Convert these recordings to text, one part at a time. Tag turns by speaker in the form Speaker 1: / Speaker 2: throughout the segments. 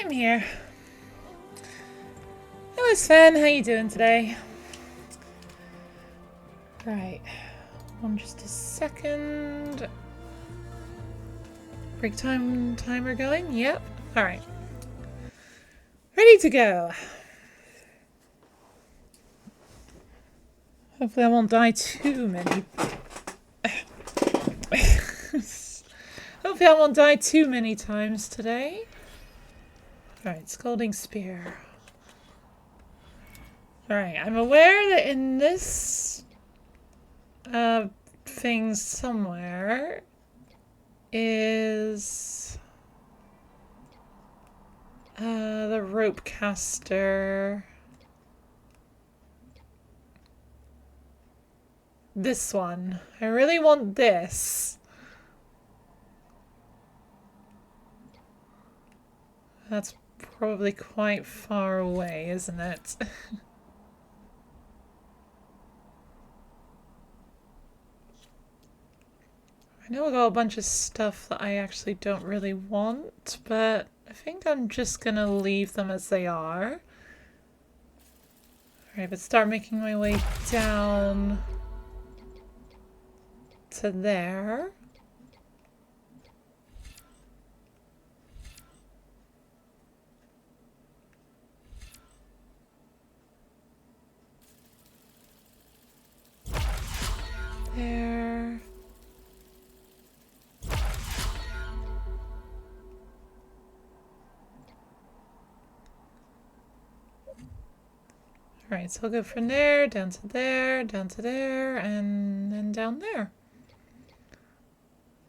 Speaker 1: I'm here. Hello Sven, how you doing today? Right, just a second. Break timer going? Yep. Alright. Ready to go. Hopefully I won't die too many. Hopefully I won't die too many times today. Alright, Scalding Spear. Alright, I'm aware that in this thing somewhere is the rope caster. This one. I really want this. That's probably quite far away, isn't it? I know I got a bunch of stuff that I actually don't really want, but I think I'm just gonna leave them as they are. Alright, but start making my way down to there. There. Alright, so I'll go from there, down to there, down to there, and then down there.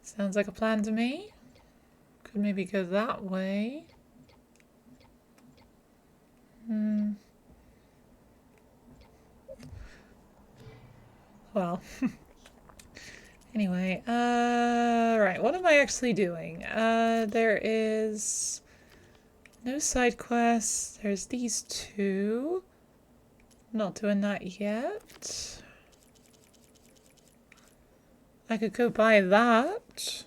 Speaker 1: Sounds like a plan to me. Could maybe go that way. Well. Anyway, right, what am I actually doing? There is no side quests. There's these two. Not doing that yet. I could go buy that.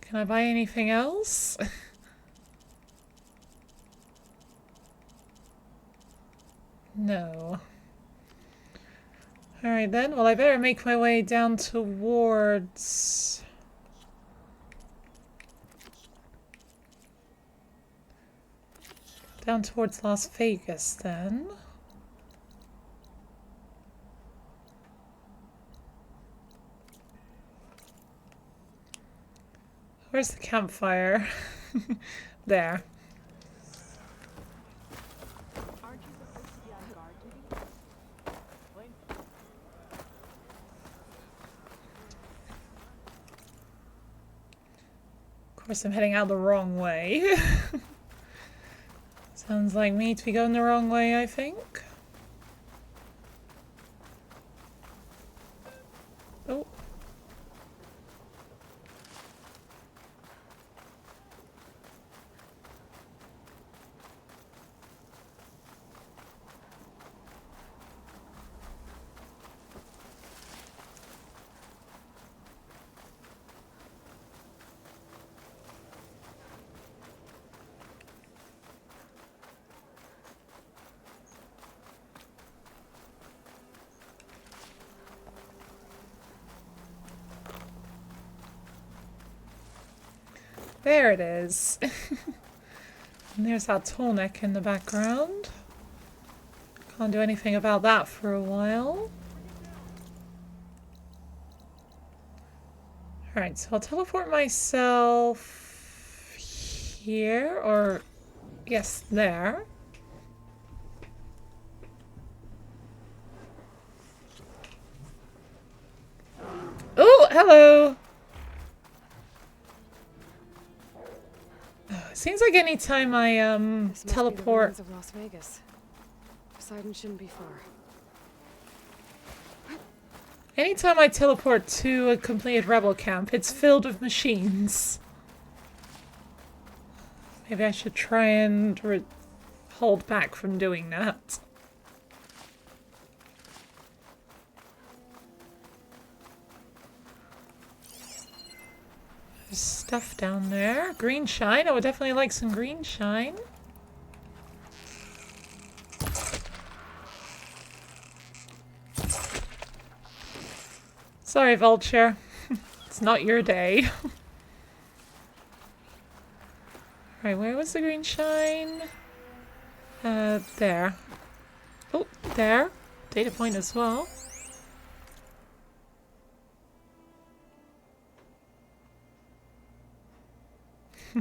Speaker 1: Can I buy anything else? No. Alright then, well I better make my way down towards... down towards Las Vegas then. Where's the campfire? There. Of course I'm heading out the wrong way. Sounds like me to be going the wrong way, I think. Oh. There it is. And there's that Tallneck in the background. Can't do anything about that for a while. Alright, so I'll teleport myself here, or yes, there. Oh, hello! Seems like any time I teleport.
Speaker 2: Of Las Vegas. Poseidon shouldn't be far.
Speaker 1: Anytime I teleport to a completed rebel camp, it's filled with machines. Maybe I should try and hold back from doing that. There's stuff down there. Green shine. I would definitely like some green shine. Sorry, Vulture. It's not your day. Right, where was the green shine? There. Oh, there. Data point as well.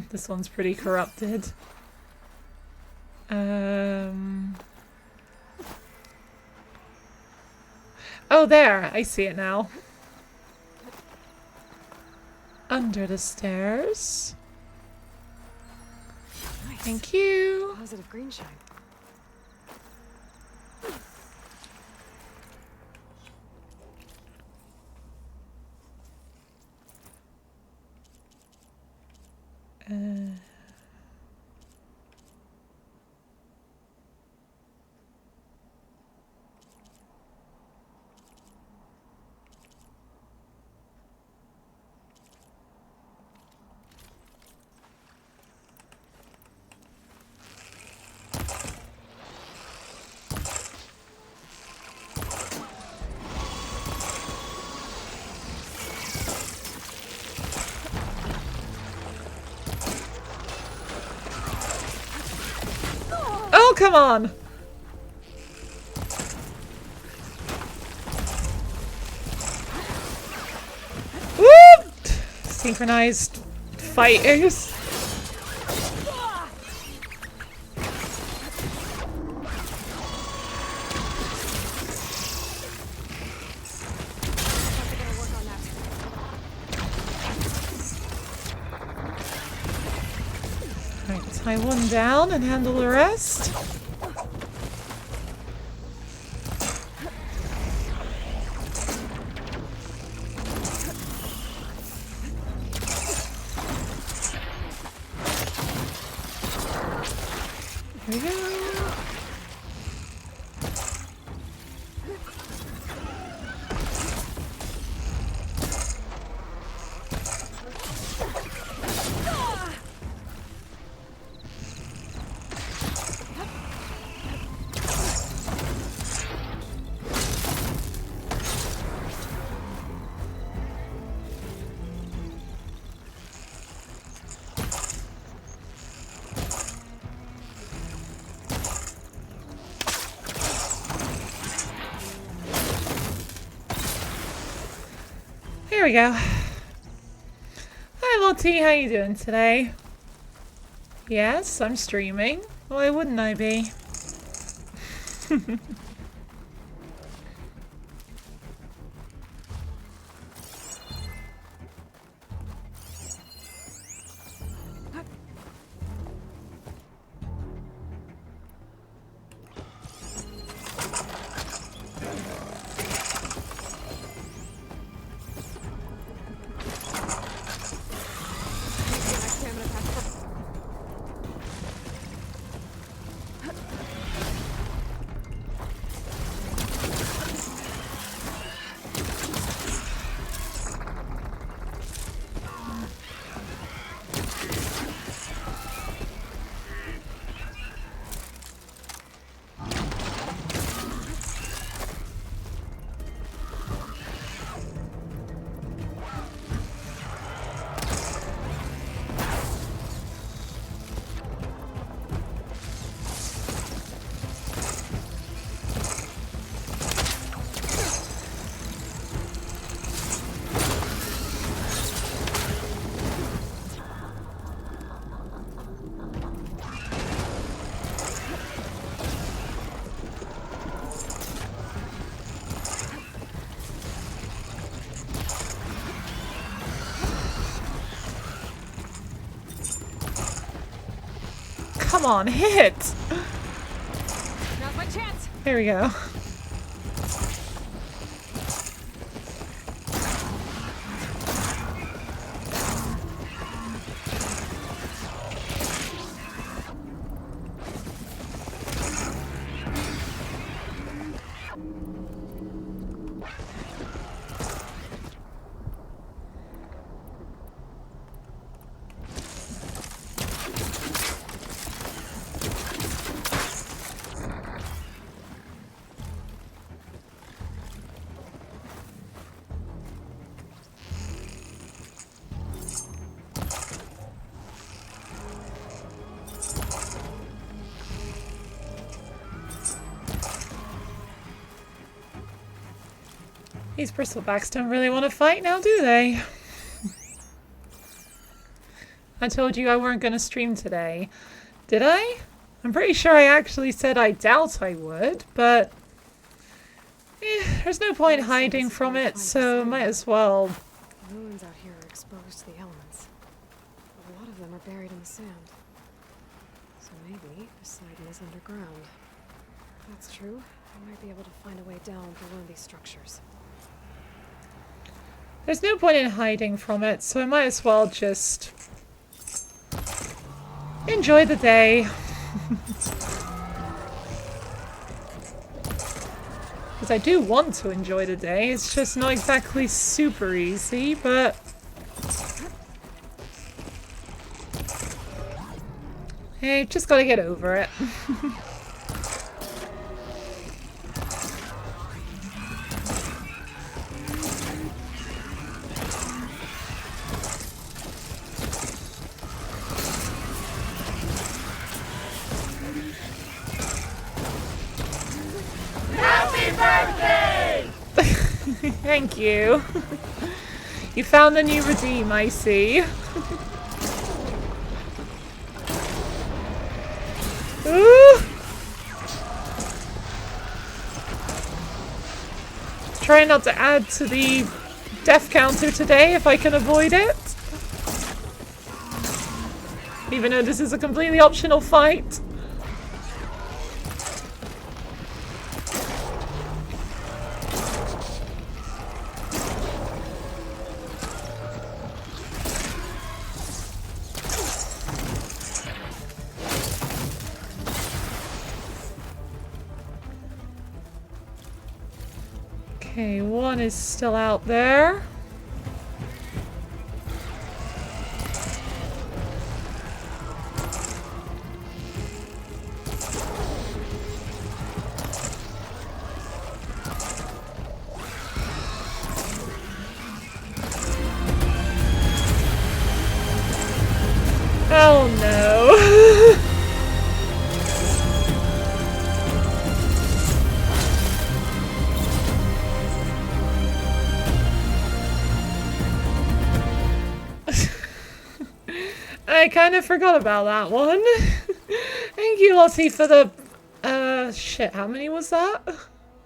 Speaker 1: This one's pretty corrupted. Oh, there! I see it now. Under the stairs.
Speaker 2: Nice.
Speaker 1: Thank you.
Speaker 2: Positive green shine.
Speaker 1: Oh, come on! Whoop! Synchronized fighters. Right, tie one down and handle the rest. Here we go. Here we go. Hi, Lottie. How you doing today? Yes, I'm streaming. Why wouldn't I be? Come on, hit!
Speaker 2: Now's my chance.
Speaker 1: There we go. These bristlebacks don't really want to fight now, do they? I told you I weren't going to stream today. Did I? I'm pretty sure I actually said I doubt I would, but... there's no point hiding from it, so might as well.
Speaker 2: The ruins out here are exposed to the elements. A lot of them are buried in the sand. So maybe Poseidon is underground. If that's true, I might be able to find a way down through one of these structures.
Speaker 1: There's no point in hiding from it, so I might as well just... enjoy the day. Because I do want to enjoy the day, it's just not exactly super easy, but... hey, just gotta get over it. Thank you. You found a new redeem, I see. Ooh. Try not to add to the death counter today if I can avoid it. Even though this is a completely optional fight. Okay, one is still out there. Oh no. I kind of forgot about that one. Thank you, Lottie, for the... shit, how many was that?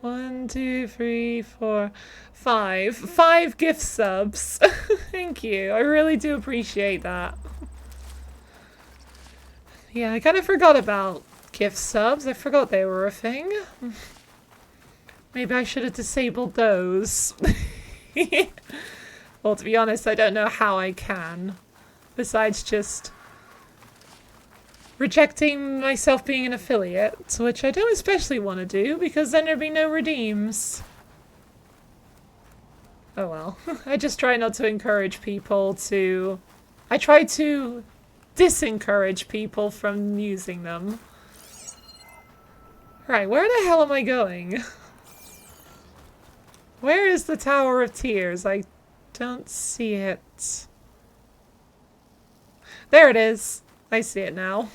Speaker 1: 1, 2, 3, 4, 5. 5 gift subs. Thank you. I really do appreciate that. Yeah, I kind of forgot about gift subs. I forgot they were a thing. Maybe I should have disabled those. Well, to be honest, I don't know how I can. Besides just rejecting myself being an affiliate, which I don't especially want to do, because then there'd be no redeems. Oh well. I just try not to encourage people to... I try to disencourage people from using them. Right, where the hell am I going? Where is the Tower of Tears? I don't see it. There it is. I see it now.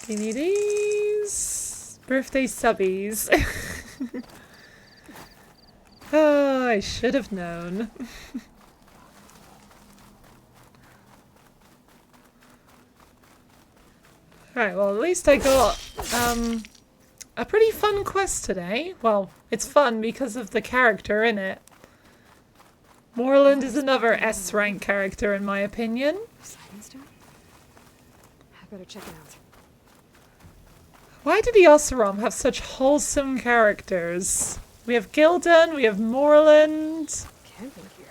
Speaker 1: Give me these. Birthday subbies. Oh, I should have known. Alright, well at least I got a pretty fun quest today. Well, it's fun because of the character in it. Moreland is another S-rank character in my opinion.
Speaker 2: I better check it out.
Speaker 1: Why do the Oseram have such wholesome characters? We have Gildan, we have Moreland.
Speaker 2: Camping here.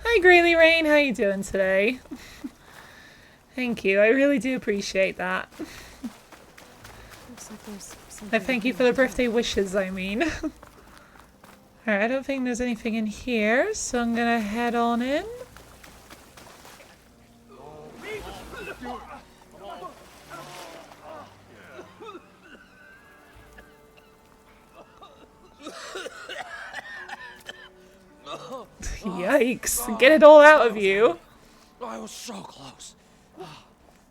Speaker 1: Hi Greeley Rain, how you doing today? Thank you, I really do appreciate that.
Speaker 2: Looks like there's something.
Speaker 1: I thank you for the birthday wishes, I mean. Alright, I don't think there's anything in here, so I'm gonna head on in. Yikes, get it all out of you.
Speaker 3: I was so close.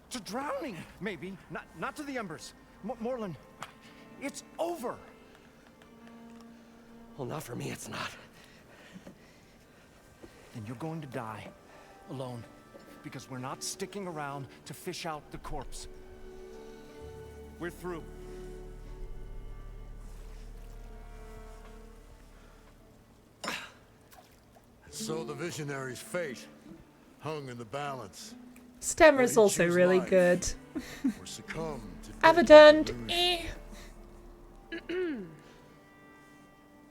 Speaker 3: To drowning, maybe. Not to the embers. Moreland, it's over.
Speaker 4: Well, not for me, it's not.
Speaker 3: Then you're going to die. Alone. Because we're not sticking around to fish out the corpse. We're through.
Speaker 5: So the visionary's fate hung in the balance.
Speaker 1: Stemmer's
Speaker 5: Will he
Speaker 1: also
Speaker 5: choose
Speaker 1: really
Speaker 5: life
Speaker 1: good.
Speaker 5: or succumb to
Speaker 1: Abaddon.
Speaker 5: fate?
Speaker 1: Eh.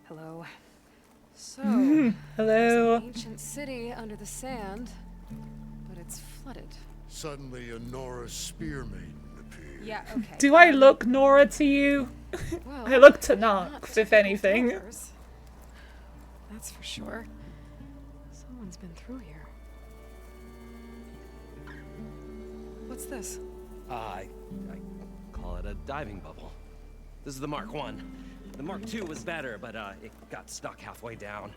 Speaker 2: Hello. So,
Speaker 1: Hello.
Speaker 2: there's an ancient city under the sand, but it's flooded.
Speaker 5: Suddenly a Norse spear maiden appeared.
Speaker 2: Yeah, okay.
Speaker 1: Do I look Nora to you?
Speaker 2: Well,
Speaker 1: I look to
Speaker 2: not
Speaker 1: Nox, if
Speaker 2: typical
Speaker 1: anything.
Speaker 2: Thalers. That's for sure. Someone's been through here. What's this?
Speaker 4: I call it a diving bubble. This is the Mark 1. The Mark 2 was better, but it got stuck halfway down.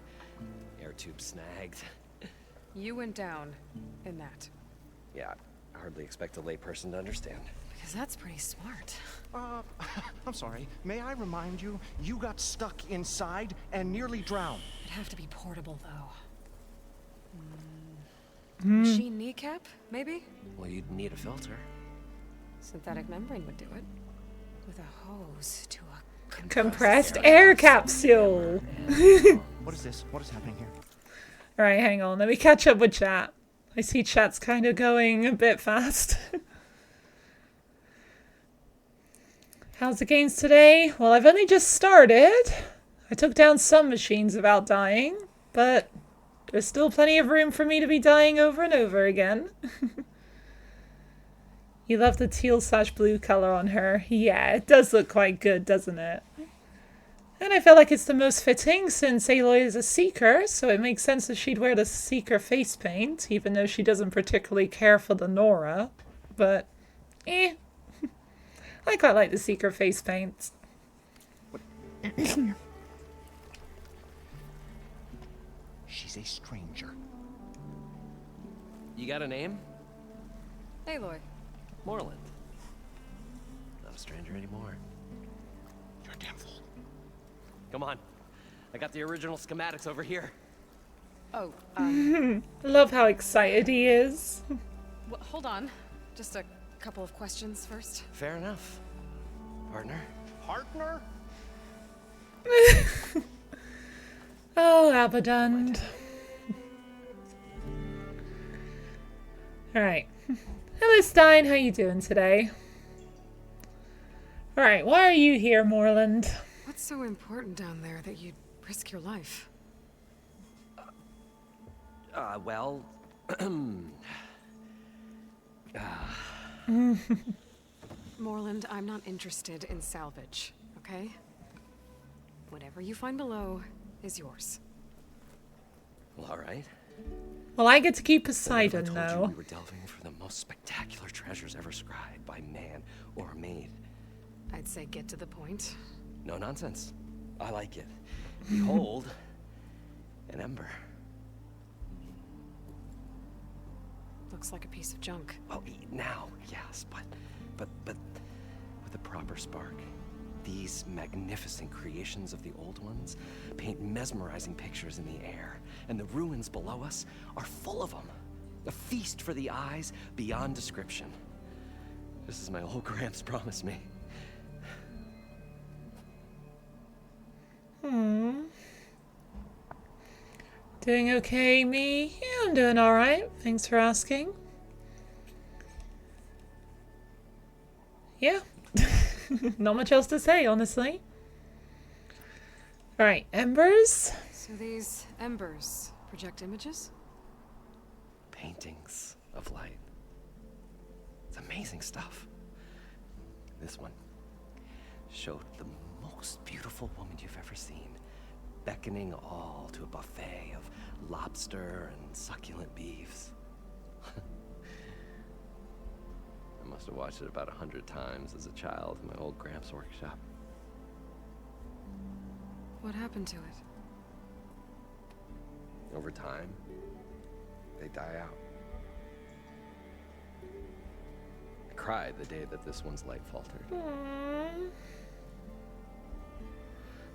Speaker 4: Air tube snagged.
Speaker 2: You went down in that.
Speaker 4: Yeah, I hardly expect a layperson to understand.
Speaker 2: Because that's pretty smart.
Speaker 3: I'm sorry. May I remind you, you got stuck inside and nearly drowned.
Speaker 2: It'd have to be portable, though. Machine kneecap, maybe?
Speaker 4: Well, you'd need a filter.
Speaker 2: Synthetic membrane would do it. With a hose to a
Speaker 1: Compressed air capsule.
Speaker 3: What is this? What is happening here?
Speaker 1: Alright, hang on. Let me catch up with chat. I see chat's kind of going a bit fast. How's the games today? Well, I've only just started. I took down some machines without dying, but there's still plenty of room for me to be dying over and over again. You love the teal/blue color on her. Yeah, it does look quite good, doesn't it? And I feel like it's the most fitting since Aloy is a Seeker, so it makes sense that she'd wear the Seeker face paint, even though she doesn't particularly care for the Nora. But, I quite like the Seeker face paint.
Speaker 3: She's a stranger.
Speaker 4: You got a name?
Speaker 2: Aloy.
Speaker 4: Moreland. Not a stranger anymore.
Speaker 3: You're a damn fool.
Speaker 4: Come on. I got the original schematics over here.
Speaker 2: Oh,
Speaker 1: Love how excited he is.
Speaker 2: well, hold on. Just a couple of questions first.
Speaker 4: Fair enough. Partner?
Speaker 3: Partner?
Speaker 1: Oh, Abaddon. Alright. Hello, Stein. How you doing today? Alright, why are you here, Moreland?
Speaker 2: What's so important down there that you'd risk your life?
Speaker 4: Well...
Speaker 2: Moreland, I'm not interested in salvage, okay? Whatever you find below is yours.
Speaker 4: Well, all right.
Speaker 1: Well, I get to keep
Speaker 4: What if I
Speaker 1: Poseidon,
Speaker 4: told you
Speaker 1: though.
Speaker 4: we were delving for the most spectacular treasures ever scribed by man or maid?
Speaker 2: I'd say get to the point.
Speaker 4: No nonsense. I like it. Behold, an ember.
Speaker 2: Looks like a piece of junk.
Speaker 4: Well, now, yes, but with a proper spark. These magnificent creations of the old ones paint mesmerizing pictures in the air, and the ruins below us are full of them. A feast for the eyes beyond description. Just as my old Gramps promised me.
Speaker 1: Doing okay, me? Yeah, I'm doing alright. Thanks for asking. Yeah. Not much else to say, honestly. Alright, embers.
Speaker 2: So these embers project images?
Speaker 4: Paintings of light. It's amazing stuff. This one showed the most beautiful woman you've ever seen, beckoning all to a buffet of lobster and succulent beefs. I must have watched it about 100 times as a child in my old Gramps workshop.
Speaker 2: What happened to it?
Speaker 4: Over time, they die out. I cried the day that this one's light faltered.
Speaker 1: Aww.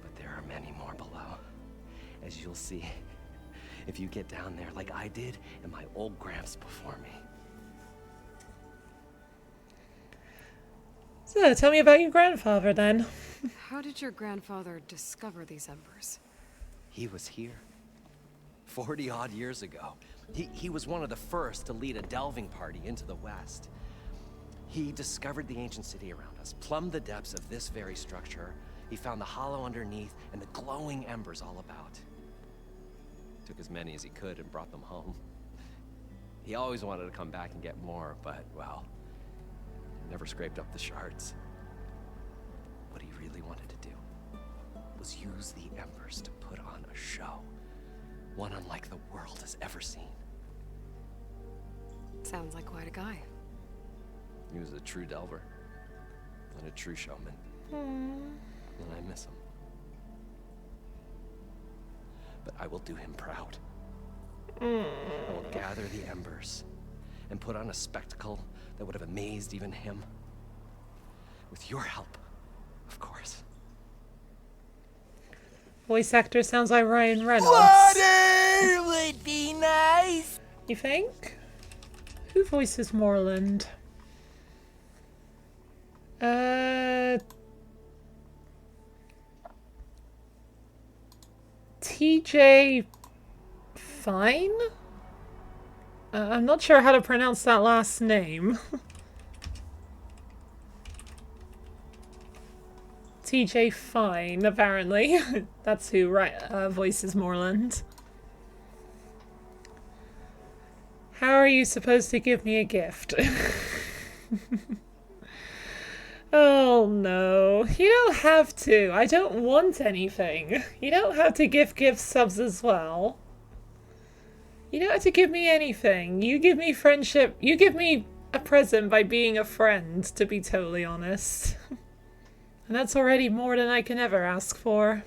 Speaker 4: But there are many more below, as you'll see if you get down there like I did and my old Gramps before me.
Speaker 1: So, tell me about your grandfather then.
Speaker 2: How did your grandfather discover these embers?
Speaker 4: He was here 40 odd years ago. He was one of the first to lead a delving party into the West. He discovered the ancient city around us, plumbed the depths of this very structure. He found the hollow underneath and the glowing embers all about. Took as many as he could and brought them home. He always wanted to come back and get more, but, well, never scraped up the shards. What he really wanted to do was use the embers to put on a show. One unlike the world has ever seen.
Speaker 2: Sounds like quite a guy.
Speaker 4: He was a true delver and a true showman.
Speaker 1: Aww.
Speaker 4: And I miss him. But I will do him proud. I will gather the embers and put on a spectacle that would have amazed even him. With your help, of course.
Speaker 1: Voice actor sounds like Ryan Reynolds.
Speaker 6: Water would be nice.
Speaker 1: You think? Who voices Morland? TJ Fine? I'm not sure how to pronounce that last name. TJ Fine, apparently. That's who voices Morland. How are you supposed to give me a gift? Oh no, you don't have to. I don't want anything. You don't have to give gift subs as well. You don't have to give me anything. You give me friendship. You give me a present by being a friend, to be totally honest. And that's already more than I can ever ask for.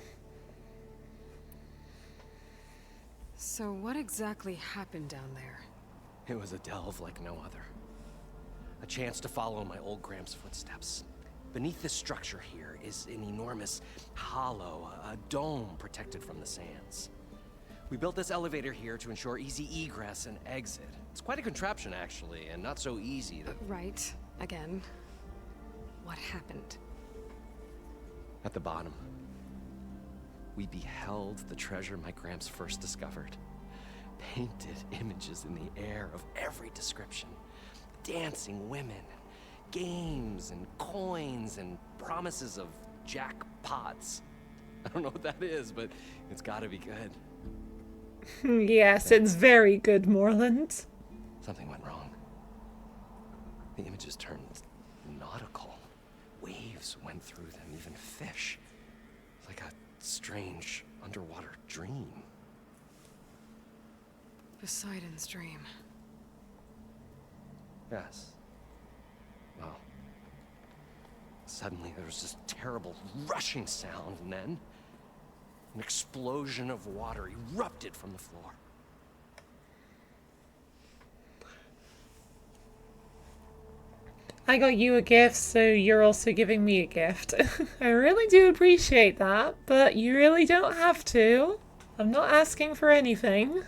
Speaker 2: So what exactly happened down there?
Speaker 4: It was a delve like no other. A chance to follow my old Gramps' footsteps. Beneath this structure here is an enormous hollow, a dome protected from the sands. We built this elevator here to ensure easy egress and exit. It's quite a contraption, actually, and not so easy to...
Speaker 2: Right. Again. What happened?
Speaker 4: At the bottom, we beheld the treasure my Gramps first discovered. Painted images in the air of every description. Dancing women, games and coins and promises of jackpots. I don't know what that is, but it's gotta be good.
Speaker 1: Yes, it's very good, Morland.
Speaker 4: Something went wrong. The images turned nautical. Waves went through them, even fish. Like a strange underwater dream.
Speaker 2: Poseidon's dream.
Speaker 4: Yes. Well, suddenly there was this terrible rushing sound, and then an explosion of water erupted from the floor.
Speaker 1: I got you a gift, so you're also giving me a gift. I really do appreciate that, but you really don't have to. I'm not asking for anything.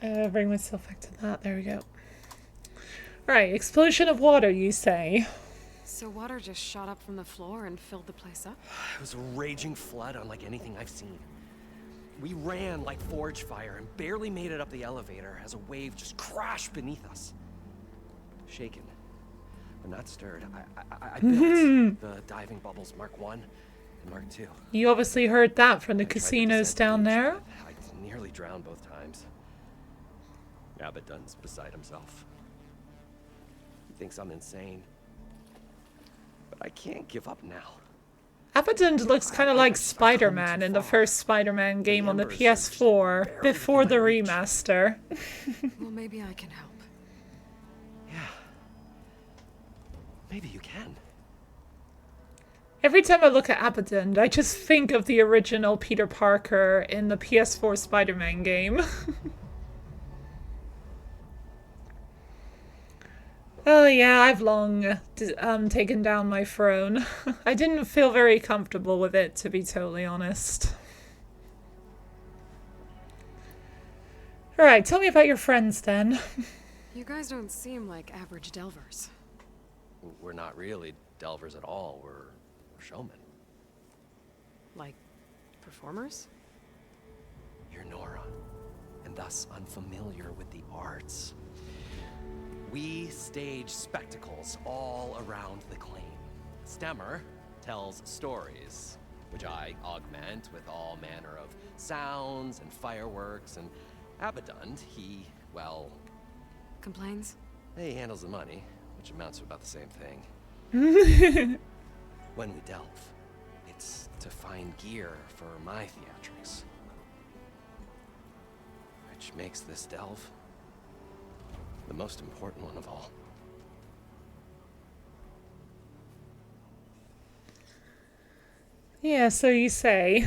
Speaker 1: Bring myself back to that. There we go. Alright, explosion of water, you say.
Speaker 2: So water just shot up from the floor and filled the place up?
Speaker 4: It was a raging flood unlike anything I've seen. We ran like forge fire and barely made it up the elevator as a wave just crashed beneath us. Shaken, but not stirred, I built the diving bubbles Mark 1 and Mark 2.
Speaker 1: You obviously heard that from the
Speaker 4: I tried to
Speaker 1: casinos
Speaker 4: descend
Speaker 1: down
Speaker 4: the beach,
Speaker 1: there.
Speaker 4: but I nearly drowned both times. Abaddon's beside himself. He thinks I'm insane. But I can't give up now.
Speaker 1: Abaddon looks kind of like Spider-Man in the first Spider-Man game on the PS4 before the remaster.
Speaker 2: Well, maybe I can help.
Speaker 4: Yeah. Maybe you can.
Speaker 1: Every time I look at Abaddon, I just think of the original Peter Parker in the PS4 Spider-Man game. Oh yeah, I've long taken down my throne. I didn't feel very comfortable with it, to be totally honest. Alright, tell me about your friends then.
Speaker 2: You guys don't seem like average delvers.
Speaker 4: We're not really delvers at all. We're showmen.
Speaker 2: Like, performers?
Speaker 4: You're Nora, and thus unfamiliar with the arts. We stage spectacles all around the claim. Stemmer tells stories, which I augment with all manner of sounds and fireworks, and Abaddon, he, well...
Speaker 2: Complains?
Speaker 4: He handles the money, which amounts to about the same thing. When we delve, it's to find gear for my theatrics. Which makes this delve the most important one of all.
Speaker 1: Yeah, so you say.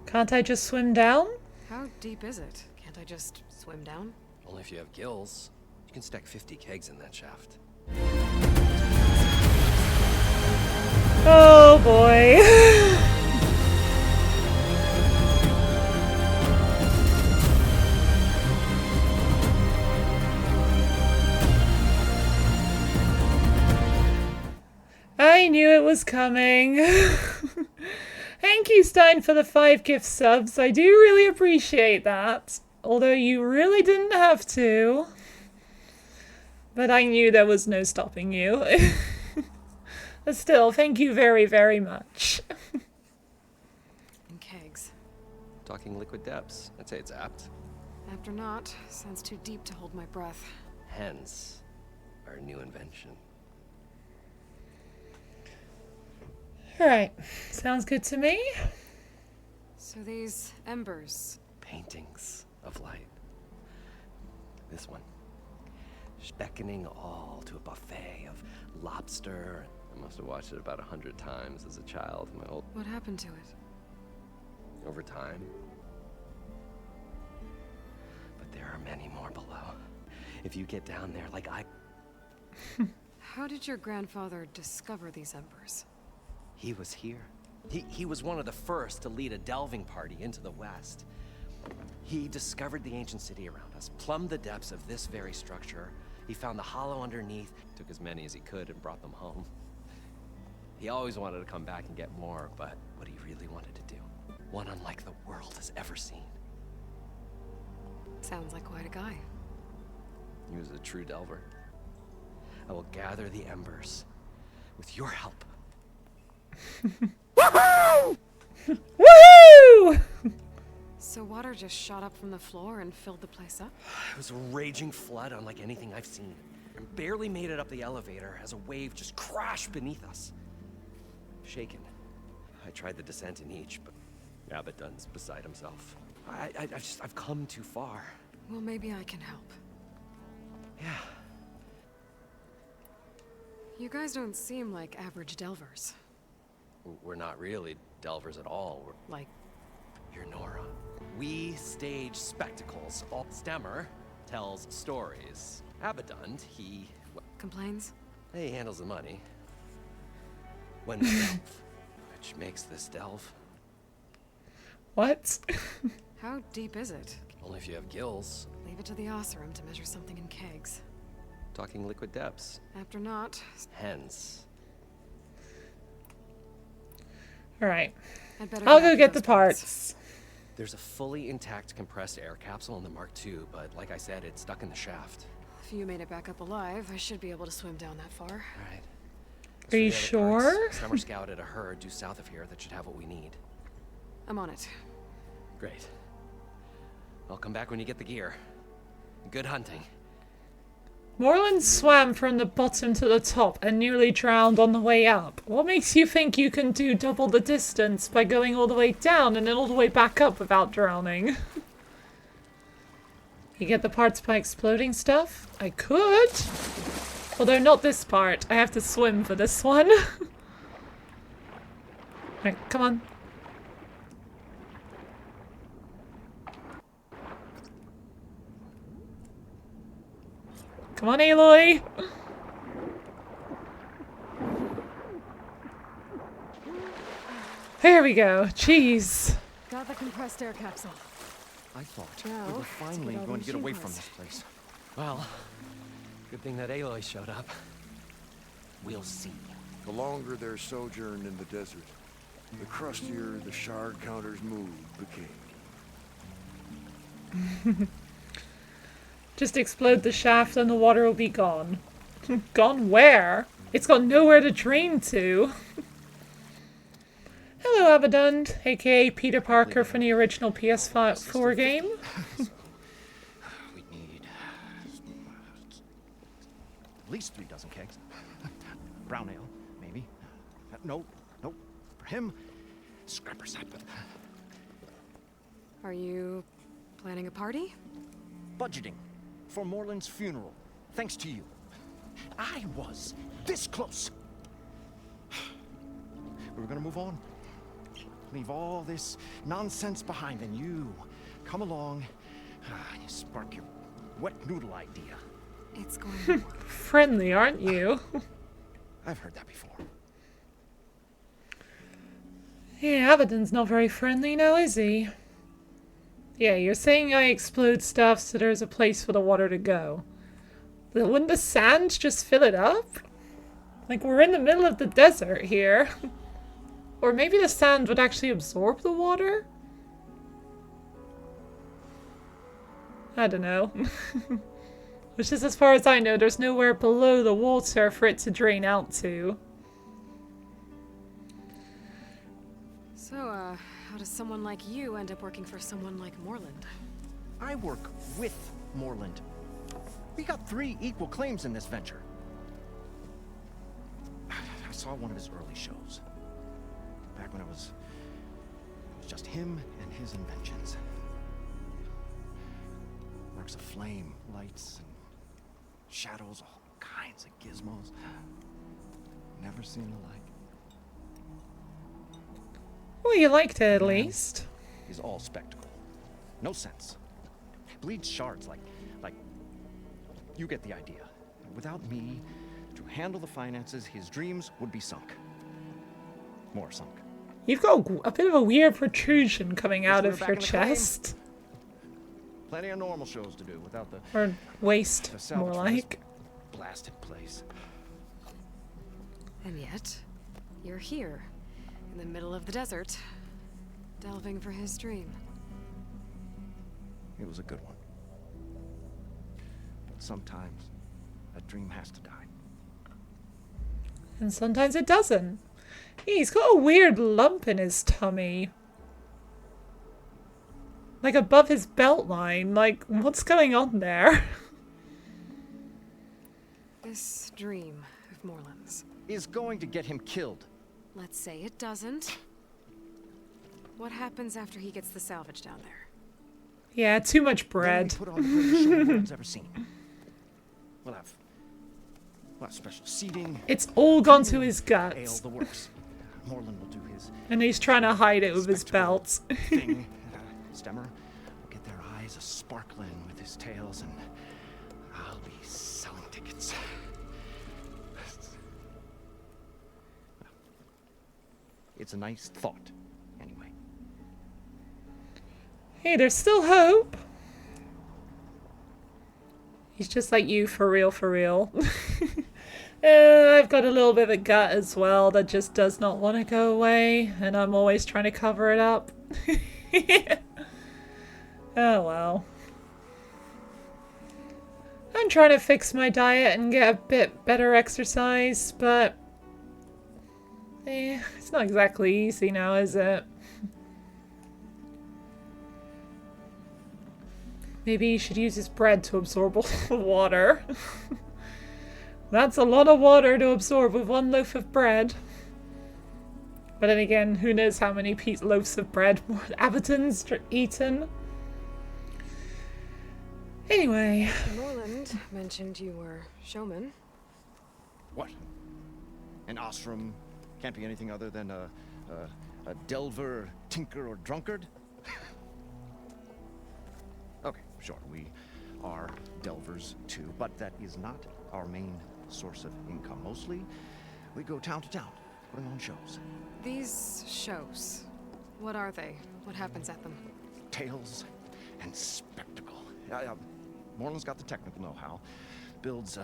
Speaker 1: Can't I just swim down?
Speaker 2: How deep is it? Can't I just swim down?
Speaker 4: Only if you have gills. You can stack 50 kegs in that shaft.
Speaker 1: Oh boy. I knew it was coming. Thank you, Stein, for the 5 gift subs. I do really appreciate that. Although you really didn't have to. But I knew there was no stopping you. But still, thank you very, very much.
Speaker 2: In kegs.
Speaker 4: Talking liquid depths. I'd say it's apt.
Speaker 2: After not, sounds too deep to hold my breath.
Speaker 4: Hence, our new invention.
Speaker 1: Alright, sounds good to me.
Speaker 2: So these embers.
Speaker 4: Paintings of light. This one. Beckoning all to a buffet of lobster. I must have watched it about 100 times as a child.
Speaker 2: What happened to it?
Speaker 4: Over time. But there are many more below. If you get down there like I...
Speaker 2: How did your grandfather discover these embers?
Speaker 4: He was here. He was one of the first to lead a delving party into the West. He discovered the ancient city around us, plumbed the depths of this very structure. He found the hollow underneath, took as many as he could and brought them home. He always wanted to come back and get more, but what he really wanted to do, one unlike the world has ever seen.
Speaker 2: Sounds like quite a guy.
Speaker 4: He was a true delver. I will gather the embers with your help.
Speaker 1: Woohoo!
Speaker 2: So water just shot up from the floor and filled the place up?
Speaker 4: It was a raging flood unlike anything I've seen. I barely made it up the elevator as a wave just crashed beneath us. Shaken. I tried the descent in each, but Abaddon's beside himself. I've come too far.
Speaker 2: Well, maybe I can help.
Speaker 4: Yeah.
Speaker 2: You guys don't seem like average delvers.
Speaker 4: We're not really delvers at all. We're
Speaker 2: Like,
Speaker 4: You're Nora. We stage spectacles. All Stemmer tells stories. Abaddon, he
Speaker 2: complains?
Speaker 4: he handles the money. When we delve, which makes this delve.
Speaker 1: What?
Speaker 2: How deep is it?
Speaker 4: Only if you have gills.
Speaker 2: Leave it to the Osram to measure something in kegs.
Speaker 4: Talking liquid depths.
Speaker 2: After not,
Speaker 4: Hence.
Speaker 1: Alright.
Speaker 2: I'd better
Speaker 1: I'll
Speaker 2: get
Speaker 1: go
Speaker 2: after
Speaker 1: get
Speaker 2: those
Speaker 1: the parts.
Speaker 4: There's a fully intact compressed air capsule in the Mark II, but like I said, it's stuck in the shaft.
Speaker 2: If you made it back up alive, I should be able to swim down that far.
Speaker 4: All right.
Speaker 1: Are you sure?
Speaker 4: Summer scouted a herd due south of here that should have what we need.
Speaker 2: I'm on it.
Speaker 4: Great. I'll come back when you get the gear. Good hunting.
Speaker 1: Moreland swam from the bottom to the top and nearly drowned on the way up. What makes you think you can do double the distance by going all the way down and then all the way back up without drowning? You get the parts by exploding stuff? I could. Although not this part. I have to swim for this one. Right, come on. Come on, Aloy! There we go. Jeez.
Speaker 2: Got the compressed air capsule.
Speaker 3: I thought
Speaker 2: Now,
Speaker 3: we were
Speaker 2: let's
Speaker 3: finally
Speaker 2: get all
Speaker 3: going to
Speaker 2: these
Speaker 3: get away
Speaker 2: shingles.
Speaker 3: from this place.
Speaker 4: Well, good thing that Aloy showed up. We'll see.
Speaker 5: The longer their sojourn in the desert, the crustier the shard counter's mood became.
Speaker 1: Just explode the shaft and the water will be gone. Gone where? It's got nowhere to drain to. Hello, Abadund, aka Peter Parker from the original PS4 game.
Speaker 3: We need at least 3 dozen kegs. Brown ale, maybe. No. For him, scrapper sap.
Speaker 2: Are you planning a party?
Speaker 3: Budgeting for Moreland's funeral. Thanks to you. I was this close. We were gonna move on. Leave all this nonsense behind, and you come along and you spark your wet noodle idea.
Speaker 2: It's going to work.
Speaker 1: Friendly, aren't you?
Speaker 3: I've heard that before.
Speaker 1: Yeah, Abadon's not very friendly now, is he? Yeah, you're saying I explode stuff so there's a place for the water to go. Wouldn't the sand just fill it up? Like, we're in the middle of the desert here. Or maybe the sand would actually absorb the water? I don't know. Which is, as far as I know, there's nowhere below the water for it to drain out to.
Speaker 2: So, how does someone like you end up working for someone like Moreland?
Speaker 3: I work with Moreland. We got 3 equal claims in this venture. I saw one of his early shows. Back when it was just him and his inventions. Works of flame, lights, and shadows, all kinds of gizmos. Never seen the like.
Speaker 1: Well, you liked it at least.
Speaker 3: He's all spectacle. No sense. Bleeds shards like you get the idea. Without me to handle the finances, his dreams would be sunk. More sunk.
Speaker 1: You've got a bit of a weird protrusion coming out
Speaker 3: we're
Speaker 1: of
Speaker 3: back
Speaker 1: your
Speaker 3: in the claim.
Speaker 1: chest.
Speaker 3: Plenty of normal shows to do without the
Speaker 1: Or waist,
Speaker 3: salvage
Speaker 1: more
Speaker 3: from this
Speaker 1: like.
Speaker 3: blasted place.
Speaker 2: And yet, you're here, in the middle of the desert, delving for his dream.
Speaker 3: It was a good one. But sometimes a dream has to die.
Speaker 1: And sometimes it doesn't. Yeah, he's got a weird lump in his tummy. Like above his belt line. Like, what's going on there?
Speaker 2: This dream of Moreland's.
Speaker 3: Is going to get him killed.
Speaker 2: Let's say it doesn't. What happens after he gets the salvage down there?
Speaker 1: Yeah, too much
Speaker 3: Then
Speaker 1: bread.
Speaker 3: we put on the greatest show the world's ever seen. We'll have special seating.
Speaker 1: It's all gone to his
Speaker 3: Ale,
Speaker 1: guts.
Speaker 3: the works. Moreland will do his
Speaker 1: And he's trying to hide it with his
Speaker 3: spectacle
Speaker 1: belt.
Speaker 3: thing. Stemmer will get their eyes a-sparkling with his tales, and I'll be selling tickets. It's a nice thought, anyway.
Speaker 1: Hey, there's still hope. He's just like you, for real, for real. I've got a little bit of a gut as well that just does not want to go away, and I'm always trying to cover it up. Oh well. I'm trying to fix my diet and get a bit better exercise, but it's not exactly easy now, is it? Maybe he should use his bread to absorb all the water. That's a lot of water to absorb with one loaf of bread. But then again, who knows how many loaves of bread Abaton's eaten. Anyway.
Speaker 2: Moreland mentioned you were showman.
Speaker 3: What? An ostrom can't be anything other than a delver, tinker, or drunkard? Okay, sure, we are delvers too, but that is not our main source of income. Mostly, we go town to town, putting on shows.
Speaker 2: These shows, what are they? What happens at them?
Speaker 3: Tales and spectacle. Moreland's got the technical know-how. Builds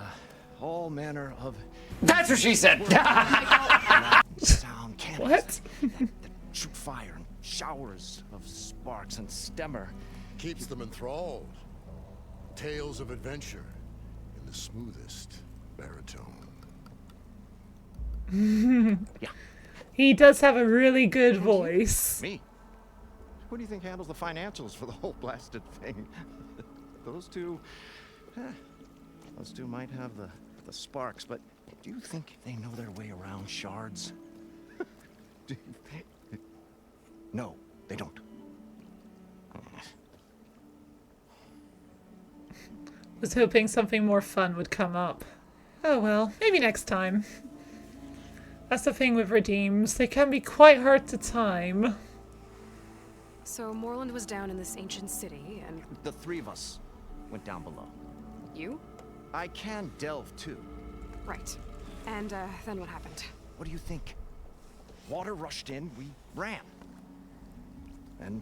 Speaker 3: all manner of
Speaker 4: That's what she said!
Speaker 3: sound cannons
Speaker 1: What?
Speaker 3: that shoot fire and showers of sparks and stemmer.
Speaker 5: Keeps them enthralled. Tales of adventure in the smoothest baritone.
Speaker 3: Yeah,
Speaker 1: He does have a really good voice.
Speaker 3: me. Who do you think handles the financials for the whole blasted thing? Those two might have the sparks, but do you think they know their way around shards? No, they don't.
Speaker 1: Was hoping something more fun would come up. Oh well, maybe next time. That's the thing with redeems. They can be quite hard to time.
Speaker 2: So Moreland was down in this ancient city, and
Speaker 3: The three of us went down below.
Speaker 2: you?
Speaker 3: I can delve too.
Speaker 2: Right. And then what happened?
Speaker 3: What do you think? Water rushed in, we ran. And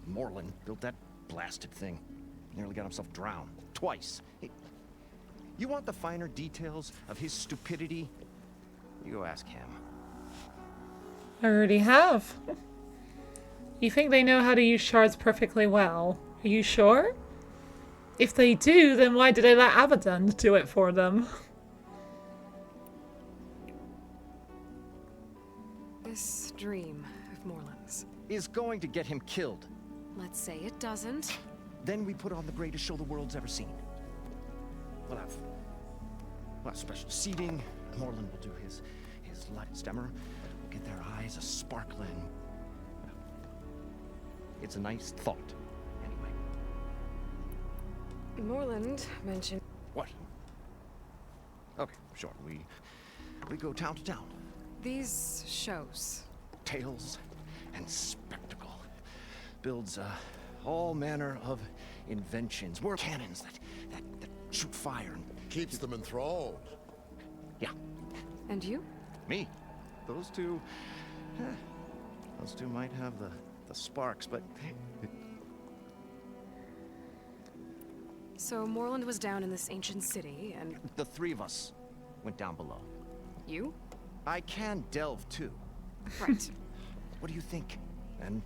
Speaker 3: Moreland built that blasted thing. Nearly got himself drowned. Twice. You want the finer details of his stupidity? You go ask him.
Speaker 1: I already have. You think they know how to use shards perfectly well? Are you sure? If they do, then why did they let Abaddon do it for them?
Speaker 2: This dream of Moreland's.
Speaker 3: Is going to get him killed.
Speaker 2: Let's say it doesn't.
Speaker 3: Then we put on the greatest show the world's ever seen. We'll have special seating. Moreland will do his light stemmer. We'll get their eyes a-sparkling. It's a nice thought, anyway.
Speaker 2: Moreland mentioned...
Speaker 3: What? Okay, sure. We go town to town.
Speaker 2: These shows.
Speaker 3: Tales and spectacle. Builds all manner of inventions. We're cannons that shoot fire and
Speaker 5: Keeps them enthralled.
Speaker 3: yeah,
Speaker 2: And you?
Speaker 3: me. Those two might have the sparks, but
Speaker 2: So Moreland was down in this ancient city, and
Speaker 3: the three of us went down below.
Speaker 2: you?
Speaker 3: I can delve too.
Speaker 2: Right.
Speaker 3: What do you think? And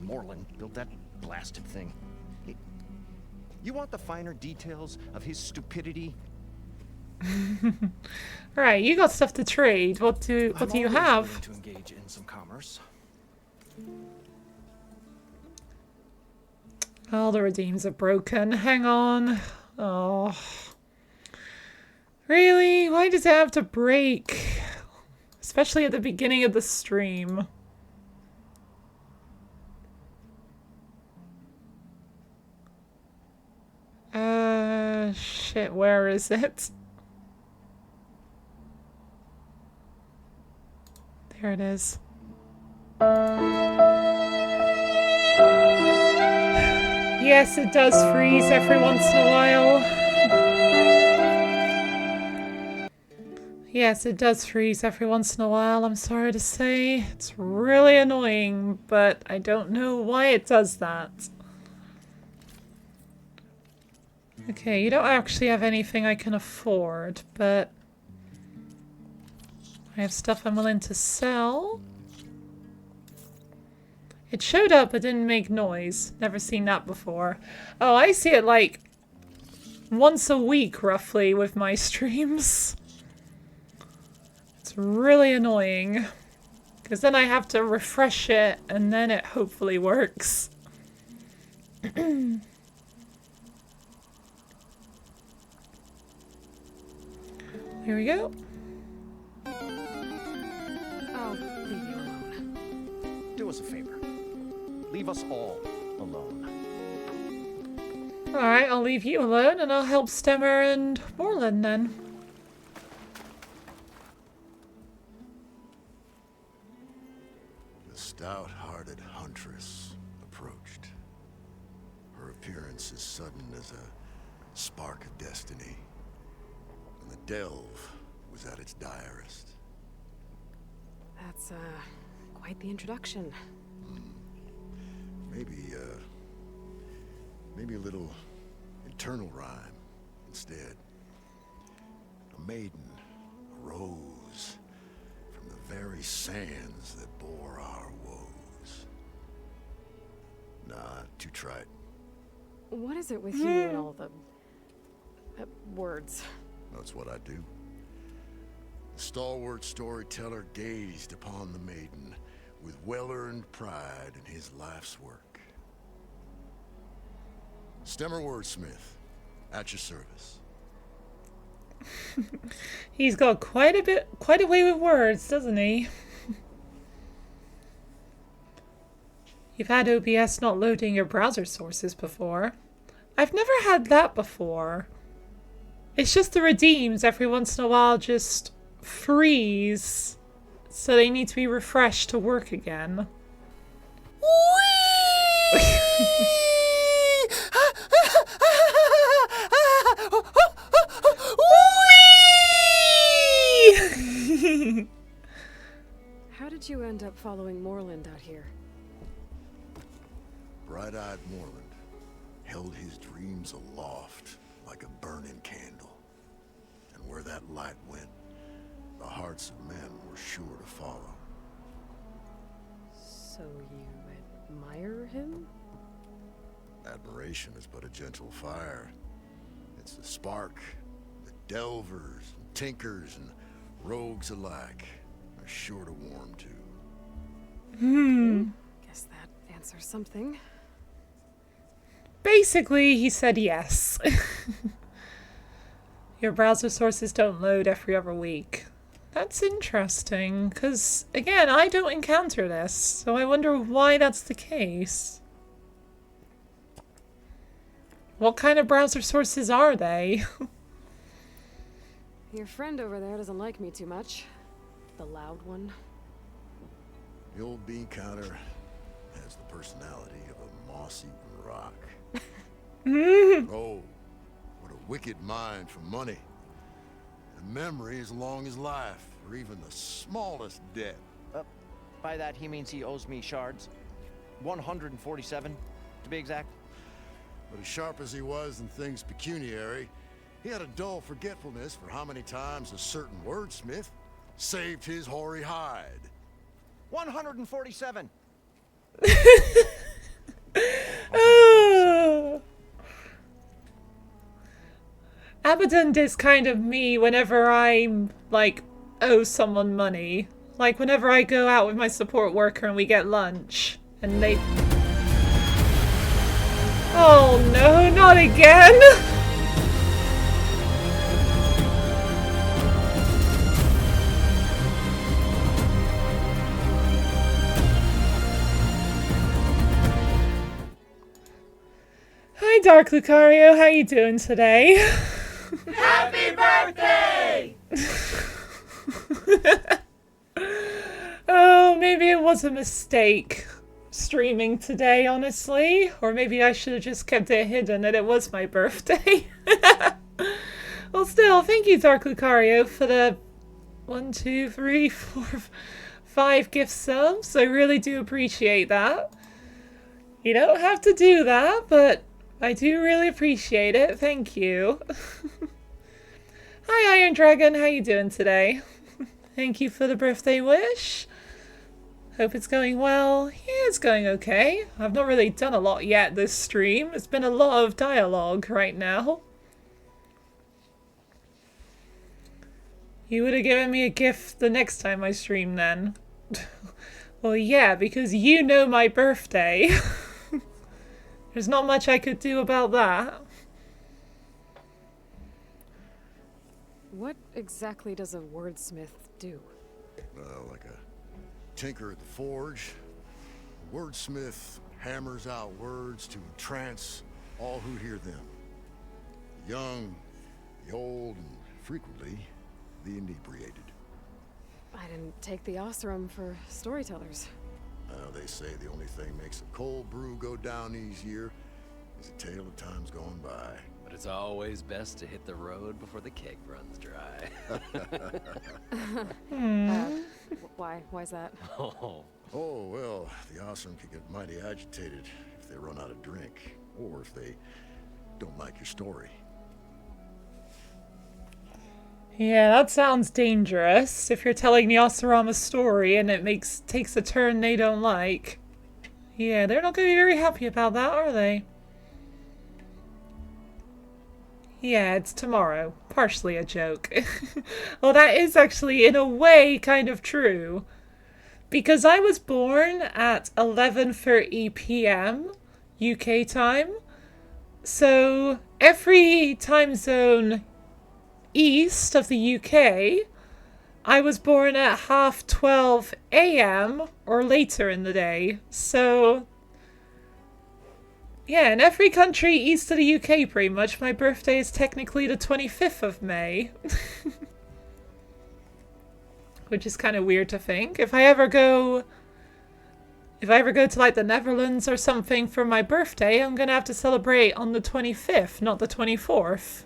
Speaker 3: Moreland built that blasted thing. You want the finer details of his stupidity?
Speaker 1: Right, you got stuff to trade. What do you
Speaker 4: I'm always
Speaker 1: have?
Speaker 4: willing to engage in some commerce.
Speaker 1: All the redeems are broken. Hang on. Oh. Really? Why does it have to break? Especially at the beginning of the stream. Shit, where is it? There it is. Yes, it does freeze every once in a while. Yes, it does freeze every once in a while, I'm sorry to say. It's really annoying, but I don't know why it does that. Okay, you don't actually have anything I can afford, but I have stuff I'm willing to sell. It showed up but didn't make noise. Never seen that before. Oh, I see it like once a week roughly with my streams. It's really annoying. Because then I have to refresh it and then it hopefully works. Here we go.
Speaker 2: I'll leave you alone.
Speaker 3: Do us a favor. Leave us all alone.
Speaker 1: Alright, I'll leave you alone and I'll help Stemmer and Moreland then.
Speaker 5: The stout-hearted huntress approached. Her appearance as sudden as a spark of destiny, when the delve was at its direst.
Speaker 2: That's, quite the introduction.
Speaker 5: Maybe a little internal rhyme instead. A maiden arose from the very sands that bore our woes. Nah, too trite.
Speaker 2: What is it with you and all the... words?
Speaker 5: That's what I do. The stalwart storyteller gazed upon the maiden with well-earned pride in his life's work. Stemmer wordsmith, at your service.
Speaker 1: He's got quite a way with words, doesn't he? You've had OBS not loading your browser sources before. I've never had that before. It's just the redeems every once in a while just freeze. So they need to be refreshed to work again.
Speaker 2: How did you end up following Moreland out here?
Speaker 5: Bright-eyed Moreland held his dreams aloft like a burning candle. And where that light went, the hearts of men were sure to follow.
Speaker 2: So you admire him?
Speaker 5: Admiration is but a gentle fire. It's the spark that delvers and tinkers and rogues alike are sure to warm to.
Speaker 2: Guess that answers something.
Speaker 1: Basically, he said yes. Your browser sources don't load every other week. That's interesting, because, again, I don't encounter this, so I wonder why that's the case. What kind of browser sources are they?
Speaker 2: Your friend over there doesn't like me too much. The loud one.
Speaker 5: The old bean counter has the personality of a moss-eaten rock. Oh, what a wicked mind for money. And memory as long as life, or even the smallest debt.
Speaker 3: By that, he means he owes me shards. 147, to be exact.
Speaker 5: But as sharp as he was in things pecuniary, he had a dull forgetfulness for how many times a certain wordsmith saved his hoary hide.
Speaker 3: 147!
Speaker 1: Abaddon is kind of me whenever I'm, like, owe someone money. Like, whenever I go out with my support worker and we get lunch, and they... Oh no, not again! Hi, Dark Lucario, how you doing today?
Speaker 6: Happy birthday!
Speaker 1: Oh, maybe it was a mistake streaming today, honestly. Or maybe I should have just kept it hidden that it was my birthday. Well, still, thank you, Dark Lucario, for the 1, 2, 3, 4, 5 gift subs. I really do appreciate that. You don't have to do that, but I do really appreciate it. Thank you. Hi, Iron Dragon. How you doing today? Thank you for the birthday wish. Hope it's going well. Yeah, it's going okay. I've not really done a lot yet this stream. It's been a lot of dialogue right now. You would have given me a gift the next time I stream then. Well, yeah, because you know my birthday. There's not much I could do about that.
Speaker 2: What exactly does a wordsmith do?
Speaker 5: Like a tinker at the forge. A wordsmith hammers out words to entrance all who hear them. The young, the old, and frequently the inebriated.
Speaker 2: I didn't take the Osram for storytellers.
Speaker 5: They say the only thing makes a cold brew go down easier is a tale of times gone by.
Speaker 3: But
Speaker 4: it's always best to hit the road before the keg runs dry.
Speaker 2: Why's that?
Speaker 4: Oh,
Speaker 5: Oh, well, the Osram can get mighty agitated if they run out of drink, or if they don't like your story.
Speaker 1: Yeah, that sounds dangerous. If you're telling the Osaram a story and it takes a turn they don't like. Yeah, they're not going to be very happy about that, are they? Yeah, it's tomorrow. Partially a joke. Well, that is actually, in a way, kind of true. Because I was born at 11:30 p.m. UK time. So every time zone east of the UK, I was born at 12:30 a.m. or later in the day. So yeah, in every country east of the UK pretty much, my birthday is technically the 25th of May. Which is kind of weird to think. If I ever go to like the Netherlands or something for my birthday, I'm going to have to celebrate on the 25th, not the 24th.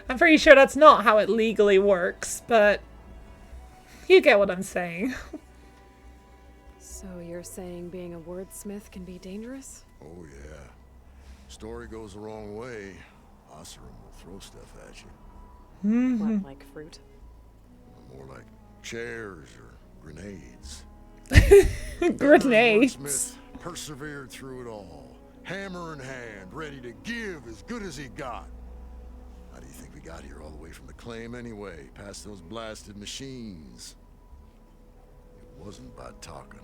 Speaker 1: I'm pretty sure that's not how it legally works, but you get what I'm saying.
Speaker 2: So you're saying being a wordsmith can be dangerous?
Speaker 5: Oh, yeah. Story goes the wrong way, Osram will throw stuff at you.
Speaker 2: What, like fruit?
Speaker 5: More like chairs or grenades.
Speaker 1: Grenades.
Speaker 5: Wordsmith persevered through it all, hammer in hand, ready to give as good as he got. How do you think we got here all the way from the claim anyway, past those blasted machines? It wasn't by talking.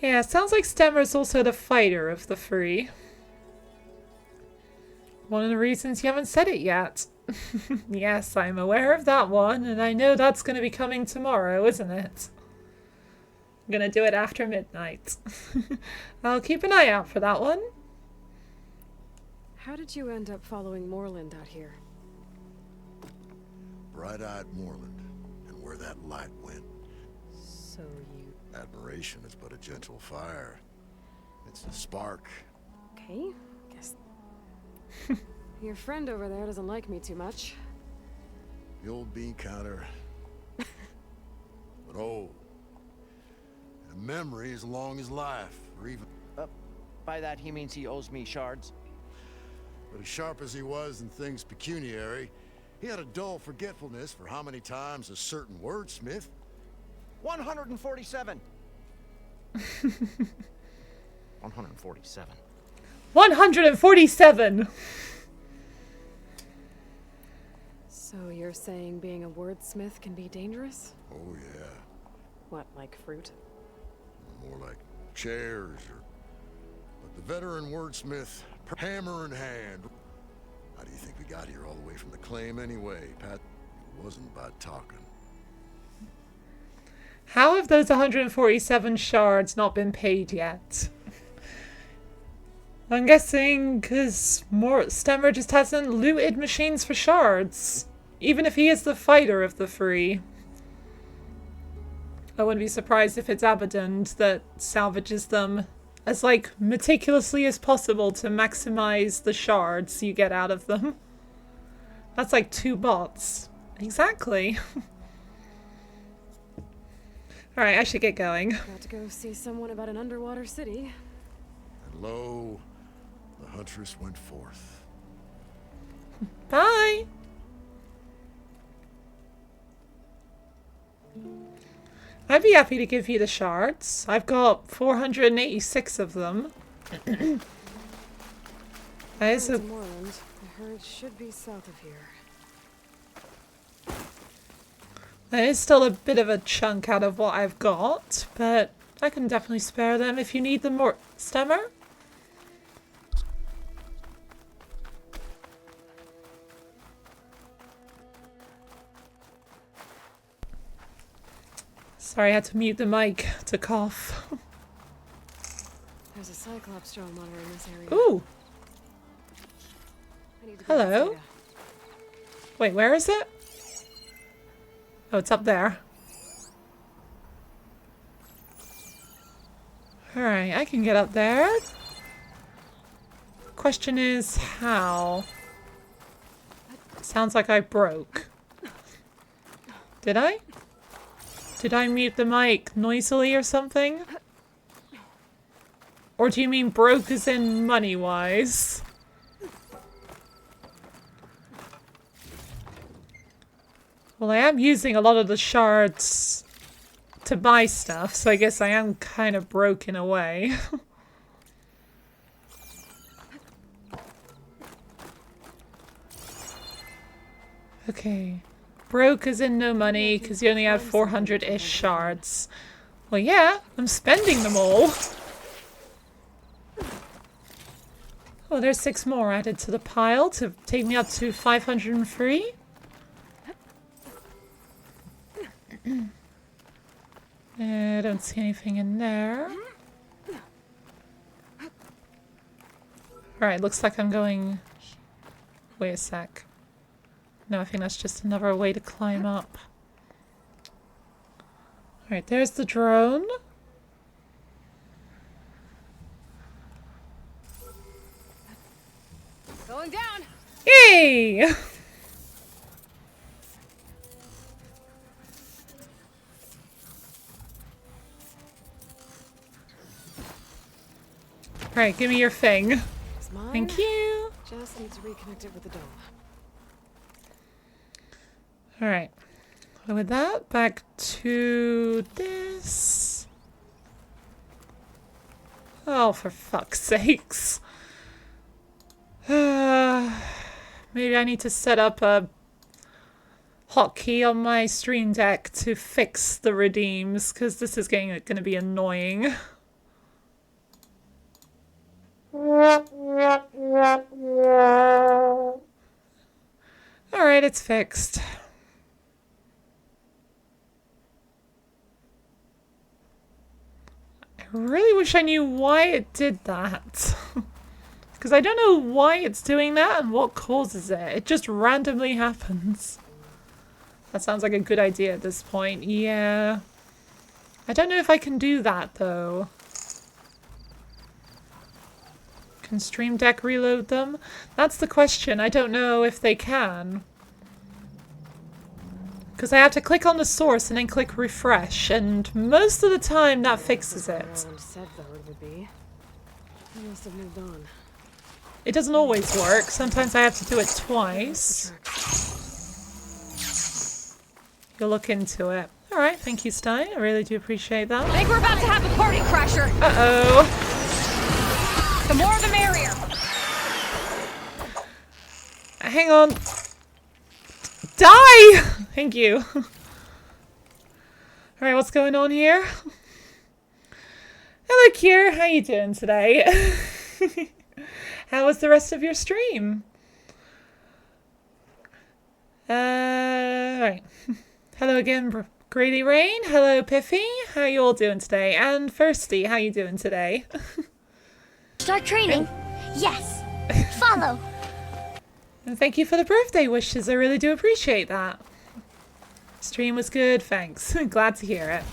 Speaker 1: Yeah, sounds like Stemmer's also the fighter of the three. One of the reasons you haven't said it yet. Yes, I'm aware of that one, and I know that's going to be coming tomorrow, isn't it? I'm going to do it after midnight. I'll keep an eye out for that one.
Speaker 2: How did you end up following Moreland out here?
Speaker 5: Bright-eyed Moreland, and where that light went.
Speaker 2: So you...
Speaker 5: Admiration is but a gentle fire. It's a spark.
Speaker 2: Okay, guess... Your friend over there doesn't like me too much.
Speaker 5: The old bean counter. But old. And a memory as long as life, or even...
Speaker 3: By that, he means he owes me shards.
Speaker 5: But as sharp as he was in things pecuniary, he had a dull forgetfulness for how many times a certain wordsmith...
Speaker 3: 147! 147.
Speaker 1: 147!
Speaker 2: So you're saying being a wordsmith can be dangerous?
Speaker 5: Oh, yeah.
Speaker 2: What, like fruit?
Speaker 5: More like chairs, or... But the veteran wordsmith, hammer in hand. How do you think we got here all the way from the claim anyway, Pat? It wasn't by talking.
Speaker 1: How have those 147 shards not been paid yet? I'm guessing because Stemmer just hasn't looted machines for shards. Even if he is the fighter of the three. I wouldn't be surprised if it's Abaddon that salvages them as like meticulously as possible to maximize the shards you get out of them. That's like 2 bots. Exactly. Alright, I should get going.
Speaker 2: Got to go see someone about an underwater city.
Speaker 5: And lo, the huntress went forth.
Speaker 1: Bye! I'd be happy to give you the shards. I've got 486 of them. That is a...
Speaker 2: Moreland. I heard it should be south of here.
Speaker 1: That is still a bit of a chunk out of what I've got, but I can definitely spare them if you need them more. Stemmer? Sorry, I had to mute the mic to cough.
Speaker 2: There's a Cyclops drone monitor in this area.
Speaker 1: Ooh!
Speaker 2: I need to get
Speaker 1: Hello?
Speaker 2: this data.
Speaker 1: Wait, where is it? Oh, it's up there. Alright, I can get up there. Question is, how? Sounds like I broke. Did I? Did I mute the mic noisily or something? Or do you mean broke as in money-wise? Well, I am using a lot of the shards to buy stuff, so I guess I am kind of broke in a way. Okay. Broke as in no money, because you only have 400-ish shards. Well, yeah, I'm spending them all. Oh, there's 6 more added to the pile to take me up to 503. I don't see anything in there. Alright, looks like I'm going... Wait a sec. No, I think that's just another way to climb up. Alright, there's the drone.
Speaker 2: Going down.
Speaker 1: Yay! Alright, give me your thing.
Speaker 2: It's mine.
Speaker 1: Thank you.
Speaker 2: Just need to reconnect it with the dome.
Speaker 1: Alright. With that, back to this. Oh, for fuck's sakes. Maybe I need to set up a hotkey on my stream deck to fix the redeems, because this is going to be annoying. Alright, it's fixed. I really wish I knew why it did that. Because I don't know why it's doing that and what causes it. It just randomly happens. That sounds like a good idea at this point. Yeah. I don't know if I can do that, though. Can Stream Deck reload them? That's the question. I don't know if they can. Because I have to click on the source and then click refresh, and most of the time that fixes it.
Speaker 2: Said though it would be. I must have moved on.
Speaker 1: It doesn't always work. Sometimes I have to do it twice. You'll look into it. Alright, thank you, Stein. I really do appreciate that.
Speaker 7: I think we're about to have a party crasher.
Speaker 1: Uh-oh.
Speaker 7: The more the merrier.
Speaker 1: Hang on. Die! Thank you. Alright, what's going on here? Hello, Kier. How you doing today? How was the rest of your stream? Alright. Hello again, Grady Rain. Hello, Piffy. How you all doing today? And Thirsty, how you doing today?
Speaker 8: Start training. Yes. Follow.
Speaker 1: And thank you for the birthday wishes. I really do appreciate that. Stream was good, thanks. Glad to hear it.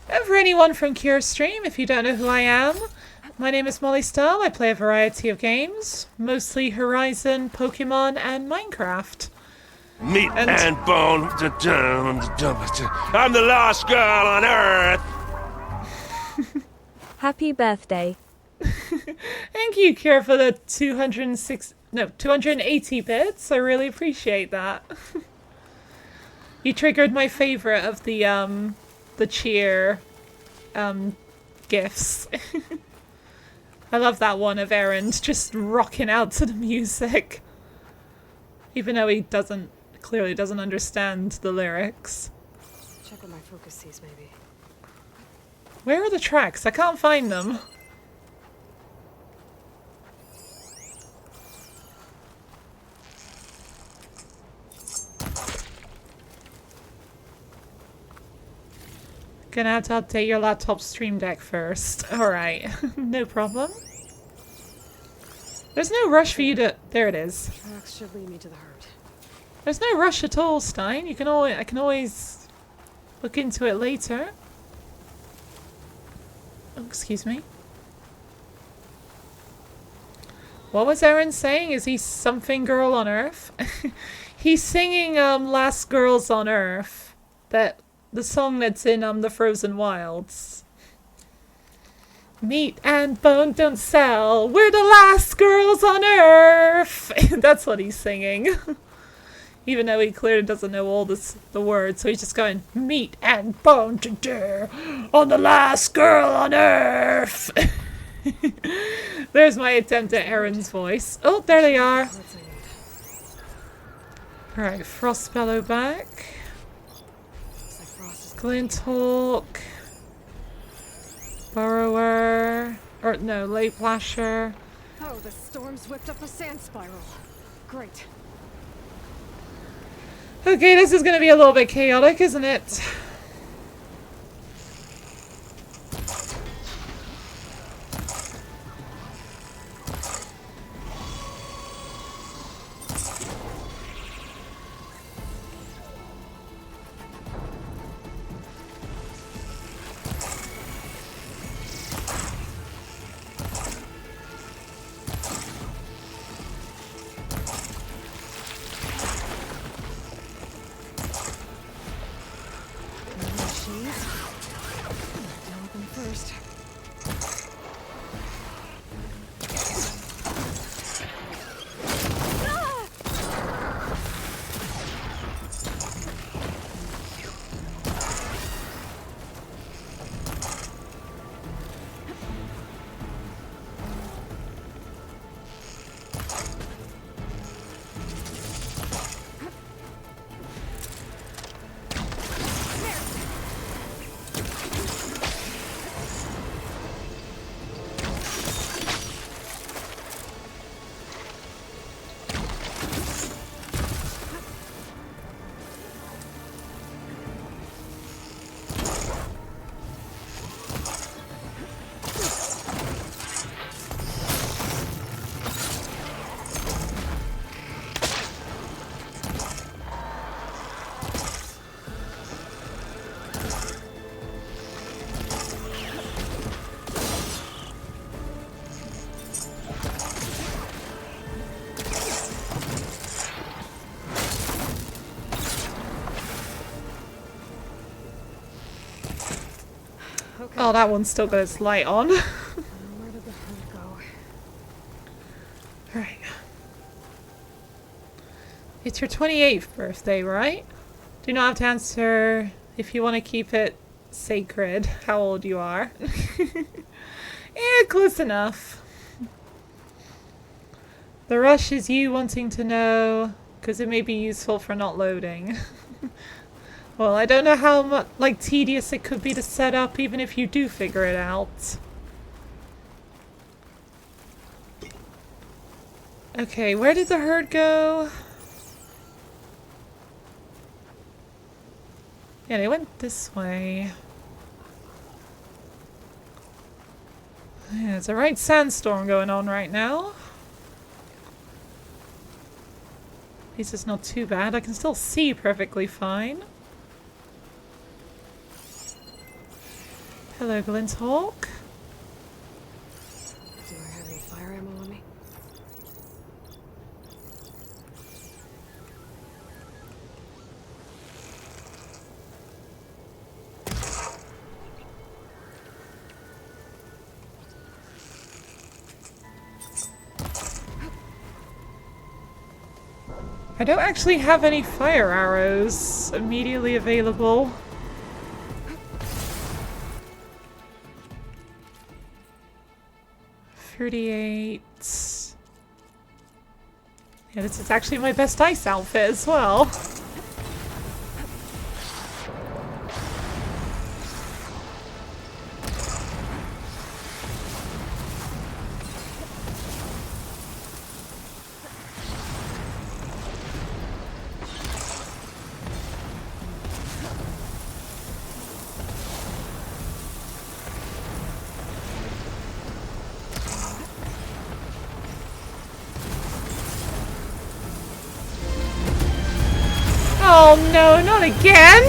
Speaker 1: And for anyone from Cure Stream, if you don't know who I am, my name is Molly Stahl. I play a variety of games, mostly Horizon, Pokemon, and Minecraft.
Speaker 9: Meat and bone. I'm the last girl on Earth.
Speaker 10: Happy birthday.
Speaker 1: Thank you, Cure, for the 280 bits. I really appreciate that. You triggered my favorite of the cheer gifts. I love that one of Erend just rocking out to the music. Even though he clearly doesn't understand the lyrics.
Speaker 2: Check what my focus sees, maybe.
Speaker 1: Where are the tracks? I can't find them. Gonna have to update your laptop stream deck first. Alright, no problem. There's no rush for you to... There it is.
Speaker 2: Tracks should lead me to the herd.
Speaker 1: There's no rush at all, Stein. I can always look into it later. Oh, excuse me. What was Aaron saying? Is he something girl on Earth? He's singing Last Girls on Earth. The song that's in the Frozen Wilds. Meat and bone don't sell. We're the last girls on Earth. That's what he's singing. Even though he clearly doesn't know all the words, so he's just going, meat and bone to dare on the last girl on Earth. There's my attempt at Aaron's voice. Oh, there they are. Alright, Frostbellow back. Glinthawk. Burrower. Or no, Late Flasher.
Speaker 2: Oh, the storm's whipped up a sand spiral. Great.
Speaker 1: Okay, this is gonna be a little bit chaotic, isn't it? Oh, that one's still got its light on.
Speaker 2: Where did the herd go?
Speaker 1: Alright. It's your 28th birthday, right? Do not have to answer if you want to keep it sacred, how old you are. Close enough. The rush is you wanting to know, because it may be useful for not loading. Well, I don't know how much, tedious it could be to set up, even if you do figure it out. Okay, where did the herd go? Yeah, they went this way. Yeah, there's a right sandstorm going on right now. At least it's not too bad. I can still see perfectly fine. Hello, Glinthawk.
Speaker 2: Do I have any fire ammo on me?
Speaker 1: I don't actually have any fire arrows immediately available. $38. Yeah, this is actually my best ice outfit as well. Oh no, not again!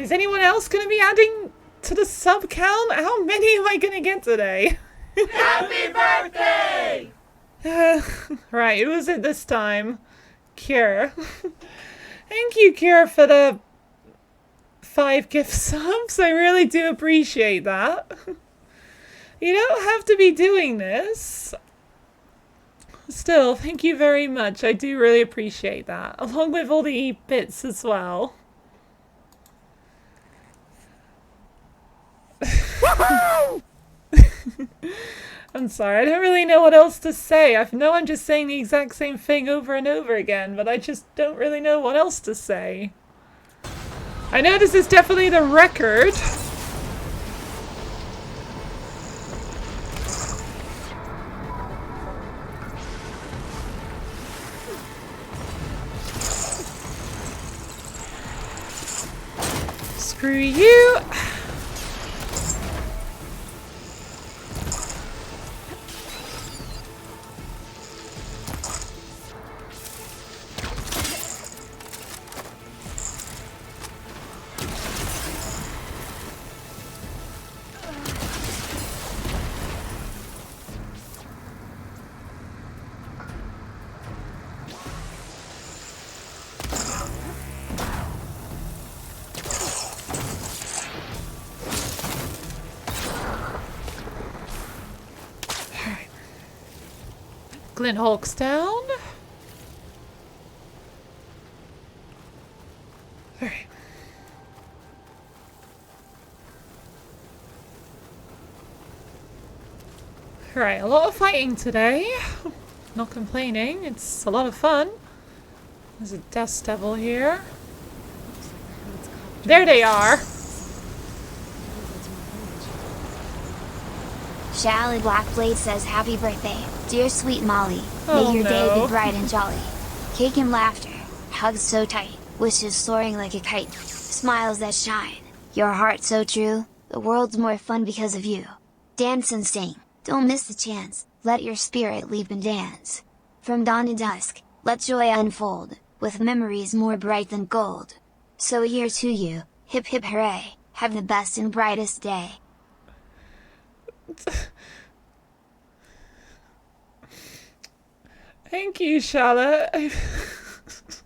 Speaker 1: Is anyone else going to be adding to the sub count? How many am I going to get today?
Speaker 6: Happy birthday!
Speaker 1: Right, who is it this time? Cure. Thank you, Cure, for the 5 gift subs. I really do appreciate that. You don't have to be doing this. Still, thank you very much. I do really appreciate that. Along with all the bits as well. I'm sorry, I don't really know what else to say. I know I'm just saying the exact same thing over and over again, but I just don't really know what else to say. I know this is definitely the record. Screw you. Glint Hulk's down. Alright. Alright, a lot of fighting today. Not complaining, it's a lot of fun. There's a Dust Devil here. There they are!
Speaker 8: Shally Blackblade says happy birthday, dear sweet Molly.
Speaker 1: Oh,
Speaker 8: May your day
Speaker 1: no.
Speaker 8: be bright and jolly. Cake and laughter, hugs so tight, wishes soaring like a kite, smiles that shine, your heart so true, the world's more fun because of you. Dance and sing, don't miss the chance, let your spirit leap and dance. From dawn to dusk, let joy unfold, with memories more bright than gold. So here's to you, hip hip hooray, have the best and brightest day.
Speaker 1: Thank you, Charlotte.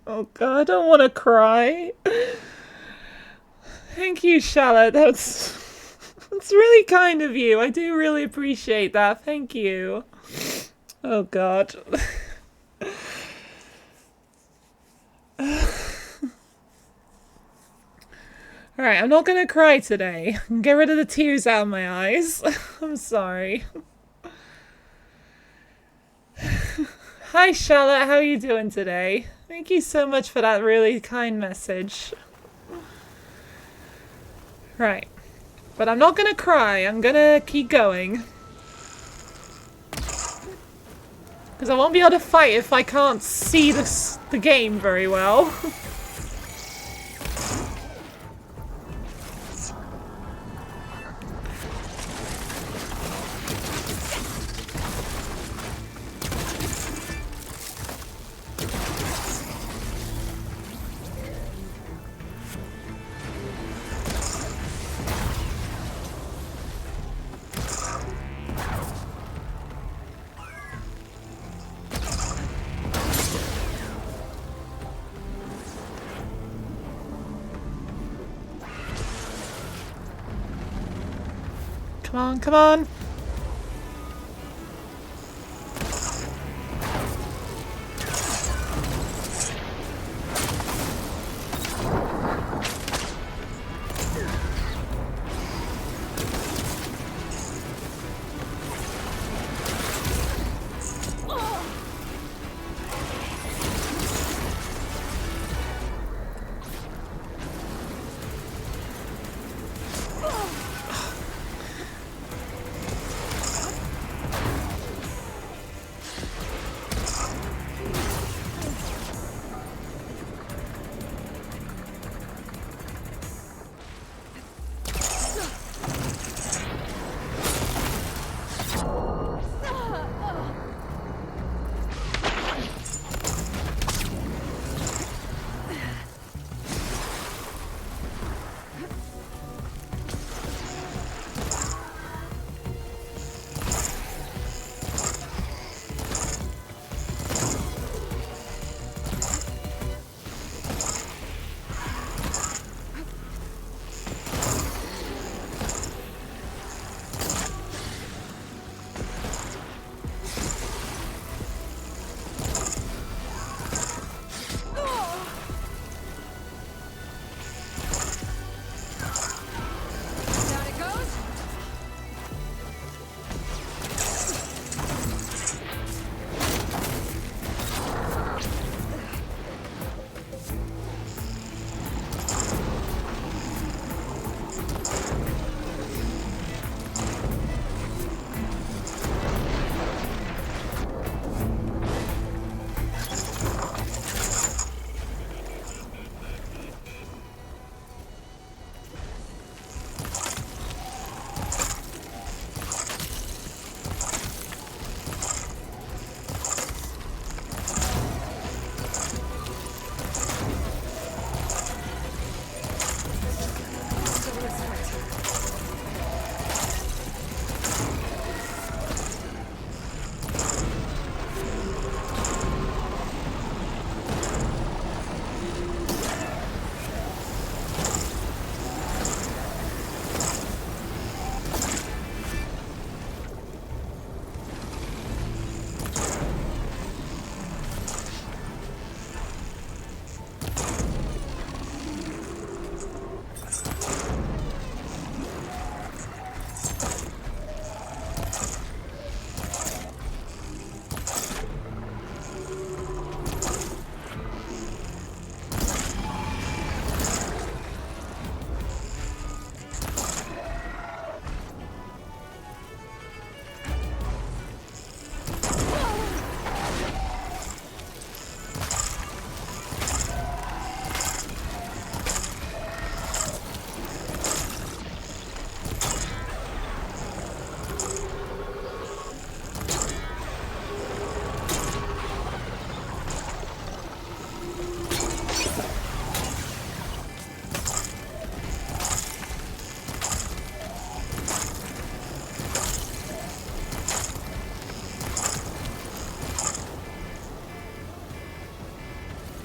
Speaker 1: Oh god, I don't want to cry. Thank you, Charlotte. That's really kind of you. I do really appreciate that. Thank you. Oh god. Alright, I'm not gonna cry today. Get rid of the tears out of my eyes. I'm sorry. Hi Charlotte, how are you doing today? Thank you so much for that really kind message. Right. But I'm not gonna cry, I'm gonna keep going. Because I won't be able to fight if I can't see the game very well. Come on, come on.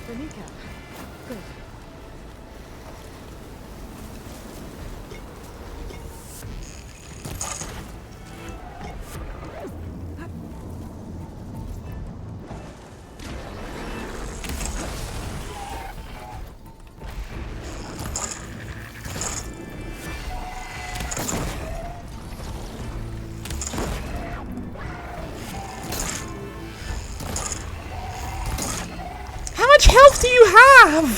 Speaker 2: The kneecap. Good.
Speaker 1: How much health do you have?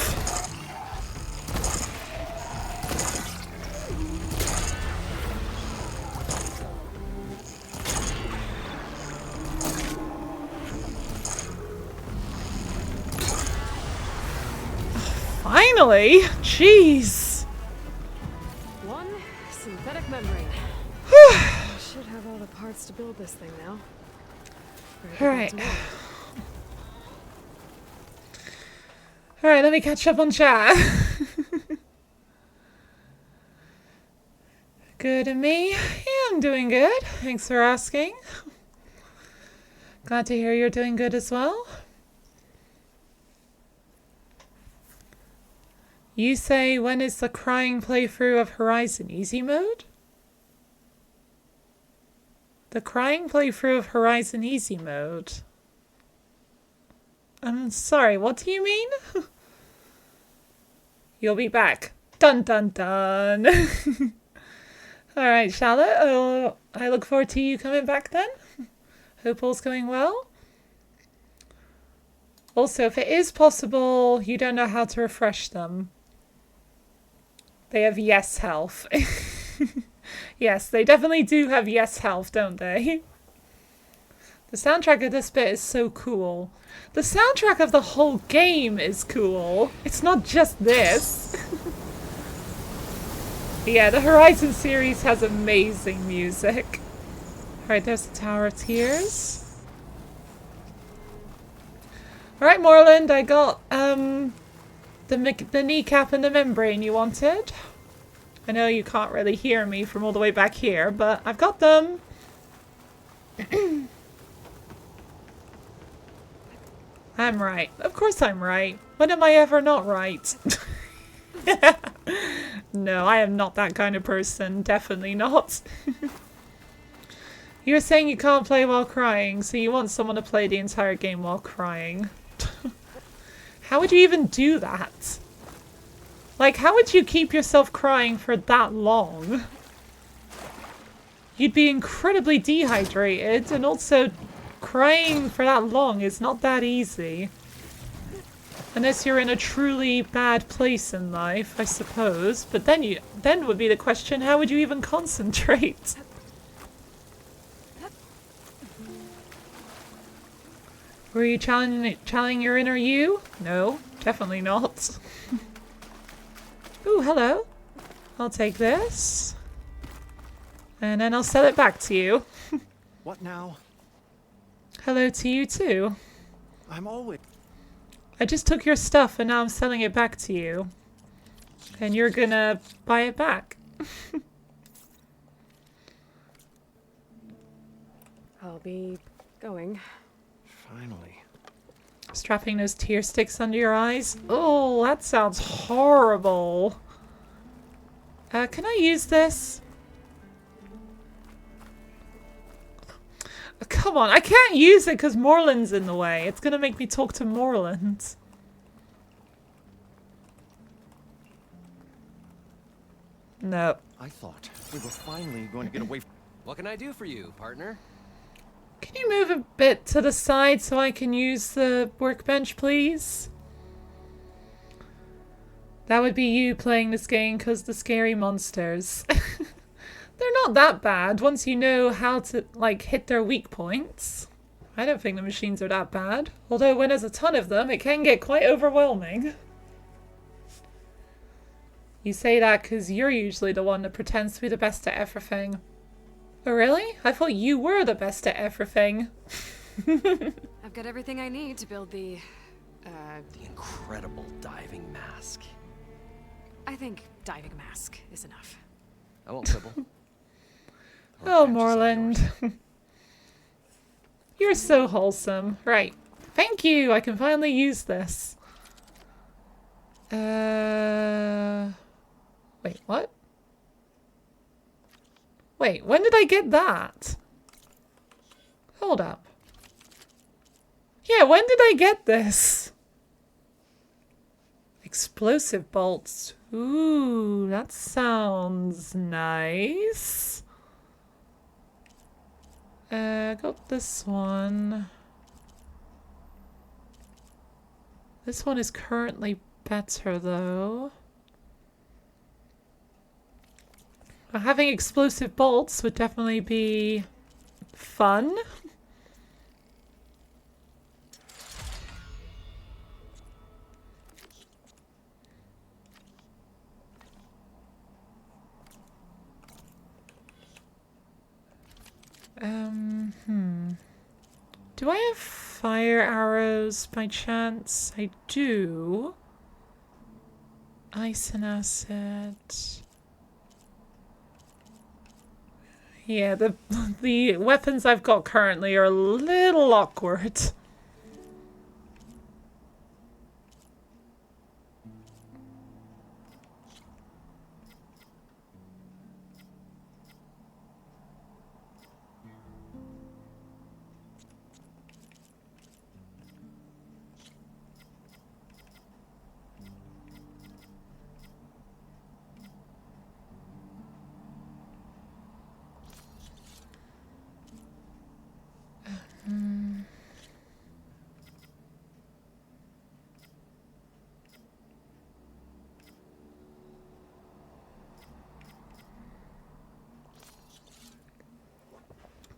Speaker 1: Finally! Jeez!
Speaker 2: One synthetic membrane. I should have all the parts to build this thing now.
Speaker 1: Alright. Alright, let me catch up on chat. Good, and me? Yeah, I'm doing good. Thanks for asking. Glad to hear you're doing good as well. You say, when is the crying playthrough of Horizon Easy Mode? The crying playthrough of Horizon Easy Mode? I'm sorry, what do you mean? You'll be back. Dun dun dun. Alright, Charlotte, I look forward to you coming back then. Hope all's going well. Also, if it is possible, you don't know how to refresh them. They have yes health. Yes, they definitely do have yes health, don't they? The soundtrack of this bit is so cool. The soundtrack of the whole game is cool. It's not just this. Yeah, the Horizon series has amazing music. Alright, there's the Tower of Tears. Alright, Moreland, I got the kneecap and the membrane you wanted. I know you can't really hear me from all the way back here, but I've got them. I'm right. Of course I'm right. When am I ever not right? No, I am not that kind of person. Definitely not. You were saying you can't play while crying, so you want someone to play the entire game while crying. How would you even do that? Like, how would you keep yourself crying for that long? You'd be incredibly dehydrated, and also crying for that long is not that easy. Unless you're in a truly bad place in life, I suppose. But then would be the question, how would you even concentrate? Were you channeling your inner you? No, definitely not. Ooh, hello. I'll take this. And then I'll sell it back to you.
Speaker 3: What now?
Speaker 1: Hello to you too.
Speaker 3: I'm always...
Speaker 1: I just took your stuff and now I'm selling it back to you. And you're gonna buy it back.
Speaker 2: I'll be going.
Speaker 3: Finally.
Speaker 1: Strapping those tear sticks under your eyes? Oh, that sounds horrible. Can I use this? Oh, come on, I can't use it because Morland's in the way. It's gonna make me talk to Morland. No.
Speaker 3: I thought we were finally going to get away from...
Speaker 4: What can I do for you, partner?
Speaker 1: Can you move a bit to the side so I can use the workbench, please? That would be you playing this game because the scary monsters. They're not that bad once you know how to, like, hit their weak points. I don't think the machines are that bad. Although when there's a ton of them, it can get quite overwhelming. You say that because you're usually the one that pretends to be the best at everything. Oh, really? I thought you were the best at everything.
Speaker 2: I've got everything I need to build the
Speaker 4: incredible diving mask.
Speaker 2: I think diving mask is enough.
Speaker 4: I won't quibble.
Speaker 1: Oh, Morland. You're so wholesome. Right. Thank you. I can finally use this. Wait, what? Wait, when did I get that? Hold up. Yeah, when did I get this? Explosive bolts. Ooh, that sounds nice. Got this one. This one is currently better, though. Having explosive bolts would definitely be fun. Do I have fire arrows by chance? I do. Ice and acid. Yeah, the weapons I've got currently are a little awkward.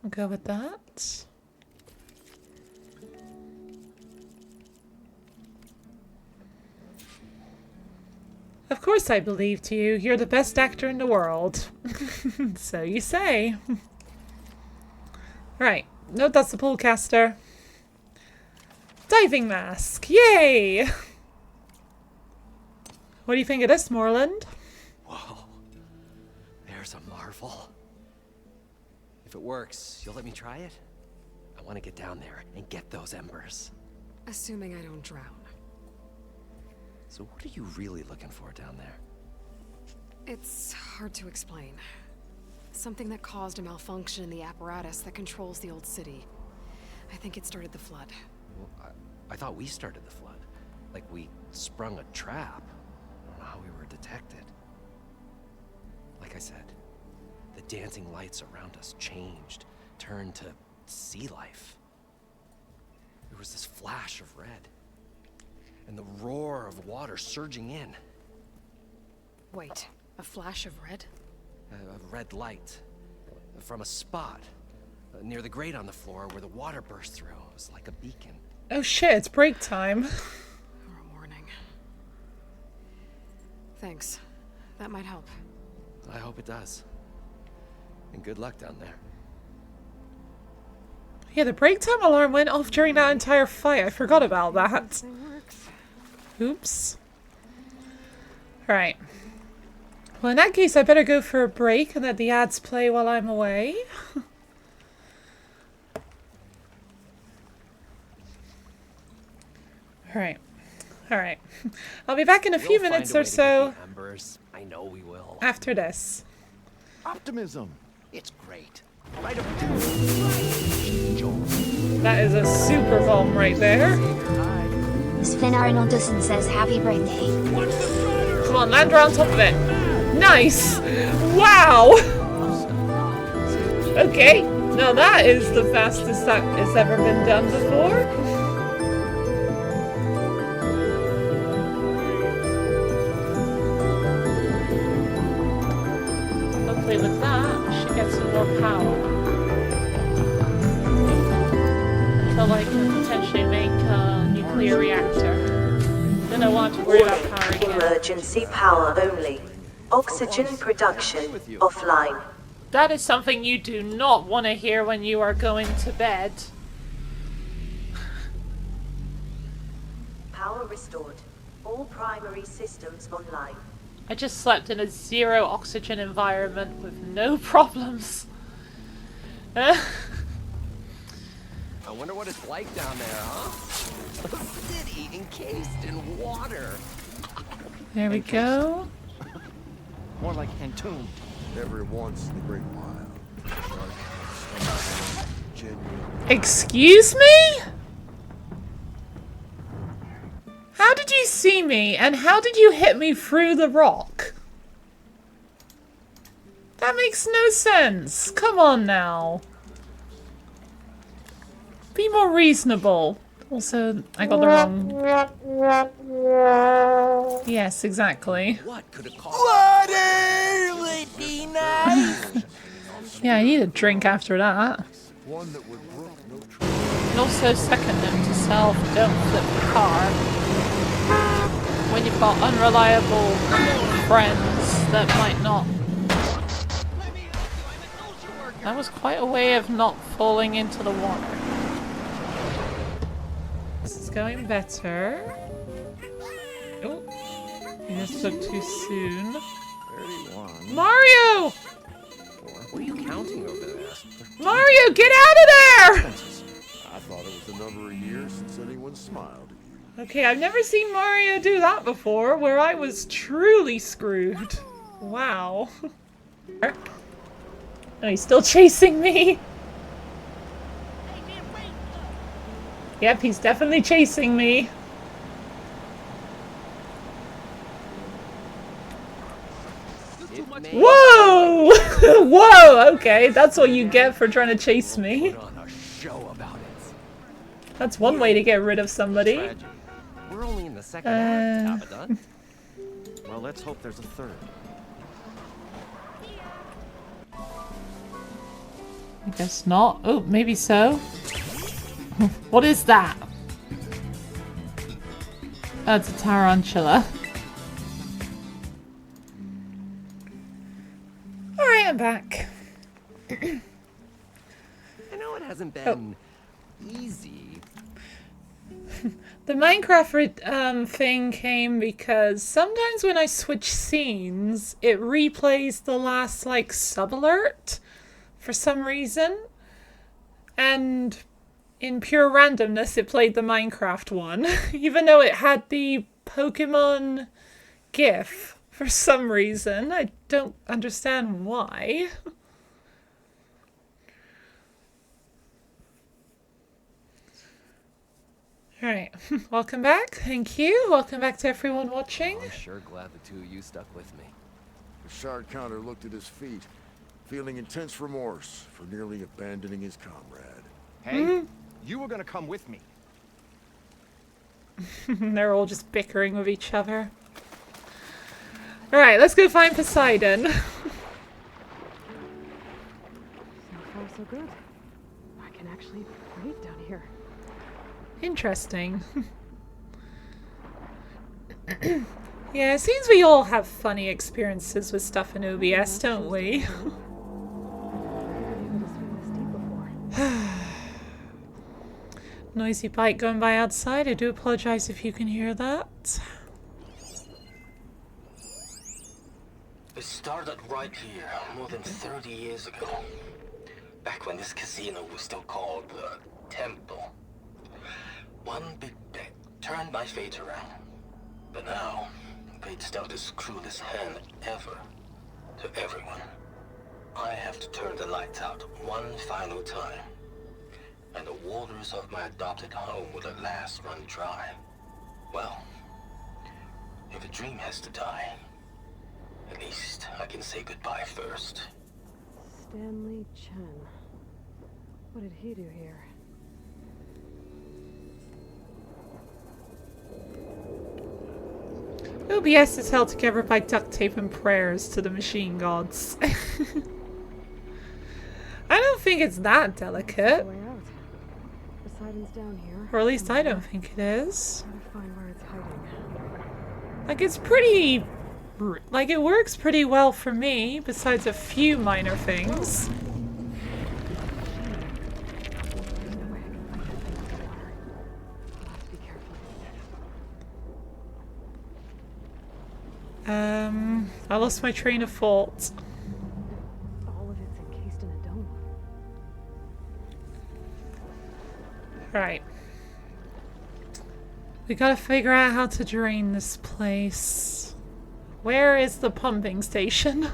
Speaker 1: I'll go with that. Of course I believed you. You're the best actor in the world. So you say. Right. Note that's the polecaster. Diving mask. Yay! What do you think of this, Moreland?
Speaker 4: Whoa. There's a marvel. If it works, you'll let me try it? I want to get down there and get those embers.
Speaker 2: Assuming I don't drown.
Speaker 4: So what are you really looking for down there?
Speaker 2: It's hard to explain. Something that caused a malfunction in the apparatus that controls the old city. I think it started the flood.
Speaker 4: Well, I thought we started the flood. Like we sprung a trap. I don't know how we were detected. Like I said, the dancing lights around us changed, turned to sea life. There was this flash of red, and the roar of water surging in.
Speaker 2: Wait, a flash of red?
Speaker 4: A red light from a spot near the grate on the floor where the water burst through. It was like a beacon.
Speaker 1: Oh shit, it's break time.
Speaker 2: Or a warning. Thanks. That might help.
Speaker 4: I hope it does. And good luck down there.
Speaker 1: Yeah, the break time alarm went off during that entire fight. I forgot about that. Oops. Right. Well, in that case, I better go for a break and let the ads play while I'm away. Alright. Alright. I'll be back in a few minutes or so.
Speaker 4: I know we will.
Speaker 1: After this.
Speaker 3: Optimism. It's great. Right up
Speaker 1: That is a super bomb right there.
Speaker 8: Sven Arnoldson says happy birthday.
Speaker 1: Come on, land right on top of it. Nice! Wow! Okay, now that is the fastest that has ever been done before. Hopefully with that, we should get some more power. Until I can potentially make a nuclear reactor. Then I want to worry about power again.
Speaker 10: Emergency power only. Oxygen production offline.
Speaker 1: That is something you do not want to hear when you are going to bed.
Speaker 10: Power restored. All primary systems online.
Speaker 1: I just slept in a zero oxygen environment with no problems.
Speaker 4: I wonder what it's like down there, huh? A city encased in water.
Speaker 1: There we go.
Speaker 3: More like entombed.
Speaker 5: Every once in a great while, genuine.
Speaker 1: Excuse me? How did you see me, and how did you hit me through the rock? That makes no sense. Come on now. Be more reasonable. Also, I got the wrong... Yes, exactly.
Speaker 4: What could have caused?
Speaker 6: Would be nice.
Speaker 1: Yeah, I need a drink after that.
Speaker 5: One that would brook no
Speaker 1: And also second them to self, don't flip the car. When you've got unreliable friends that might not... That was quite a way of not falling into the water. This is going better. Oh, you just took too soon.
Speaker 3: 31.
Speaker 1: Mario!
Speaker 4: What are you counting over there?
Speaker 1: Mario, get out of there!
Speaker 5: I thought it was a number of years since anyone smiled at you.
Speaker 1: Okay, I've never seen Mario do that before, where I was truly screwed. Wow. Oh, he's still chasing me. Yep, he's definitely chasing me. Whoa! Whoa! Okay, that's what you get for trying to chase me.
Speaker 4: Put on a show about it.
Speaker 1: That's one way to get rid of somebody.
Speaker 3: Tragedy.
Speaker 4: We're only in the second half, Abaddon.
Speaker 3: Well, let's hope there's a third.
Speaker 1: I guess not. Oh, maybe so. What is that? Oh, it's a tarantula. Alright, I'm back.
Speaker 4: I know it hasn't been easy.
Speaker 1: The Minecraft thing came because sometimes when I switch scenes, it replays the last, like, sub-alert for some reason. And in pure randomness, it played the Minecraft one, even though it had the Pokemon GIF for some reason. I don't understand why. Alright, welcome back. Thank you. Welcome back to everyone watching.
Speaker 4: I'm sure glad the two of you stuck with me.
Speaker 5: The shard counter looked at his feet, feeling intense remorse for nearly abandoning his comrade.
Speaker 3: Hey, you were gonna come with me.
Speaker 1: They're all just bickering with each other. Alright, let's go find Poseidon.
Speaker 2: So far, so good. I can actually breathe down here.
Speaker 1: Interesting. Yeah, it seems we all have funny experiences with stuff in OBS, don't we? Noisy bike going by outside. I do apologize if you can hear that.
Speaker 11: It started right here, more than 30 years ago. Back when this casino was still called the Temple. One big bet turned my fate around. But now, fate's dealt his cruelest hand ever to everyone. I have to turn the lights out one final time. And the waters of my adopted home will at last run dry. Well, if a dream has to die, at least I can say goodbye first.
Speaker 2: Stanley Chen. What did he do here?
Speaker 1: OBS is held together by duct tape and prayers to the machine gods. I don't think it's that delicate.
Speaker 2: Way out. Poseidon's down here.
Speaker 1: Or at least I don't think it is.
Speaker 2: Gotta find where it's hiding.
Speaker 1: Like, it's pretty... Like, it works pretty well for me, besides a few minor things.
Speaker 2: There's no way I can find that thing in the water. I'll have to be careful.
Speaker 1: I lost my train of thought.
Speaker 2: All of it's encased in a dome.
Speaker 1: Right. We gotta figure out how to drain this place. Where is the pumping station?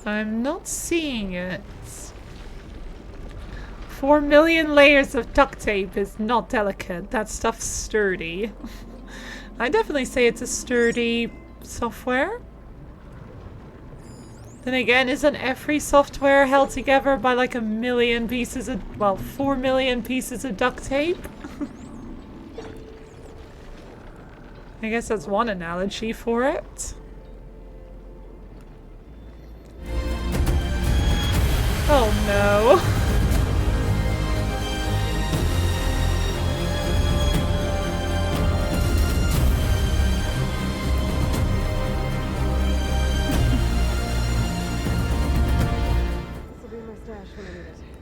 Speaker 1: I'm not seeing it. 4 million layers of duct tape is not delicate. That stuff's sturdy. I definitely say it's a sturdy software. Then again, isn't every software held together by like 1 million pieces of, well, 4 million pieces of duct tape? I guess that's one analogy for it. Oh no.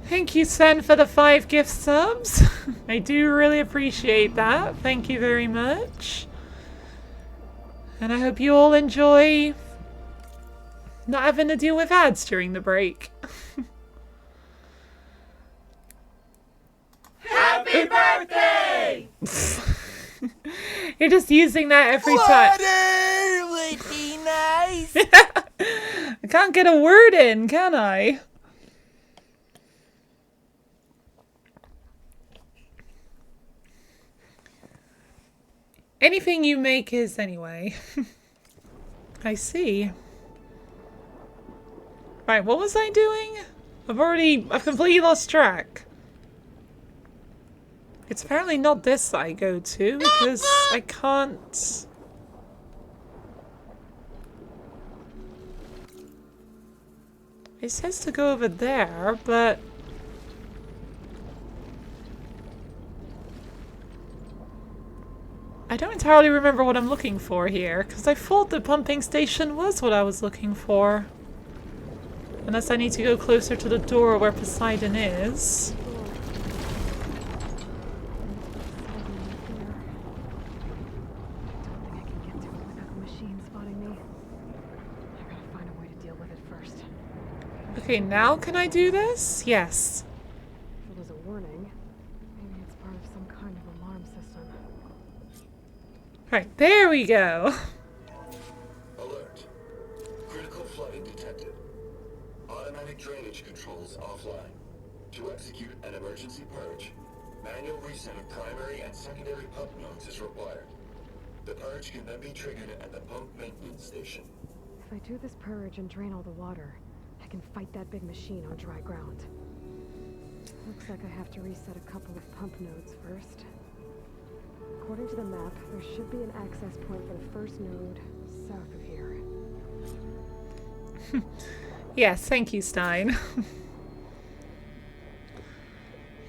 Speaker 1: Thank you, Sen, for the 5 gift subs. I do really appreciate that. Thank you very much. And I hope you all enjoy not having to deal with ads during the break.
Speaker 6: Happy birthday!
Speaker 1: You're just using that every time.
Speaker 6: Water would be nice.
Speaker 1: I can't get a word in, can I? Anything you make is anyway. I see. Right, what was I doing? I've completely lost track. It's apparently not this that I go to because I can't. It says to go over there, but I don't entirely remember what I'm looking for here, because I thought the pumping station was what I was looking for. Unless I need to go closer to the door where Poseidon is. Okay, now can I do this? Yes.
Speaker 2: If it was a warning, maybe it's part of some kind of alarm system.
Speaker 1: Right, there we go.
Speaker 11: Alert. Critical flooding detected. Automatic drainage controls offline. To execute an emergency purge, manual reset of primary and secondary pump nodes is required. The purge can then be triggered at the pump maintenance station.
Speaker 2: If I do this purge and drain all the water, I can fight that big machine on dry ground. Looks like I have to reset a couple of pump nodes first. According to the map, there should be an access point for the first node south of here.
Speaker 1: Yes, thank you, Stein.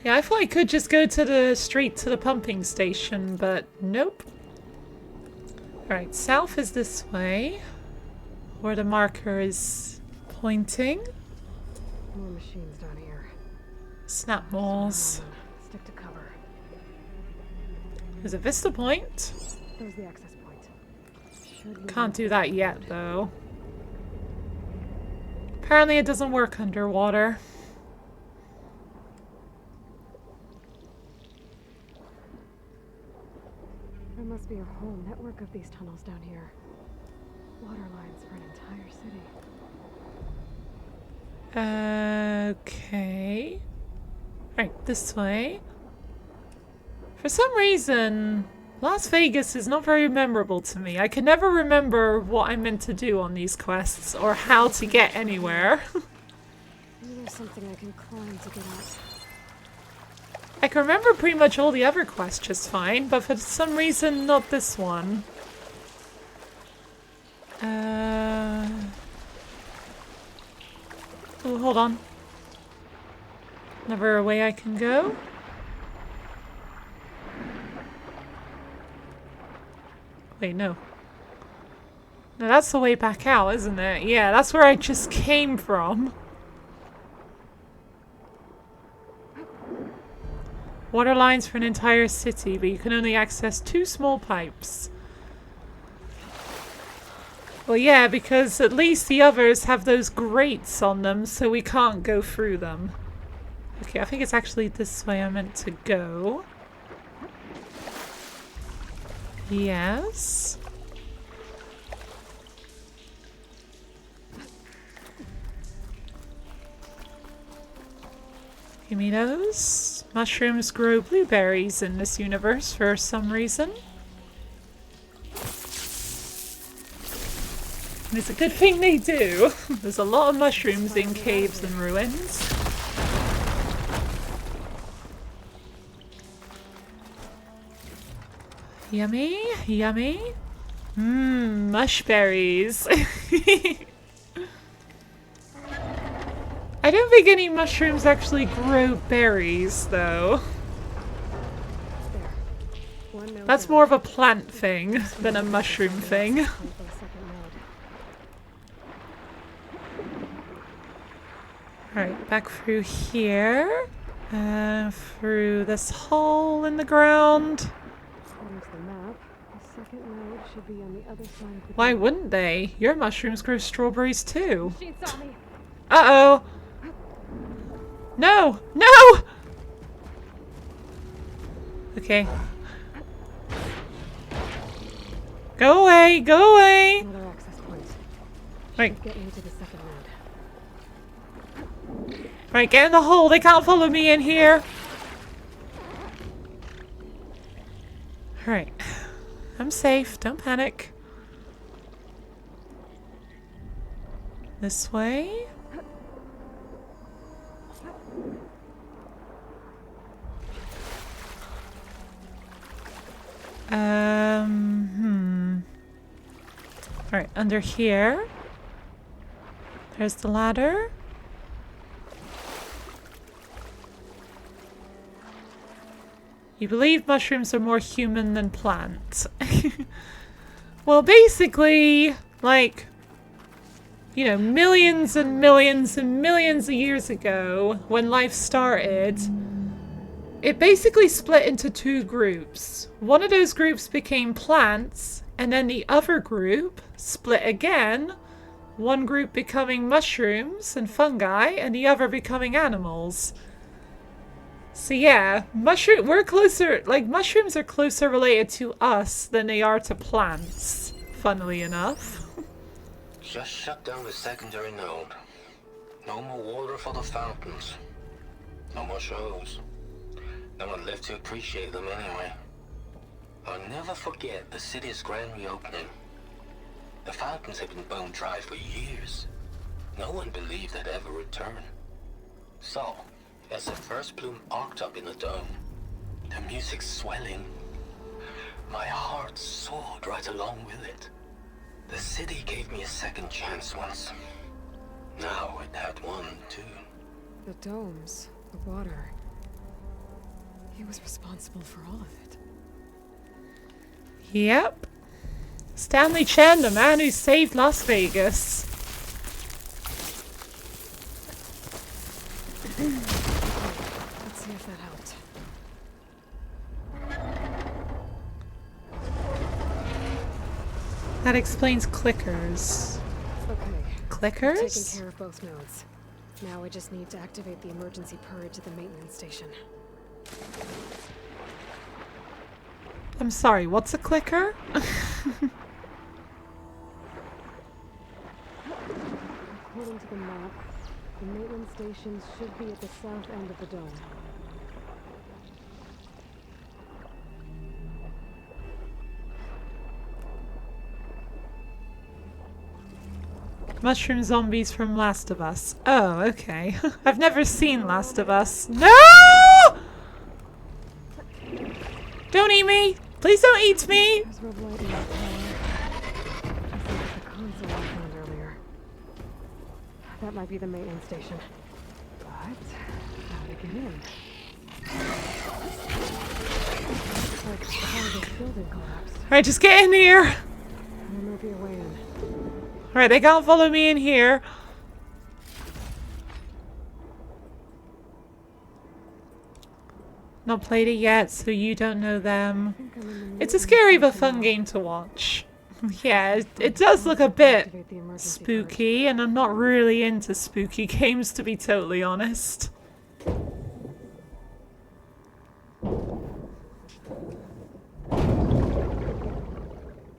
Speaker 1: Yeah, I thought I could just go to the straight to the pumping station, but nope. Alright, south is this way, where the marker is pointing.
Speaker 2: More machines down here.
Speaker 1: Snap malls.
Speaker 2: Stick to cover.
Speaker 1: There's a vista point.
Speaker 2: There's the access point.
Speaker 1: Can't do that yet, though. Apparently it doesn't work underwater.
Speaker 2: There must be a whole network of these tunnels down here. Water lines for an entire city.
Speaker 1: Okay. Right, this way. For some reason, Las Vegas is not very memorable to me. I can never remember what I'm meant to do on these quests or how to get anywhere.
Speaker 2: Maybe there's something I can climb to get out.
Speaker 1: I can remember pretty much all the other quests just fine, but for some reason not this one. Oh, hold on. Never a way I can go. Wait, no. No, that's the way back out, isn't it? Yeah, that's where I just came from. Water lines for an entire city, but you can only access 2 small pipes. Well, yeah, because at least the others have those grates on them, so we can't go through them. Okay, I think it's actually this way I meant to go. Yes. Give me those. Mushrooms grow blueberries in this universe for some reason. And it's a good thing they do. There's a lot of mushrooms in caves and ruins. Yummy, yummy. Mmm, mushberries. I don't think any mushrooms actually grow berries, though. That's more of a plant thing than a mushroom thing. Alright, back through here. Through this hole in the ground. Why wouldn't they? Your mushrooms grow strawberries too. Uh-oh! No! No! Okay. Go away! Go away!
Speaker 2: Another access point.
Speaker 1: Right.
Speaker 2: Get me to the second node.
Speaker 1: Right, get in the hole. They can't follow me in here. Alright. I'm safe. Don't panic. This way. Alright, under here. There's the ladder. You believe mushrooms are more human than plants. Well, basically, like, you know, millions and millions and millions of years ago, when life started, it basically split into 2 groups. One of those groups became plants, and then the other group split again, one group becoming mushrooms and fungi, and the other becoming animals. So yeah, we're closer, like, mushrooms are closer related to us than they are to plants, funnily enough.
Speaker 11: Just shut down the secondary node. No more water for the fountains. No more shows. No one left to appreciate them anyway. I'll never forget the city's grand reopening. The fountains had been bone dry for years. No one believed they'd ever return. So, as the first bloom arced up in the dome, the music swelling, my heart soared right along with it. The city gave me a second chance once. Now it had one, too.
Speaker 2: The domes, the water. He was responsible for all of it.
Speaker 1: Yep. Stanley Chen, the man who saved Las Vegas.
Speaker 2: Let's see if that helped.
Speaker 1: That explains clickers.
Speaker 2: Okay.
Speaker 1: Clickers?
Speaker 2: Taking care of both nodes. Now I just need to activate the emergency purge at the maintenance station.
Speaker 1: I'm sorry, what's a clicker?
Speaker 2: According to the map, the maintenance station should be at the south end of the dome.
Speaker 1: Mushroom zombies from Last of Us. Oh, okay. I've never seen Last of Us. No! Don't eat me! Please don't eat me!
Speaker 2: There's red light in the tower. The console I found earlier. That might be the maintenance station. But how to get in? Looks like the power of this building collapsed.
Speaker 1: Alright, just get in here!
Speaker 2: There might be a way in.
Speaker 1: Alright, they can't follow me in here. Not played it yet, so you don't know them. It's a scary but fun game to watch. Yeah, it does look a bit spooky, and I'm not really into spooky games, to be totally honest.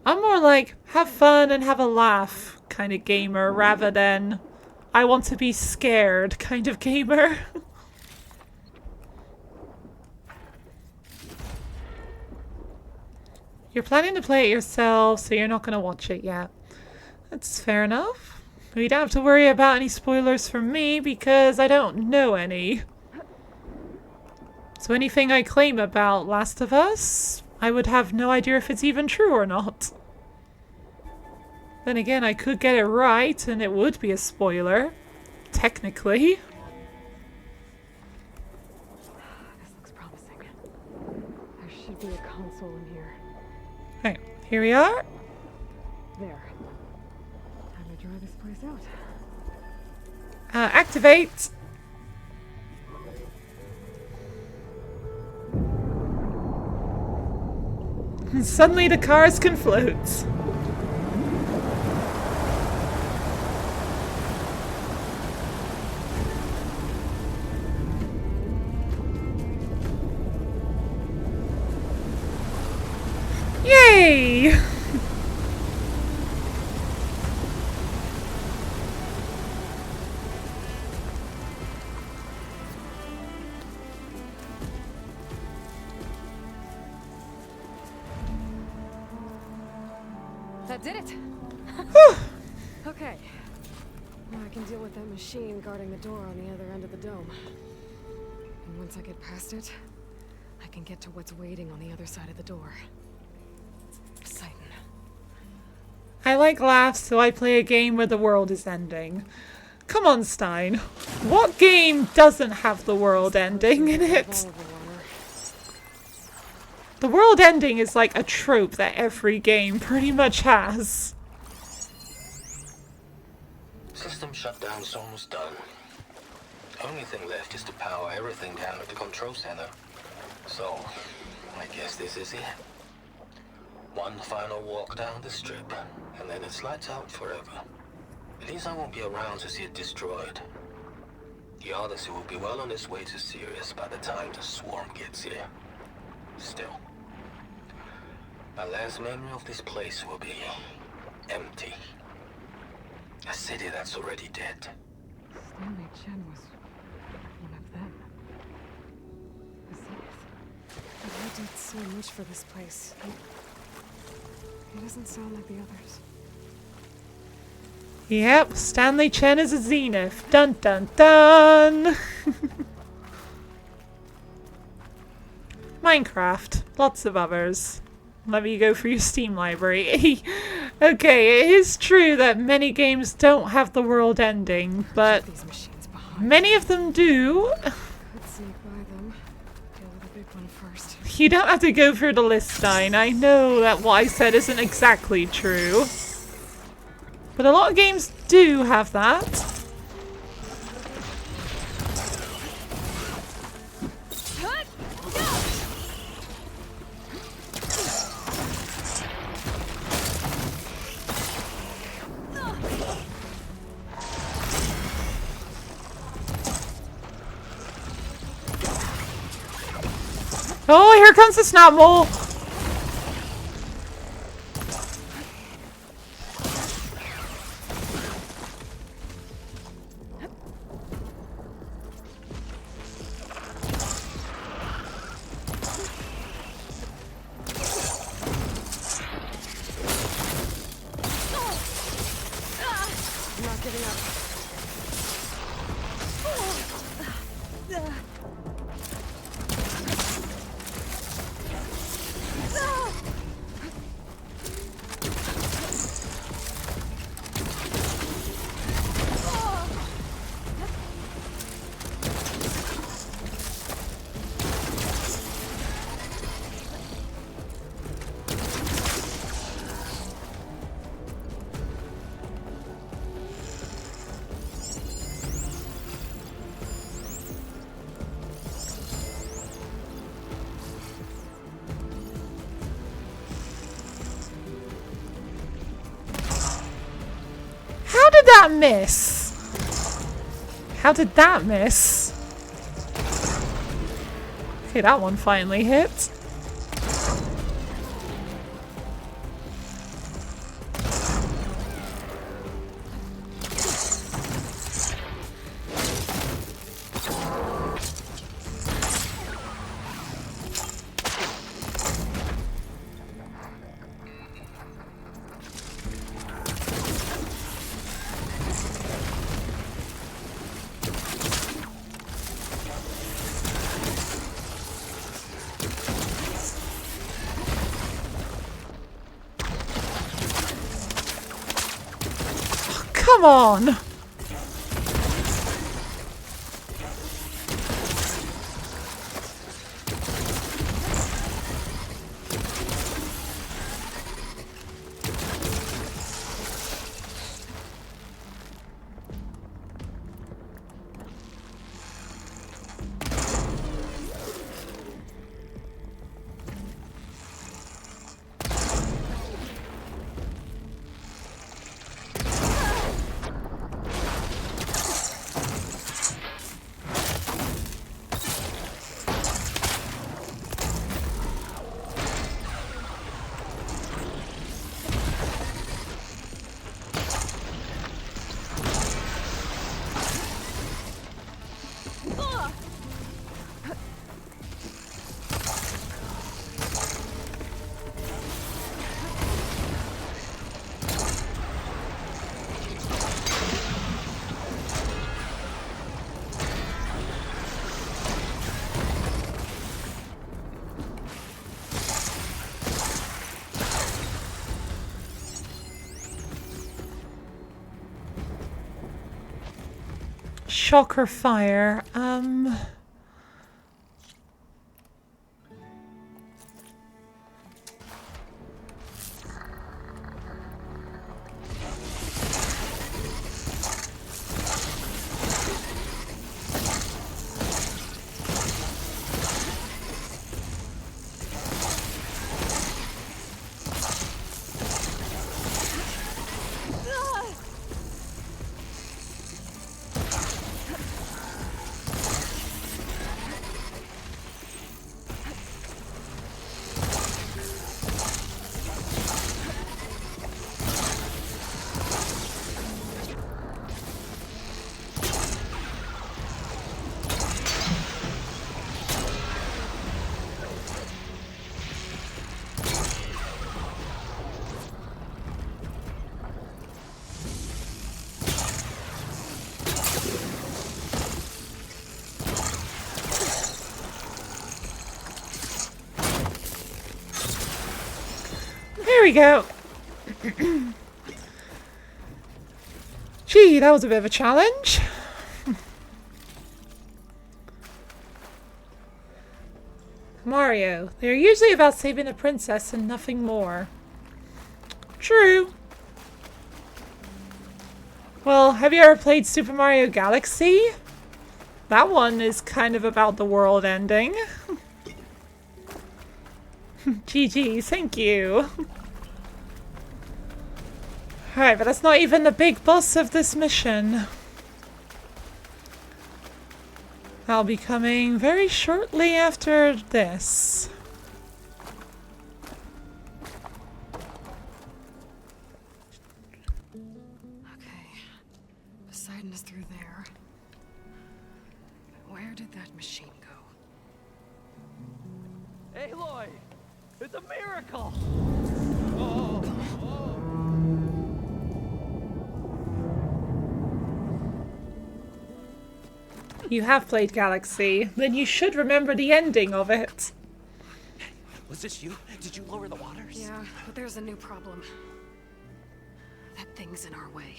Speaker 1: I'm more like, have fun and have a laugh kind of gamer, rather than I want to be scared kind of gamer. You're planning to play it yourself, so you're not going to watch it yet. That's fair enough. You don't have to worry about any spoilers from me, because I don't know any. So anything I claim about Last of Us, I would have no idea if it's even true or not. Then again, I could get it right, and it would be a spoiler. Technically.
Speaker 2: This looks promising. There should be a console in here.
Speaker 1: Alright, here we are.
Speaker 2: There. Time to dry this place out.
Speaker 1: Activate. And suddenly the cars can float. Yay!
Speaker 2: That did it! Okay. Now I can deal with that machine guarding the door on the other end of the dome. And once I get past it, I can get to what's waiting on the other side of the door. Exciting.
Speaker 1: I like laughs, so I play a game where the world is ending. Come on, Stein. What game doesn't have the world ending in it? The world ending is like a trope that every game pretty much has.
Speaker 11: System shutdown's almost done. Only thing left is to power everything down at the control center. So, I guess this is it. One final walk down the strip, and then it's lights out forever. At least I won't be around to see it destroyed. The Odyssey will be well on its way to Sirius by the time the swarm gets here. Still, my last memory of this place will be empty. A city that's already dead.
Speaker 2: Stanley Chen was one of them. Besides, he did so much for this place. He doesn't sound like the others.
Speaker 1: Yep, Stanley Chen is a Zenith. Dun dun dun! Minecraft. Lots of others. Let me go through your Steam library. Okay, it is true that many games don't have the world ending, but many of them do.
Speaker 2: Could sneak by them. Deal with the big one first.
Speaker 1: You don't have to go through the list, Stein. I know that what I said isn't exactly true. But a lot of games do have that. Oh, here comes the snap mole! that miss? How did that miss? Okay, that one finally hit. Come on! Shocker fire. There we go. Gee, that was a bit of a challenge. Mario, they're usually about saving a princess and nothing more. True. Well, have you ever played Super Mario Galaxy? That one is kind of about the world ending. GG, thank you. Alright, but that's not even the big boss of this mission. I'll be coming very shortly after this.
Speaker 2: Okay. Poseidon is through there. Where did that machine go?
Speaker 6: Aloy! It's a miracle!
Speaker 1: You have played Galaxy, then you should remember the ending of it.
Speaker 4: Was this you? Did you lower the waters?
Speaker 2: Yeah, but there's a new problem. That thing's in our way.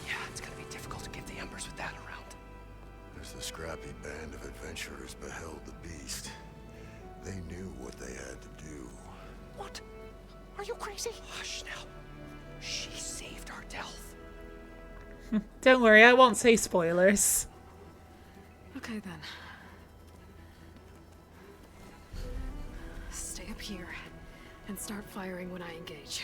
Speaker 4: Yeah, it's gonna be difficult to get the embers with that around.
Speaker 5: As the scrappy band of adventurers beheld the beast, they knew what they had to do.
Speaker 4: What? Are you crazy? Hush now. She saved our Delph.
Speaker 1: Don't worry, I won't say spoilers.
Speaker 2: Okay then. here and start firing when I engage.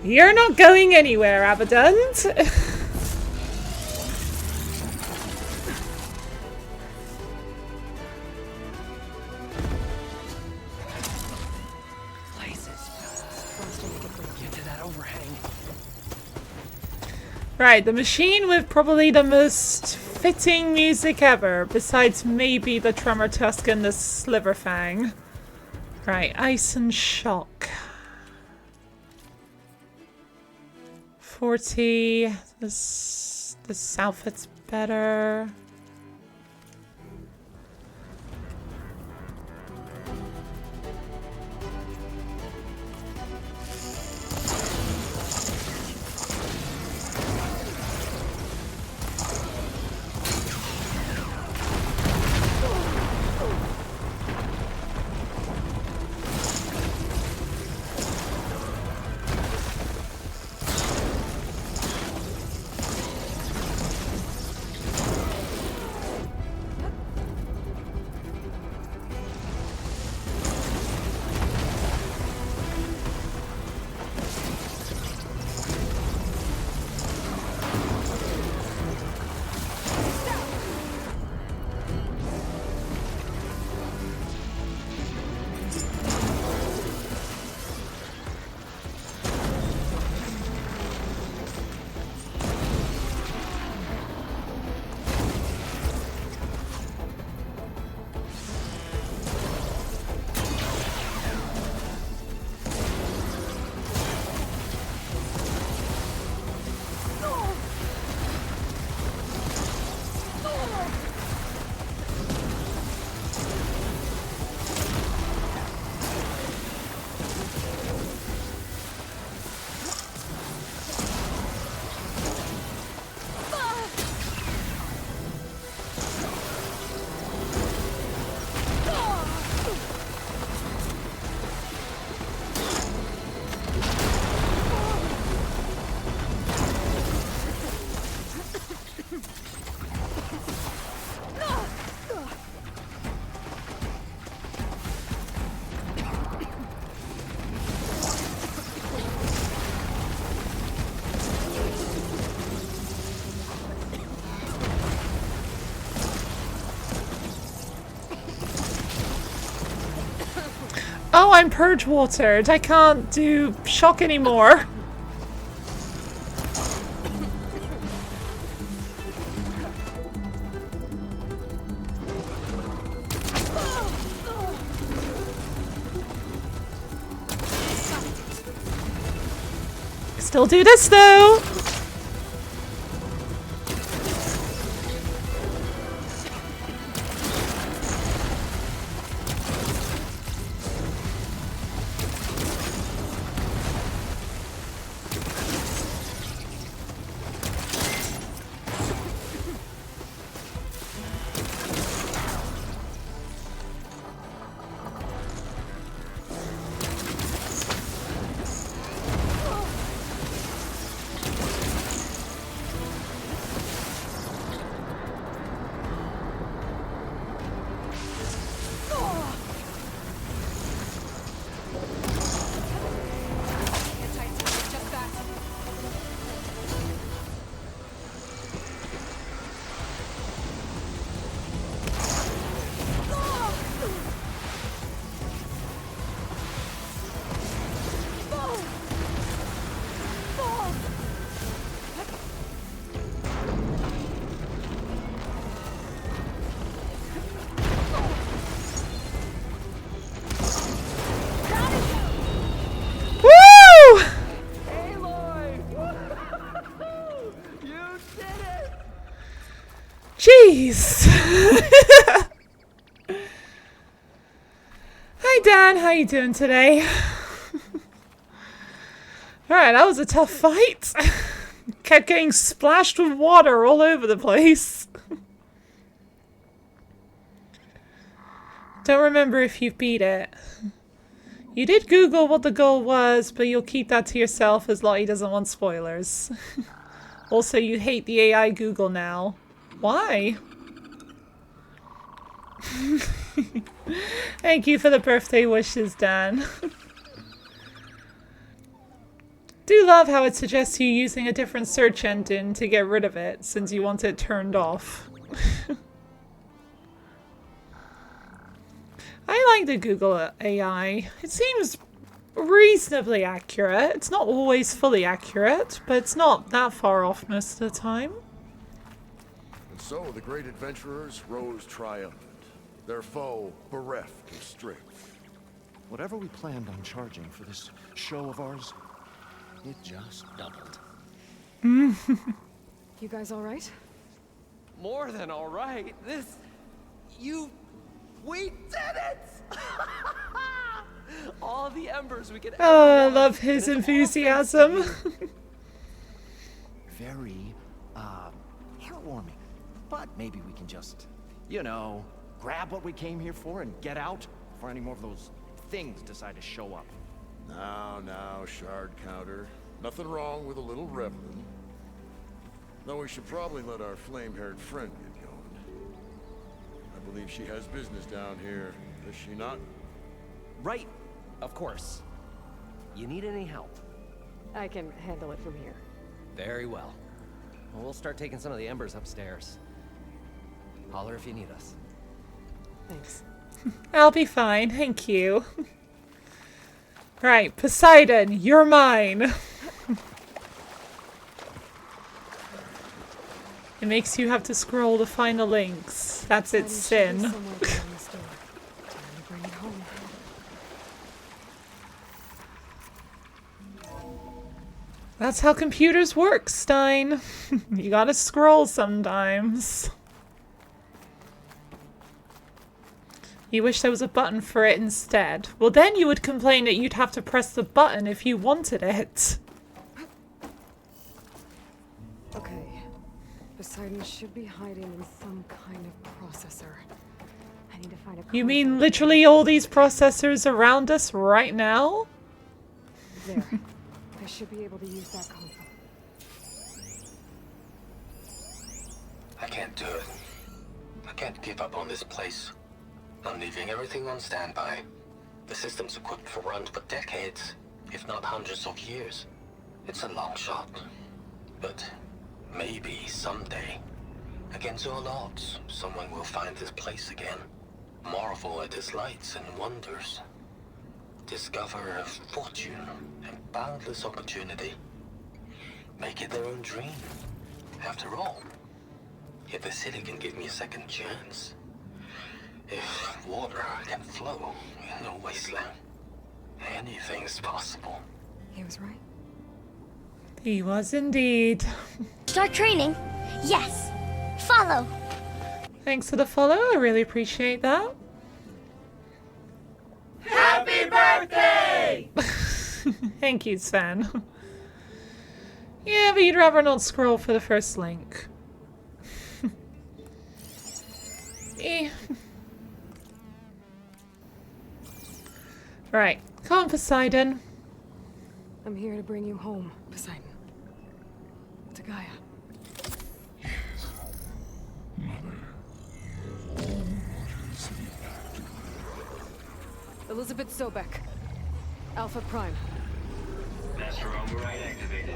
Speaker 1: You're not going anywhere, Abadant.
Speaker 4: Get to that overhang.
Speaker 1: Right, the machine with probably the most fitting music ever, besides maybe the Tremor Tusk and the Sliverfang. Right, Ice and Shock. 40. This outfit's better. Oh, I'm purge watered. I can't do shock anymore. Still do this though. Jeez. Hi Dan, how you doing today? Alright, that was a tough fight. Kept getting splashed with water all over the place. Don't remember if you beat it. You did Google what the goal was, but you'll keep that to yourself as Lottie doesn't want spoilers. Also, you hate the AI Google now. Why? Thank you for the birthday wishes, Dan. Do love how it suggests you using a different search engine to get rid of it, since you want it turned off. I like the Google AI. It seems reasonably accurate. It's not always fully accurate, but it's not that far off most of the time.
Speaker 5: And so the great adventurers rose triumphant, their foe bereft of strength.
Speaker 3: Whatever we planned on charging for this show of ours, it just doubled.
Speaker 2: You guys all right?
Speaker 4: More than all right. We did it! All the embers we could ever
Speaker 1: Oh, I
Speaker 4: want,
Speaker 1: love his
Speaker 4: and it's all
Speaker 1: enthusiasm.
Speaker 4: thanks to you.
Speaker 3: Very, heartwarming. But maybe we can just, you know, grab what we came here for and get out before any more of those things decide to show up.
Speaker 5: Now, shard counter. Nothing wrong with a little reveling. Though we should probably let our flame-haired friend get going. I believe she has business down here, does she not?
Speaker 4: Right, of course. You need any help?
Speaker 2: I can handle it from here.
Speaker 4: Very well. Well, we'll start taking some of the embers upstairs. Holler if you need us.
Speaker 2: Thanks.
Speaker 1: I'll be fine, thank you. Right, Poseidon, you're mine. It makes you have to scroll to find the links. That's its sin.
Speaker 2: Time to bring it home.
Speaker 1: That's how computers work, Stein. You gotta scroll sometimes. You wish there was a button for it instead. Well, then you would complain that you'd have to press the button if you wanted it.
Speaker 2: Okay. Poseidon should be hiding in some kind of processor. I need to find a
Speaker 1: You mean
Speaker 2: console.
Speaker 1: literally all these processors around us right now?
Speaker 2: There. I should be able to use that console.
Speaker 11: I can't do it. I can't give up on this place. I'm leaving everything on standby. The system's equipped for runs for decades, if not hundreds of years. It's a long shot. But maybe someday, against all odds, someone will find this place again. Marvel at its lights and wonders. Discover a fortune and boundless opportunity. Make it their own dream. After all, if the city can give me a second chance, if water can flow in a wasteland, anything's possible.
Speaker 2: He was right.
Speaker 1: He was indeed.
Speaker 8: Start training? Yes. Follow.
Speaker 1: Thanks for the follow, I really appreciate that.
Speaker 6: Happy birthday!
Speaker 1: Thank you, Sven. Yeah, but you'd rather not scroll for the first link. Eh. Right, come on, Poseidon.
Speaker 2: I'm here to bring you home, Poseidon. To Gaia. Elizabeth Sobek. Alpha Prime.
Speaker 12: Master override activated.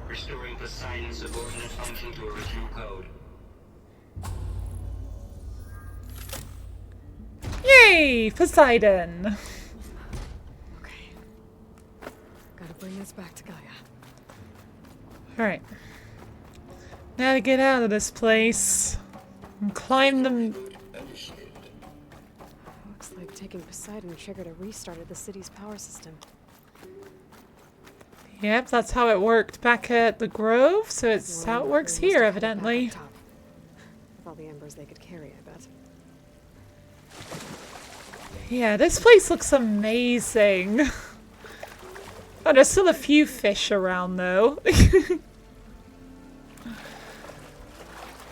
Speaker 12: Restoring Poseidon's subordinate function to original code.
Speaker 1: Yay, Poseidon.
Speaker 2: Okay. Gotta bring this back to Gaia.
Speaker 1: Alright. Now to get out of this place. And climb the...
Speaker 2: Looks like taking Poseidon triggered a restart of the city's power system.
Speaker 1: Yep, that's how it worked back at the Grove, so it's how it works here, evidently.
Speaker 2: With all the embers they could carry, I bet.
Speaker 1: Yeah, this place looks amazing. Oh, there's still a few fish around, though.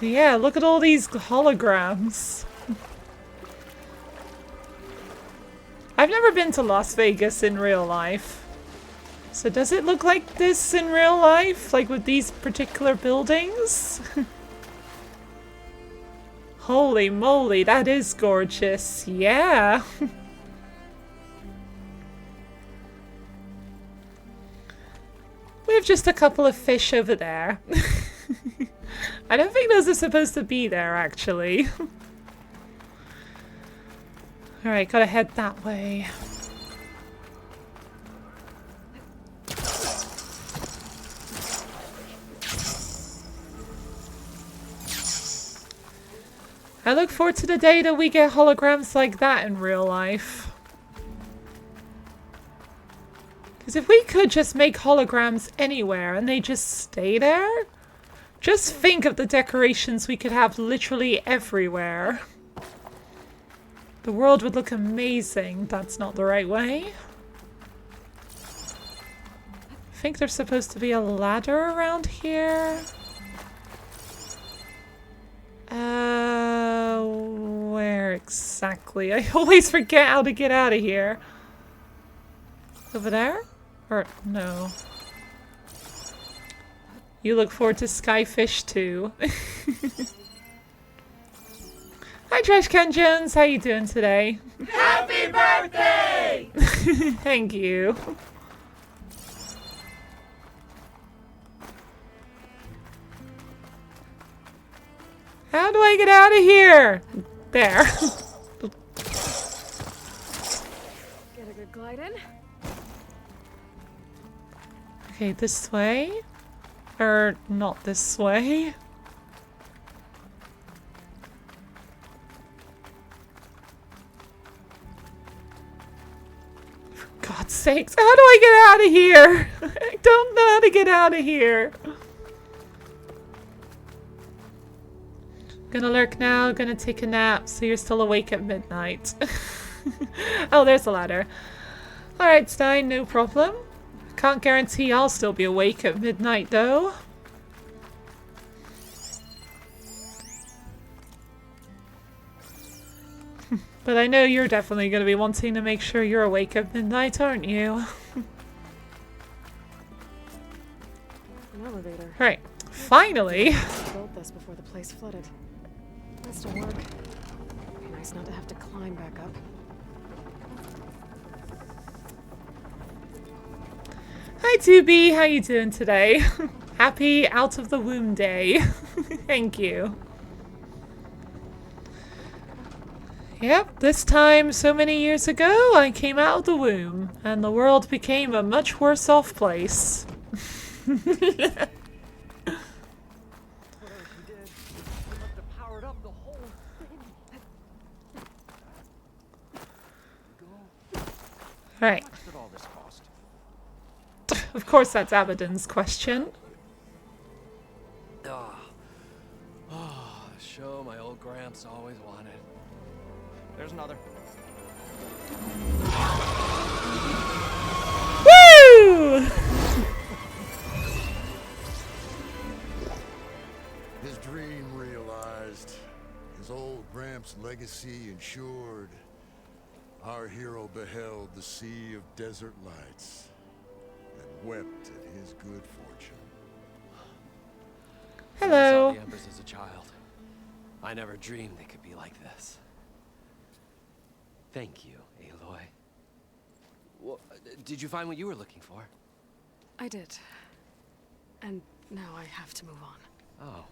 Speaker 1: Yeah, look at all these holograms. I I've never been to Las Vegas in real life. So does it look like this in real life? Like with these particular buildings? Holy moly, that is gorgeous. Yeah. We have just a couple of fish over there. I don't think those are supposed to be there, actually. Alright, gotta head that way. I look forward to the day that we get holograms like that in real life. Because if we could just make holograms anywhere and they just stay there, just think of the decorations we could have literally everywhere. The world would look amazing. That's not the right way. I think there's supposed to be a ladder around here. Where exactly? I always forget how to get out of here. Over there? Or, no. You look forward to Skyfish too. Hi Trash Can Jones, how you doing today?
Speaker 6: Happy birthday!
Speaker 1: Thank you. How do I get out of here? There.
Speaker 2: Get a good glide in.
Speaker 1: Okay, this way? Or not this way? For God's sakes, how do I get out of here? I don't know how to get out of here. Gonna lurk now, gonna take a nap, so you're still awake at midnight. Oh, there's a ladder. Alright, Stein, no problem. Can't guarantee I'll still be awake at midnight, though. But I know you're definitely going to be wanting to make sure you're awake at midnight, aren't you?
Speaker 2: An elevator.
Speaker 1: Right, finally!
Speaker 2: I built this before the place flooded. Must have worked. Be nice not to have to climb back up.
Speaker 1: Hi 2B, how you doing today? Happy out of the womb day. Thank you. Yep, this time so many years ago I came out of the womb and the world became a much worse off place. Right. Of course that's Abaddon's question.
Speaker 4: Oh, the show my old Gramps always wanted.
Speaker 3: There's another.
Speaker 1: Woo!
Speaker 5: His dream realized. His old Gramps' legacy ensured. Our hero beheld the sea of desert lights and wept at his good fortune.
Speaker 1: Hello.
Speaker 4: I saw the Embers as a child. I never dreamed they could be like this. Thank you, Aloy. Well, did you find what you were looking for?
Speaker 2: I did. And now I have to move on.
Speaker 4: Oh.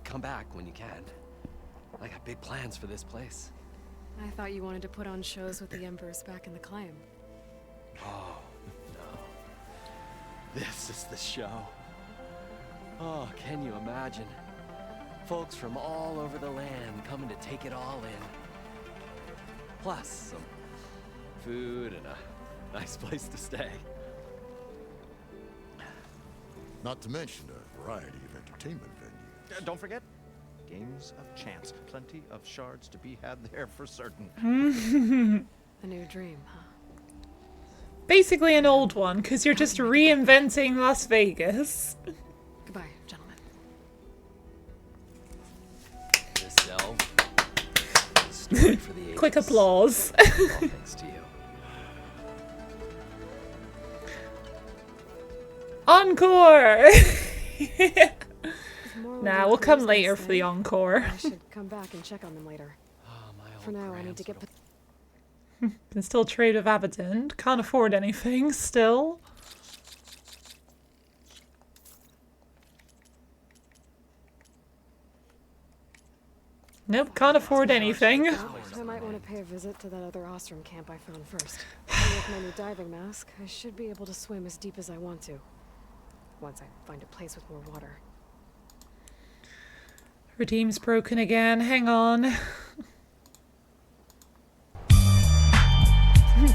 Speaker 4: Come back when you can. I got big plans for this place.
Speaker 2: I thought you wanted to put on shows with the Embers back in the claim.
Speaker 4: Oh, no. This is the show. Oh, can you imagine? Folks from all over the land coming to take it all in. Plus some food and a nice place to stay.
Speaker 5: Not to mention a variety of entertainment venues.
Speaker 3: Don't forget, games of chance. Plenty of shards to be had there for certain.
Speaker 2: A new dream, huh?
Speaker 1: Basically an old one, because you're just reinventing Las Vegas.
Speaker 2: Goodbye, gentlemen.
Speaker 4: This delve is story for the ages.
Speaker 1: Quick applause.
Speaker 4: All thanks to you.
Speaker 1: Encore!
Speaker 2: More
Speaker 1: Nah,
Speaker 2: little
Speaker 1: we'll come
Speaker 2: clues
Speaker 1: later
Speaker 2: next
Speaker 1: for the
Speaker 2: day.
Speaker 1: encore.
Speaker 2: I should come back and check on them later. For now, I need to get.
Speaker 1: Can still trade with Abaddon. Can't afford anything still. Nope, can't afford anything.
Speaker 2: I might want to pay a visit to that other Ostrom camp I found first. And with my new diving mask, I should be able to swim as deep as I want to. Once I find a place with more water.
Speaker 1: Redeem's broken again. Hang on.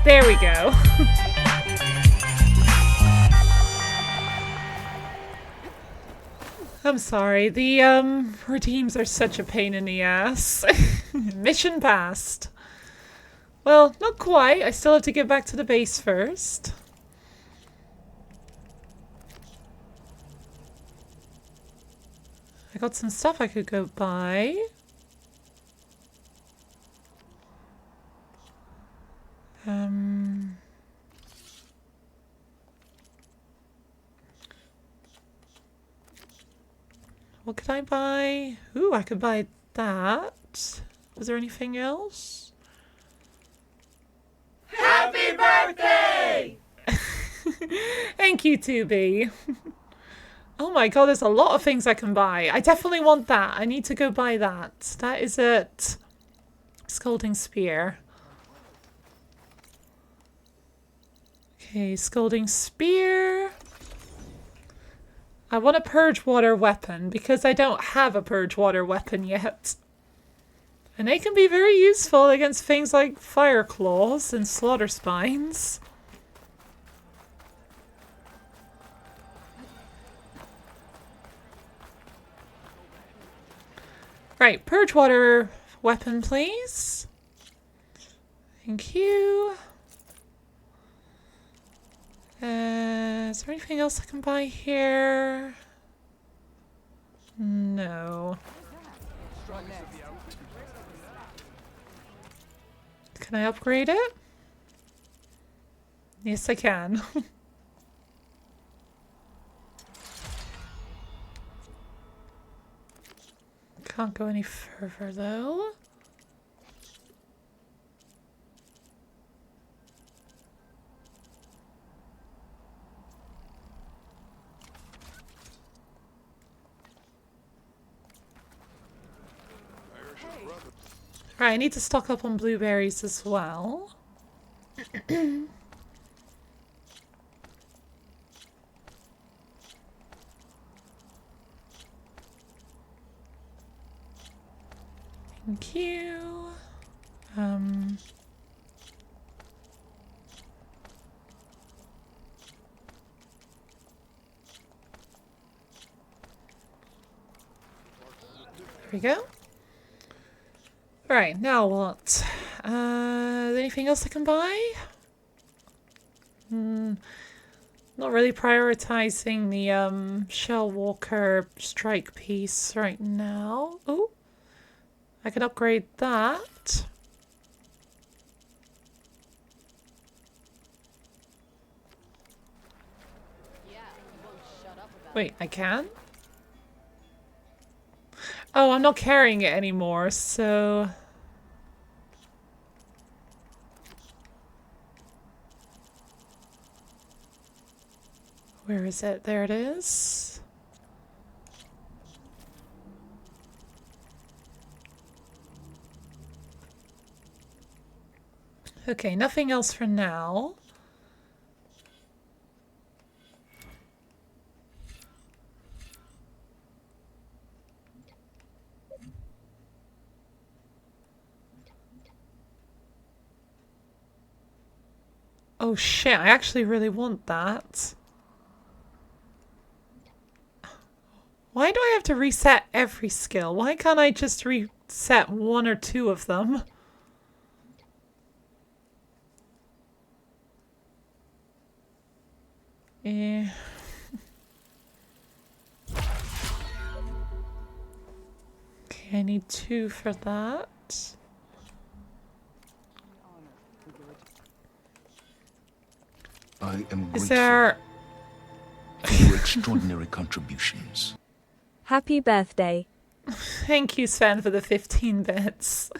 Speaker 1: There we go. I'm sorry. The redeems are such a pain in the ass. Mission passed. Well, not quite. I still have to get back to the base first. I got some stuff I could go buy. What could I buy? Ooh, I could buy that. Was there anything else?
Speaker 6: Happy birthday!
Speaker 1: Thank you, 2B. Oh my god, there's a lot of things I can buy. I definitely want that. I need to go buy that. That is it. Scalding Spear. Okay, Scalding Spear. I want a Purge Water weapon because I don't have a Purge Water weapon yet. And they can be very useful against things like Fire Claws and Slaughter Spines. Right, Purge Water weapon, please. Thank you. Is there anything else I can buy here? No. Can I upgrade it? Yes, I can. Can't go any further though. Right, I need to stock up on blueberries as well. Thank you. There we go. Right, now what? Anything else I can buy? Not really prioritizing the Shell Walker strike piece right now. Ooh, I could upgrade that. Wait, I can? Oh, I'm not carrying it anymore, so... Where is it? There it is. Okay, nothing else for now. Oh shit, I actually really want that. Why do I have to reset every skill? Why can't I just reset one or two of them? Eh. Okay, I need 2 for that.
Speaker 13: I am
Speaker 1: Is
Speaker 13: grateful
Speaker 1: there...
Speaker 13: for your extraordinary contributions.
Speaker 14: Happy birthday.
Speaker 1: Thank you, Sven, for the 15 bits.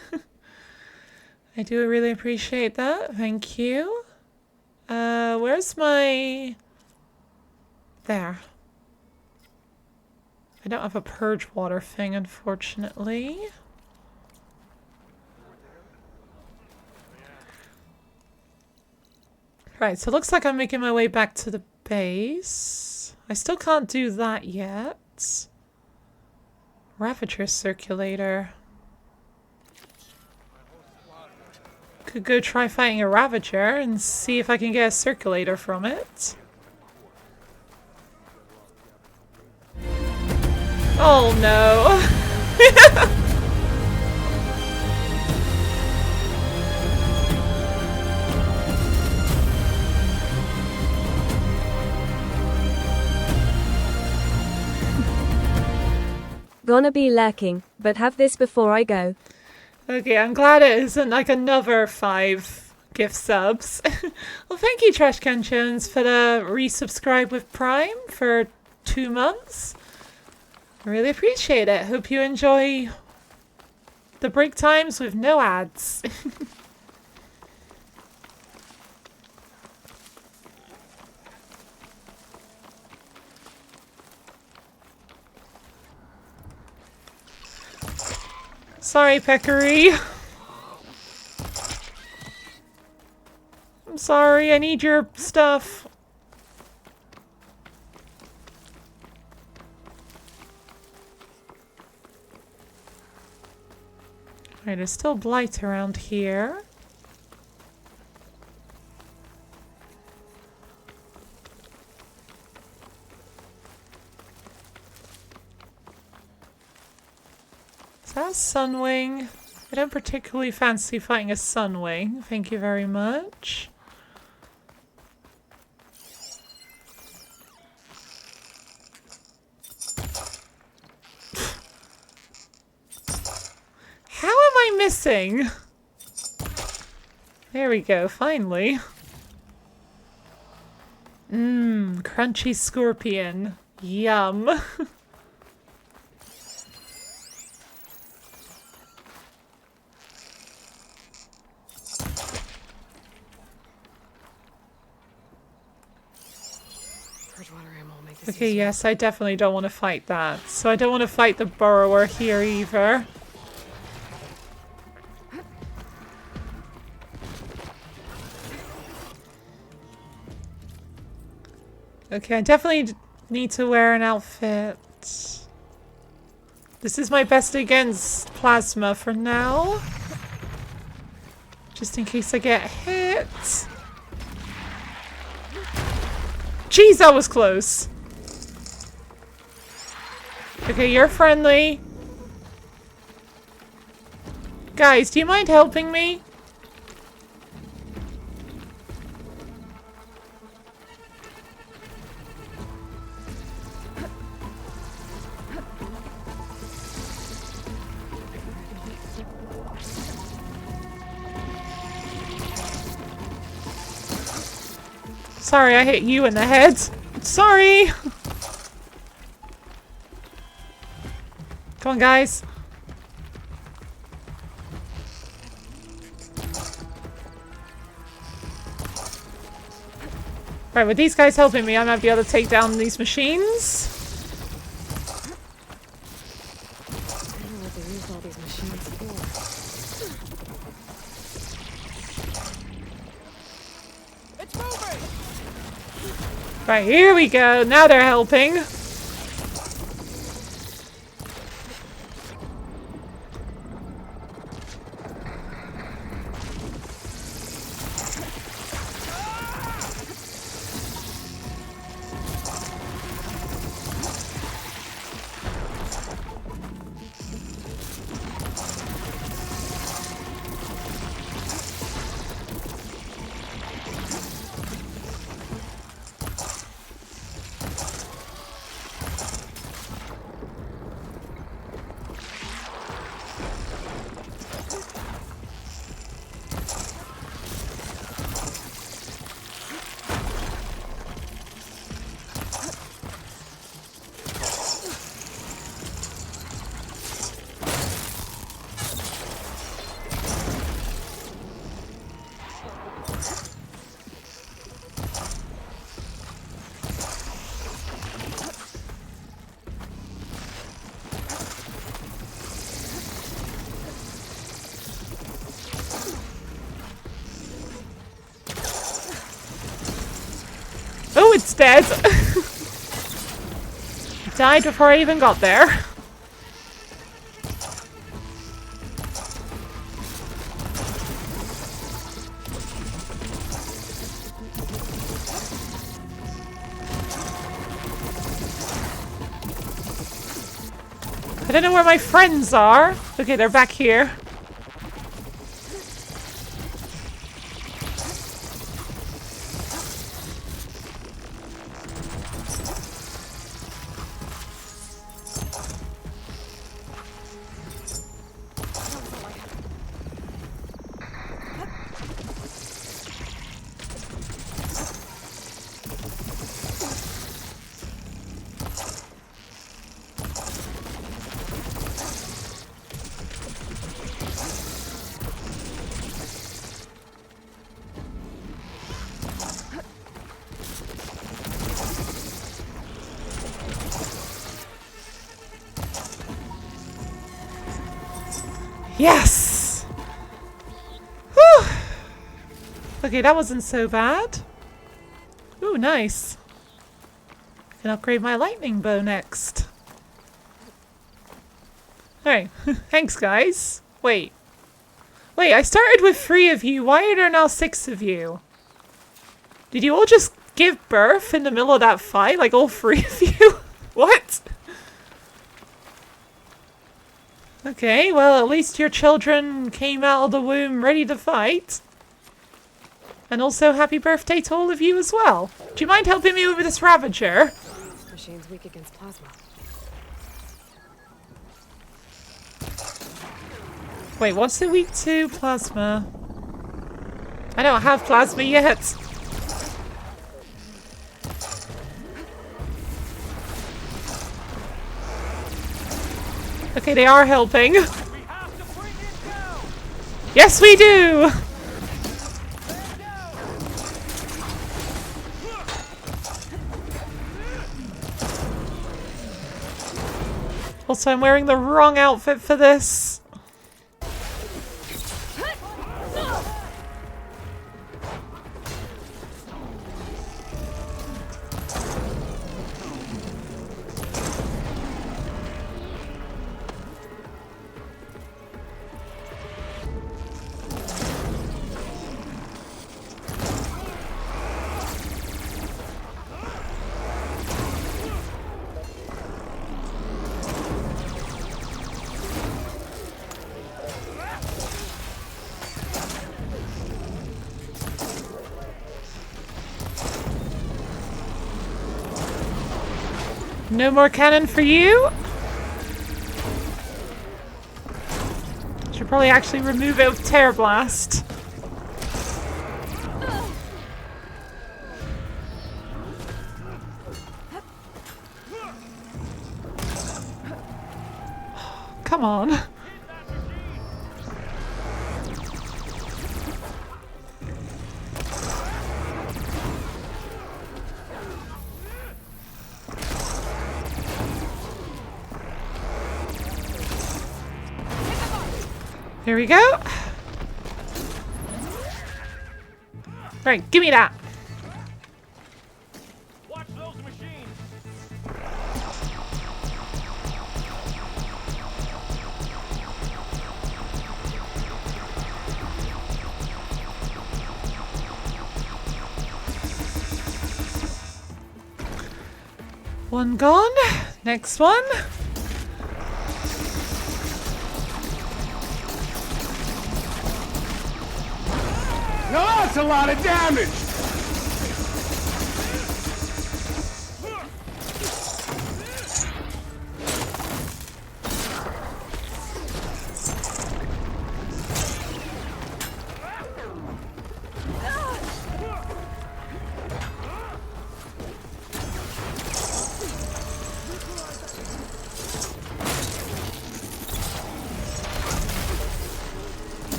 Speaker 1: I do really appreciate that. Thank you. Where's my... There. I don't have a purge water thing, unfortunately. Right, so it looks like I'm making my way back to the base. I still can't do that yet. Ravager circulator. Could go try fighting a Ravager and see if I can get a circulator from it. Oh no!
Speaker 14: Gonna be lurking, but have this before I go.
Speaker 1: Okay, I'm glad it isn't like another 5 gift subs. Well, thank you, Trash Can Jones, for the resubscribe with Prime for 2 months. I really appreciate it. Hope you enjoy the break times with no ads. Sorry, Peccary. I'm sorry, I need your stuff. Alright, there's still blight around here. Is that a Sunwing? I don't particularly fancy fighting a Sunwing. Thank you very much. How am I missing? There we go, finally. Mmm, crunchy scorpion. Yum. Okay, yes, I definitely don't want to fight that. So I don't want to fight the burrower here either. Okay, I definitely need to wear an outfit. This is my best against plasma for now. Just in case I get hit. Jeez, that was close. Okay, you're friendly. Guys, do you mind helping me? Sorry, I hit you in the head. Sorry. Come on, guys. Right, with these guys helping me, I might be able to take down these machines.
Speaker 2: I don't know what they use all these machines for.
Speaker 6: It's moving!
Speaker 1: Right, here we go. Now they're helping. dead. Died before I even got there. I don't know where my friends are. Okay, they're back here. Yes! Whew! Okay, that wasn't so bad. Ooh, nice. I can upgrade my lightning bow next. Alright, thanks guys. Wait, I started with 3 of you. Why are there now 6 of you? Did you all just give birth in the middle of that fight? Like all 3 of you? What? Okay, well, at least your children came out of the womb ready to fight. And also, happy birthday to all of you as well. Do you mind helping me with this Ravager?
Speaker 2: This machine's weak against plasma.
Speaker 1: Wait, what's it weak to? Plasma. I don't have plasma yet. Okay, they are helping. Yes, we do! Also, I'm wearing the wrong outfit for this. No more cannon for you. Should probably actually remove it with Tear Blast. Come on. Here we go. Right, give me that.
Speaker 6: Watch those machines.
Speaker 1: One gone. Next one.
Speaker 6: Now that's a lot of damage!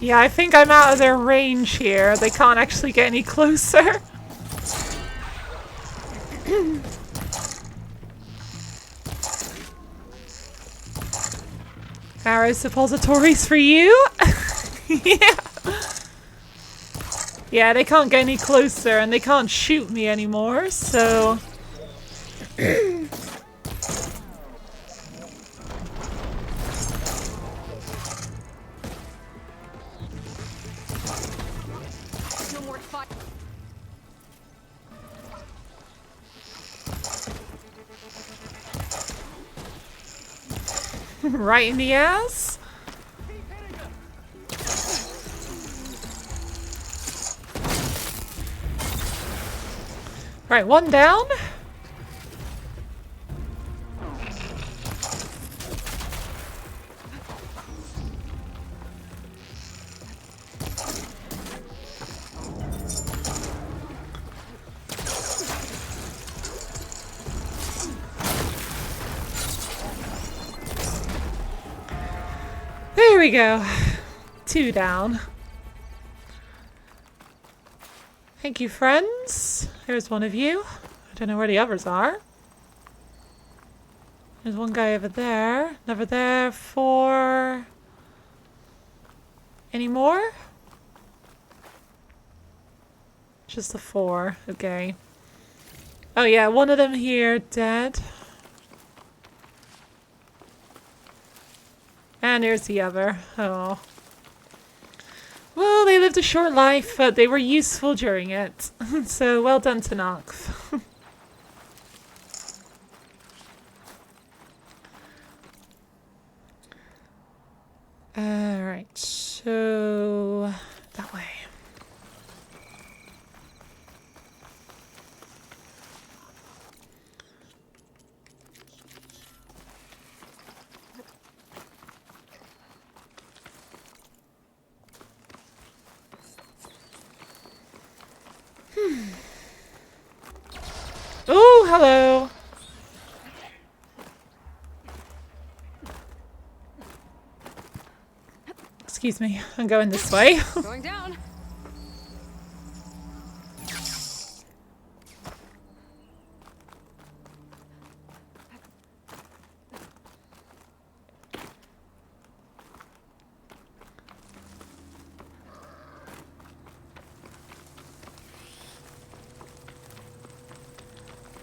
Speaker 1: Yeah, I think I'm out of their range here. They can't actually get any closer. Arrow suppositories for you? Yeah. Yeah, they can't get any closer and they can't shoot me anymore, so...
Speaker 7: No more fight.
Speaker 1: Right in the ass? Right, one down. There we go. 2 down. Thank you, friends. There's one of you. I don't know where the others are. There's one guy over there. Never there for... Any more? Just the 4. Okay. Oh yeah, one of them here dead. And there's the other. Oh. Well, they lived a short life, but they were useful during it. So, well done, Tallneck. Alright, so... that way. Oh, hello. Excuse me, I'm going this way.
Speaker 7: Going down.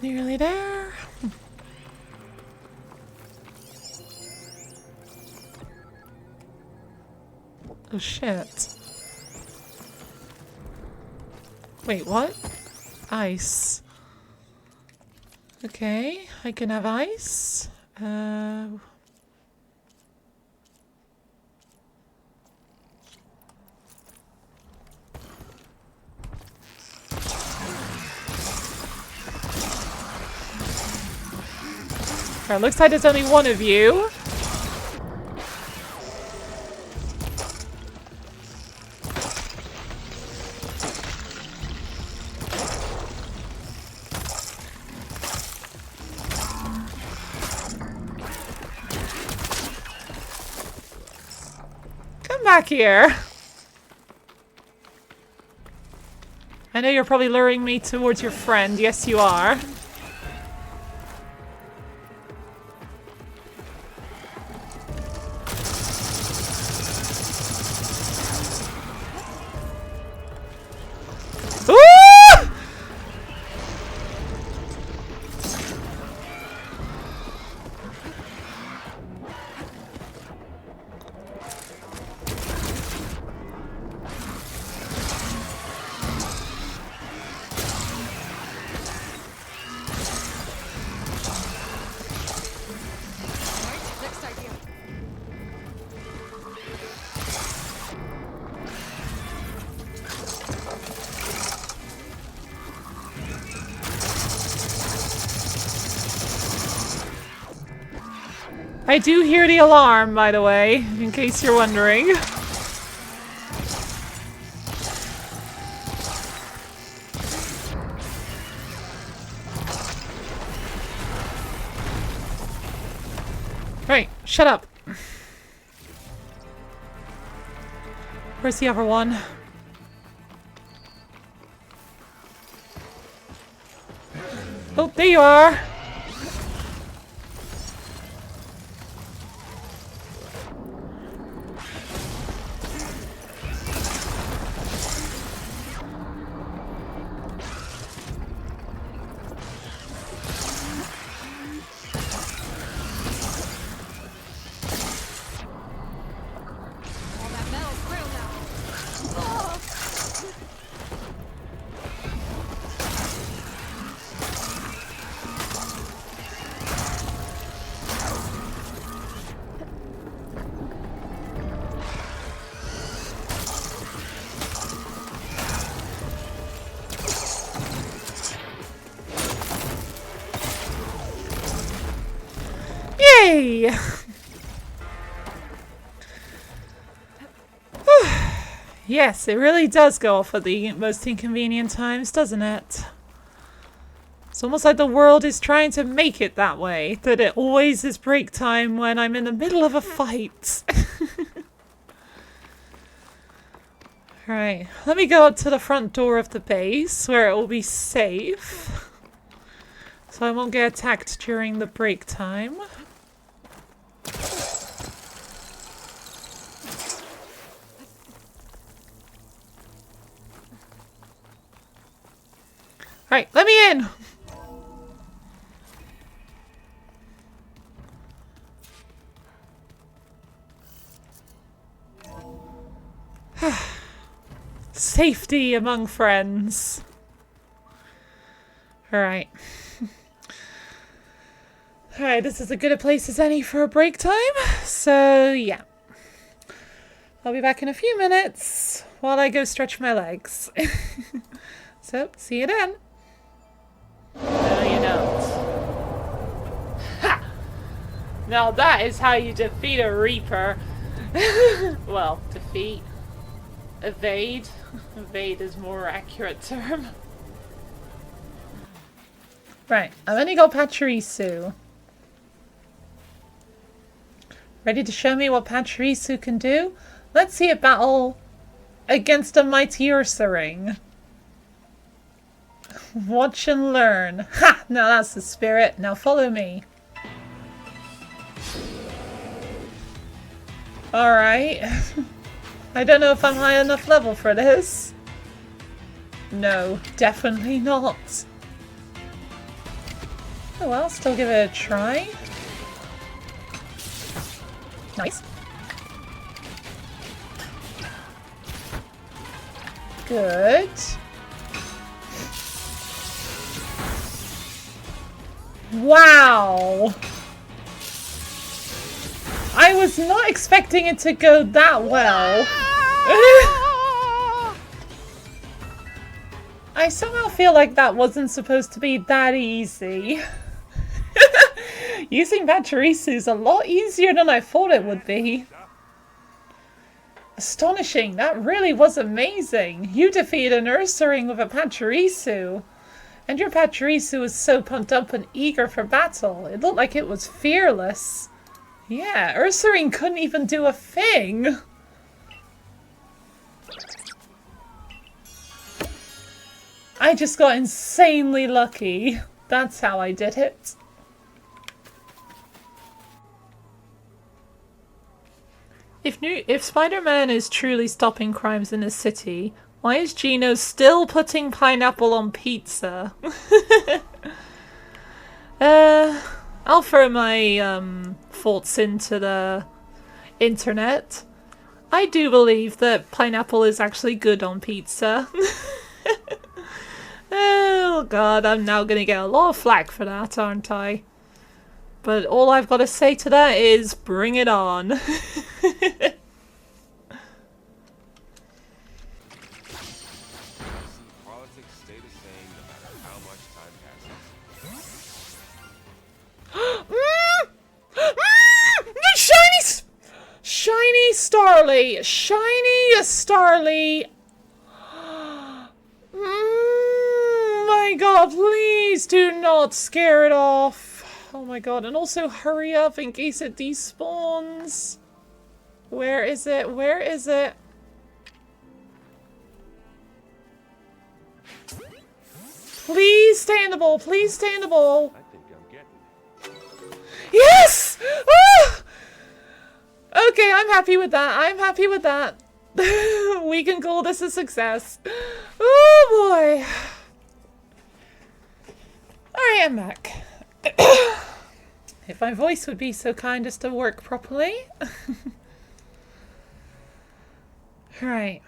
Speaker 1: Nearly there. Oh shit. Wait, what? Ice. Okay, I can have ice. Alright, looks like there's only one of you. Come back here. I know you're probably luring me towards your friend. Yes, you are. I do hear the alarm, by the way, in case you're wondering. Right, shut up. Where's the other one? Oh, there you are! Yay! Yes, it really does go off at the most inconvenient times, doesn't it? It's almost like the world is trying to make it that way, that it always is break time when I'm in the middle of a fight. Right, let me go up to the front door of the base where it will be safe. So I won't get attacked during the break time. Right, let me in! Safety among friends. Alright. Alright, this is as good a place as any for a break time. So, yeah. I'll be back in a few minutes while I go stretch my legs. So, see you then. No, you don't. Ha! Now that is how you defeat a Reaper. Well, defeat. Evade. Evade is a more accurate term. Right, I've only got Pachirisu. Ready to show me what Pachirisu can do? Let's see it battle against a mighty Ursaring. Watch and learn. Ha! Now that's the spirit. Now follow me. Alright. I don't know if I'm high enough level for this. No, definitely not. Oh well, still give it a try. Nice. Good. Wow! I was not expecting it to go that well. I somehow feel like that wasn't supposed to be that easy. Using Pachirisu is a lot easier than I thought it would be. Astonishing, that really was amazing. You defeated an Ursaring with a Pachirisu. And your Pachirisu was so pumped up and eager for battle. It looked like it was fearless. Yeah, Ursaring couldn't even do a thing. I just got insanely lucky. That's how I did it. If Spider-Man is truly stopping crimes in the city, why is Gino still putting pineapple on pizza? I'll throw my thoughts into the internet. I do believe that pineapple is actually good on pizza. Oh god, I'm now gonna get a lot of flack for that, aren't I? But all I've got to say to that is, bring it on. Shiny Starly! Shiny Starly! My god, please do not scare it off. Oh my god, and also hurry up in case it despawns. Where is it? Where is it? Please stay in the bowl. Please stay in the bowl.
Speaker 9: I think I'm getting it.
Speaker 1: Yes! Ah! Okay, I'm happy with that. I'm happy with that. We can call this a success. Oh boy. Alright, I'm back. If my voice would be so kind as to work properly. Alright.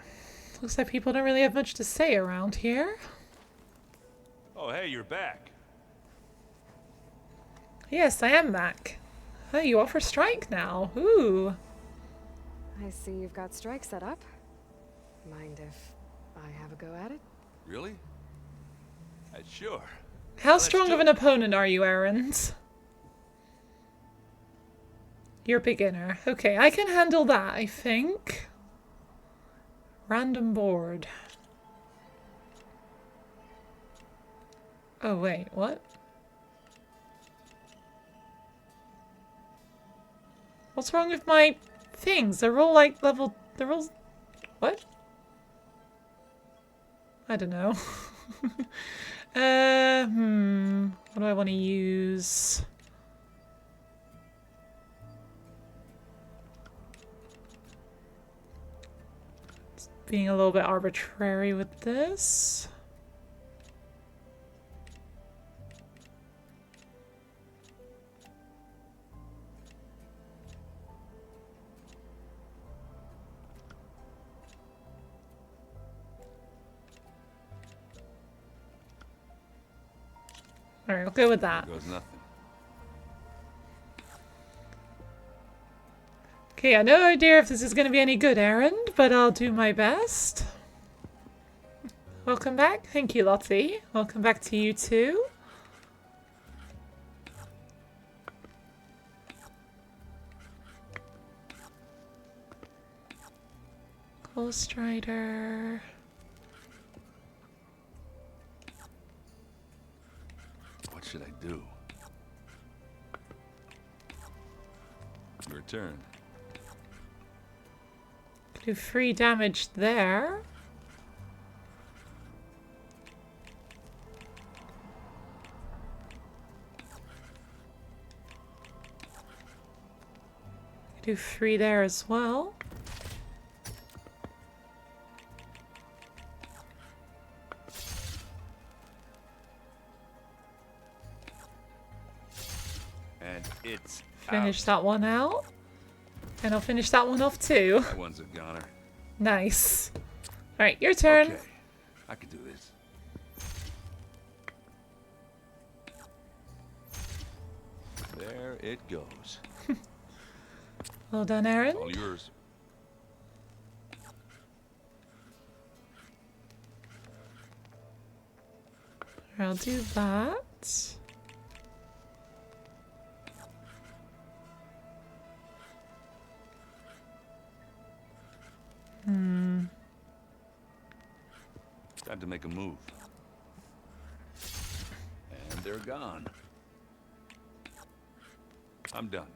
Speaker 1: Looks like people don't really have much to say around here.
Speaker 9: Oh, hey, you're back.
Speaker 1: Yes, I am back. Oh, you offer strike now. Ooh.
Speaker 2: I see you've got strike set up. Mind if I have a go at it?
Speaker 9: Really? Sure.
Speaker 1: How strong of an opponent are you, Erend? You're a beginner. Okay, I can handle that, I think. Random board. Oh, wait, what? What's wrong with my things? They're all like level... They're all... What? I don't know. What do I want to use? It's being a little bit arbitrary with this. Alright, I'll go with that.
Speaker 9: There goes nothing.
Speaker 1: Okay, I have no idea if this is going to be any good, Erend, but I'll do my best. Welcome back. Thank you, Lottie. Welcome back to you too. Ghost Rider.
Speaker 9: What should I do? Your turn.
Speaker 1: Do 3 damage there. Do 3 there as well.
Speaker 9: And it's
Speaker 1: Finish that one out. And I'll finish that one off too.
Speaker 9: That one's a goner.
Speaker 1: Nice. Alright, your turn.
Speaker 9: Okay, I can do this. There it goes.
Speaker 1: Well done, Erend.
Speaker 9: All yours.
Speaker 1: I'll do that.
Speaker 9: Time to make a move. And they're gone. I'm done.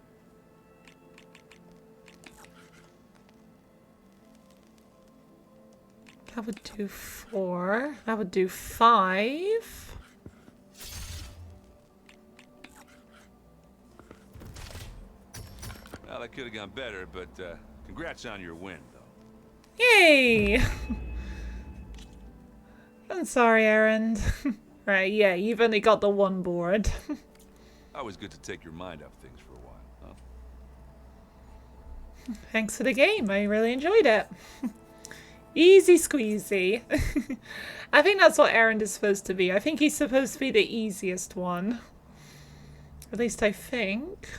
Speaker 1: That would do 4. That would do 5.
Speaker 9: Well, that could have gone better, but congrats on your win, though.
Speaker 1: Yay! I'm sorry, Erend. Right, yeah, you've only got the 1 board.
Speaker 9: Always good to take your mind off things for a while, huh?
Speaker 1: Thanks for the game. I really enjoyed it. Easy squeezy. I think that's what Erend is supposed to be. I think he's supposed to be the easiest one. At least I think.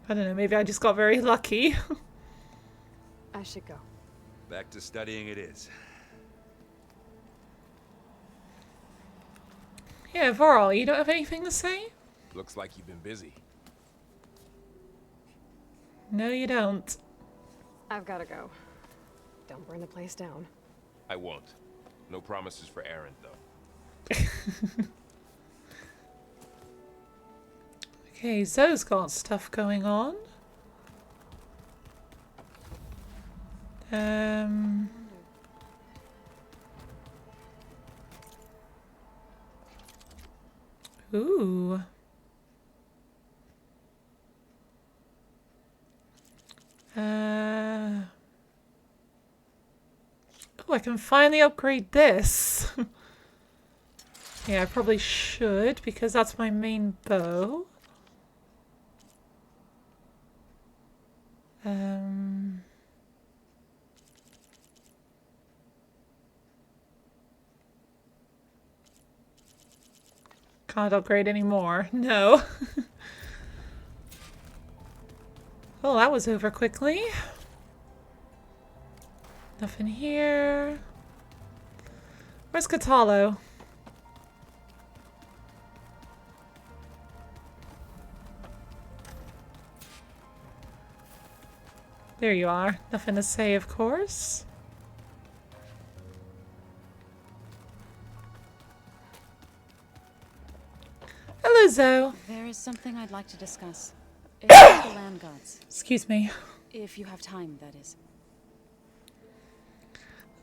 Speaker 1: I don't know, maybe I just got very lucky.
Speaker 2: I should go.
Speaker 9: Back to studying it is.
Speaker 1: Yeah, Varl, you don't have anything to say?
Speaker 6: Looks like you've been busy.
Speaker 1: No, you don't.
Speaker 2: I've got to go. Don't burn the place down.
Speaker 6: I won't. No promises for Aaron, though.
Speaker 1: Okay, Zoe's got stuff going on. Ooh. Oh, I can finally upgrade this. Yeah, I probably should because that's my main bow. Can't upgrade anymore. No. Oh, that was over quickly. Nothing here. Where's Catalo? There you are. Nothing to say, of course. Hello, Zoe.
Speaker 15: There is something I'd like to discuss. It's about the land gods.
Speaker 1: Excuse me.
Speaker 15: If you have time, that is.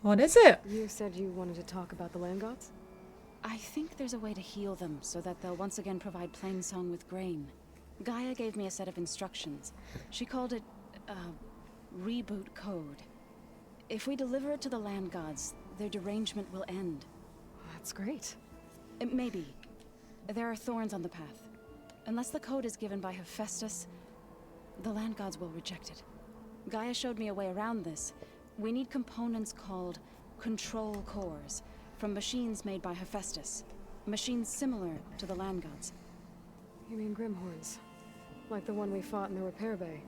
Speaker 1: What is it?
Speaker 2: You said you wanted to talk about the land gods?
Speaker 15: I think there's a way to heal them so that they'll once again provide Plainsong with grain. Gaia gave me a set of instructions. She called it reboot code. If we deliver it to the land gods, their derangement will end.
Speaker 2: That's great.
Speaker 15: Maybe. There are thorns on the path. Unless the code is given by Hephaestus, the land gods will reject it. Gaia showed me a way around this. We need components called control cores from machines made by Hephaestus. Machines similar to the land gods.
Speaker 2: You mean Grimhorns? Like the one we fought in the repair bay?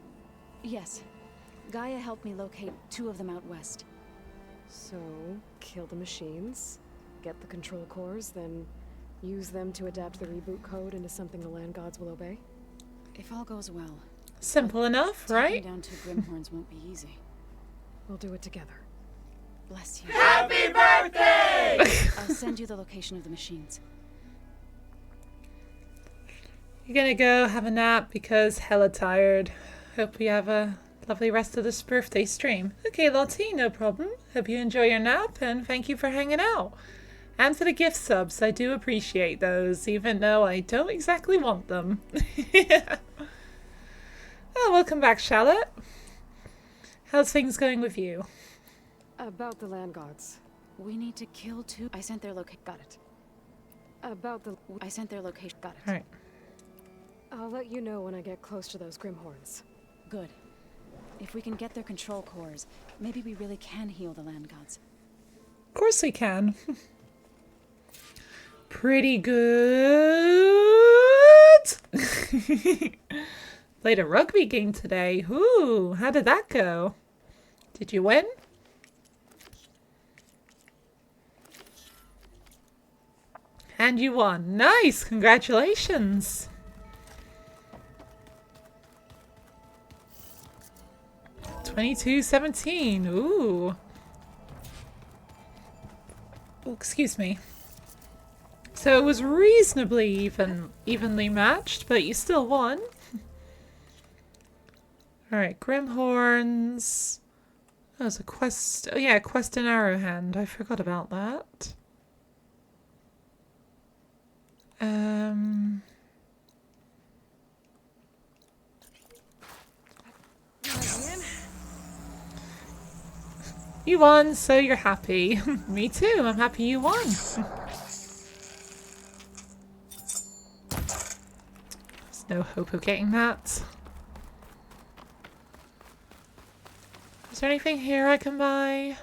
Speaker 15: Yes. Gaia helped me locate 2 of them out west.
Speaker 2: So, kill the machines, get the control cores, then use them to adapt the reboot code into something the land gods will obey?
Speaker 15: If all goes well.
Speaker 1: Simple enough, right?
Speaker 15: Taking down 2 Grimhorns won't be easy.
Speaker 2: We'll do it together.
Speaker 15: Bless you.
Speaker 1: Happy birthday!
Speaker 15: I'll send you the location of the machines.
Speaker 1: You're gonna go have a nap because hella tired. Hope you have a lovely rest of this birthday stream. Okay, Lottie, no problem. Hope you enjoy your nap and thank you for hanging out. And for the gift subs, I do appreciate those, even though I don't exactly want them. Oh, welcome back, Charlotte. How's things going with you?
Speaker 2: About the land gods.
Speaker 15: We need to kill 2. I sent their location.
Speaker 2: Got it. About the...
Speaker 15: I sent their location.
Speaker 2: Got it.
Speaker 1: Alright.
Speaker 2: I'll let you know when I get close to those Grimhorns.
Speaker 15: Good. If we can get their control cores, maybe we really can heal the land gods.
Speaker 1: Of course we can. Pretty good. Played a rugby game today. Ooh, how did that go? Did you win? And you won. Nice, congratulations. $22.17. Ooh. Oh, excuse me. So it was reasonably evenly matched, but you still won. Alright, Grimhorns. Oh, there's a quest. Oh yeah, quest in Arrowhand. I forgot about that. You won, so you're happy. Me too, I'm happy you won. There's no hope of getting that. Is there anything here I can buy?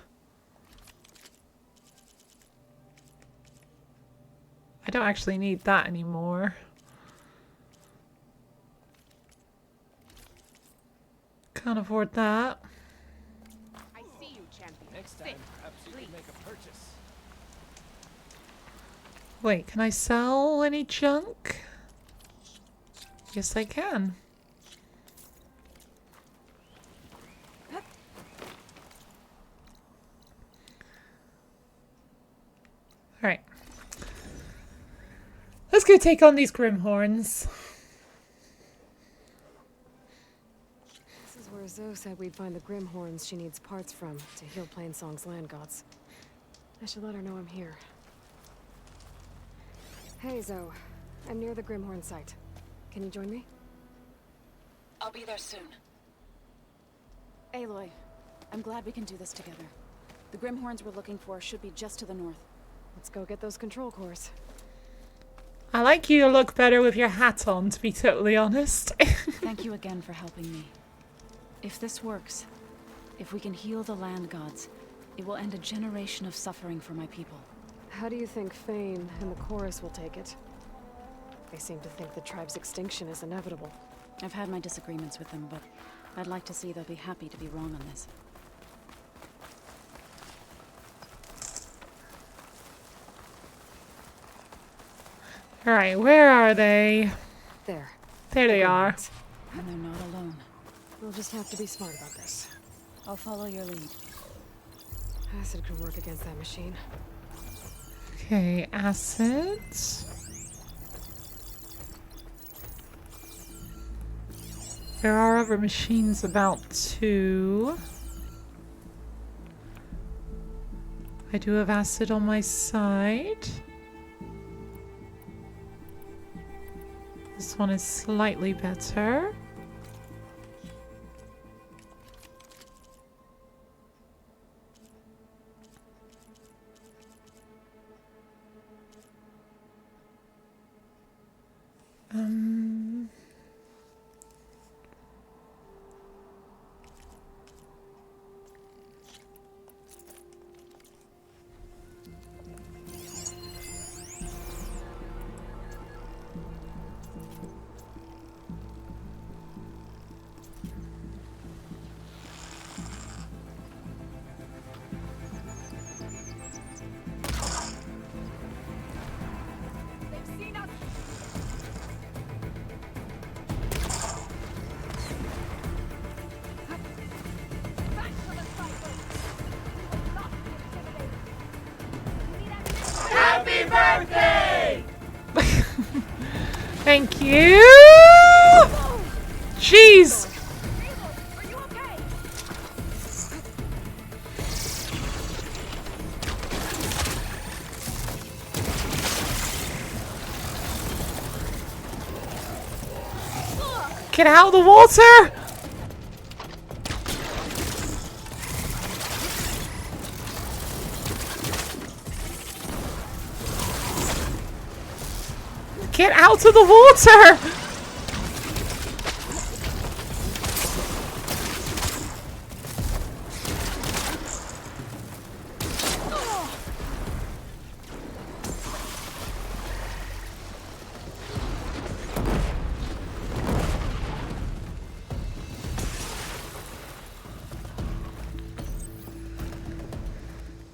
Speaker 1: I don't actually need that anymore. Can't afford that.
Speaker 16: I see you, champion. Next time, perhaps you can make a purchase.
Speaker 1: Wait, can I sell any junk? Yes, I can. Alright. Let's go take on these Grimhorns.
Speaker 2: This is where Zoe said we'd find the Grimhorns she needs parts from to heal Plainsong's land gods. I should let her know I'm here. Hey, Zoe. I'm near the Grimhorn site. Can you join me?
Speaker 15: I'll be there soon. Aloy, I'm glad we can do this together. The Grimhorns we're looking for should be just to the north.
Speaker 2: Let's go get those control cores.
Speaker 1: I like you look better with your hat on, to be totally honest.
Speaker 15: Thank you again for helping me. If this works, if we can heal the land gods, it will end a generation of suffering for my people.
Speaker 2: How do you think Fane and the chorus will take it? They seem to think the tribe's extinction is inevitable.
Speaker 15: I've had my disagreements with them, but I'd like to see they'll be happy to be wrong on this.
Speaker 1: Alright, where are they?
Speaker 2: There.
Speaker 1: There they are.
Speaker 15: And they're not alone.
Speaker 2: We'll just have to be smart about this.
Speaker 15: I'll follow your lead.
Speaker 2: Acid could work against that machine.
Speaker 1: Okay, acid. There are other machines about too. I do have acid on my side. This one is slightly better.
Speaker 16: Happy birthday!
Speaker 1: Thank you! Jeez! Get out of the water! Get out of the water!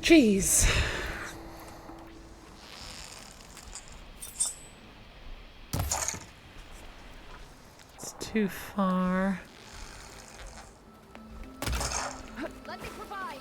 Speaker 1: Jeez. It's too far.
Speaker 7: Let me provide.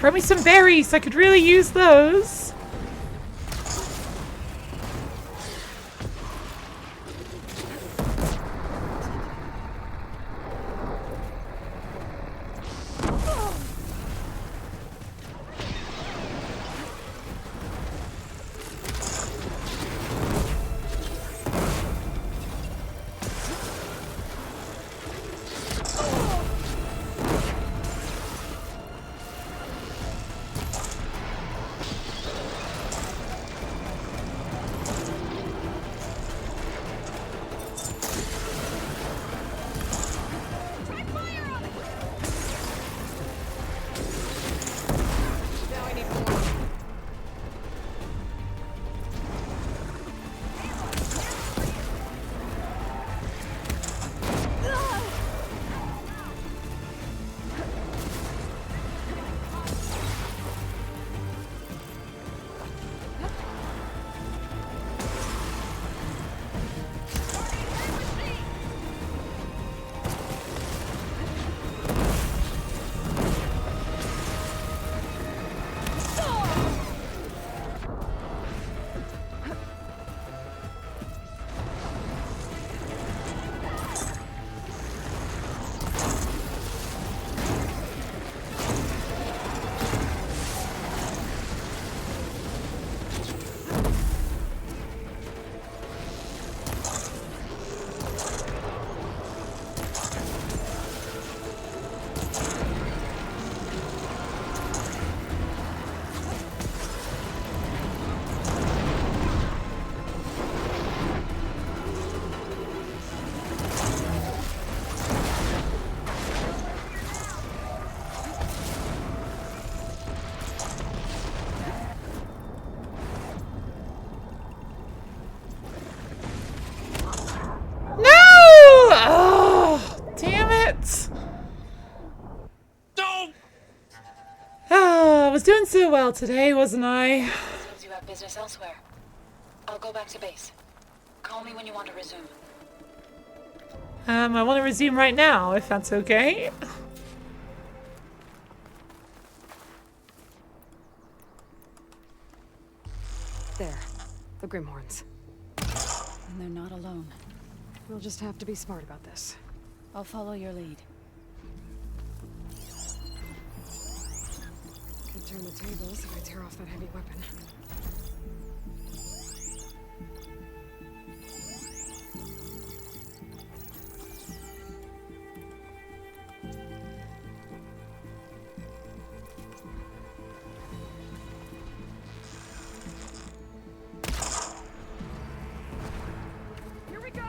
Speaker 1: Throw me some berries. I could really use those. I was doing so well today, wasn't I?
Speaker 15: Seems you have business elsewhere. I'll go back to base. Call me when you want to resume.
Speaker 1: I want to resume right now, if that's okay.
Speaker 2: There. The Grimhorns.
Speaker 15: And they're not alone.
Speaker 2: We'll just have to be smart about this.
Speaker 15: I'll follow your lead.
Speaker 2: Could turn the tables if I tear off that heavy weapon.
Speaker 16: Here we go.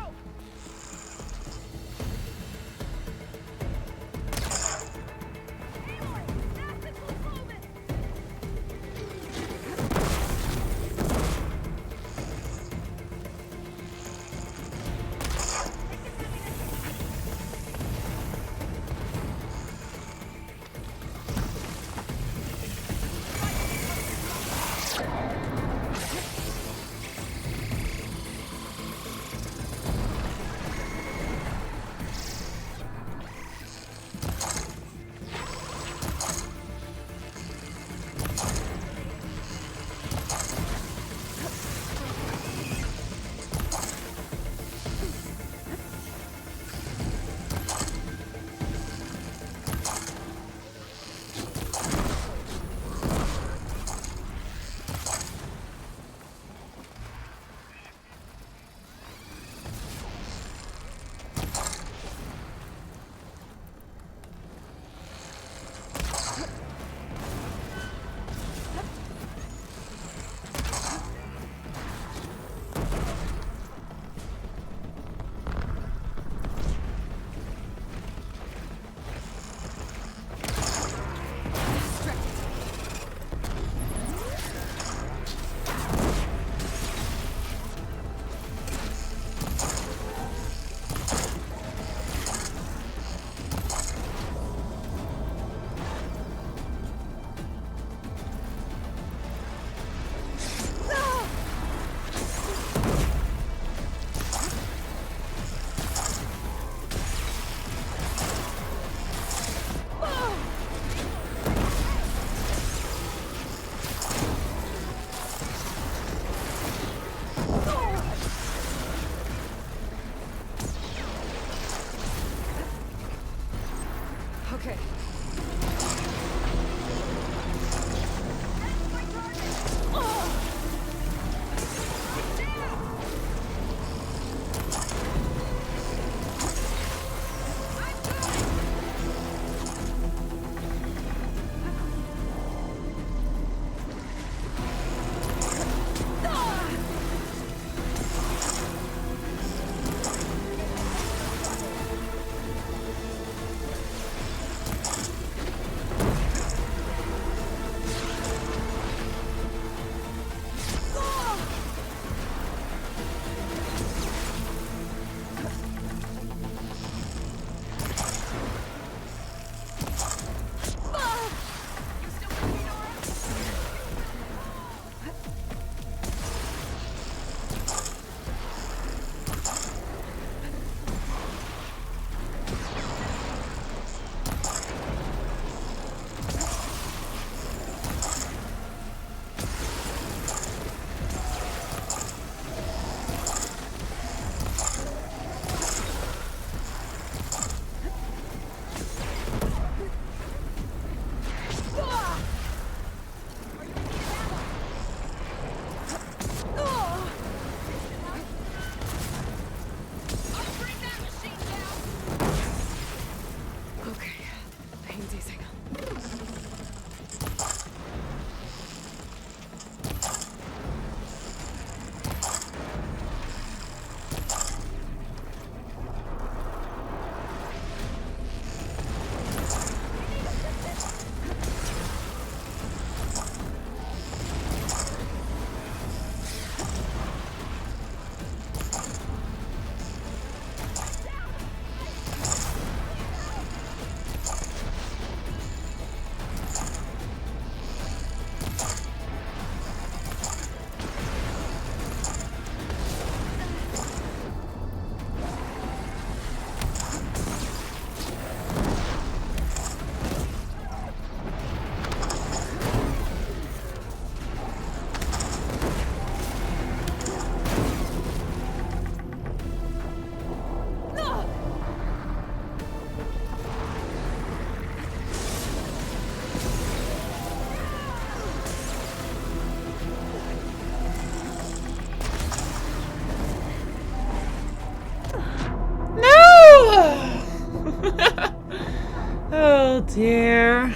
Speaker 1: dear.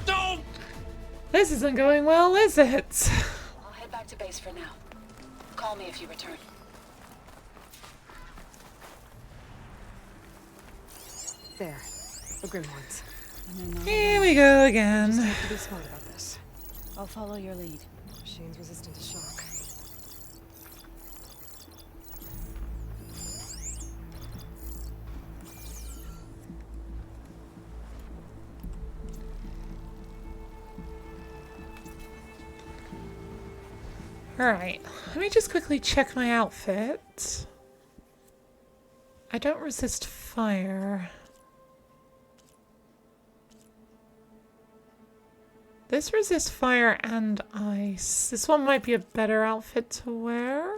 Speaker 1: No! This isn't going well, is it?
Speaker 15: I'll head back to base for now. Call me if you return.
Speaker 2: There. The Greenhorns.
Speaker 1: Here we go again.
Speaker 2: Just have to be smart about this.
Speaker 15: I'll follow your lead.
Speaker 2: Machine's resistant to shock.
Speaker 1: Alright, let me just quickly check my outfit. I don't resist fire. This resists fire and ice. This one might be a better outfit to wear.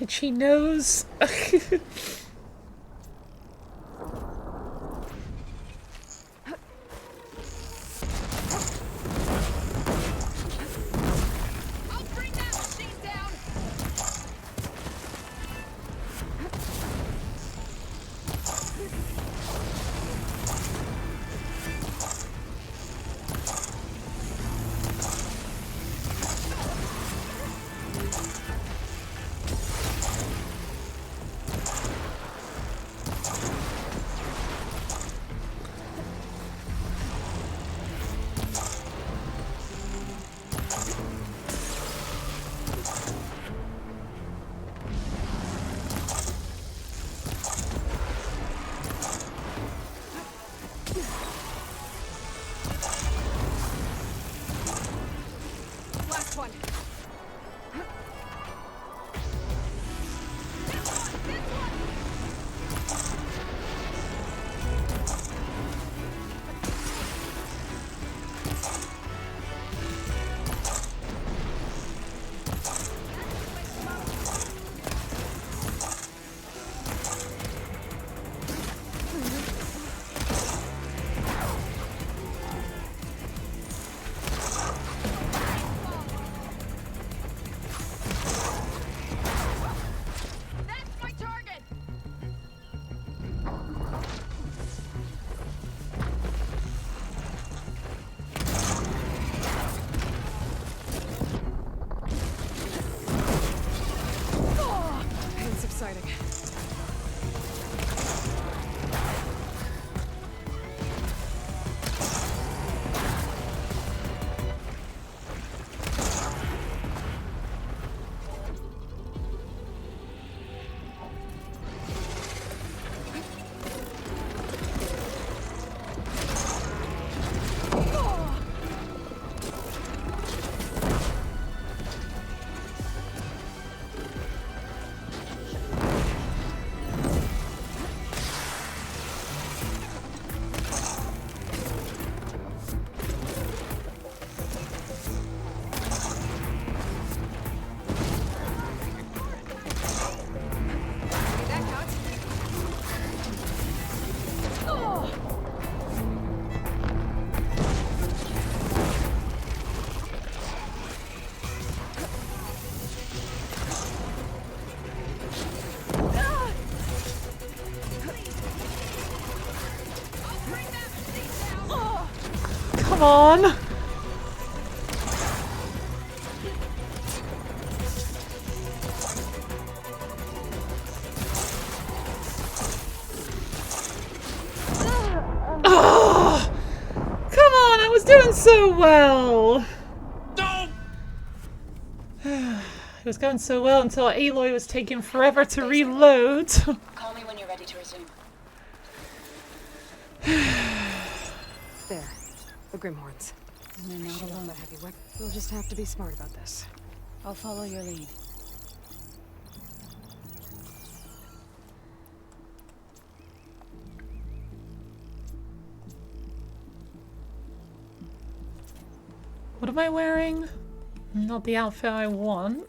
Speaker 1: Itchy nose. Come on! Oh! Come on, I was doing so well! It was going so well until Aloy was taking forever to reload.
Speaker 15: Call me when you're ready to resume.
Speaker 2: There. The Grimhorns.
Speaker 15: You're not alone.
Speaker 2: The heavy weapon. We'll just have to be smart about this.
Speaker 15: I'll follow your lead.
Speaker 1: What am I wearing? Not the outfit I want.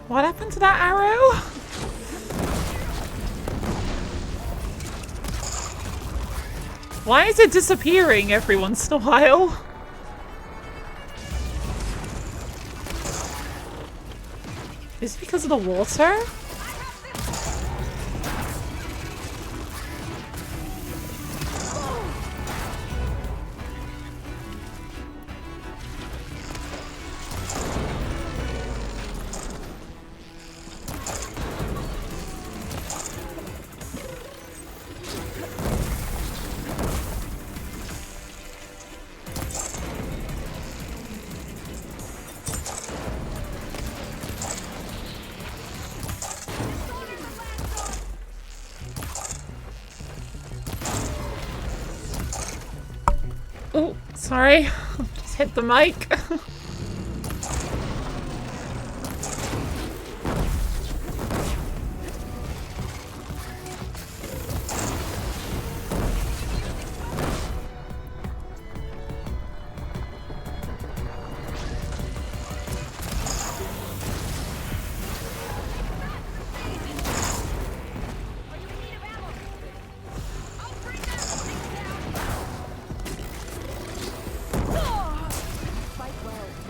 Speaker 1: What happened to that arrow? Why is it disappearing every once in a while? Is it because of the water? Oh, sorry. Just hit the mic.
Speaker 2: Fight well.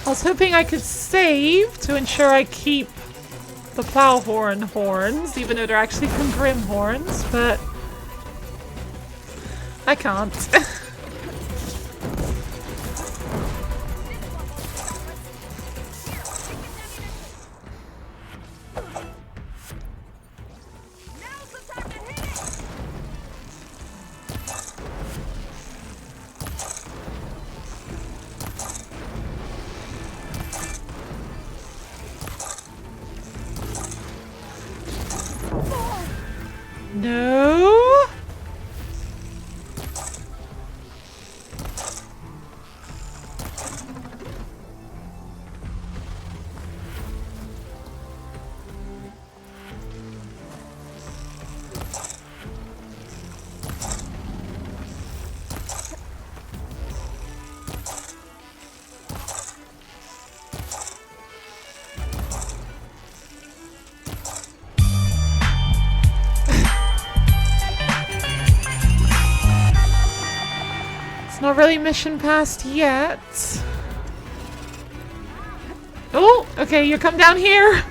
Speaker 1: I was hoping I could save to ensure I keep the Plowhorn horns, even though they're actually from Grim horns, but I can't. No. Not really mission passed yet. Oh, okay, you come down here.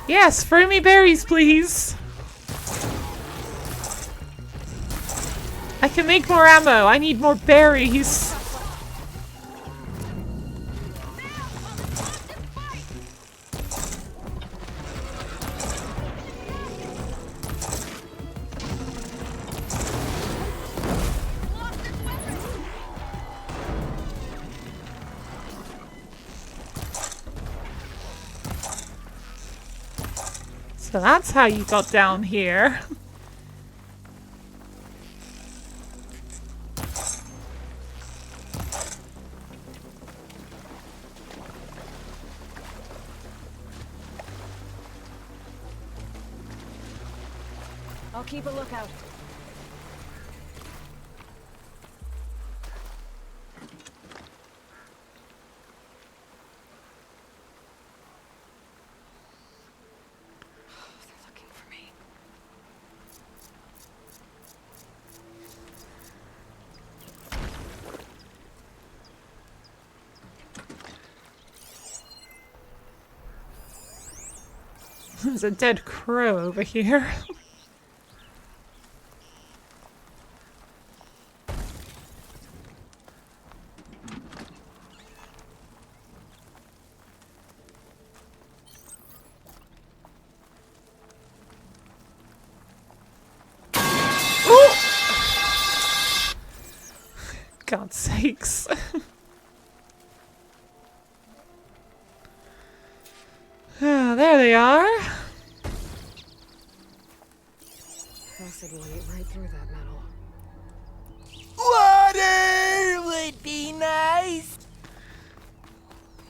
Speaker 1: Yes, throw me berries, please. I can make more ammo. I need more berries. So that's how you got down here.
Speaker 15: I'll keep a lookout.
Speaker 2: They're looking for me.
Speaker 1: There's a dead crow over here. God's sakes. Ah, there they are.
Speaker 2: Acid will eat right through that metal.
Speaker 17: Water would be nice.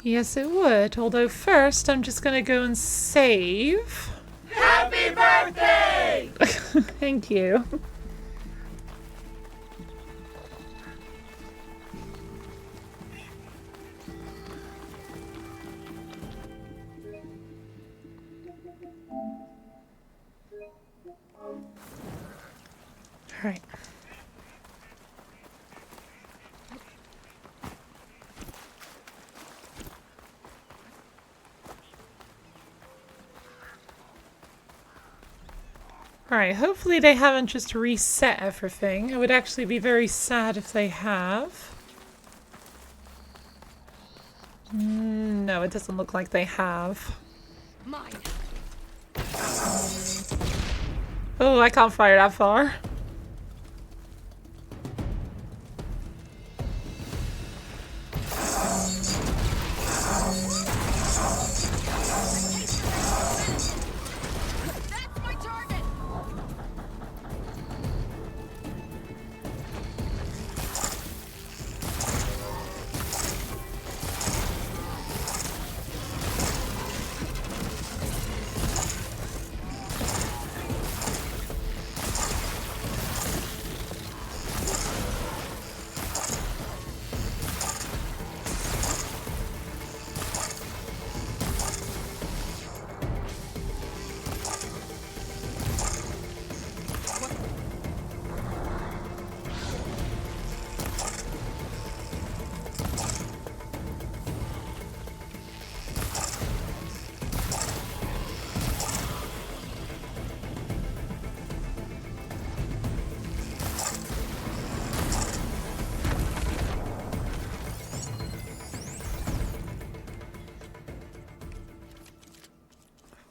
Speaker 1: Yes, it would. Although first, I'm just gonna go and save.
Speaker 17: Happy birthday!
Speaker 1: Thank you. All right. Alright, hopefully they haven't just reset everything. I would actually be very sad if they have. No, it doesn't look like they have.
Speaker 7: Mine.
Speaker 1: Oh, I can't fire that far.
Speaker 7: That's my target.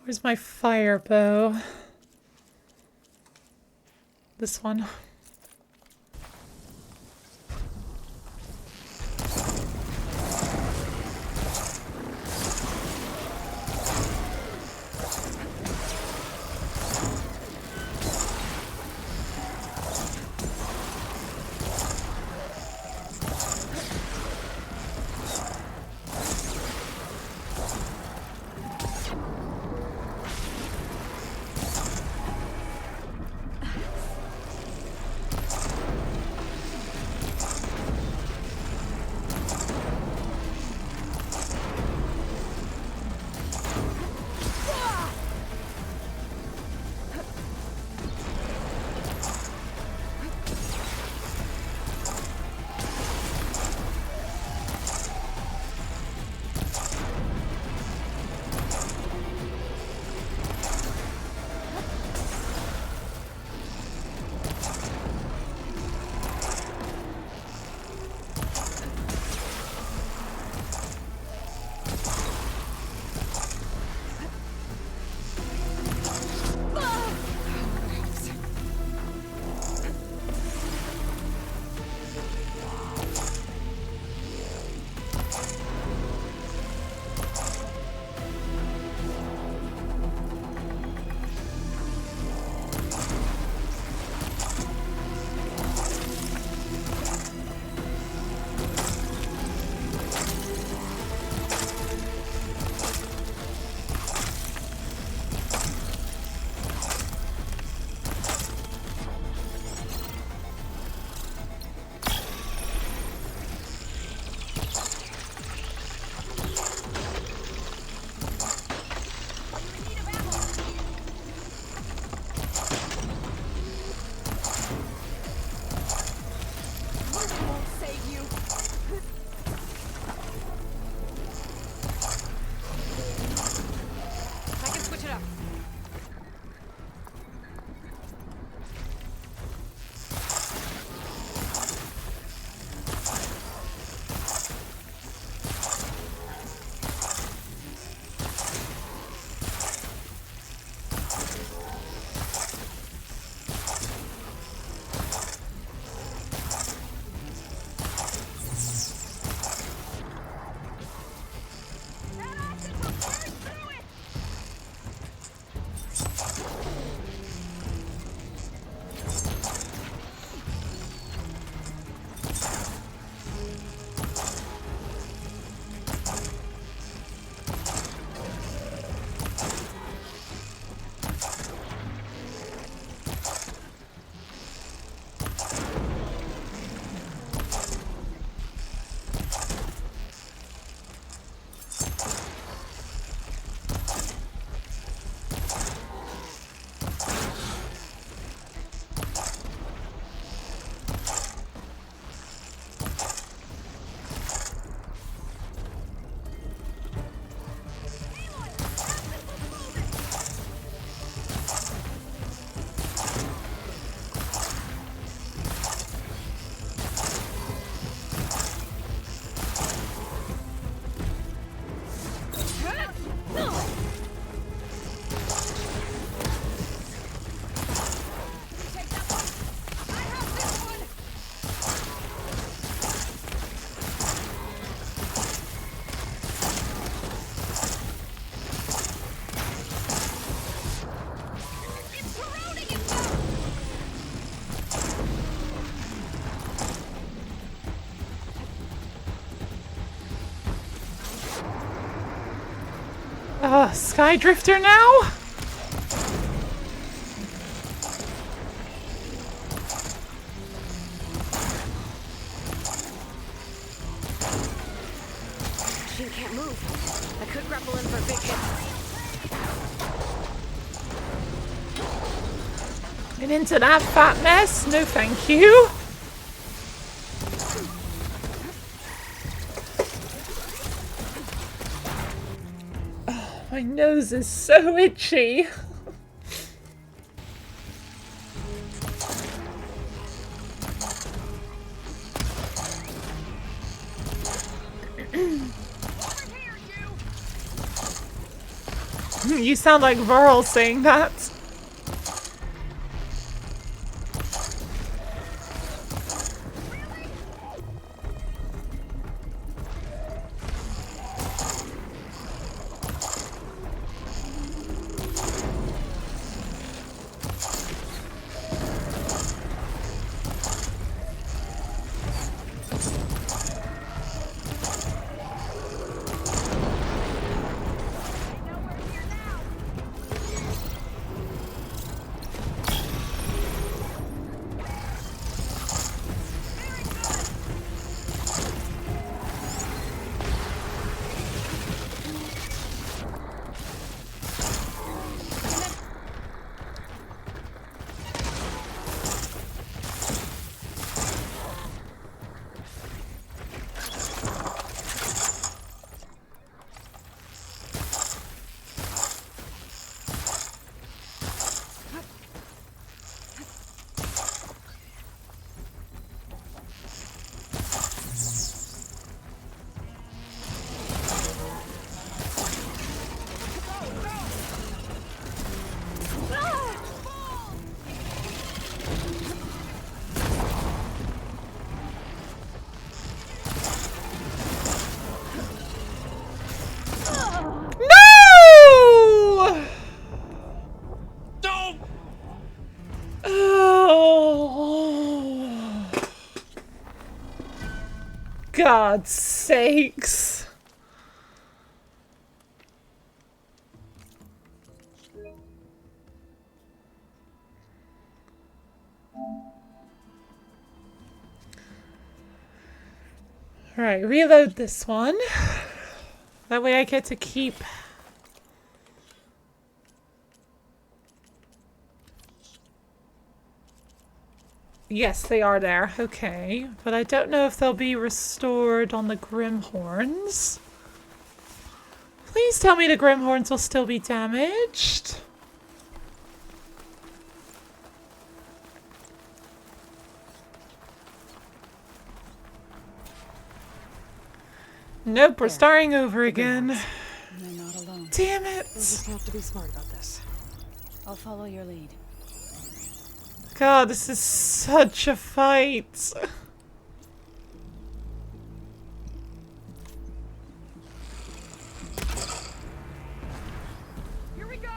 Speaker 1: Where's my fire bow? This one. Skydrifter now?
Speaker 2: She can't move. I could grapple in for a big hit.
Speaker 1: And into that fat mess? No thank you. Oh, my nose is so itchy. You sound like Varl saying that. God's sakes. Alright, reload this one. That way I get to keep... Yes, they are there. Okay. But I don't know if they'll be restored on the Grimhorns. Please tell me the Grimhorns will still be damaged. Nope, we're starting over again.
Speaker 15: You're not alone.
Speaker 1: Damn it!
Speaker 2: We'll just have to be smart about this.
Speaker 15: I'll follow your lead.
Speaker 1: God, this is such a fight.
Speaker 16: Here we go.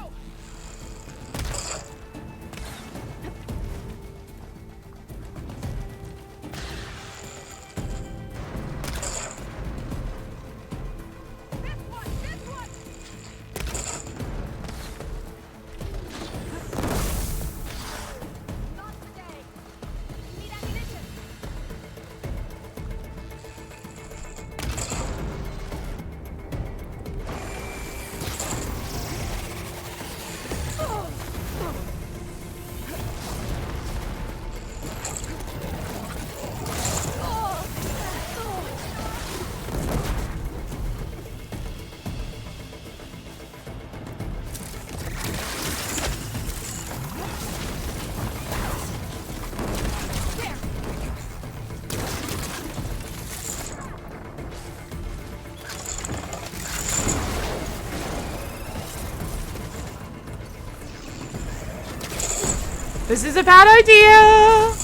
Speaker 1: This is a bad idea!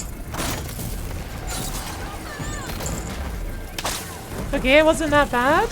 Speaker 1: Okay, it wasn't that bad.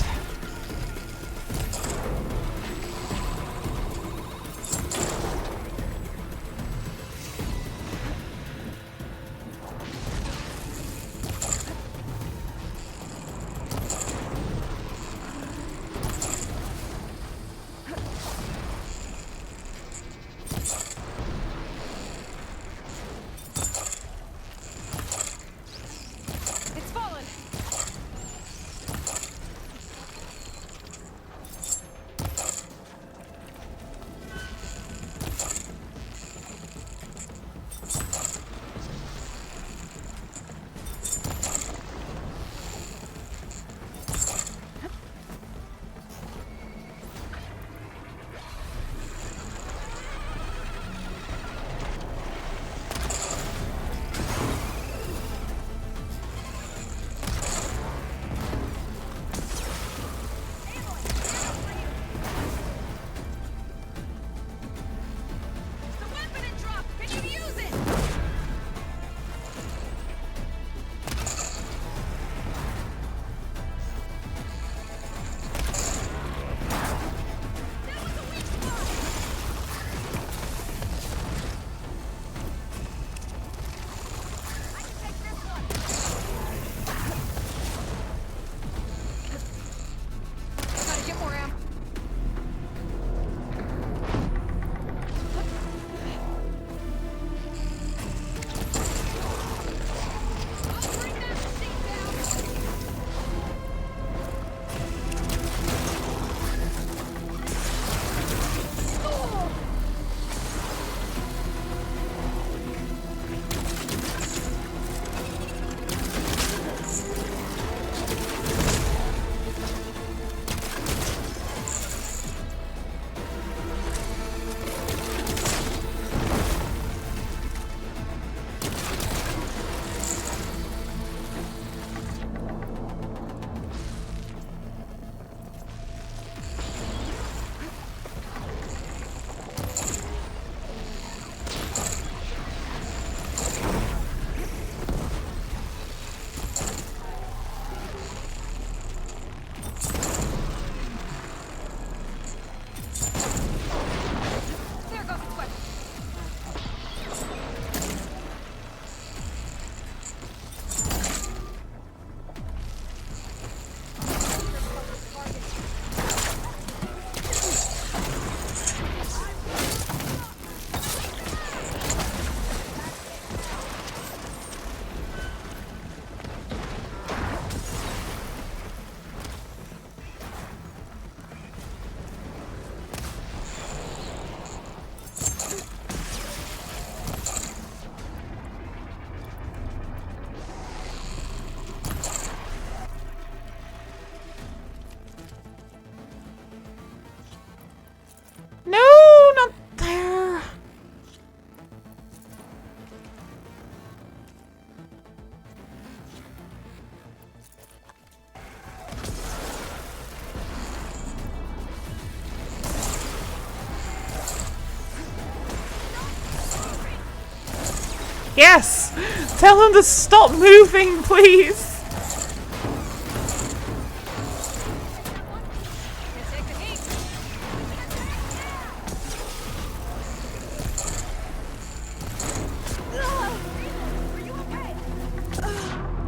Speaker 1: Yes! Tell him to stop moving, please!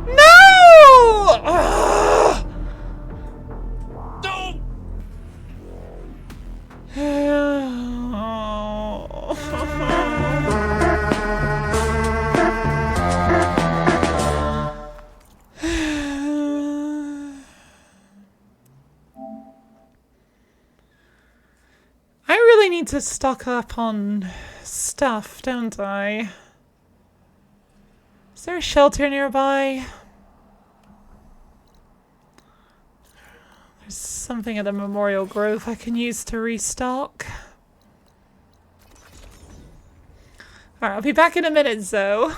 Speaker 1: No! I really need to stock up on stuff, don't I? Is there a shelter nearby? There's something at the Memorial Grove I can use to restock. Alright, I'll be back in a minute, Zoe.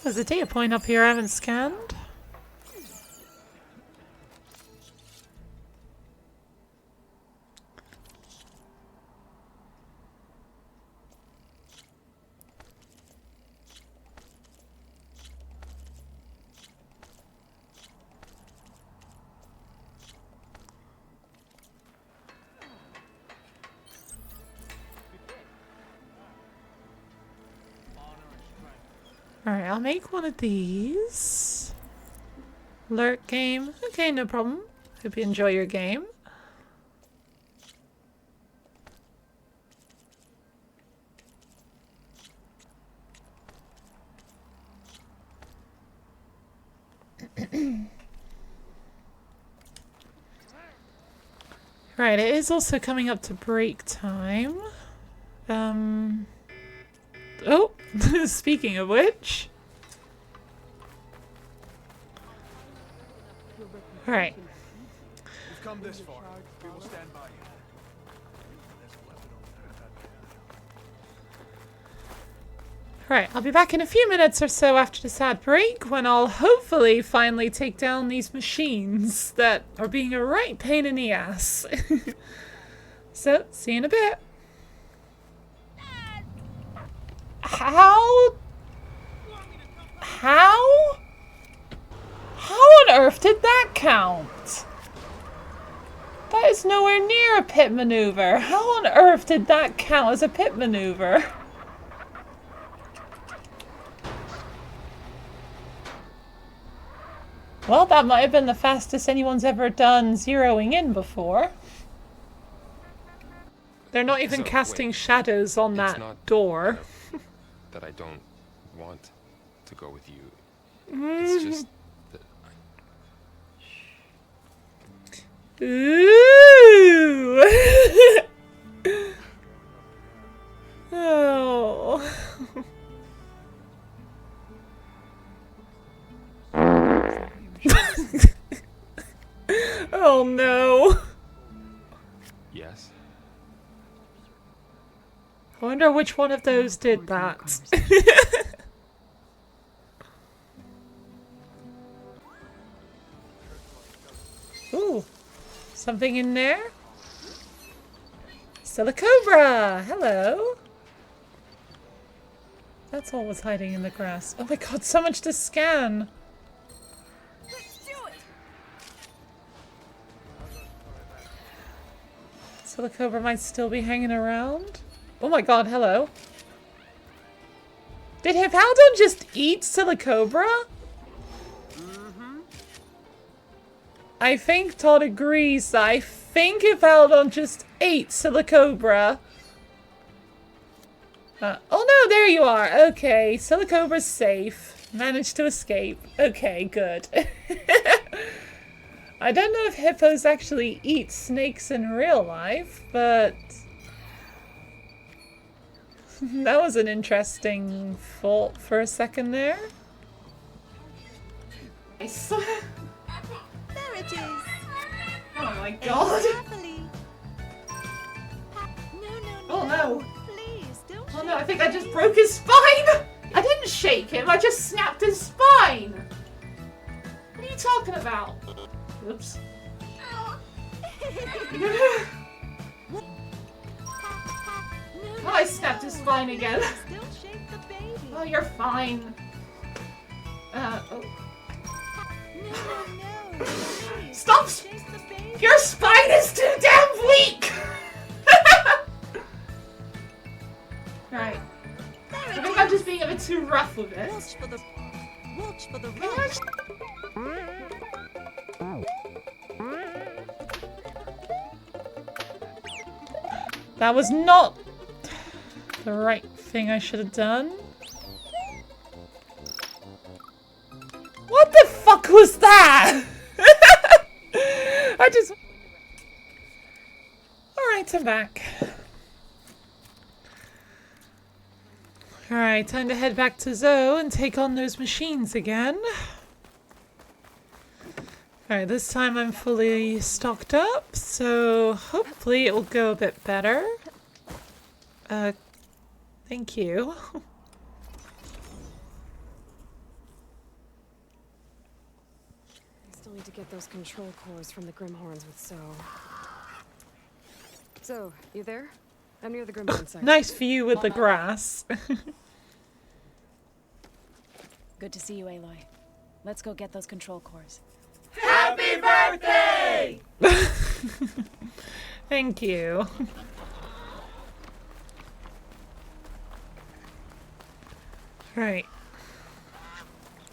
Speaker 1: There's a data point up here I haven't scanned. Alright, I'll make one of these. Alert game. Okay, no problem. Hope you enjoy your game. Right, it is also coming up to break time. Oh, speaking of which. Alright.
Speaker 18: We've come this far. We will stand by you.
Speaker 1: Alright, I'll be back in a few minutes or so after this ad break when I'll hopefully finally take down these machines that are being a right pain in the ass. So, see you in a bit. How on earth did that count? That is nowhere near a pit maneuver. How on earth did that count as a pit maneuver? Well, that might have been the fastest anyone's ever done zeroing in before. They're not even casting shadows on that door.
Speaker 6: That I don't want to go with you. It's just that
Speaker 1: Ooh. Oh. Oh no.
Speaker 6: Yes.
Speaker 1: I wonder which one of those did that. Ooh, something in there? Silicobra! Hello! That's all was hiding in the grass. Oh my god, so much to scan! Silicobra might still be hanging around. Oh my god, hello. Did Hipaldon just eat Silicobra? I think Todd agrees. I think Hipaldon just ate Silicobra. Oh no, there you are. Okay, Silicobra's safe. Managed to escape. Okay, good. I don't know if hippos actually eat snakes in real life, but that was an interesting thought for a second there. Nice.
Speaker 19: There it is.
Speaker 1: Oh my god. Oh no.
Speaker 19: Please, don't
Speaker 1: Oh no, I think I just broke his spine! I didn't shake him, I just snapped his spine! What are you talking about? Oops. Oh, I snapped his spine again. Oh, you're fine. Oh. Stop! Your spine is too damn weak! Right. I think I'm just being a bit too rough with it.
Speaker 19: Watch for the
Speaker 1: That was not the right thing I should have done. What the fuck was that? I just... Alright, I'm back. Alright, time to head back to Zoe and take on those machines again. Alright, this time I'm fully stocked up, so hopefully it will go a bit better. Thank you.
Speaker 2: I still need to get those control cores from the Grimhorns with So. So, you there? I'm near the Grimhorn site.
Speaker 1: Nice view with the grass.
Speaker 15: Good to see you, Aloy. Let's go get those control cores.
Speaker 17: Happy birthday!
Speaker 1: Thank you. Right.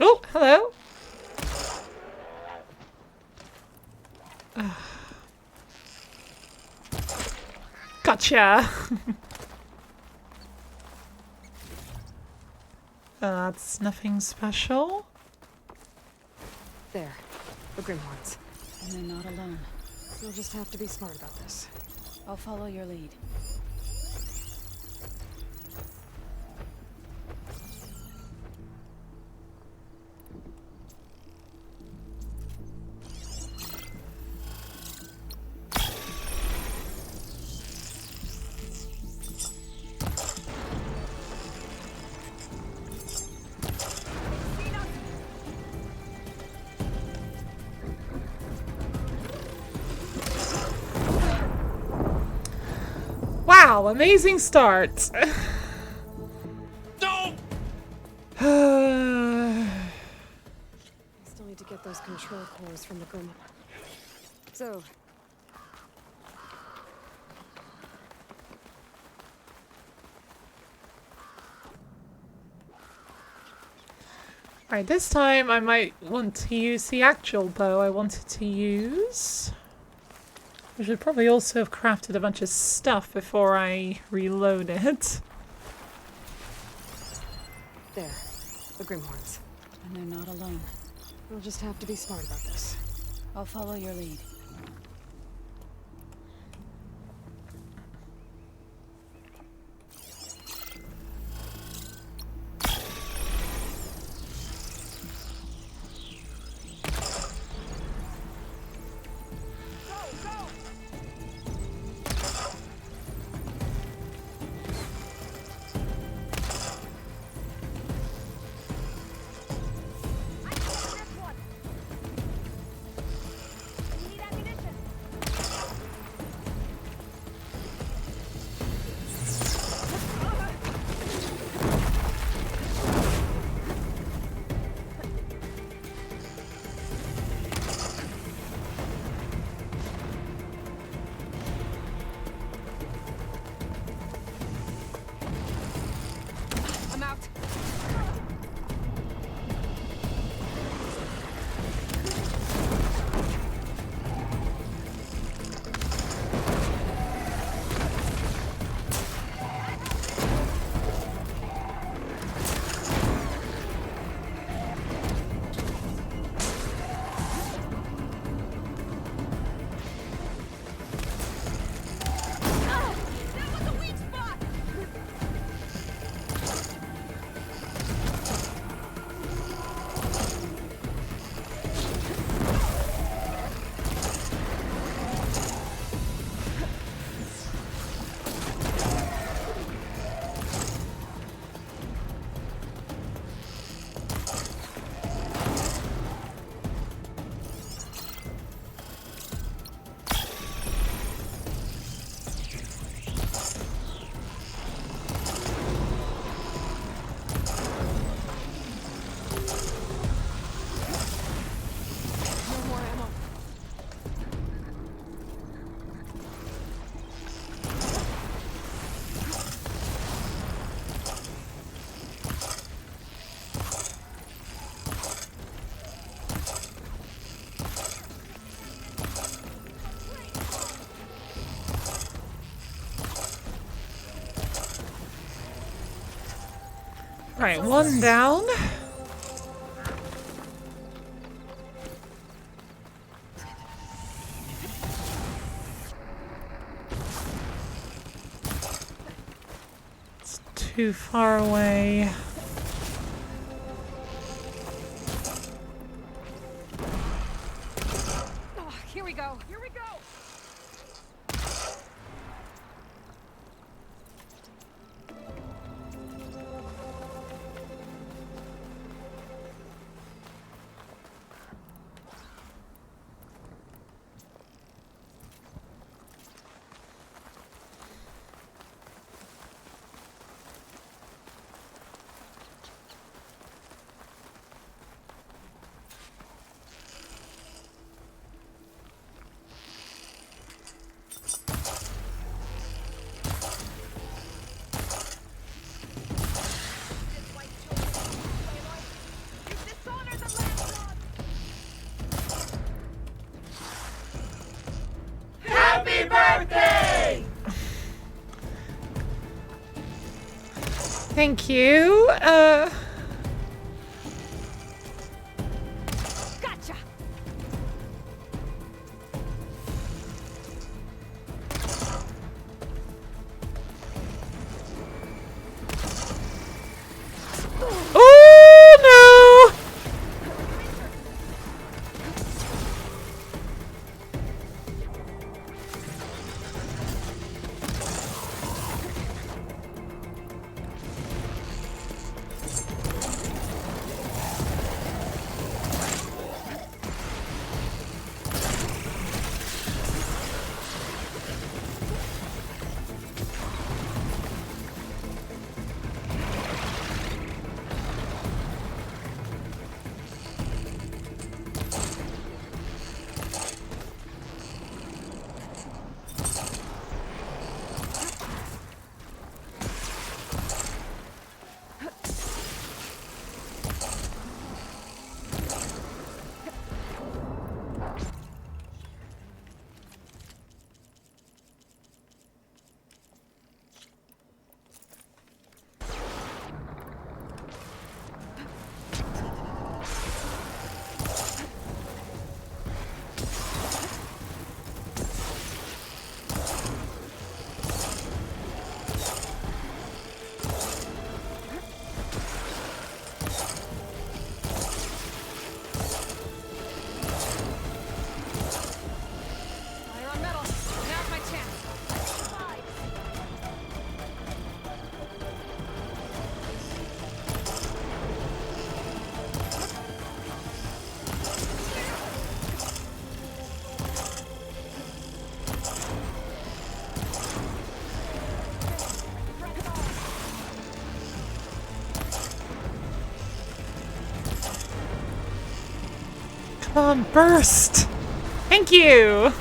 Speaker 1: Oh, hello. Gotcha. That's nothing special.
Speaker 2: There. The Grimhorns.
Speaker 15: And they're not alone.
Speaker 2: You'll just have to be smart about this.
Speaker 15: I'll follow your lead.
Speaker 1: Wow, amazing start.
Speaker 2: I still need to get those control cores from the Grimhorn. So.
Speaker 1: Alright, this time I might want to use the actual bow I wanted to use. I should probably also have crafted a bunch of stuff before I reload it.
Speaker 2: There. The Grimhorns.
Speaker 15: And they're not alone.
Speaker 2: We'll just have to be smart about this.
Speaker 15: I'll follow your lead.
Speaker 1: Right, one down. It's too far away.
Speaker 2: Oh, here we go. Here we go.
Speaker 17: Happy birthday!
Speaker 1: Thank you.
Speaker 2: Gotcha.
Speaker 1: Oh no!
Speaker 2: Fire on metal. Now's my chance.
Speaker 1: Come on, burst! Thank you!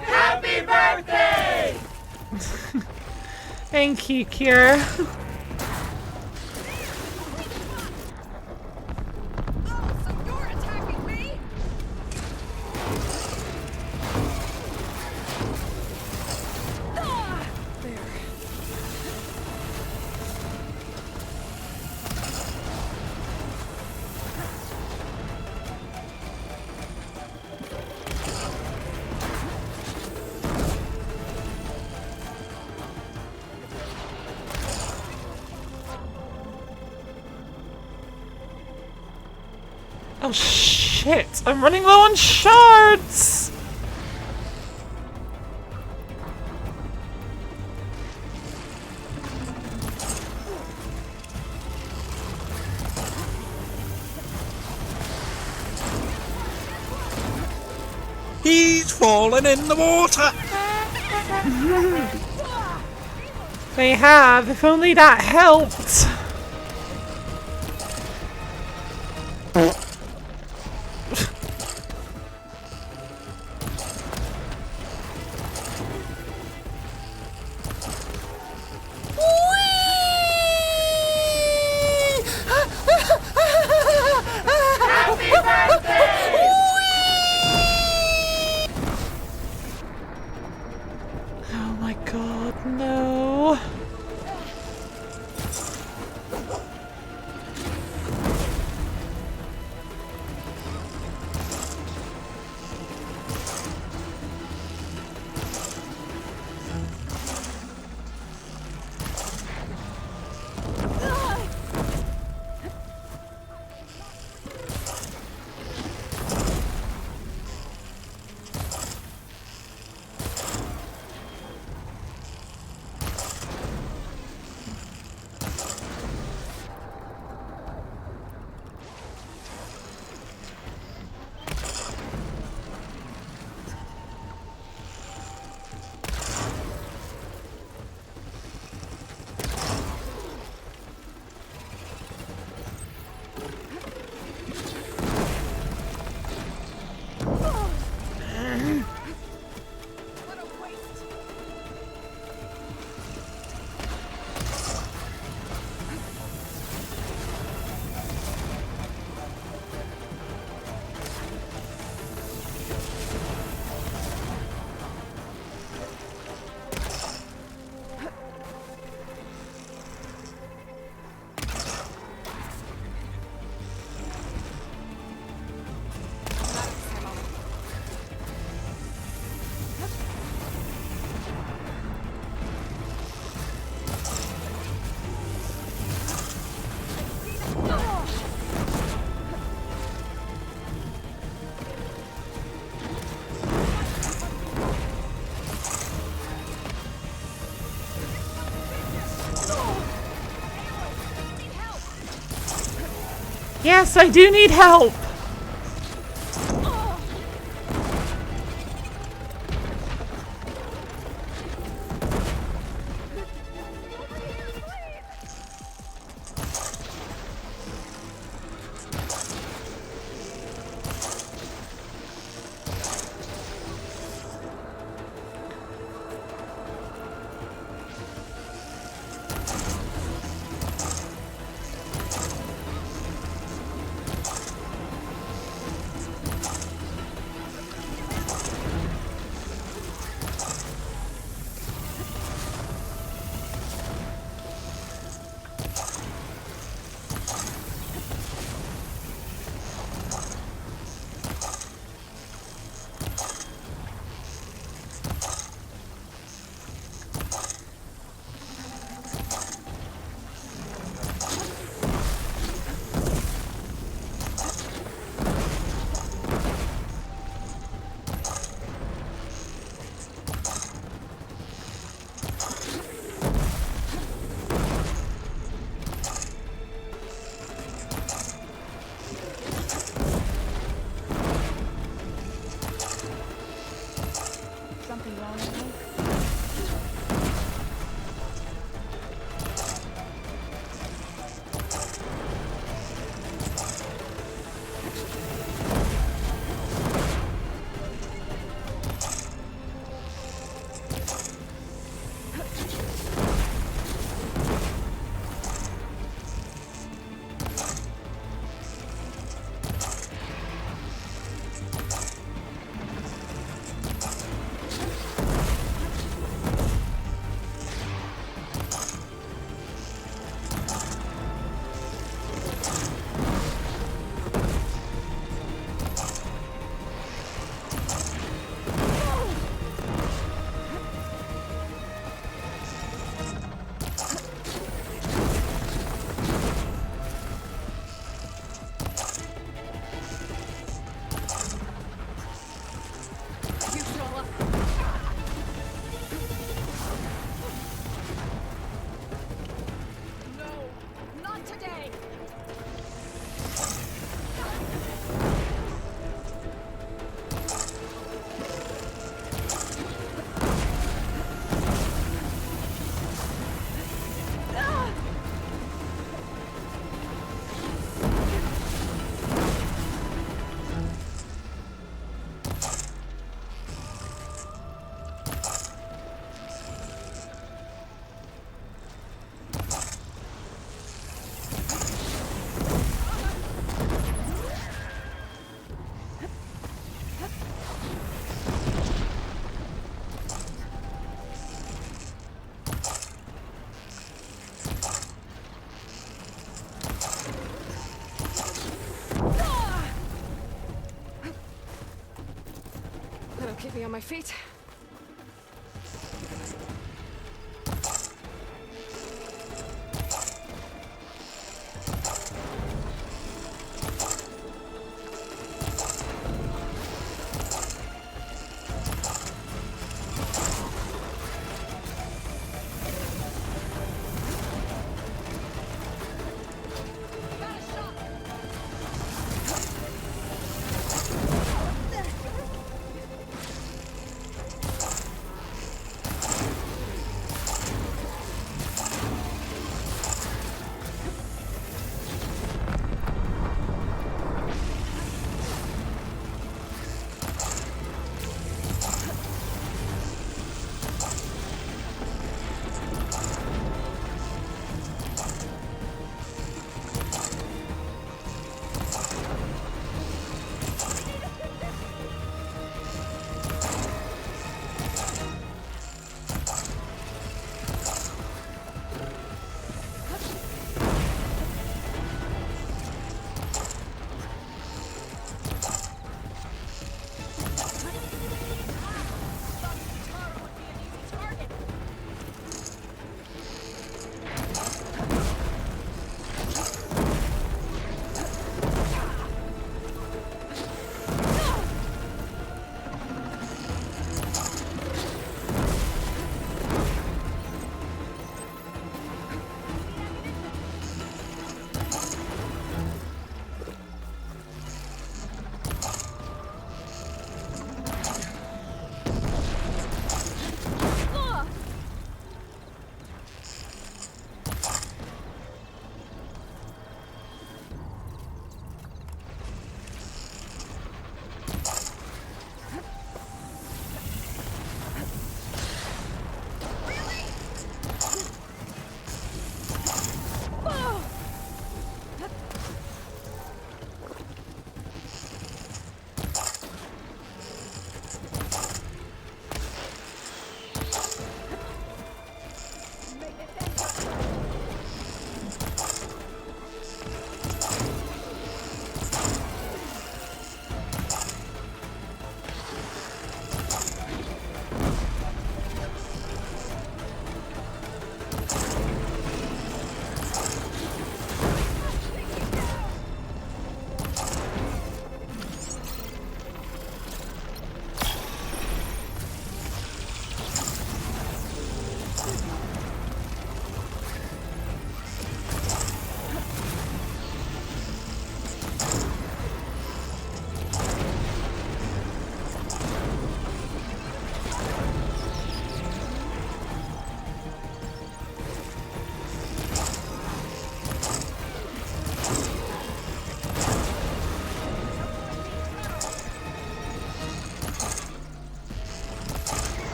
Speaker 17: Happy birthday!
Speaker 1: Thank you, Kira. Oh shit! I'm running low on shards!
Speaker 13: He's fallen in the water!
Speaker 1: They have, if only that helped!
Speaker 17: Happy birthday!
Speaker 1: Oh my god, no. Yes, I do need help!
Speaker 2: keep me on my feet.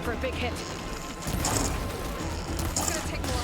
Speaker 2: For a big hit. It's gonna take more.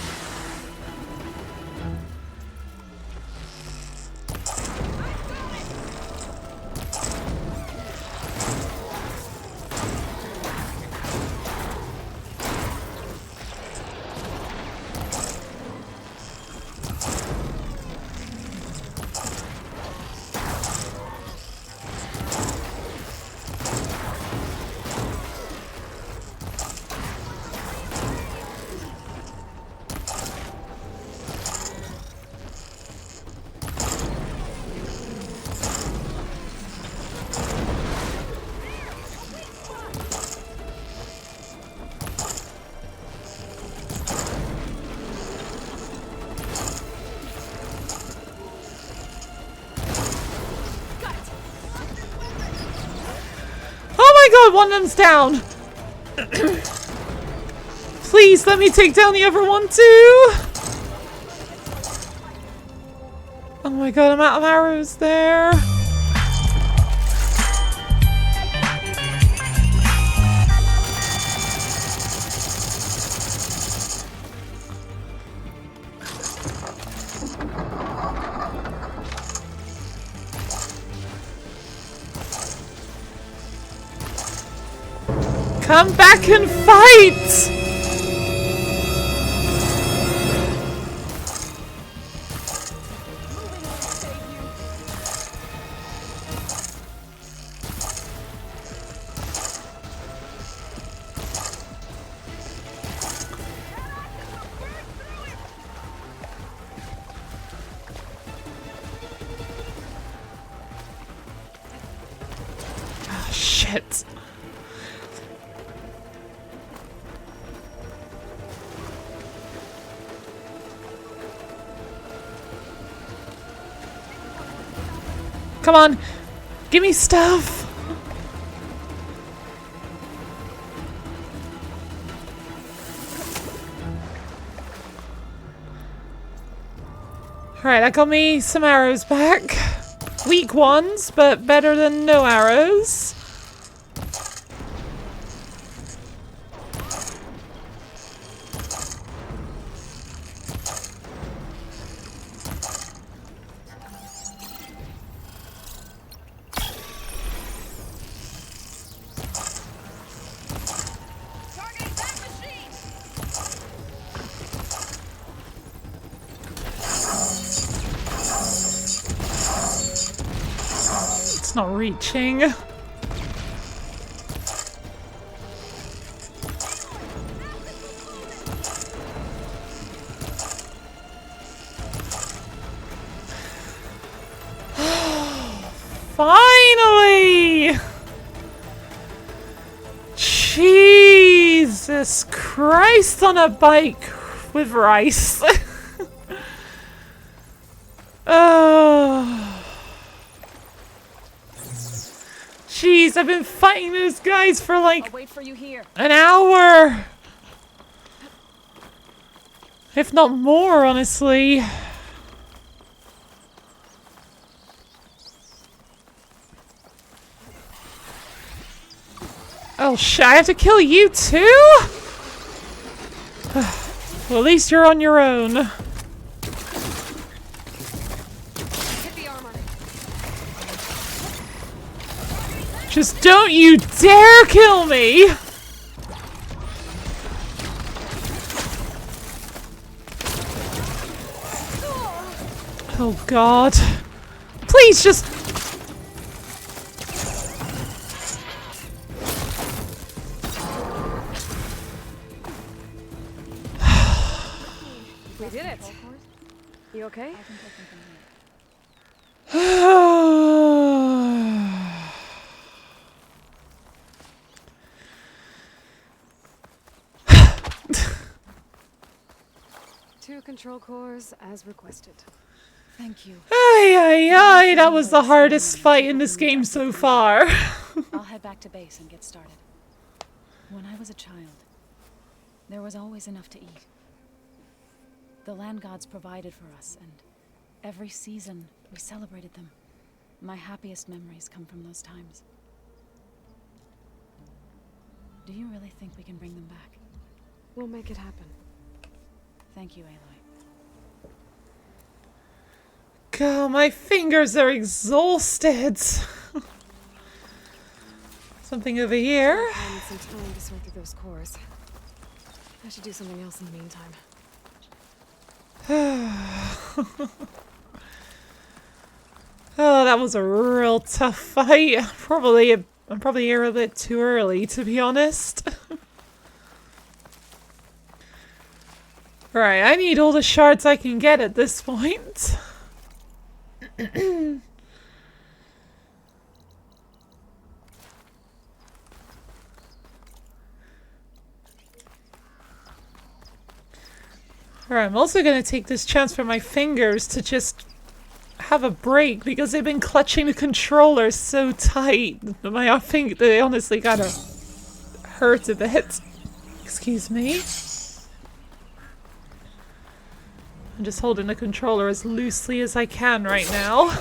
Speaker 1: God, one of them's down! Please, let me take down the other one too! Oh my god, I'm out of arrows there! Come back and fight! Oh, shit. Come on, give me stuff. Alright, that got me some arrows back. Weak ones, but better than no arrows. It's not reaching. Finally! Jesus Christ on a bike with rice. Oh. Jeez, I've been fighting those guys for like
Speaker 15: I'll wait for you here.
Speaker 1: an hour. If not more, honestly. Oh shit, I have to kill you too? Well, at least you're on your own.
Speaker 2: Hit the armor.
Speaker 1: Just don't you dare kill me! Oh god. Please just...
Speaker 2: We did it. You okay? Two control cores as requested.
Speaker 15: Thank you.
Speaker 1: Ay, ay, ay, that was the hardest fight in this game so far.
Speaker 15: I'll head back to base and get started. When I was a child, there was always enough to eat. The land gods provided for us, and every season we celebrated them. My happiest memories come from those times. Do you really think we can bring them back?
Speaker 2: We'll make it happen.
Speaker 15: Thank you, Aloy.
Speaker 1: God, my fingers are exhausted. Something over here.
Speaker 2: I need some time to sort through those cores. I should do something else in the meantime.
Speaker 1: Oh, that was a real tough fight. I'm probably here a bit too early, to be honest. Right, I need all the shards I can get at this point. Alright, I'm also going to take this chance for my fingers to just have a break because they've been clutching the controller so tight. I think they honestly gotta hurt a bit. Excuse me. I'm just holding the controller as loosely as I can right now.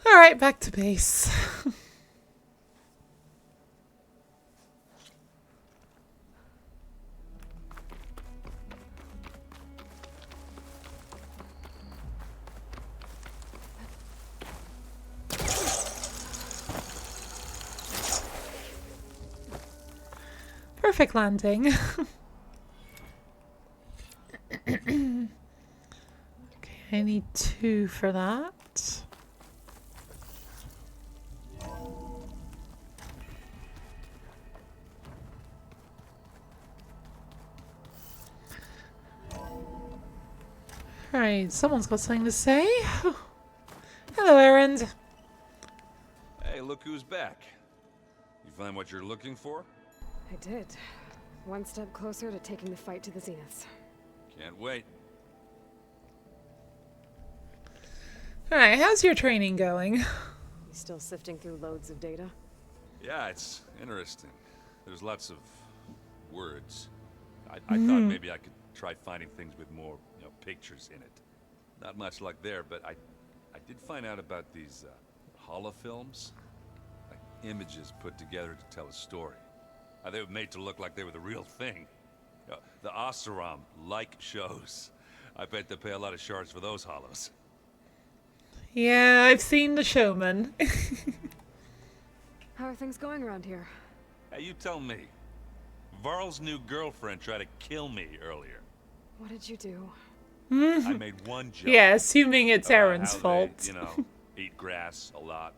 Speaker 1: Alright, back to base. perfect landing. Okay, I need 2 for that. Alright, someone's got something to say. Hello, Erend.
Speaker 9: Hey, look who's back. You find what you're looking for?
Speaker 2: I did. One step closer to taking the fight to the Zeniths.
Speaker 9: Can't wait.
Speaker 1: Alright, how's your training going?
Speaker 2: You still sifting through loads of data?
Speaker 9: Yeah, it's interesting. There's lots of words. I thought maybe I could try finding things with more, pictures in it. Not much luck there, but I did find out about these holofilms. Like images put together to tell a story. They were made to look like they were the real thing. The Oseram-like shows. I bet they pay a lot of shards for those hollows.
Speaker 1: Yeah, I've seen The Showman.
Speaker 2: How are things going around here?
Speaker 9: Hey, you tell me. Varl's new girlfriend tried to kill me earlier.
Speaker 2: What did you do?
Speaker 9: I made one joke.
Speaker 1: Yeah, assuming it's Aaron's
Speaker 9: how
Speaker 1: fault.
Speaker 9: They, eat grass a lot.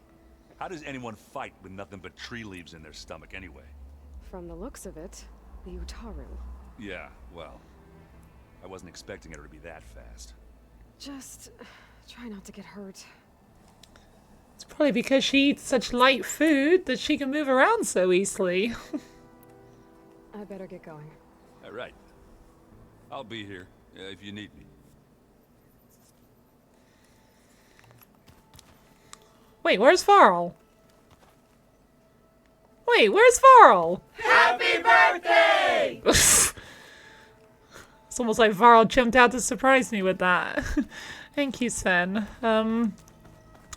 Speaker 9: How does anyone fight with nothing but tree leaves in their stomach anyway?
Speaker 2: From the looks of it, the Utaru.
Speaker 9: Yeah, well, I wasn't expecting her to be that fast.
Speaker 2: Just try not to get hurt.
Speaker 1: It's probably because she eats such light food that she can move around so easily.
Speaker 2: I better get going.
Speaker 9: All right. I'll be here if you need me.
Speaker 1: Wait, where's Varl? Wait, where's Varl?
Speaker 17: Happy birthday!
Speaker 1: It's almost like Varl jumped out to surprise me with that. Thank you, Sven.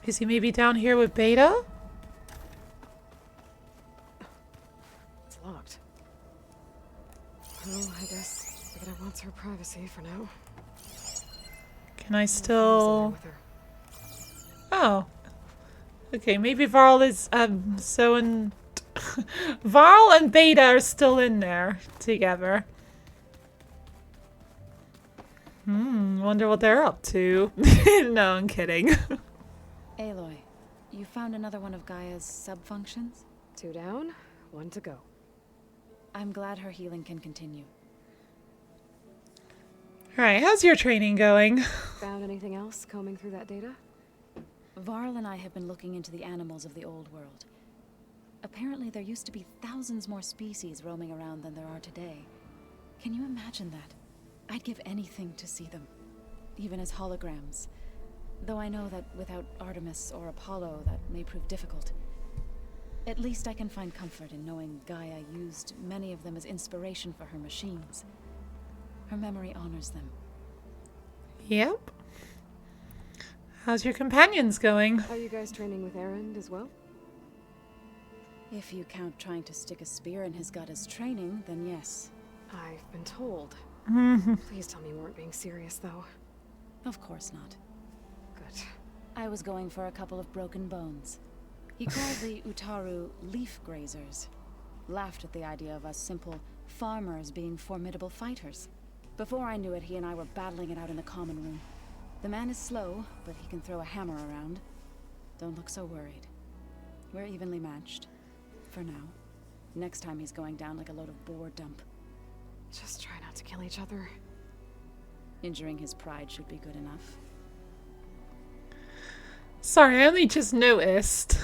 Speaker 1: Is he maybe down here with Beta?
Speaker 2: It's locked. Well, I guess Beta wants her privacy for now.
Speaker 1: Can I still... Oh. Okay, maybe Varl is, Varl and Beta are still in there together. Wonder what they're up to. No, I'm kidding.
Speaker 15: Aloy, you found another one of Gaia's sub-functions?
Speaker 2: 2 down, 1 to go.
Speaker 15: I'm glad her healing can continue.
Speaker 1: Alright, how's your training going?
Speaker 2: Found anything else combing through that data?
Speaker 15: Varl and I have been looking into the animals of the old world. Apparently there used to be thousands more species roaming around than there are today. Can you imagine that? I'd give anything to see them, even as holograms. Though I know that without Artemis or Apollo, that may prove difficult. At least I can find comfort in knowing Gaia used many of them as inspiration for her machines. Her memory honors them.
Speaker 1: Yep. How's your companions going?
Speaker 2: Are you guys training with Erend as well?
Speaker 15: If you count trying to stick a spear in his gut as training, then yes.
Speaker 2: I've been told. Please tell me you weren't being serious, though.
Speaker 15: Of course not.
Speaker 2: Good.
Speaker 15: I was going for a couple of broken bones. He called the Utaru leaf grazers. Laughed at the idea of us simple farmers being formidable fighters. Before I knew it, he and I were battling it out in the common room. The man is slow, but he can throw a hammer around. Don't look so worried. We're evenly matched. For now. Next time he's going down like a load of boar dump.
Speaker 2: Just try not to kill each other.
Speaker 15: Injuring his pride should be good enough.
Speaker 1: Sorry, I only just noticed.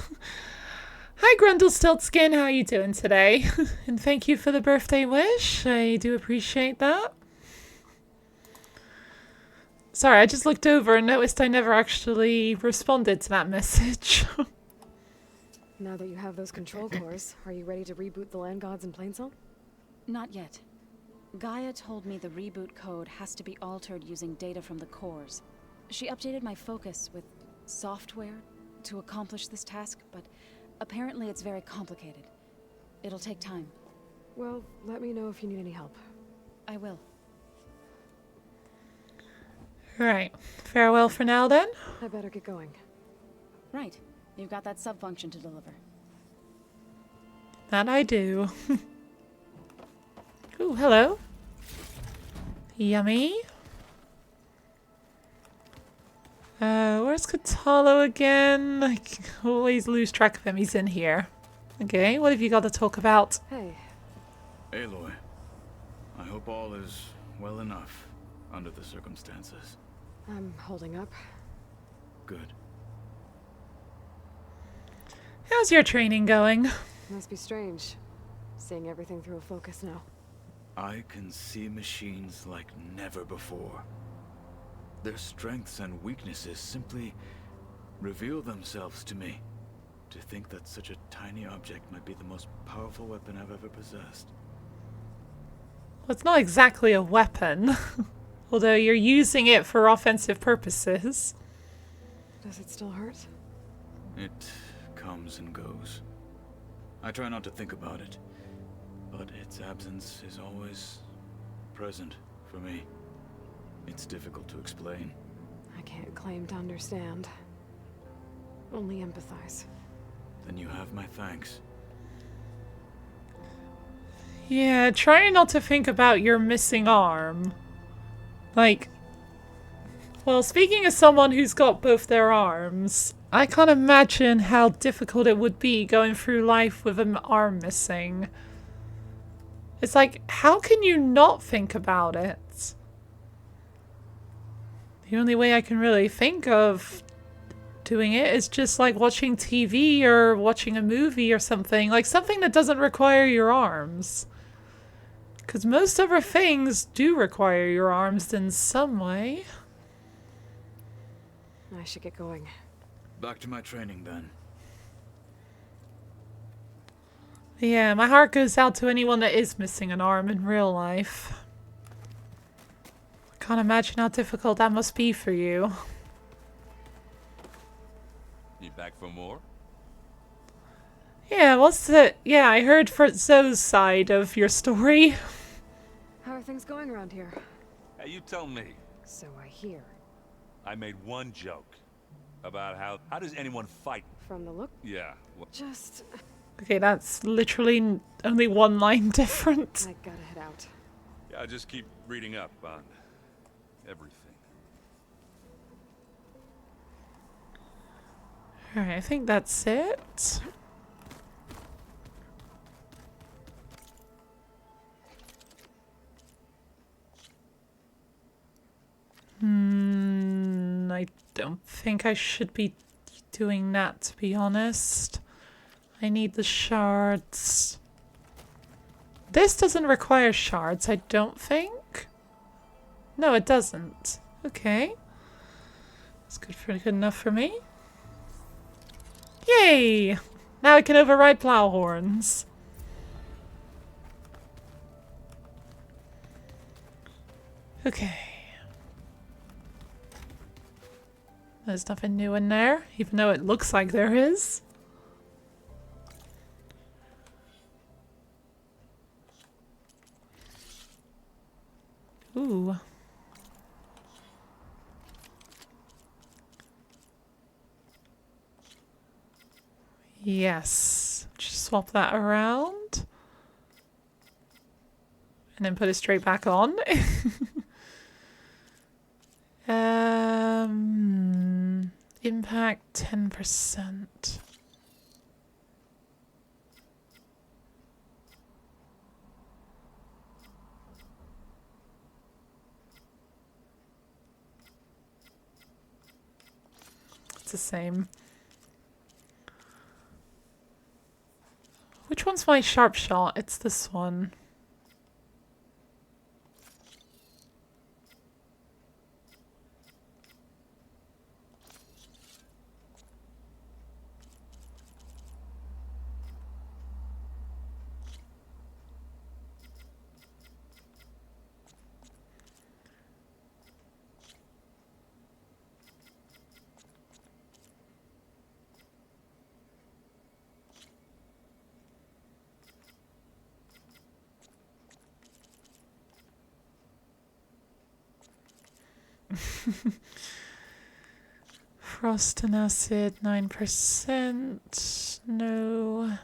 Speaker 1: Hi, Grundlestiltskin, how are you doing today? And thank you for the birthday wish. I do appreciate that. Sorry, I just looked over and noticed I never actually responded to that message.
Speaker 2: Now that you have those control cores, are you ready to reboot the land gods in Plainsong?
Speaker 15: Not yet. Gaia told me the reboot code has to be altered using data from the cores. She updated my focus with software to accomplish this task, but apparently it's very complicated. It'll take time.
Speaker 2: Well, let me know if you need any help.
Speaker 15: I will.
Speaker 1: Right. Farewell for now, then?
Speaker 2: I better get going.
Speaker 15: Right. You've got that sub-function to deliver.
Speaker 1: That I do. Ooh, hello. Yummy. Where's Katalo again? I always lose track of him. He's in here. Okay, what have you got to talk about?
Speaker 2: Hey.
Speaker 18: Aloy, I hope all is well enough under the circumstances.
Speaker 2: I'm holding up.
Speaker 18: Good.
Speaker 1: How's your training going?
Speaker 2: Must be strange, seeing everything through a focus now.
Speaker 18: I can see machines like never before. Their strengths and weaknesses simply reveal themselves to me. To think that such a tiny object might be the most powerful weapon I've ever possessed.
Speaker 1: Well, it's not exactly a weapon, although you're using it for offensive purposes.
Speaker 2: Does it still hurt?
Speaker 18: It comes and goes. I try not to think about it, but its absence is always present for me. It's difficult to explain.
Speaker 2: I can't claim to understand. Only empathize.
Speaker 18: Then you have my thanks.
Speaker 1: Yeah, try not to think about your missing arm. Like, well, speaking as someone who's got both their arms, I can't imagine how difficult it would be going through life with an arm missing. It's like, how can you not think about it? The only way I can really think of doing it is just like watching TV or watching a movie or something. Like something that doesn't require your arms. Because most other things do require your arms in some way.
Speaker 2: I should get going.
Speaker 18: Back to my training then.
Speaker 1: Yeah, my heart goes out to anyone that is missing an arm in real life. I can't imagine how difficult that must be for you.
Speaker 9: You back for more?
Speaker 1: Yeah, what's the... Yeah, I heard for Zoe's side of your story.
Speaker 2: How are things going around here?
Speaker 9: Hey, you tell me.
Speaker 2: So I hear.
Speaker 9: I made one joke about how does anyone fight?
Speaker 2: From the look?
Speaker 9: Yeah. Well,
Speaker 2: just...
Speaker 1: Okay, that's literally only one line different.
Speaker 2: I gotta head out.
Speaker 9: Yeah, I'll just keep reading up on everything.
Speaker 1: Alright, I think that's it. I don't think I should be doing that, to be honest. I need the shards. This doesn't require shards, I don't think. No, it doesn't. Okay. That's good enough for me. Yay! Now I can override plow horns. Okay. There's nothing new in there, even though it looks like there is. Ooh. Yes. Just swap that around. And then put it straight back on. Impact 10%. It's the same. Which one's my sharp shot? It's this one. Frost and acid, 9%. No.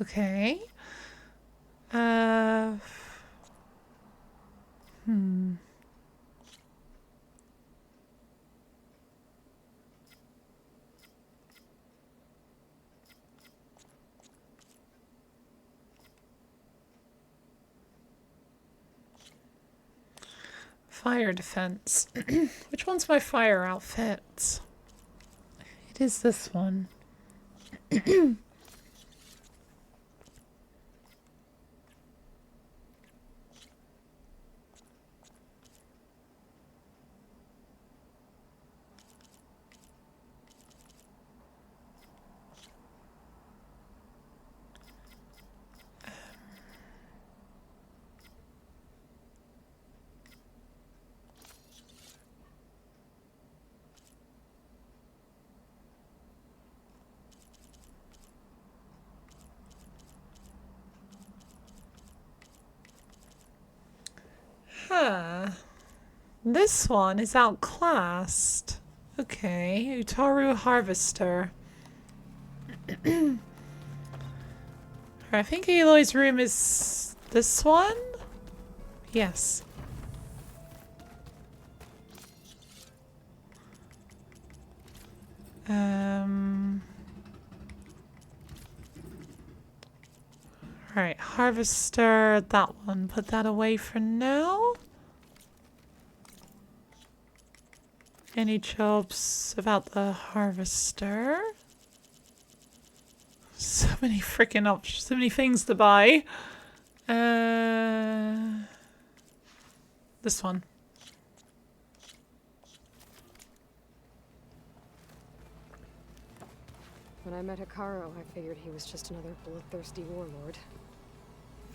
Speaker 1: Okay. Fire defense. Which one's my fire outfit? It is this one. Huh. This one is outclassed. Okay, Utaru Harvester. I think Aloy's room is this one? Yes. Alright, Harvester, that one. Put that away for now. Any jobs about the Harvester? So many freaking options, so many things to buy. This one.
Speaker 2: When I met Hikaru, I figured he was just another bloodthirsty warlord.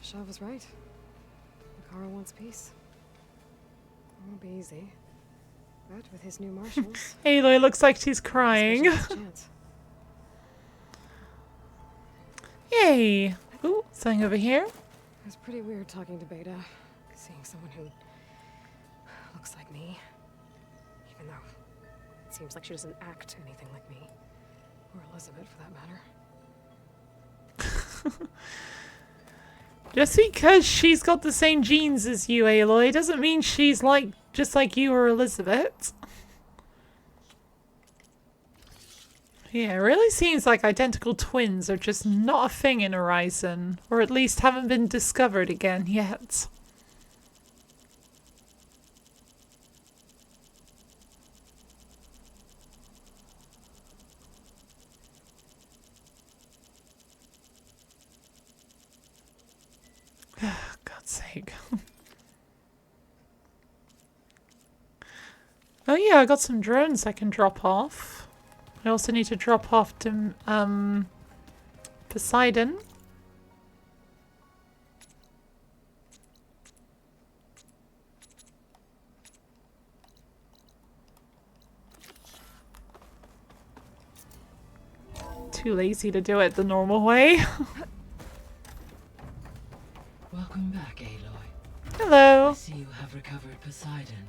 Speaker 2: Shaw was right. Hikaru wants peace. It won't be easy. But with his new marshals...
Speaker 1: Aloy looks like she's crying. Yay! Ooh, something over here.
Speaker 2: It was pretty weird talking to Beta. Seeing someone who looks like me. Even though it seems like she doesn't act anything like me. Or Elizabeth, for that matter.
Speaker 1: Just because she's got the same genes as you, Aloy, doesn't mean she's just like you or Elizabeth. Yeah, it really seems like identical twins are just not a thing in Horizon, or at least haven't been discovered again yet. God's sake. Oh yeah, I got some drones I can drop off. I also need to drop off to Poseidon. Too lazy to do it the normal way.
Speaker 20: Welcome back, Aloy.
Speaker 1: Hello.
Speaker 20: I see you have recovered Poseidon.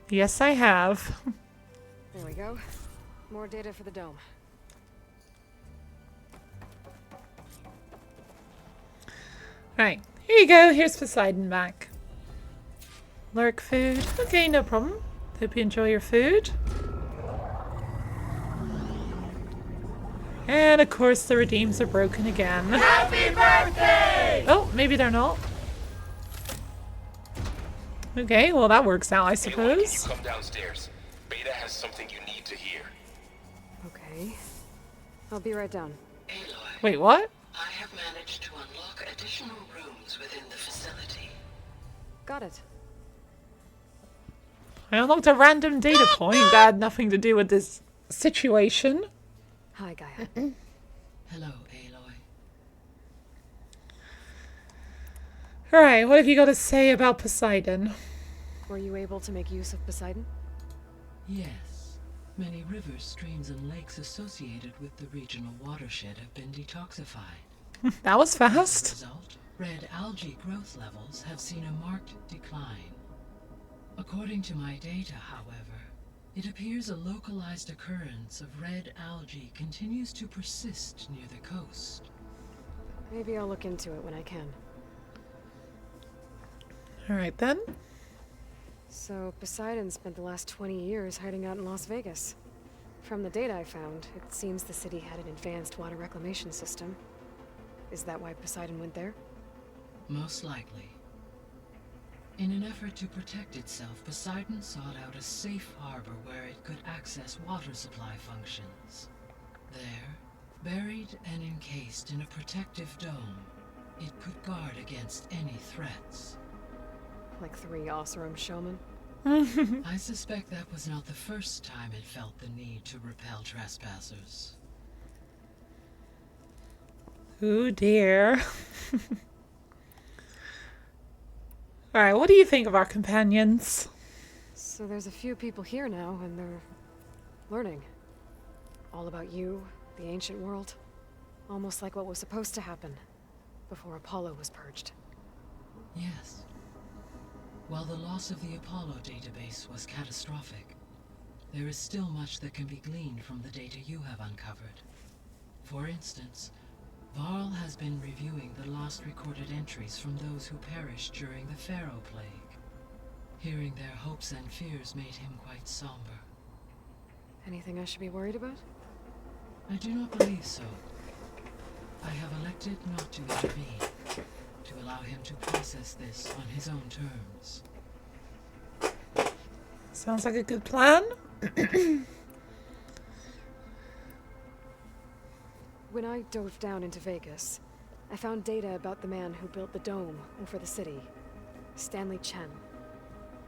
Speaker 1: Yes, I have.
Speaker 2: There we go. More data for the dome.
Speaker 1: Right, here you go. Here's Poseidon back. Lurk food. Okay, no problem. Hope you enjoy your food. And of course the redeems are broken again.
Speaker 17: Happy birthday!
Speaker 1: Oh, maybe they're not. Okay, well that works out, I suppose.
Speaker 12: Aloy, can you come downstairs? Beta has something you need to hear.
Speaker 2: Okay. I'll be right down.
Speaker 20: Aloy.
Speaker 1: Wait, what?
Speaker 20: I have managed to unlock additional rooms within the facility.
Speaker 2: Got it.
Speaker 1: I unlocked a random data point that had nothing to do with this situation.
Speaker 2: Hi, Gaia.
Speaker 20: Hello, Aloy.
Speaker 1: Alright, what have you got to say about Poseidon?
Speaker 2: Were you able to make use of Poseidon?
Speaker 20: Yes. Many rivers, streams, and lakes associated with the regional watershed have been detoxified.
Speaker 1: That was fast.
Speaker 20: As a result, red algae growth levels have seen a marked decline. According to my data, however, it appears a localized occurrence of red algae continues to persist near the coast.
Speaker 2: Maybe I'll look into it when I can.
Speaker 1: Alright then.
Speaker 2: So, Poseidon spent the last 20 years hiding out in Las Vegas. From the data I found, it seems the city had an advanced water reclamation system. Is that why Poseidon went there?
Speaker 20: Most likely. In an effort to protect itself, Poseidon sought out a safe harbor where it could access water supply functions. There, buried and encased in a protective dome, it could guard against any threats.
Speaker 2: Like 3 Oseram showmen?
Speaker 20: I suspect that was not the first time it felt the need to repel trespassers.
Speaker 1: Oh dear. Alright, what do you think of our companions?
Speaker 2: So there's a few people here now, and they're learning. All about you, the ancient world. Almost like what was supposed to happen before Apollo was purged.
Speaker 20: Yes. While the loss of the Apollo database was catastrophic, there is still much that can be gleaned from the data you have uncovered. For instance, Varl has been reviewing the last recorded entries from those who perished during the Pharaoh Plague. Hearing their hopes and fears made him quite somber.
Speaker 2: Anything I should be worried about?
Speaker 20: I do not believe so. I have elected not to intervene, to allow him to process this on his own terms.
Speaker 1: Sounds like a good plan.
Speaker 2: When I dove down into Vegas, I found data about the man who built the dome over the city, Stanley Chen.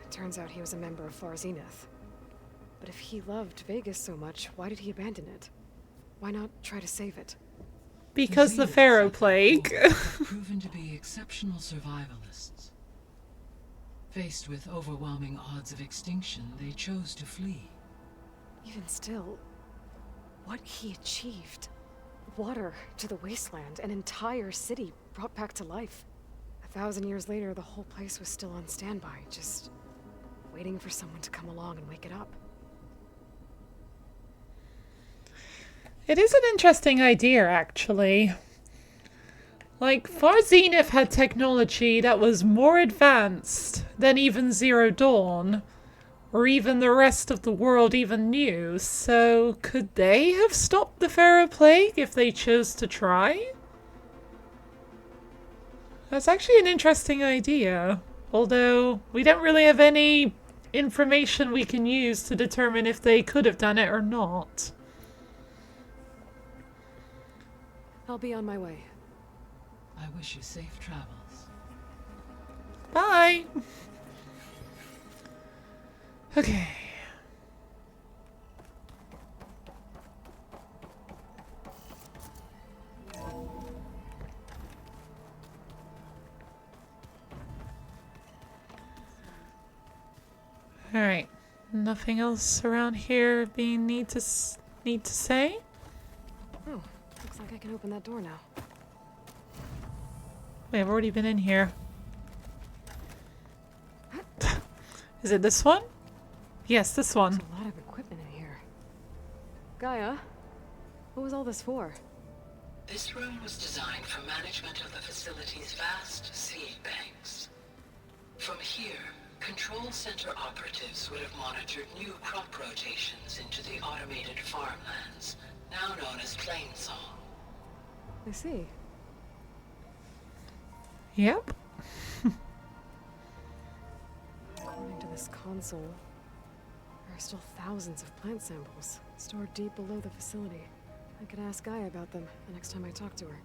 Speaker 2: It turns out he was a member of Far Zenith. But if he loved Vegas so much, why did he abandon it? Why not try to save it?
Speaker 1: Because the Pharaoh Plague.
Speaker 20: Have proven to be exceptional survivalists. Faced with overwhelming odds of extinction, they chose to flee.
Speaker 2: Even still, what he achieved. Water to the wasteland, an entire city brought back to life. 1,000 years later, the whole place was still on standby, just waiting for someone to come along and wake it up.
Speaker 1: It is an interesting idea, actually. Like, Far Zenith had technology that was more advanced than even Zero Dawn, or even the rest of the world even knew, so could they have stopped the Pharaoh Plague if they chose to try? That's actually an interesting idea, although we don't really have any information we can use to determine if they could have done it or not.
Speaker 2: I'll be on my way.
Speaker 20: I wish you safe travels.
Speaker 1: Bye! Okay. Alright. Nothing else around here being need to say?
Speaker 2: Oh, looks like I can open that door now.
Speaker 1: Wait, I've already been in here. Is it this one? Yes, this one.
Speaker 2: There's a lot of equipment in here. Gaia, what was all this for?
Speaker 19: This room was designed for management of the facility's vast seed banks. From here, control center operatives would have monitored new crop rotations into the automated farmlands, now known as Plainsong.
Speaker 2: I see.
Speaker 1: Yep.
Speaker 2: According to this console, there are still thousands of plant samples stored deep below the facility. I could ask Gaia about them the next time I talk to her.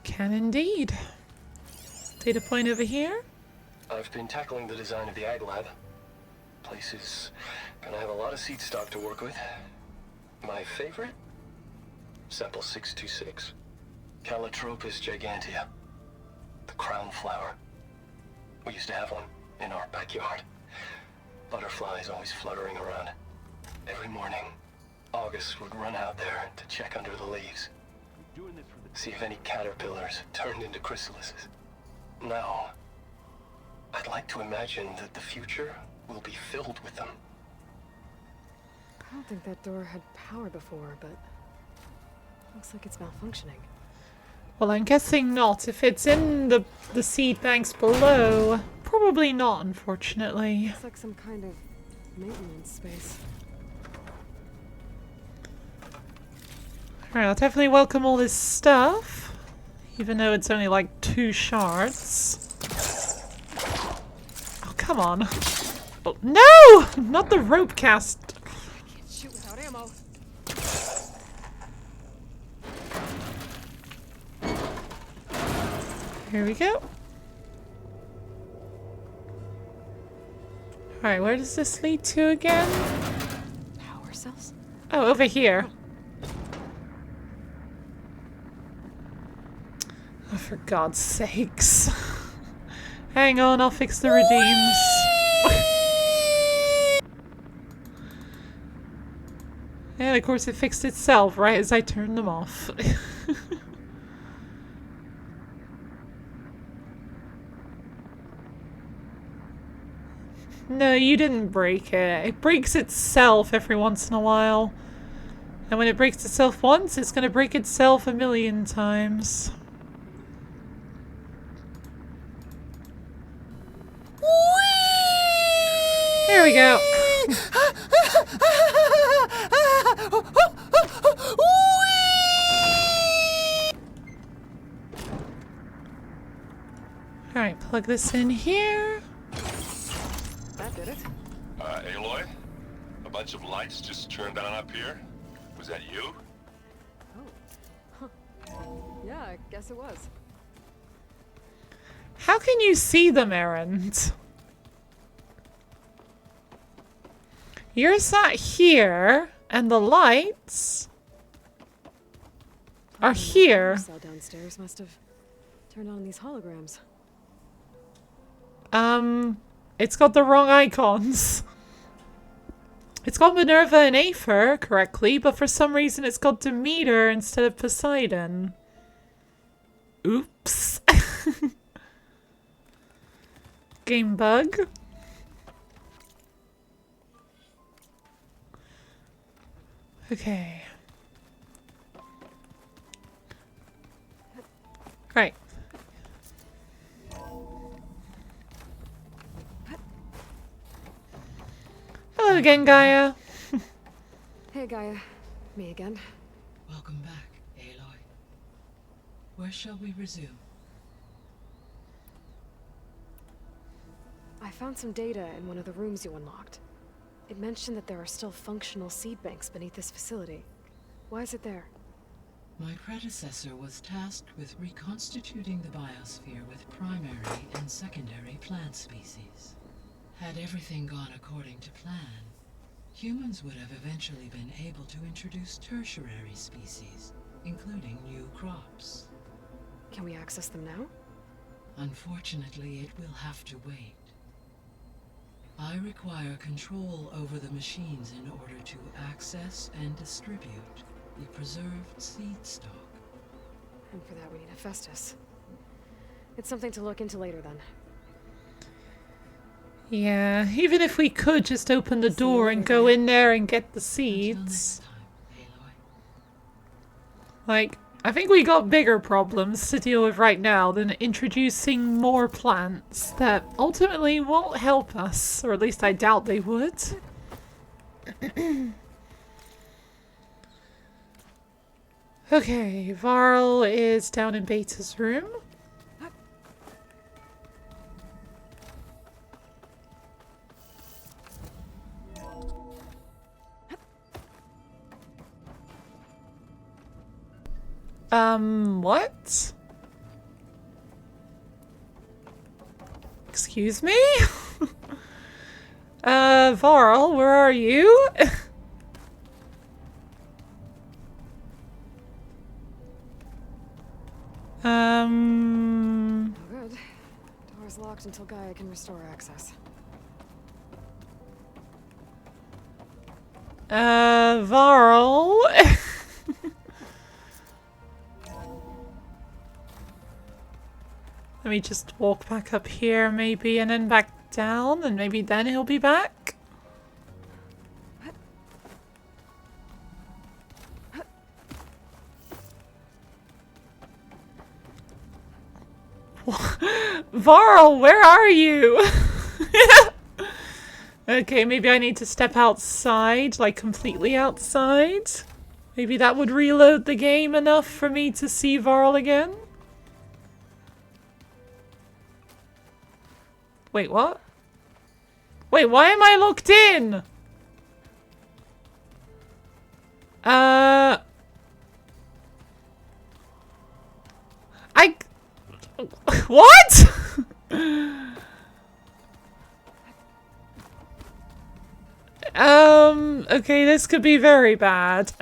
Speaker 1: Can indeed. Data point over here.
Speaker 21: I've been tackling the design of the Ag Lab. Place is gonna have a lot of seed stock to work with. My favorite? Sample 626. Calotropis gigantea. The crown flower. We used to have one in our backyard. Butterflies always fluttering around. Every morning, August would run out there to check under the leaves. See if any caterpillars turned into chrysalises. Now, I'd like to imagine that the future will be filled with them.
Speaker 2: I don't think that door had power before, but looks like it's malfunctioning.
Speaker 1: Well, I'm guessing not. If it's in the seed banks below, probably not, unfortunately.
Speaker 2: Looks like some kind of maintenance space.
Speaker 1: Alright, I'll definitely welcome all this stuff. Even though it's only like 2 shards. Oh, come on. Oh, no! Not the rope cast.
Speaker 2: I can't shoot without ammo.
Speaker 1: Here we go. Alright, where does this lead to again?
Speaker 2: Power cells?
Speaker 1: Oh, over here. Oh, for God's sakes. Hang on, I'll fix the redeems. And of course it fixed itself right as I turned them off. No, you didn't break it. It breaks itself every once in a while. And when it breaks itself once, it's going to break itself a million times. There we go. Alright, plug this in here.
Speaker 2: That did it.
Speaker 10: Aloy? A bunch of lights just turned on up here? Was that you?
Speaker 2: Oh. Huh. Yeah, I guess it was.
Speaker 1: How can you see them, Erend? You're sat here, and the lights are here.
Speaker 2: The cell downstairs must have turned on these holograms.
Speaker 1: It's got the wrong icons. It's got Minerva and Aether correctly, but for some reason it's got Demeter instead of Poseidon. Oops. Game bug. Okay. Right. Hello again, Gaia.
Speaker 2: Hey, Gaia. Me again.
Speaker 20: Welcome back, Aloy. Where shall we resume?
Speaker 2: I found some data in one of the rooms you unlocked. It mentioned that there are still functional seed banks beneath this facility. Why is it there?
Speaker 20: My predecessor was tasked with reconstituting the biosphere with primary and secondary plant species. Had everything gone according to plan, humans would have eventually been able to introduce tertiary species, including new crops.
Speaker 2: Can we access them now?
Speaker 20: Unfortunately, it will have to wait. I require control over the machines in order to access and distribute the preserved seed stock.
Speaker 2: And for that we need a Festus. It's something to look into later then.
Speaker 1: Yeah, even if we could just open the door and go in there and get the seeds. Like, I think we got bigger problems to deal with right now than introducing more plants that ultimately won't help us, or at least I doubt they would. Okay, Varl is down in Beta's room. What? Excuse me? Varl, where are you?
Speaker 2: Oh, good. Door's locked until Gaia can restore access.
Speaker 1: Varl. Let me just walk back up here maybe and then back down and maybe then he'll be back. Varl, where are you? Okay, maybe I need to step outside, like completely outside. Maybe that would reload the game enough for me to see Varl again. Wait, what? Wait, why am I locked in? What? Okay, this could be very bad.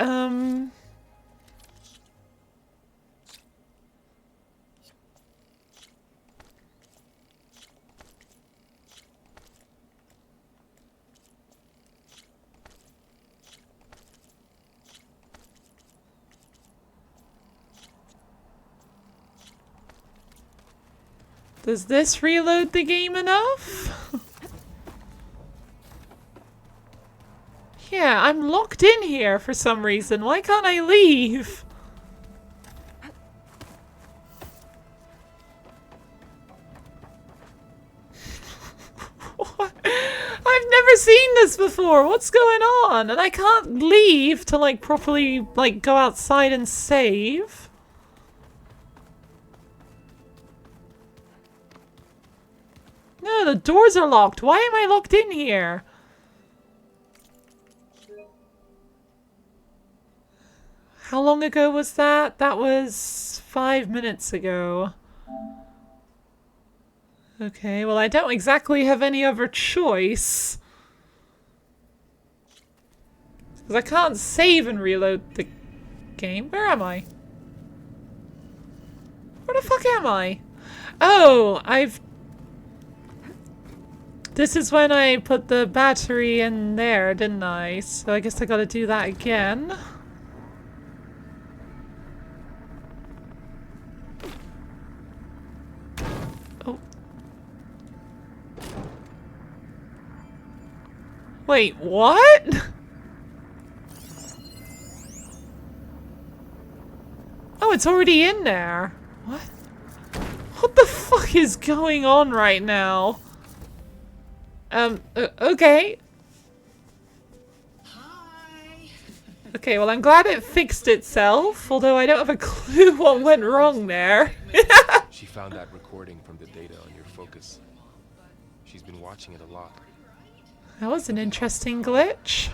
Speaker 1: Does this reload the game enough? Yeah, I'm locked in here for some reason. Why can't I leave? What? I've never seen this before. What's going on? And I can't leave to like properly like go outside and save. No, the doors are locked. Why am I locked in here? How long ago was that? That was 5 minutes ago. Okay, well I don't exactly have any other choice. Because I can't save and reload the game. Where am I? Where the fuck am I? Oh, This is when I put the battery in there, didn't I? So I guess I gotta do that again. Oh. Wait, what? Oh, it's already in there. What? What the fuck is going on right now? Okay. Hi. Okay, well I'm glad it fixed itself, although I don't have a clue what went wrong there.
Speaker 6: She found that recording from the data on your focus. She's been watching it a lot.
Speaker 1: That was an interesting glitch.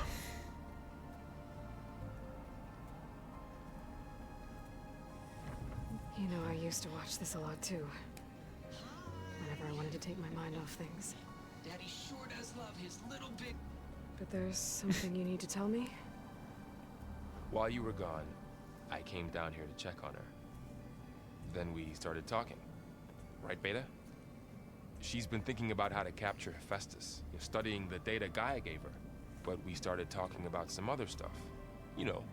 Speaker 2: You know, I used to watch this a lot too. Whenever I wanted to take my mind off things.
Speaker 13: Daddy sure does love his little bit.
Speaker 2: But there's something you need to tell me?
Speaker 6: While you were gone, I came down here to check on her. Then we started talking. Right, Beta? She's been thinking about how to capture Hephaestus, studying the data Gaia gave her. But we started talking about some other stuff. You know,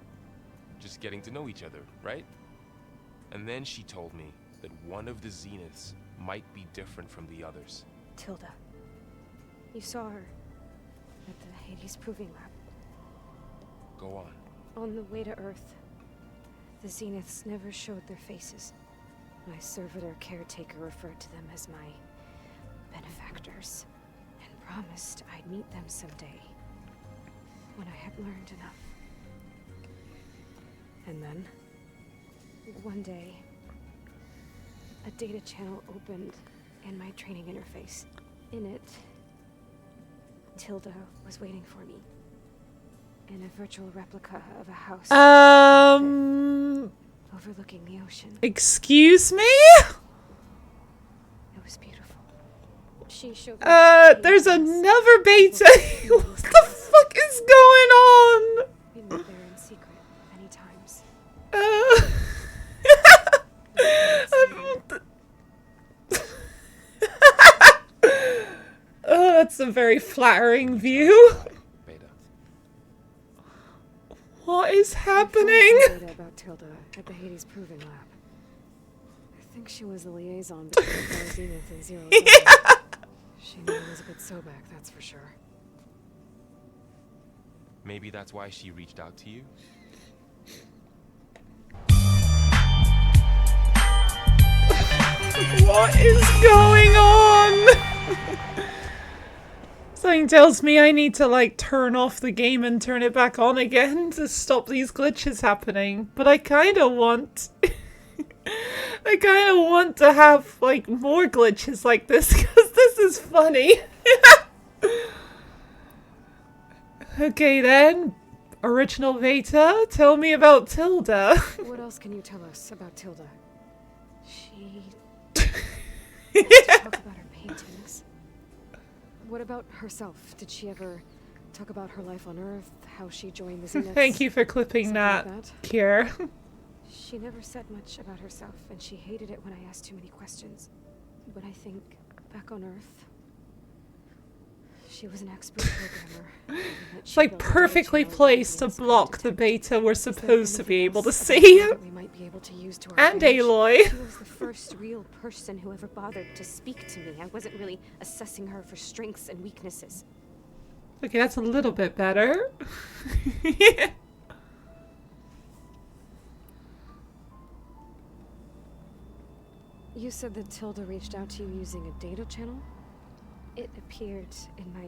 Speaker 6: just getting to know each other, right? And then she told me that one of the Zeniths might be different from the others.
Speaker 2: Tilda. You saw her at the Hades Proving Lab.
Speaker 6: Go on.
Speaker 2: On the way to Earth, the Zeniths never showed their faces. My servitor caretaker referred to them as my benefactors, and promised I'd meet them someday, when I had learned enough. And then, one day, a data channel opened in my training interface. In it, Tilda was waiting for me. In a virtual replica of a house. Overlooking the ocean.
Speaker 1: Excuse me?
Speaker 2: It was beautiful. She showed me
Speaker 1: there's another beta. What the fuck is going on?
Speaker 2: We met there in secret many times.
Speaker 1: Oh, that's a very flattering view. What is happening?
Speaker 2: Data about Tilda at the Hades Proving Lab. I think she was the liaison between Zenith and Zero.
Speaker 1: Yeah.
Speaker 2: She knew Elizabeth Sobek, that's for sure.
Speaker 6: Maybe that's why she reached out to you?
Speaker 1: What is going Something tells me I need to, like, turn off the game and turn it back on again to stop these glitches happening. But I kind of want... I kind of want to have, like, more glitches like this, because this is funny. Okay then, original Veta, tell me about Tilda.
Speaker 2: What else can you tell us about Tilda? She... talk about her paintings. What about herself? Did she ever talk about her life on Earth, how she joined the Zeniths?
Speaker 1: Thank you for clipping that, Kier.
Speaker 2: She never said much about herself, and she hated it when I asked too many questions. But I think, back on Earth, she was an expert programmer.
Speaker 1: It's like perfectly placed to block the beta we're supposed to be able to see.
Speaker 2: We might be able to use to our
Speaker 1: And
Speaker 2: advantage.
Speaker 1: Aloy.
Speaker 2: She was the first real person who ever bothered to speak to me. I wasn't really assessing her for strengths and weaknesses.
Speaker 1: Okay, that's a little bit better. Yeah.
Speaker 2: You said that Tilda reached out to you using a data channel? It appeared in my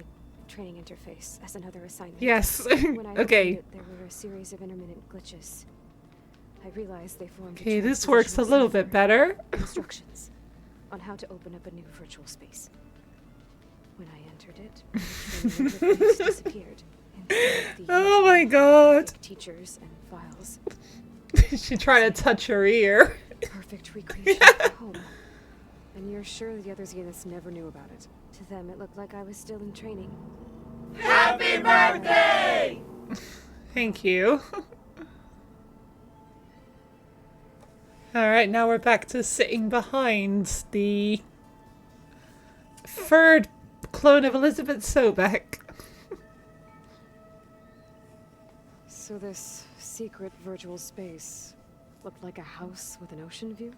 Speaker 2: training interface as another assignment.
Speaker 1: Yes.
Speaker 2: When I
Speaker 1: Okay.
Speaker 2: opened it, there were a series of intermittent glitches. I realized they formed
Speaker 1: Okay, this works a little bit better.
Speaker 2: Instructions on how to open up a new virtual space. When I entered it, the training interface disappeared.
Speaker 1: Oh my god.
Speaker 2: Teachers and files.
Speaker 1: She tried to touch her ear.
Speaker 2: Perfect recreation of home. And you're sure the other Zeniths never knew about it? To them, it looked like I was still in training.
Speaker 17: Happy birthday!
Speaker 1: Thank you. Alright, now we're back to sitting behind the third clone of Elizabeth Sobek.
Speaker 2: So this secret virtual space looked like a house with an ocean view?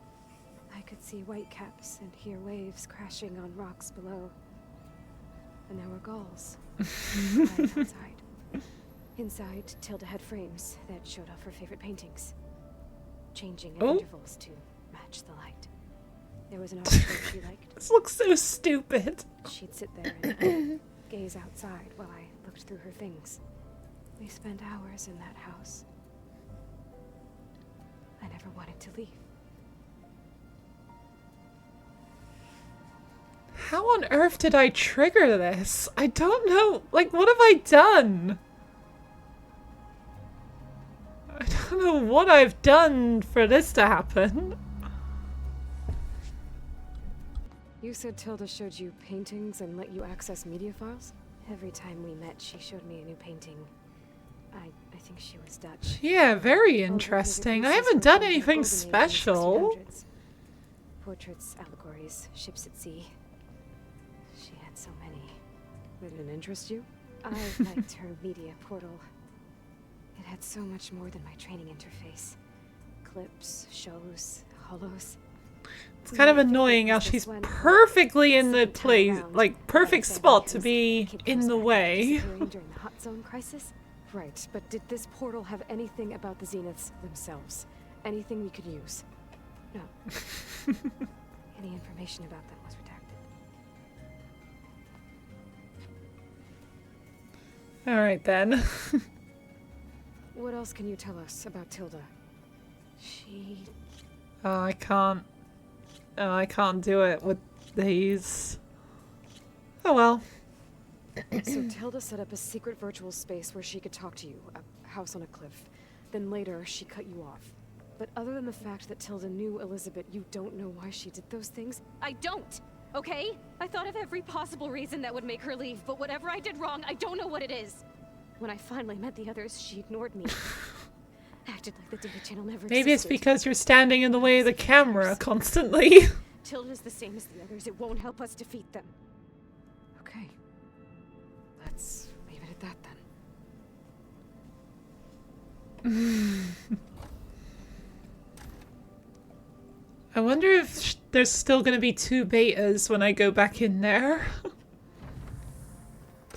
Speaker 2: I could see whitecaps and hear waves crashing on rocks below. And there were gulls flying outside. Inside, Tilda had frames that showed off her favorite paintings, changing at intervals to match the light. There was an artwork she liked.
Speaker 1: This looks so stupid.
Speaker 2: She'd sit there and gaze outside while I looked through her things. We spent hours in that house. I never wanted to leave.
Speaker 1: How on earth did I trigger this? I don't know. Like, what have I done? I don't know what I've done for this to happen.
Speaker 2: You said Tilda showed you paintings and let you access media files? Every time we met, she showed me a new painting. I think she was Dutch.
Speaker 1: Yeah, very interesting. I haven't done anything special.
Speaker 2: Portraits, allegories, ships at sea. She had so many. Did it interest you? I liked her media portal. It had so much more than my training interface. Clips, shows, holos.
Speaker 1: It's kind of annoying how she's perfectly in the place, like perfect spot to be in the way.
Speaker 2: During the hot zone crisis? Right, but did this portal have anything about the Zeniths themselves? Anything we could use? No. Any information about them was redacted.
Speaker 1: Alright then.
Speaker 2: What else can you tell us about Tilda? She...
Speaker 1: Oh, I can't. Oh, I can't do it with these. Oh well.
Speaker 2: So Tilda set up a secret virtual space where she could talk to you, a house on a cliff. Then later, she cut you off. But other than the fact that Tilda knew Elizabeth, you don't know why she did those things?
Speaker 11: I don't, okay? I thought of every possible reason that would make her leave, but whatever I did wrong, I don't know what it is.
Speaker 2: When I finally met the others, she ignored me. Acted like the data channel never
Speaker 1: Maybe it's
Speaker 2: existed.
Speaker 1: because you're standing in the way of the camera constantly.
Speaker 2: Tilda's the same as the others. It won't help us defeat them. Okay. Let's leave it at that then.
Speaker 1: I wonder if there's still going to be 2 betas when I go back in there.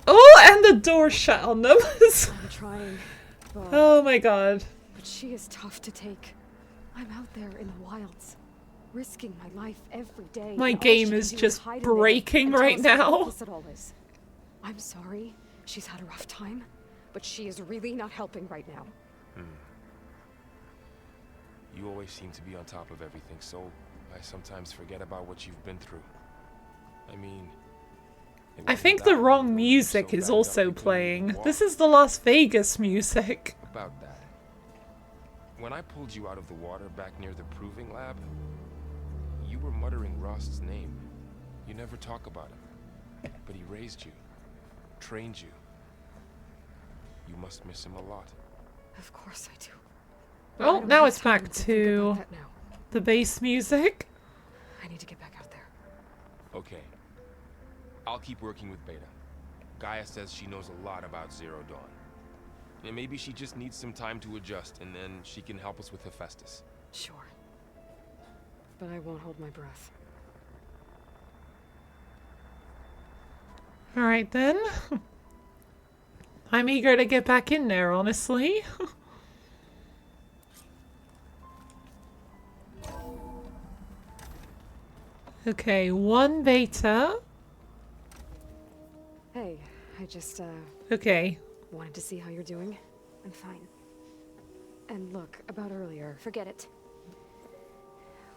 Speaker 1: Oh, and the door shut on them.
Speaker 2: I'm trying. But,
Speaker 1: oh my god.
Speaker 2: But she is tough to take. I'm out there in the wilds, risking my life every day.
Speaker 1: My game is just breaking right now.
Speaker 2: I'm sorry she's had a rough time, but she is really not helping right now.
Speaker 6: You always seem to be on top of everything, so I sometimes forget about what you've been through. I mean...
Speaker 1: I think the wrong music is also playing. This is the Las Vegas music.
Speaker 6: About that. When I pulled you out of the water back near the proving lab, you were muttering Rost's name. You never talk about him. But he raised you, trained you. You must miss him a lot.
Speaker 2: Of course I do.
Speaker 1: Well, now it's back to the bass music.
Speaker 2: I need to get back out there.
Speaker 6: Okay. I'll keep working with Beta. Gaia says she knows a lot about Zero Dawn. And maybe she just needs some time to adjust, and then she can help us with Hephaestus.
Speaker 2: Sure. But I won't hold my breath.
Speaker 1: Alright then. I'm eager to get back in there, honestly. Okay, 1 beta.
Speaker 2: Hey, I just,
Speaker 1: Okay.
Speaker 2: wanted to see how you're doing. I'm fine. And look, about earlier.
Speaker 11: Forget it.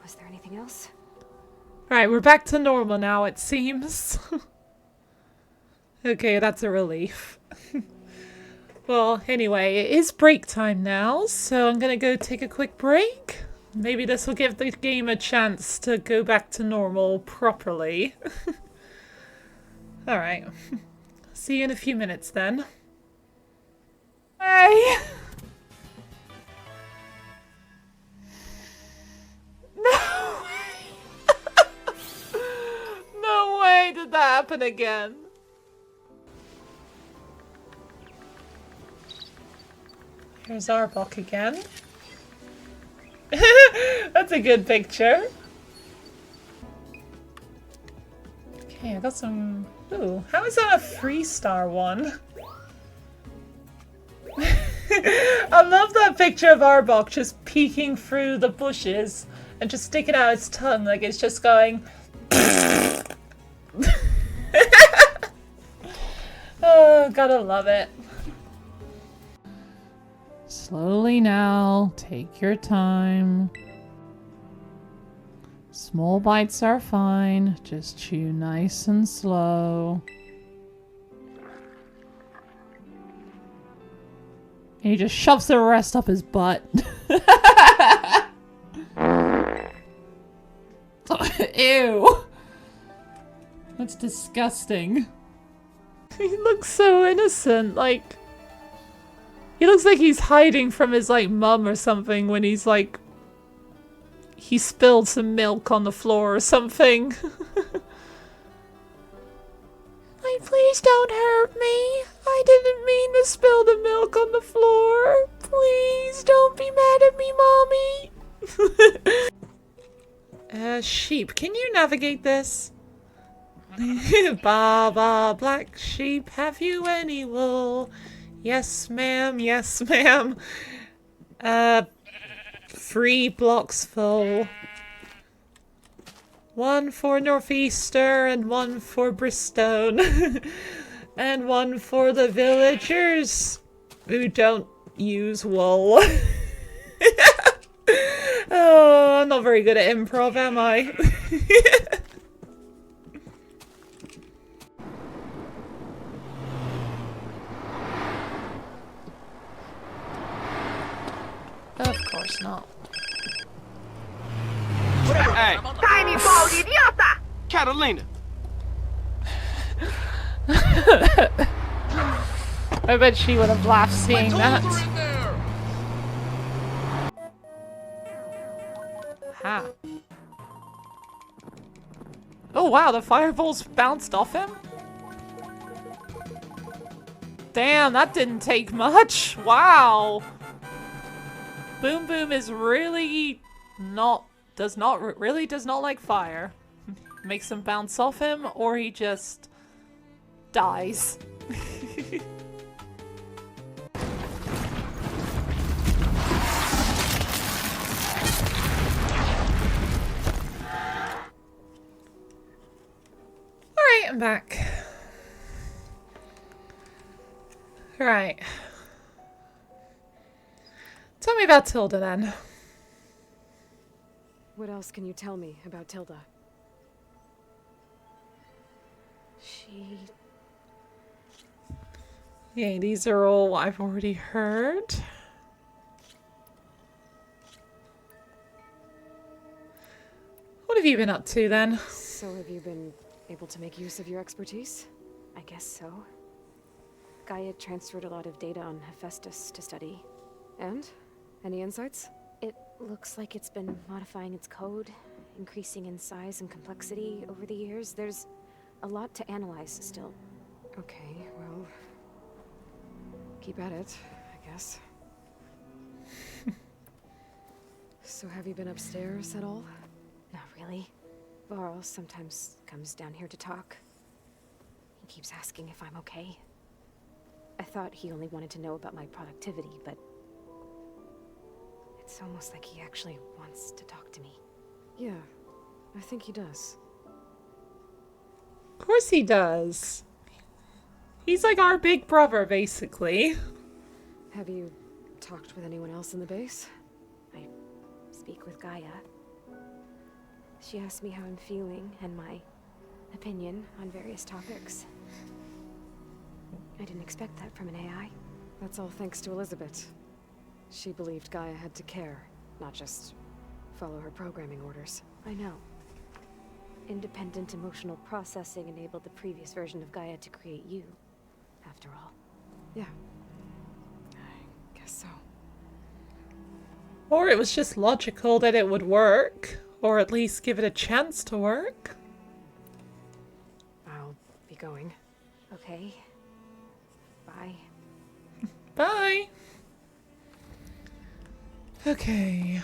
Speaker 2: Was there anything else?
Speaker 1: Alright, we're back to normal now, it seems. Okay, that's a relief. Well, anyway, it is break time now, so I'm gonna go take a quick break. Maybe this will give the game a chance to go back to normal properly. Alright. See you in a few minutes then. Bye! No way! No way did that happen again. Here's Arbok again. That's a good picture. Okay, I got some... Ooh, how is that a 3-star one? I love that picture of Arbok just peeking through the bushes and just sticking out its tongue like it's just going... Oh, gotta love it. Slowly now, take your time. Small bites are fine, just chew nice and slow. And he just shoves the rest up his butt. Ew. That's disgusting. He looks so innocent, like... He looks like he's hiding from his, like, mum or something when he's, like... He spilled some milk on the floor or something. Like, please don't hurt me. I didn't mean to spill the milk on the floor. Please don't be mad at me, Mommy. Sheep, can you navigate this? Baba, black sheep, have you any wool? Yes, ma'am, yes, ma'am. 3 blocks full. 1 for Northeaster and 1 for Bristone. And 1 for the villagers who don't use wool. Oh, I'm not very good at improv, am I? Of course not.
Speaker 17: Hey! Tiny ball idiota! Catalina!
Speaker 1: I bet she would have laughed seeing that. Ha. Oh wow, the fireballs bounced off him? Damn, that didn't take much. Wow. Boom Boom is really does not like fire. Makes him bounce off him, or he just dies. Alright, I'm back. Right. Tell me about Tilda then.
Speaker 2: What else can you tell me about Tilda? She...
Speaker 1: Yeah, these are all I've already heard. What have you been up to then?
Speaker 2: So have you been able to make use of your expertise? I guess so. Gaia transferred a lot of data on Hephaestus to study. And? Any insights?
Speaker 11: It looks like it's been modifying its code, increasing in size and complexity over the years. There's a lot to analyze still.
Speaker 2: Okay, well... keep at it, I guess. So have you been upstairs at all?
Speaker 11: Not really. Varl sometimes comes down here to talk. He keeps asking if I'm okay. I thought he only wanted to know about my productivity, but... it's almost like he actually wants to talk to me.
Speaker 2: Yeah, I think he does.
Speaker 1: Of course he does. He's like our big brother, basically.
Speaker 2: Have you talked with anyone else in the base?
Speaker 11: I speak with Gaia. She asked me how I'm feeling and my opinion on various topics. I didn't expect that from an AI.
Speaker 2: That's all thanks to Elizabeth. She believed Gaia had to care, not just follow her programming orders.
Speaker 11: I know. Independent emotional processing enabled the previous version of Gaia to create you, after all.
Speaker 2: Yeah. I guess so.
Speaker 1: Or it was just logical that it would work. Or at least give it a chance to work.
Speaker 2: I'll be going.
Speaker 11: Okay. Bye.
Speaker 1: Bye. Okay.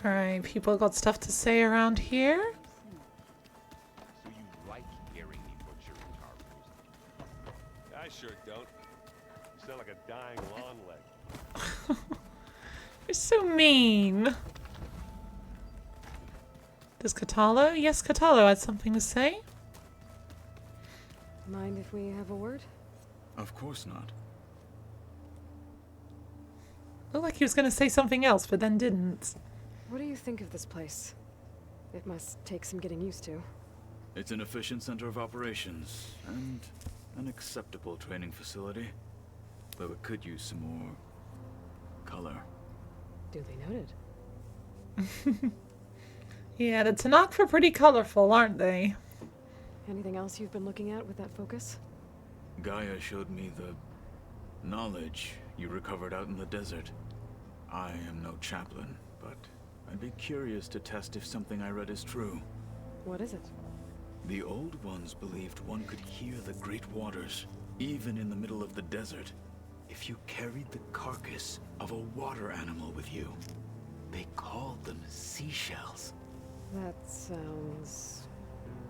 Speaker 1: Alright, people got stuff to say around here.
Speaker 9: So you like hearing me butcher carvers? I sure don't. You sound like a dying lawn leg.
Speaker 1: You're so mean. Does Catalo? Yes, Catalo had something to say.
Speaker 2: Mind if we have a word?
Speaker 18: Of course not.
Speaker 1: Looked like he was going to say something else, but then didn't.
Speaker 2: What do you think of this place? It must take some getting used to.
Speaker 18: It's an efficient center of operations, and an acceptable training facility. Though it could use some more... color.
Speaker 2: Duly noted.
Speaker 1: Yeah, the Tallneck are pretty colorful, aren't they?
Speaker 2: Anything else you've been looking at with that focus?
Speaker 18: Gaia showed me the knowledge you recovered out in the desert. I am no chaplain, but I'd be curious to test if something I read is true.
Speaker 2: What is it?
Speaker 18: The old ones believed one could hear the great waters, even in the middle of the desert, if you carried the carcass of a water animal with you. They called them seashells.
Speaker 2: That sounds...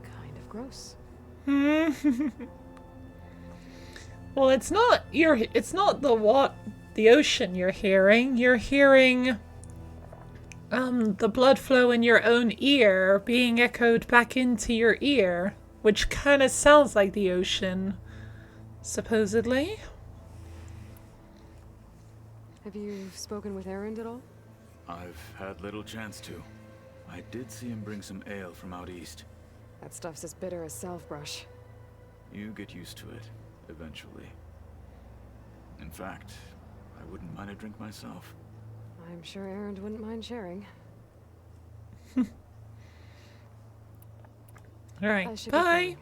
Speaker 2: kind of gross.
Speaker 1: Well, it's not the ocean you're hearing. You're hearing the blood flow in your own ear being echoed back into your ear, which kind of sounds like the ocean, supposedly.
Speaker 2: Have you spoken with Erend at all?
Speaker 18: I've had little chance to. I did see him bring some ale from out east.
Speaker 2: That stuff's as bitter as salve-brush.
Speaker 18: You get used to it, eventually. In fact, I wouldn't mind a drink myself.
Speaker 2: I'm sure Erend wouldn't mind sharing.
Speaker 1: Alright, bye!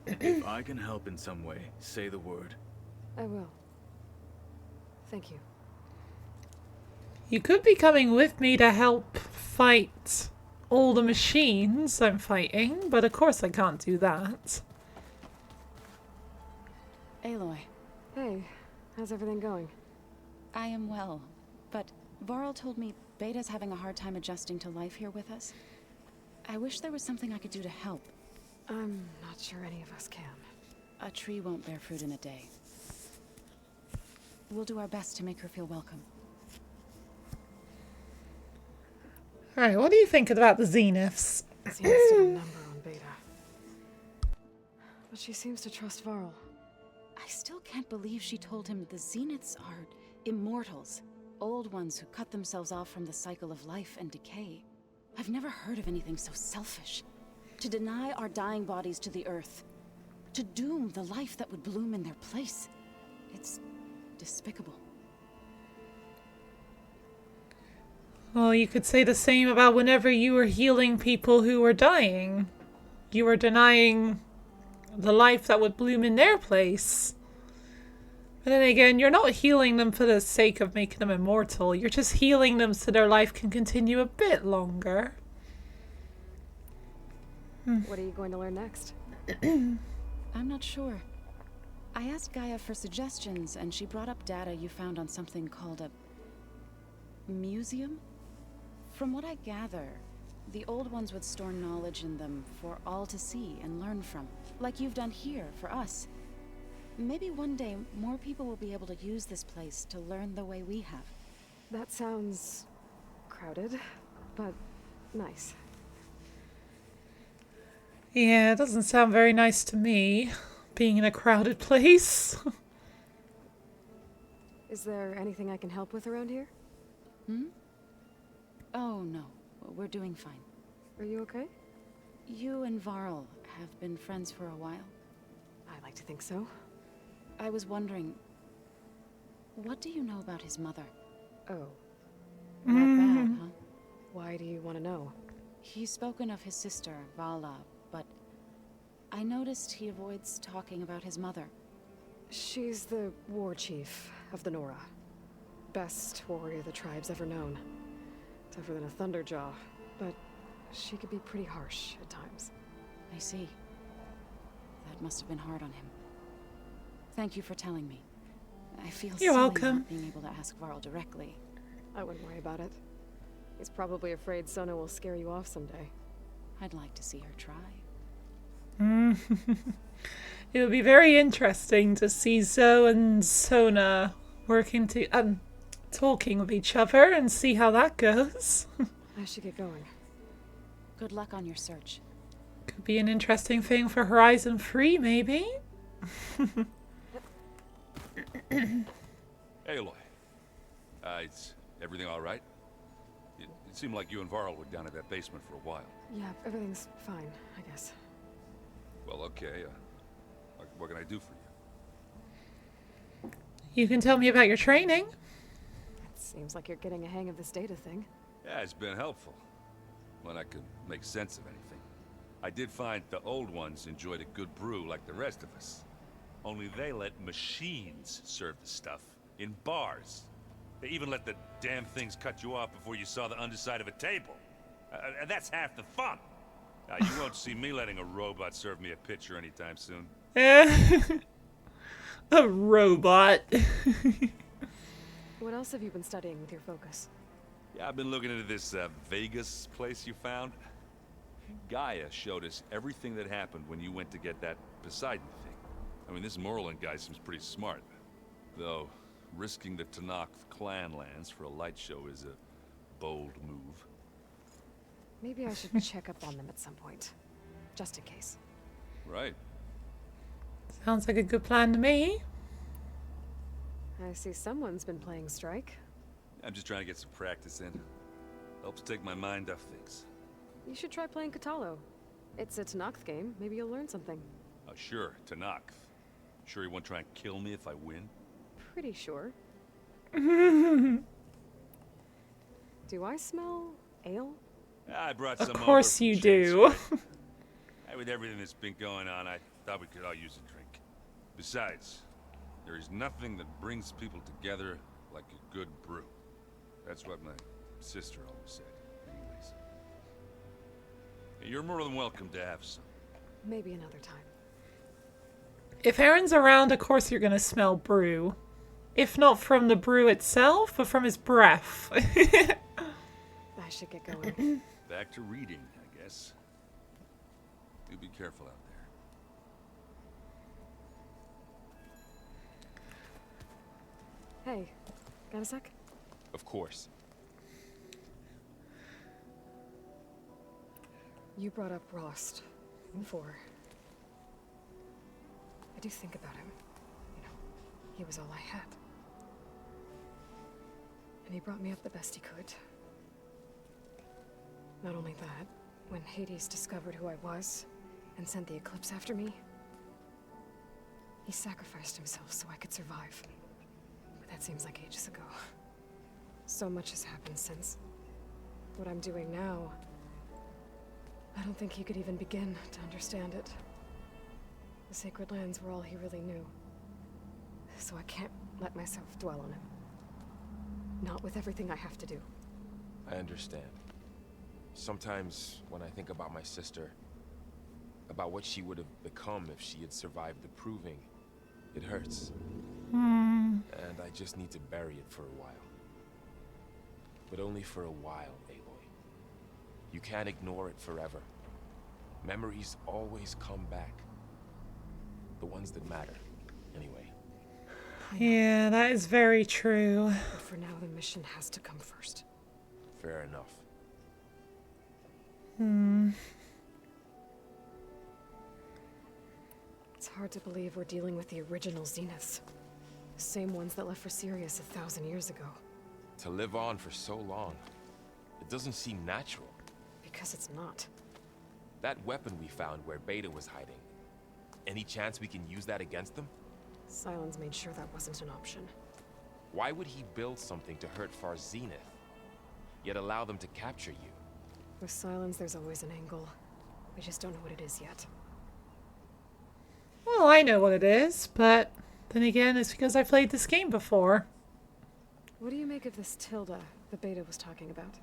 Speaker 18: If I can help in some way, say the word.
Speaker 2: I will. Thank you.
Speaker 1: You could be coming with me to help fight all the machines I'm fighting, but of course I can't do that.
Speaker 15: Aloy.
Speaker 2: Hey, how's everything going?
Speaker 15: I am well, but Varl told me Beta's having a hard time adjusting to life here with us. I wish there was something I could do to help.
Speaker 2: I'm not sure any of us can.
Speaker 15: A tree won't bear fruit in a day. We'll do our best to make her feel welcome.
Speaker 1: Alright, what do you think about the Zeniths?
Speaker 2: He listed a number on Beta. But she seems to trust Varl.
Speaker 15: I still can't believe she told him the Zeniths are immortals. Old ones who cut themselves off from the cycle of life and decay. I've never heard of anything so selfish. To deny our dying bodies to the earth. To doom the life that would bloom in their place. It's despicable.
Speaker 1: Well, you could say the same about whenever you were healing people who were dying. You were denying the life that would bloom in their place. But then again, you're not healing them for the sake of making them immortal. You're just healing them so their life can continue a bit longer.
Speaker 2: What are you going to learn next?
Speaker 15: I'm not sure. I asked Gaia for suggestions, and she brought up data you found on something called a museum? From what I gather, the old ones would store knowledge in them for all to see and learn from, like you've done here for us. Maybe one day more people will be able to use this place to learn the way we have.
Speaker 2: That sounds crowded, but nice.
Speaker 1: Yeah, it doesn't sound very nice to me, being in a crowded place.
Speaker 2: Is there anything I can help with around here?
Speaker 15: Oh, no. We're doing fine.
Speaker 2: Are you okay?
Speaker 15: You and Varl have been friends for a while.
Speaker 2: I like to think so.
Speaker 15: I was wondering, what do you know about his mother?
Speaker 2: Oh.
Speaker 15: Not bad, huh?
Speaker 2: Why do you want to know?
Speaker 15: He's spoken of his sister, Vala, but I noticed he avoids talking about his mother.
Speaker 2: She's the war chief of the Nora. Best warrior the tribe's ever known. Tougher than a Thunderjaw, but she could be pretty harsh at times.
Speaker 15: I see. That must have been hard on him. Thank you for telling me. I feel
Speaker 1: You're
Speaker 15: silly
Speaker 1: welcome.
Speaker 15: not being able to ask Varl directly.
Speaker 2: I wouldn't worry about it. He's probably afraid Sona will scare you off someday.
Speaker 15: I'd like to see her try.
Speaker 1: It would be very interesting to see Zoe and Sona talking with each other and see how that goes.
Speaker 2: I should get going.
Speaker 15: Good luck on your search.
Speaker 1: Could be an interesting thing for Horizon 3, maybe?
Speaker 9: Hey, Aloy. Is everything all right? It seemed like you and Varl were down at that basement for a while.
Speaker 2: Yeah, everything's fine, I guess.
Speaker 9: Well, okay. What can I do for you?
Speaker 1: You can tell me about your training.
Speaker 2: It seems like you're getting a hang of this data thing.
Speaker 9: Yeah, it's been helpful. When I could make sense of anything. I did find the old ones enjoyed a good brew like the rest of us. Only they let machines serve the stuff in bars. They even let the damn things cut you off before you saw the underside of a table. And that's half the fun. You won't see me letting a robot serve me a pitcher anytime soon.
Speaker 1: A robot.
Speaker 2: What else have you been studying with your focus?
Speaker 9: Yeah, I've been looking into this Vegas place you found. Gaia showed us everything that happened when you went to get that Poseidon thing. I mean, this Merlin guy seems pretty smart. Though, risking the Tallneck clan lands for a light show is a bold move.
Speaker 2: Maybe I should check up on them at some point. Just in case.
Speaker 9: Right.
Speaker 1: Sounds like a good plan to me.
Speaker 2: I see someone's been playing Strike.
Speaker 9: I'm just trying to get some practice in. Helps take my mind off things.
Speaker 2: You should try playing Katalo. It's a Tallneck game. Maybe you'll learn something.
Speaker 9: Oh, sure, Tallneck. Sure you won't try and kill me if I win?
Speaker 2: Pretty sure. Do I smell ale?
Speaker 9: I brought some.
Speaker 1: Of course you do.
Speaker 9: With everything that's been going on, I thought we could all use a drink. Besides, there is nothing that brings people together like a good brew. That's what my sister always said. Anyways. You're more than welcome to have some.
Speaker 2: Maybe another time.
Speaker 1: If Aaron's around, of course you're going to smell brew. If not from the brew itself, but from his breath.
Speaker 2: I should get going.
Speaker 9: Back to reading, I guess. You be careful out there.
Speaker 2: Hey, got a sec?
Speaker 9: Of course.
Speaker 2: You brought up Rost before. I do think about him. You know, he was all I had. And he brought me up the best he could. Not only that, when Hades discovered who I was and sent the Eclipse after me, he sacrificed himself so I could survive. But that seems like ages ago. So much has happened since. What I'm doing now, I don't think he could even begin to understand it. The Sacred Lands were all he really knew. So I can't let myself dwell on him. Not with everything I have to do.
Speaker 6: I understand. Sometimes when I think about my sister, about what she would have become if she had survived the Proving, it hurts. And I just need to bury it for a while. But only for a while, Aloy. You can't ignore it forever. Memories always come back. The ones that matter, anyway.
Speaker 1: Yeah, that is very true.
Speaker 2: But for now, the mission has to come first.
Speaker 6: Fair enough.
Speaker 2: It's hard to believe we're dealing with the original Zeniths. The same ones that left for Sirius 1,000 years ago.
Speaker 6: To live on for so long, it doesn't seem natural.
Speaker 2: Because it's not.
Speaker 6: That weapon we found where Beta was hiding, any chance we can use that against them?
Speaker 2: Sylens made sure that wasn't an option.
Speaker 6: Why would he build something to hurt Far's Zenith, yet allow them to capture you?
Speaker 2: With Sylens, there's always an angle. We just don't know what it is yet.
Speaker 1: Well, I know what it is, but then again, it's because I played this game before.
Speaker 2: What do you make of this Tilda the Beta was talking about?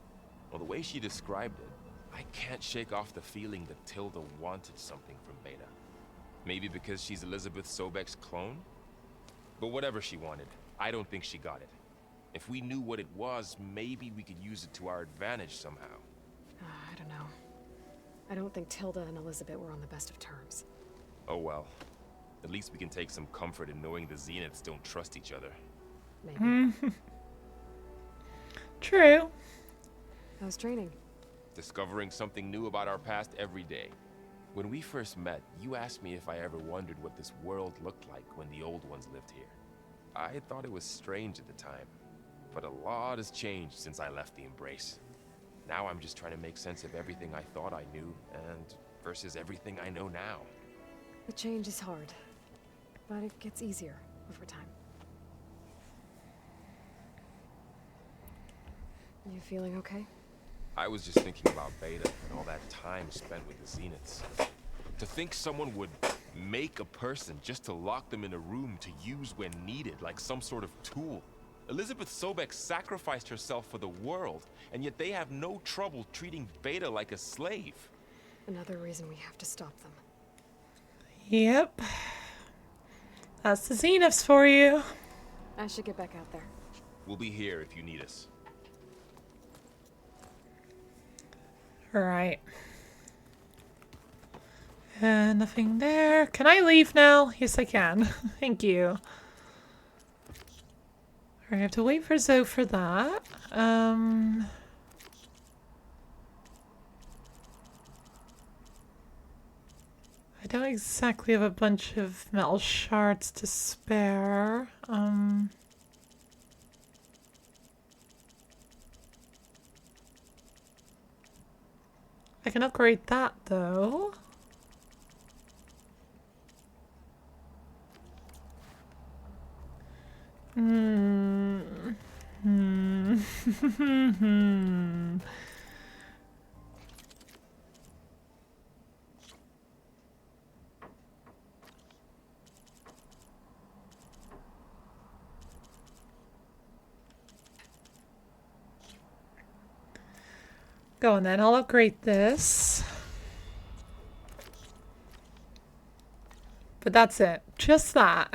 Speaker 6: Well, the way she described it, I can't shake off the feeling that Tilda wanted something from Beta. Maybe because she's Elizabeth Sobek's clone? But whatever she wanted, I don't think she got it. If we knew what it was, maybe we could use it to our advantage somehow.
Speaker 2: I don't know. I don't think Tilda and Elizabeth were on the best of terms.
Speaker 6: Oh well. At least we can take some comfort in knowing the Zeniths don't trust each other.
Speaker 2: Maybe.
Speaker 1: True.
Speaker 2: How's training?
Speaker 6: Discovering something new about our past every day. When we first met, you asked me if I ever wondered what this world looked like when the old ones lived here. I thought it was strange at the time, but a lot has changed since I left the Embrace. Now I'm just trying to make sense of everything I thought I knew and versus everything I know now.
Speaker 2: The change is hard, but it gets easier over time. You feeling okay?
Speaker 6: I was just thinking about Beta and all that time spent with the Zeniths. To think someone would make a person just to lock them in a room to use when needed, like some sort of tool. Elizabeth Sobek sacrificed herself for the world, and yet they have no trouble treating Beta like a slave.
Speaker 2: Another reason we have to stop them.
Speaker 1: Yep. That's the Zeniths for you.
Speaker 2: I should get back out there.
Speaker 6: We'll be here if you need us.
Speaker 1: Alright. Nothing there. Can I leave now? Yes, I can. Thank you. Alright, I have to wait for Zoe for that. I don't exactly have a bunch of metal shards to spare. I can upgrade that though. Go on then, I'll upgrade this. But that's it. Just that.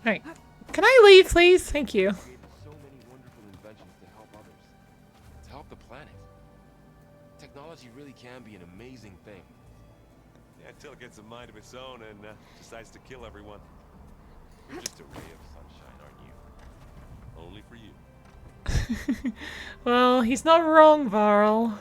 Speaker 1: Alright. Can I leave, please? Thank you.
Speaker 6: So many wonderful inventions to help others. To help the planet. Technology really can be an amazing thing.
Speaker 9: Yeah, until it gets a mind of its own and decides to kill everyone.
Speaker 6: You're just a ray of sunshine, aren't you?
Speaker 9: Only for you.
Speaker 1: Well, he's not wrong, Varl.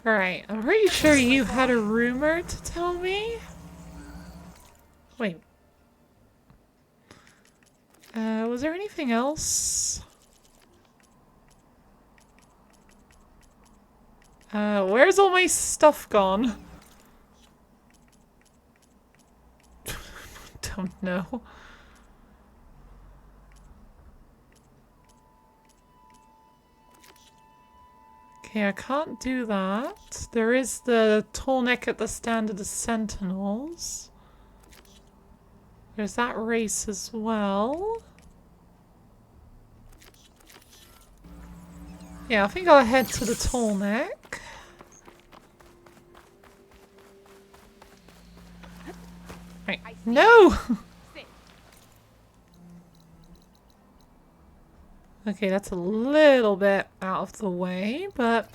Speaker 1: Alright, I'm pretty sure you had a rumor to tell me. Wait. Was there anything else? Where's all my stuff gone? Don't know. Okay, I can't do that. There is the Tallneck at the stand of the Sentinels. There's that race as well. Yeah, I think I'll head to the Tallneck. Right. No! Okay, that's a little bit out of the way, but...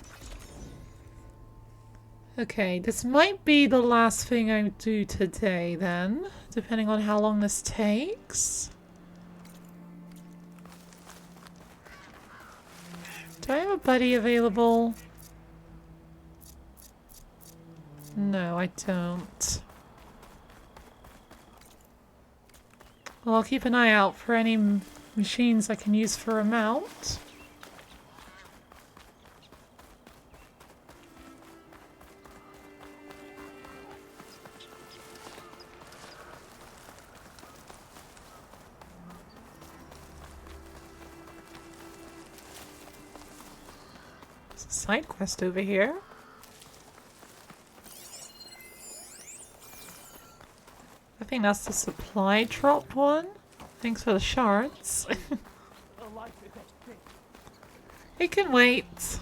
Speaker 1: Okay, this might be the last thing I do today then, depending on how long this takes. Do I have a buddy available? No, I don't. Well, I'll keep an eye out for any machines I can use for a mount. There's a side quest over here. I think that's the supply drop one. Thanks for the shards. It can wait.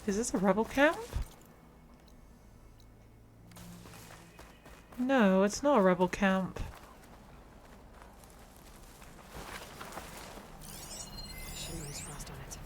Speaker 1: Is this a rebel camp? No, it's not a rebel camp.
Speaker 2: Shouldn't use frost on it.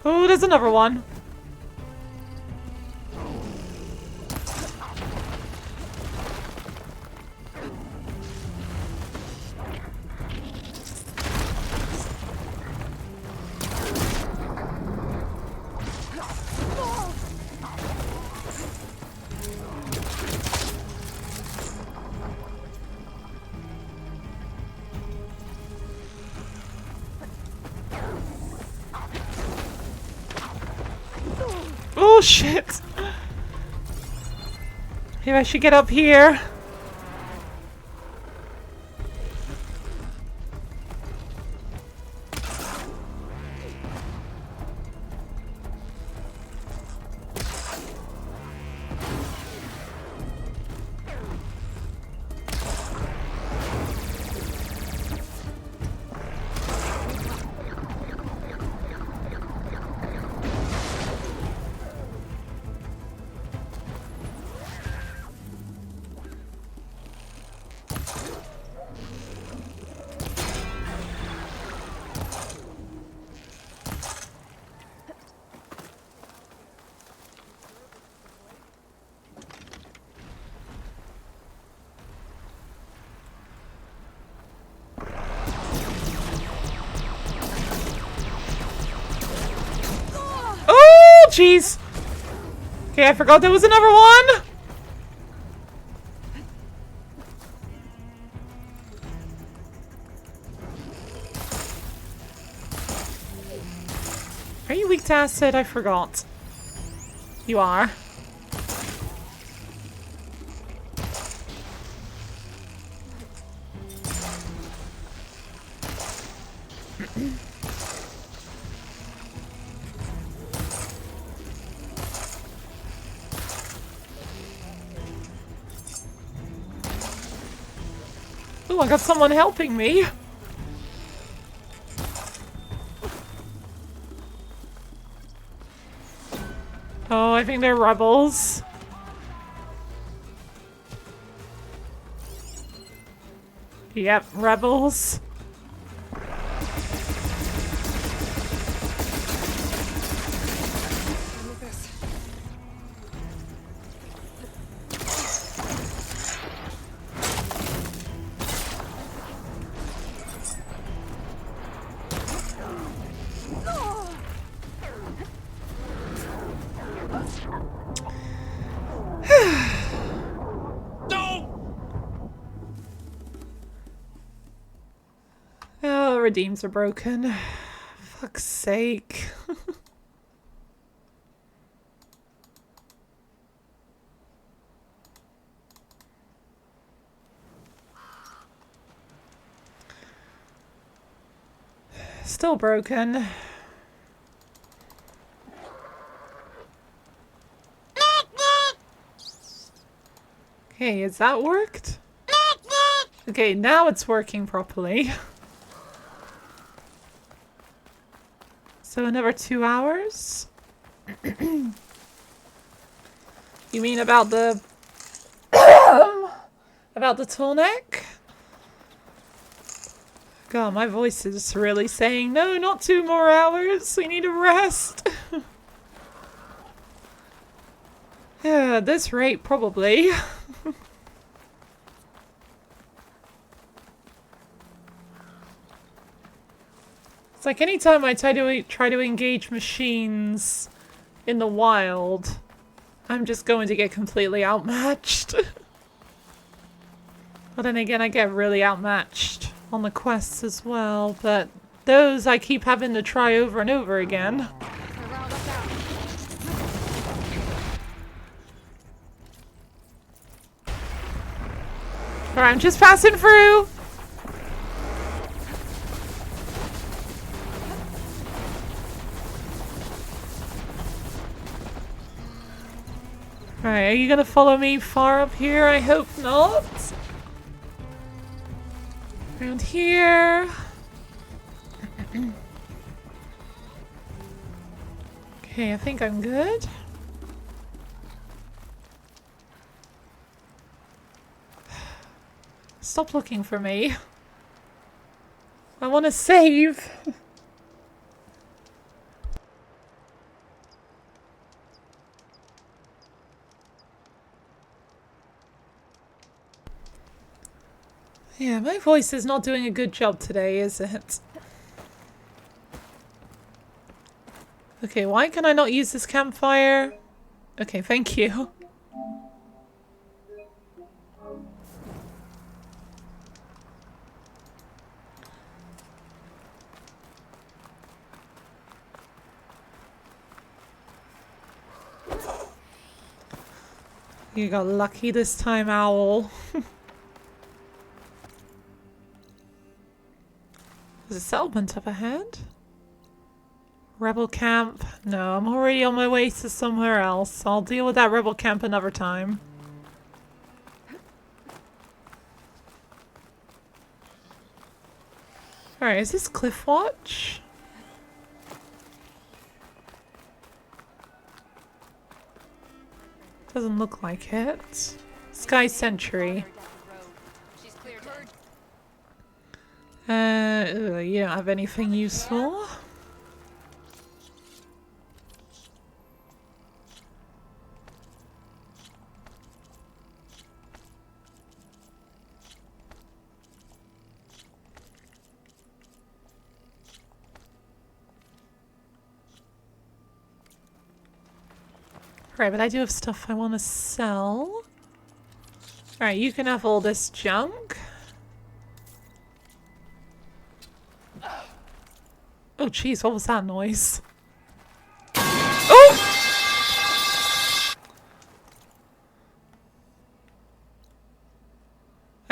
Speaker 1: Oh, there's another one. Oh shit! Maybe I should get up here. Jeez. Okay, I forgot there was another one. Are you weak to acid? I forgot. You are. Ooh, I got someone helping me. Oh, I think they're rebels. Yep, rebels. Oh, the redeems are broken. Fuck's sake. Still broken. Okay, has that worked? Okay, now it's working properly. So another 2 hours? You mean about the... about the Tallneck? God, my voice is really saying, no, not 2 more hours. We need a rest. Yeah, at this rate, probably. It's like anytime I try to engage machines in the wild, I'm just going to get completely outmatched. But then again, I get really outmatched on the quests as well, but those I keep having to try over and over again. Alright, I'm just passing through! Alright, are you gonna follow me far up here? I hope not. Around here. Okay, I think I'm good. Stop looking for me. I want to save. Yeah, my voice is not doing a good job today, is it? Okay, why can I not use this campfire? Okay, thank you. You got lucky this time, Owl. There's a settlement up ahead. Rebel camp. No, I'm already on my way to somewhere else. I'll deal with that rebel camp another time. Alright, is this Cliffwatch? Doesn't look like it. Sky Sentry. You don't have anything useful. Right, but I do have stuff I want to sell. Alright, you can have all this junk. Oh jeez, what was that noise?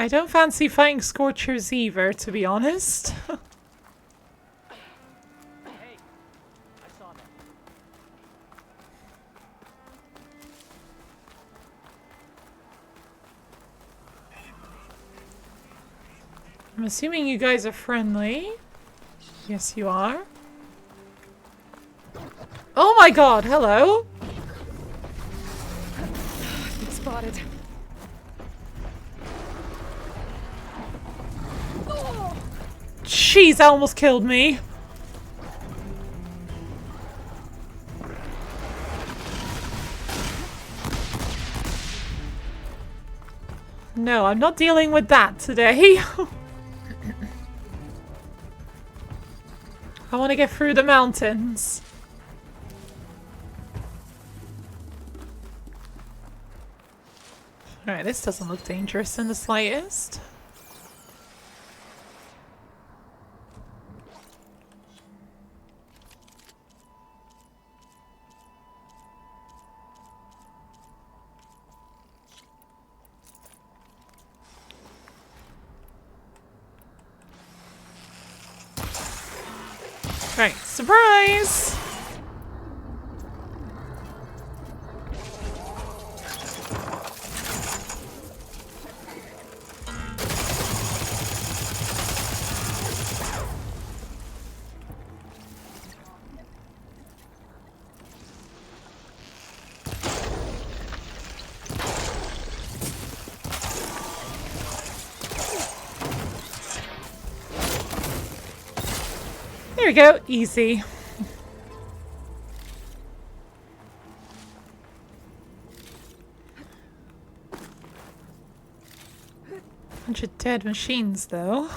Speaker 1: I don't fancy fighting Scorchers either, to be honest. I'm assuming you guys are friendly. Yes, you are. Oh my god, hello!
Speaker 2: Spotted.
Speaker 1: Jeez, that almost killed me. No, I'm not dealing with that today. I want to get through the mountains. Alright, this doesn't look dangerous in the slightest. Right, surprise! There we go, easy. Bunch of dead machines, though.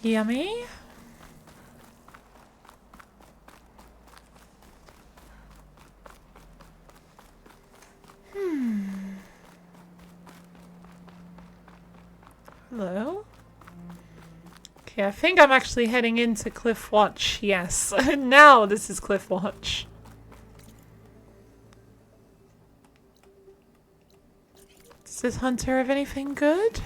Speaker 1: Yummy. Hello? Okay, I think I'm actually heading into Cliff Watch. Yes, now this is Cliff Watch. Does this hunter have anything good?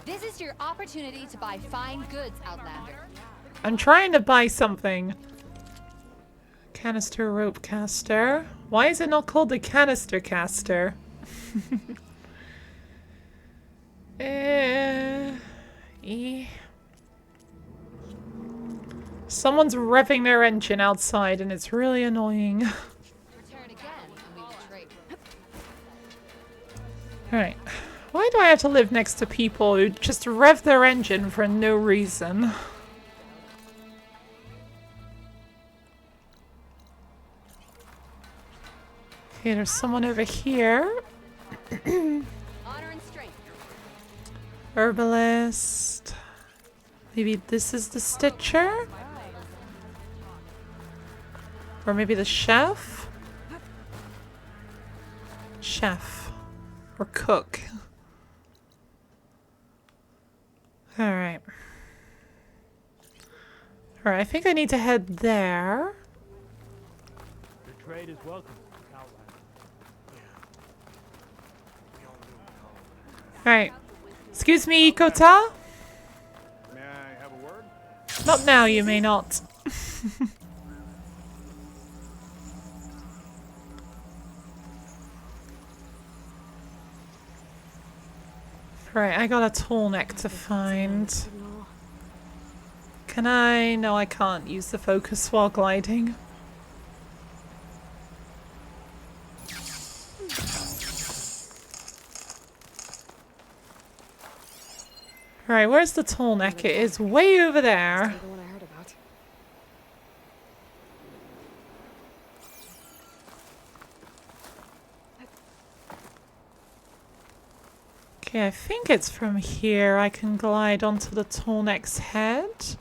Speaker 7: This is your opportunity to buy fine goods, Outlander.
Speaker 1: I'm trying to buy something. Canister rope caster. Why is it not called the canister caster? Someone's revving their engine outside and it's really annoying. Alright. Why do I have to live next to people who just rev their engine for no reason? Okay, there's someone over here. Herbalist. Maybe this is the Stitcher? Or maybe the chef? Chef. Or cook. Alright. Alright, I think I need to head there.
Speaker 8: Your trade is welcome.
Speaker 1: Alright. Excuse me, Kota?
Speaker 8: May I have a word?
Speaker 1: Not now, you may not. Right, I got a Tallneck to find. Can I? No, I can't use the focus while gliding. Right, where's the Tallneck? It is way over there. Okay, I think it's from here I can glide onto the Tallneck's head.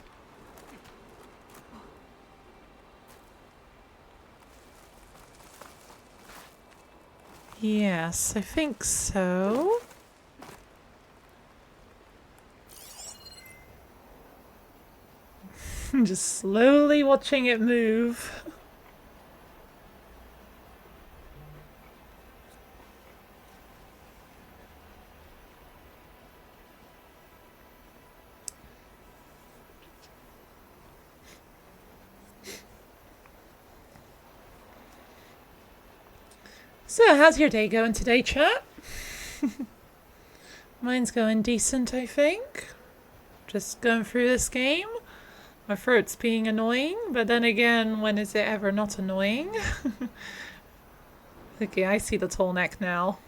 Speaker 1: Yes, I think so. I'm just slowly watching it move. So, how's your day going today, chat? Mine's going decent, I think. Just going through this game. My throat's being annoying, but then again, when is it ever not annoying? Okay, I see the Tallneck now.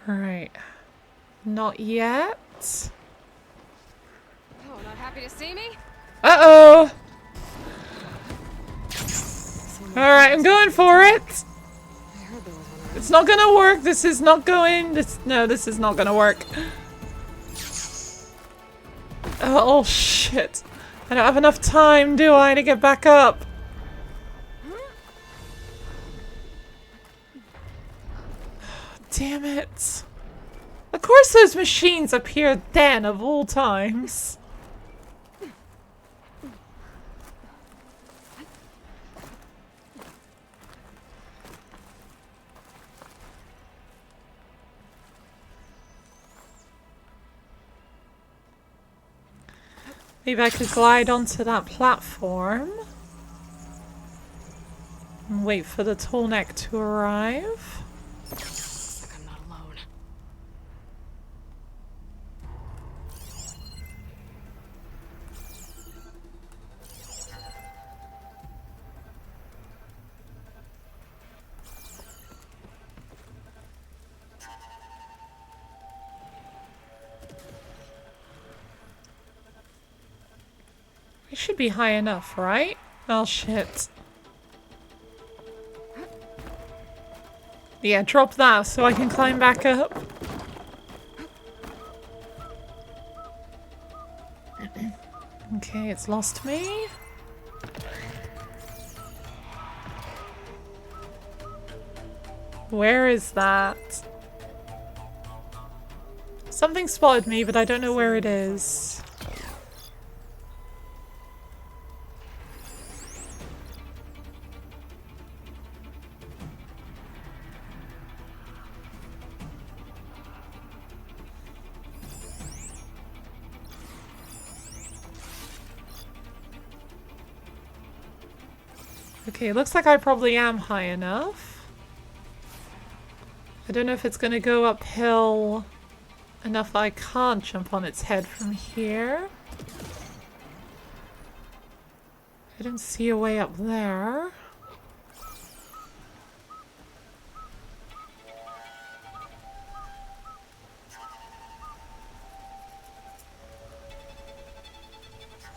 Speaker 1: Right. Not yet.
Speaker 2: Oh, not happy to see me?
Speaker 1: Uh-oh! Alright, I'm going for it! It's not gonna work. This is not going... No, this is not gonna work. Oh, shit. I don't have enough time, do I, to get back up? Damn it. Of course those machines appear then, of all times. Maybe I could glide onto that platform and wait for the Tallneck to arrive.
Speaker 2: Looks like I'm not alone.
Speaker 1: It should be high enough, right? Oh shit. Yeah, drop that so I can climb back up. Okay, it's lost me. Where is that? Something spotted me, but I don't know where it is. Okay, looks like I probably am high enough. I don't know if it's gonna go uphill enough that I can't jump on its head from here. I don't see a way up there.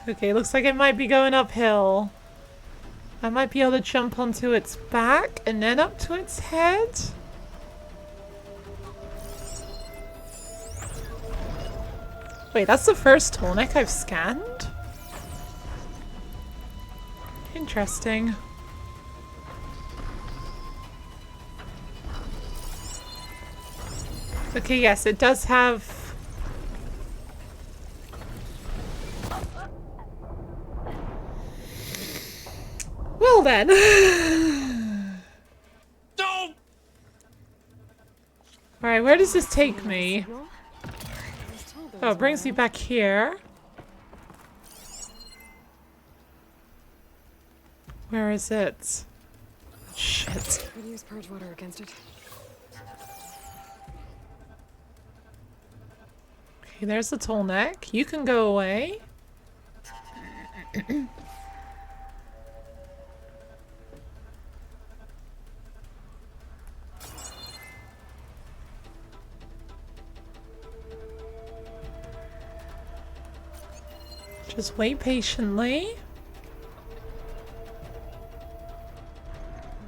Speaker 1: Okay, looks like it might be going uphill. I might be able to jump onto its back and then up to its head. Wait, that's the first Tallneck I've scanned? Interesting. Okay, yes, it does have... Well then.
Speaker 9: No!
Speaker 1: Alright, where does this take me? Oh, it brings me back here. Where is it? Shit.
Speaker 2: Could use purge water against it.
Speaker 1: Okay, there's the Tallneck. You can go away. Just wait patiently.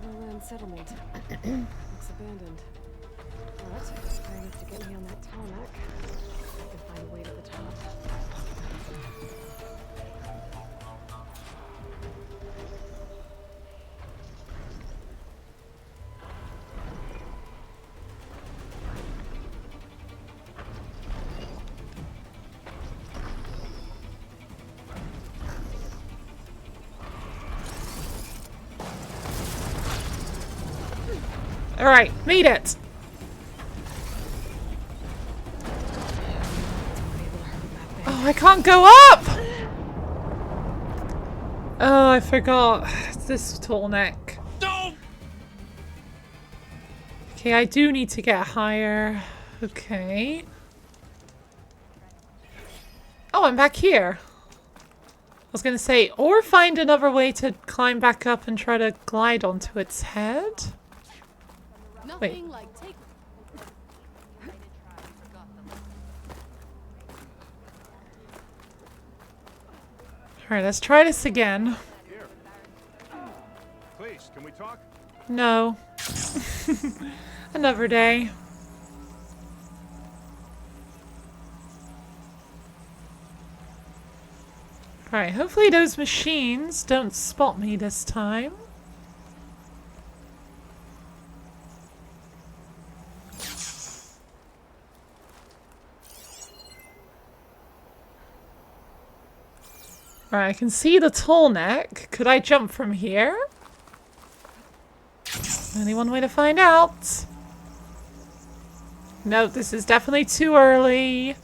Speaker 2: Lowland settlement. Looks abandoned. But far enough to get me on that Tallneck. I can find a way to the top.
Speaker 1: Alright, made it! Oh, I can't go up! Oh, I forgot. It's this Tallneck.
Speaker 9: No!
Speaker 1: Okay, I do need to get higher. Okay. Oh, I'm back here. I was gonna say, or find another way to climb back up and try to glide onto its head. Wait. Alright, let's try this again.
Speaker 8: Here. Please, can we talk?
Speaker 1: No. Another day. Alright, hopefully those machines don't spot me this time. Alright, I can see the Tallneck. Could I jump from here? Only one way to find out. No, this is definitely too early.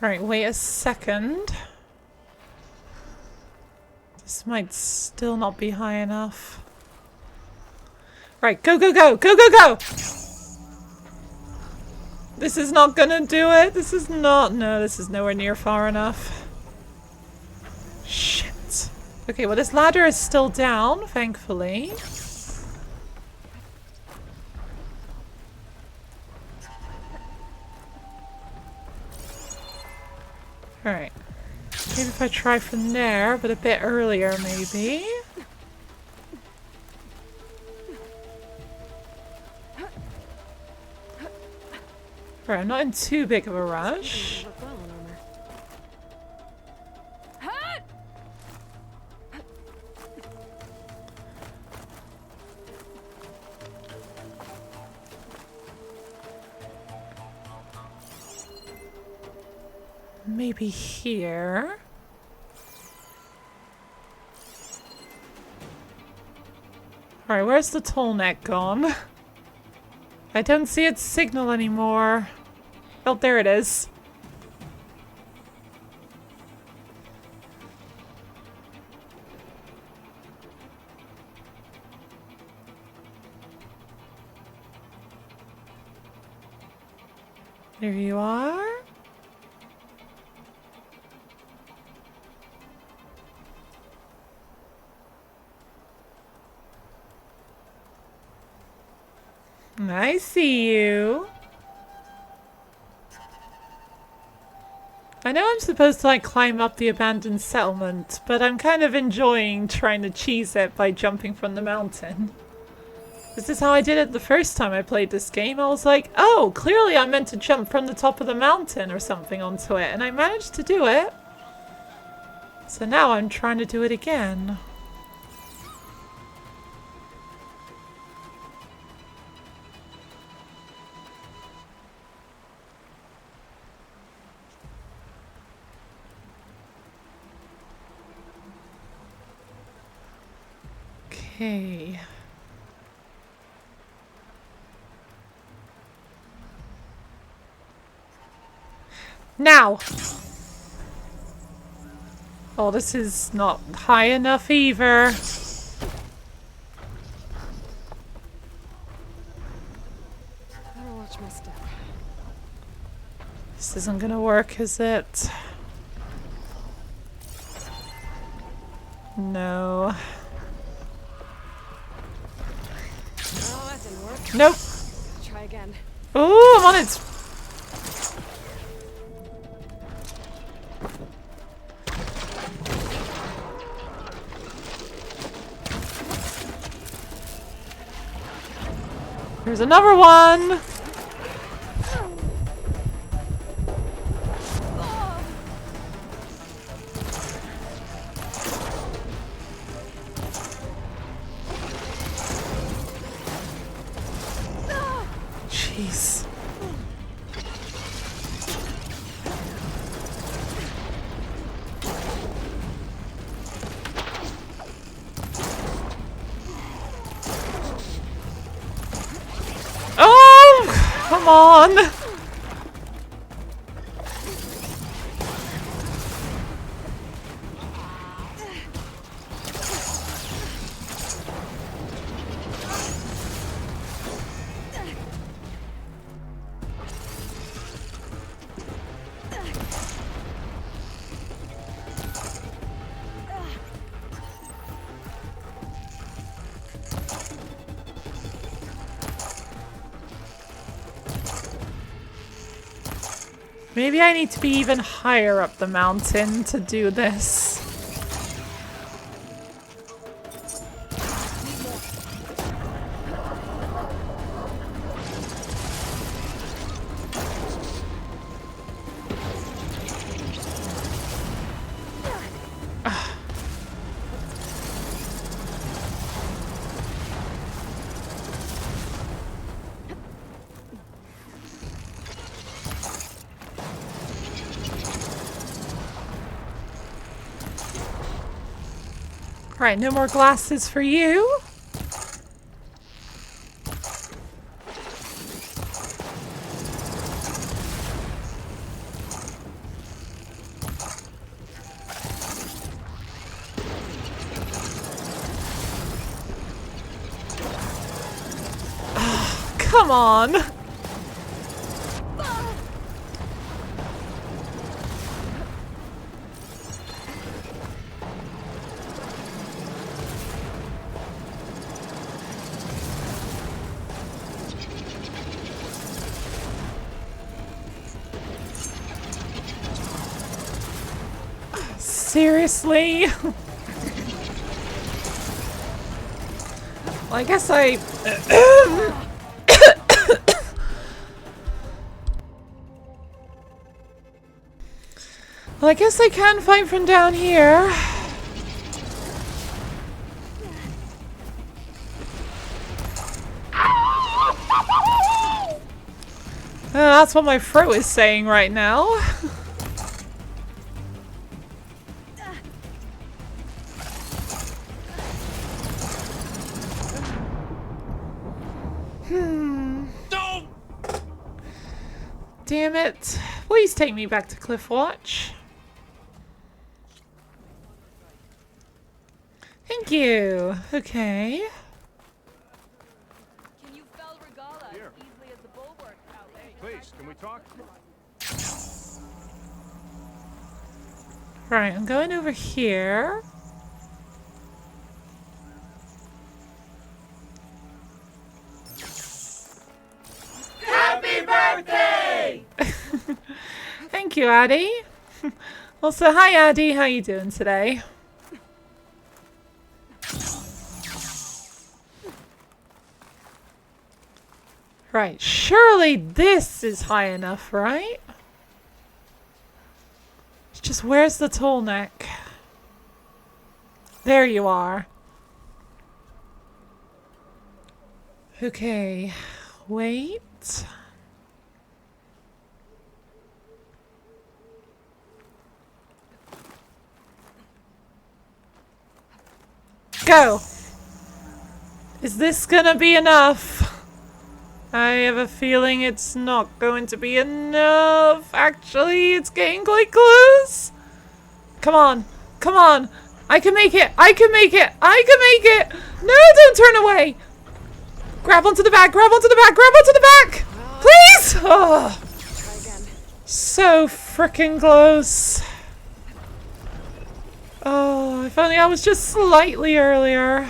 Speaker 1: Alright, wait a second. This might still not be high enough. Right, go, go, go! Go, go, go! This is not gonna do it. This is not... No, this is nowhere near far enough. Shit. Okay, well this ladder is still down, thankfully. Alright. Maybe if I try from there, but a bit earlier maybe. Alright, I'm not in too big of a rush. Maybe here. Alright, where's the Tallneck gone? I don't see its signal anymore. Oh, there it is. There you are. I see you. I know I'm supposed to like climb up the abandoned settlement, but I'm kind of enjoying trying to cheese it by jumping from the mountain. This is how I did it the first time I played this game. I was like, oh, clearly I'm meant to jump from the top of the mountain or something onto it, and I managed to do it. So now I'm trying to do it again. Okay. Now! Oh, this is not high enough either.
Speaker 2: Better watch my step.
Speaker 1: This isn't gonna work, is it? No.
Speaker 2: Oh, that didn't work.
Speaker 1: Nope.
Speaker 2: Try again.
Speaker 1: Oh, I'm on its... There's another one! Jeez. Come on! Maybe I need to be even higher up the mountain to do this. Right, no more glasses for you. Oh, come on. Seriously? Well, I guess I... Well, I guess I can fight from down here. That's what my throat is saying right now. Damn it. Please take me back to Cliffwatch. Thank you. Okay.
Speaker 16: Can you fell Regala as easily as the bulwark out there?
Speaker 8: Please, can we talk?
Speaker 1: Right, I'm going over here.
Speaker 16: Happy birthday!
Speaker 1: Thank you, Addie. Also, hi Addie, how you doing today? Right, surely this is high enough, right? It's just, where's the Tallneck? There you are. Okay, wait. Go! Is this gonna be enough? I have a feeling it's not going to be enough. Actually, it's getting quite close. Come on. Come on. I can make it. I can make it. I can make it. No, don't turn away. Grab onto the back. Grab onto the back. Grab onto the back. Please. Oh. So freaking close. Oh, if only I was just slightly earlier.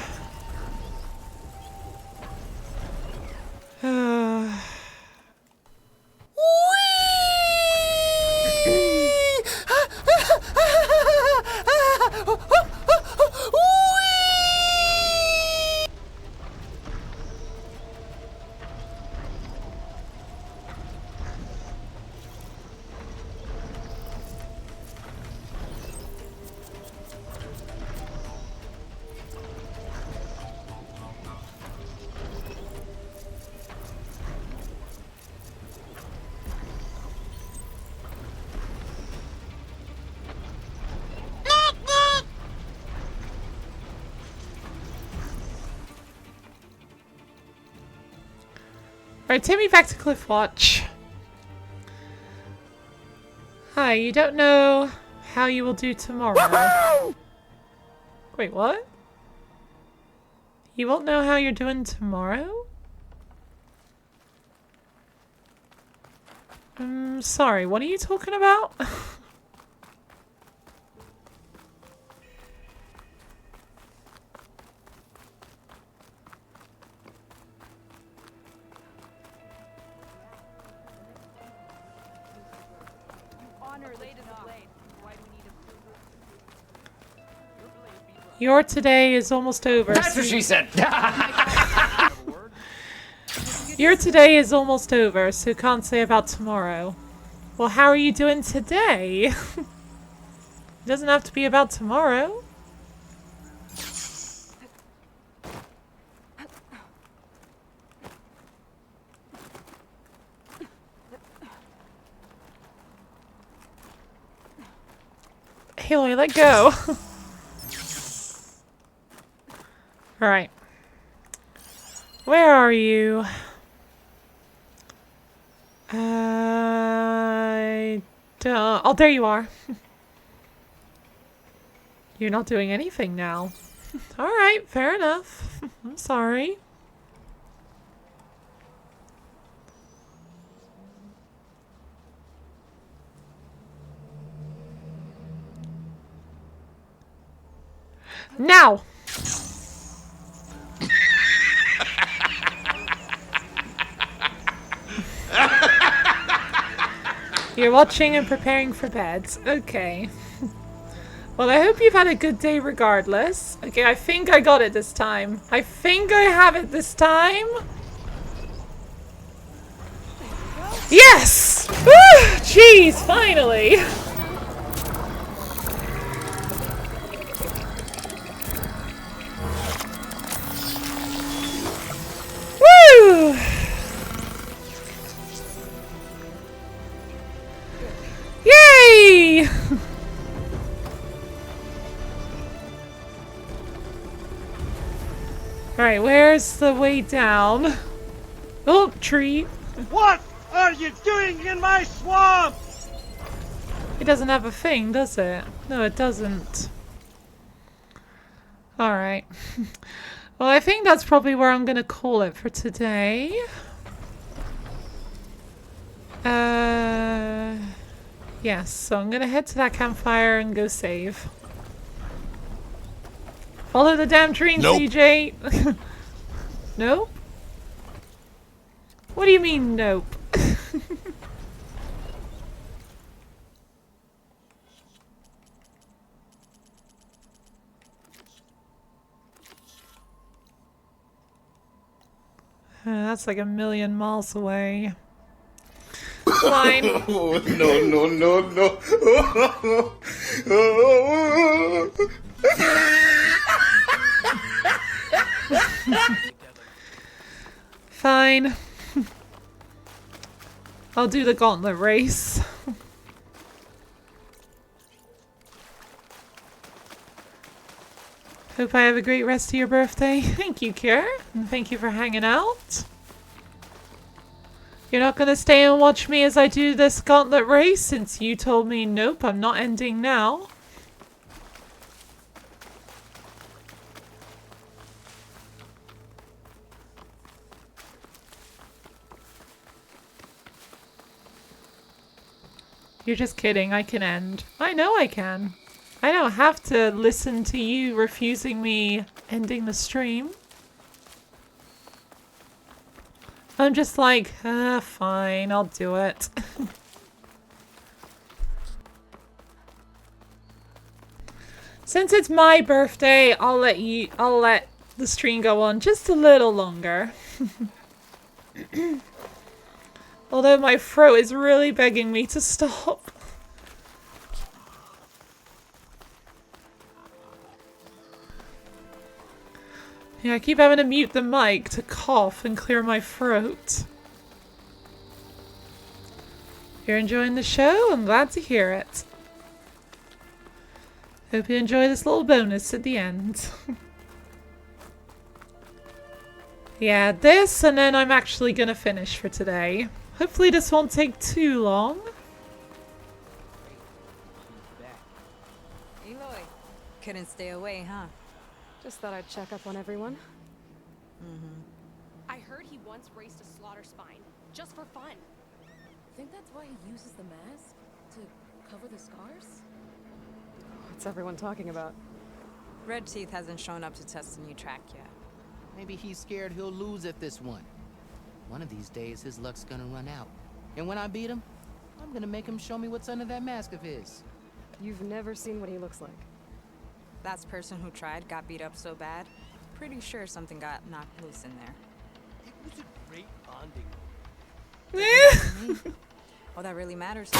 Speaker 1: Alright, take me back to Cliffwatch. Hi, you don't know how you will do tomorrow. Wait, what? You won't know how you're doing tomorrow? Sorry, what are you talking about? Your today is almost over.
Speaker 4: That's what she said.
Speaker 1: Your today is almost over, so can't say about tomorrow. Well, how are you doing today? It doesn't have to be about tomorrow. Haley, let go. Alright. Where are you? I don't... Oh, there you are. You're not doing anything now. Alright, fair enough. I'm sorry. Now! You're watching and preparing for bed. Okay. Well, I hope you've had a good day regardless. Okay, I think I got it this time. I think I have it this time. Yes! Woo! Jeez, finally! Woo! Yay! Alright, where's the way down? Oh, tree.
Speaker 17: What are you doing in my swamp?
Speaker 1: It doesn't have a thing, does it? No, it doesn't. Alright. Well, I think that's probably where I'm gonna call it for today. Yes, so I'm gonna head to that campfire and go save. Follow the damn dream,
Speaker 10: Nope.
Speaker 1: CJ! Nope? What do you mean, nope? That's like 1,000,000 miles away. Fine.
Speaker 10: Oh, no, no, no, no.
Speaker 1: Fine. I'll do the gauntlet race. Hope I have a great rest of your birthday. Thank you, Kier. And thank you for hanging out. You're not gonna stay and watch me as I do this gauntlet race since you told me nope, I'm not ending now. You're just kidding, I can end. I know I can. I don't have to listen to you refusing me ending the stream. I'm just like, fine, I'll do it. Since it's my birthday, I'll let the stream go on just a little longer. Although my throat is really begging me to stop. Yeah, I keep having to mute the mic to cough and clear my throat. You're enjoying the show? I'm glad to hear it. Hope you enjoy this little bonus at the end. Yeah, this, and then I'm actually gonna finish for today. Hopefully this won't take too long.
Speaker 2: Aloy, couldn't stay away, huh? Just thought I'd check up on everyone.
Speaker 16: I heard he once raced a slaughter spine, just for fun.
Speaker 5: Think that's why he uses the mask? To cover the scars?
Speaker 2: What's everyone talking about?
Speaker 22: Red Teeth hasn't shown up to test the new track yet.
Speaker 23: Maybe he's scared he'll lose at this one. One of these days, his luck's gonna run out. And when I beat him, I'm gonna make him show me what's under that mask of his.
Speaker 2: You've never seen what he looks like.
Speaker 22: That person who tried got beat up so bad. Pretty sure something got knocked loose in there.
Speaker 23: It was a great bonding.
Speaker 22: Oh, that really matters.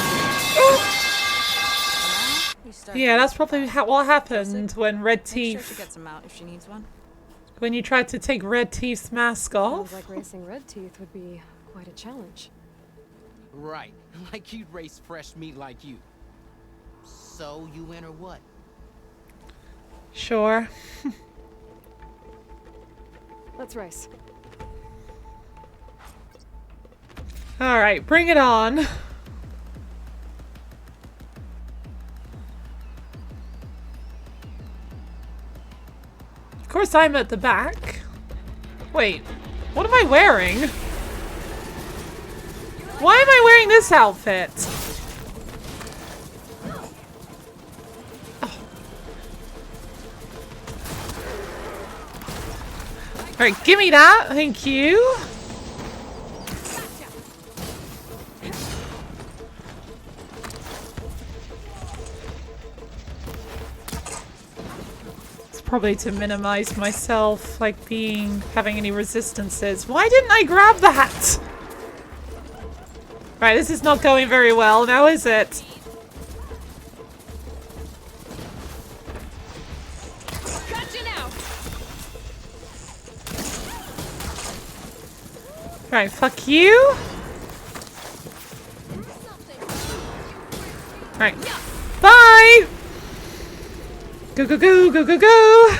Speaker 1: Yeah, that's probably what happened when Red Teeth...
Speaker 22: Make sure she gets him out if she needs one.
Speaker 1: When you tried to take Red Teeth's mask off.
Speaker 2: Sounds like racing Red Teeth would be quite a challenge.
Speaker 23: Right, like you'd race fresh meat like you. So, you win or what?
Speaker 1: Sure.
Speaker 2: Let's race.
Speaker 1: Alright, bring it on. Of course I'm at the back. Wait, what am I wearing? Why am I wearing this outfit? Oh. Alright, give me that, thank you. Probably to minimize myself, like having any resistances. Why didn't I grab that? Right, this is not going very well now, is it?
Speaker 16: Gotcha now.
Speaker 1: Right, fuck you. Right, bye. Go, go, go, go, go, go!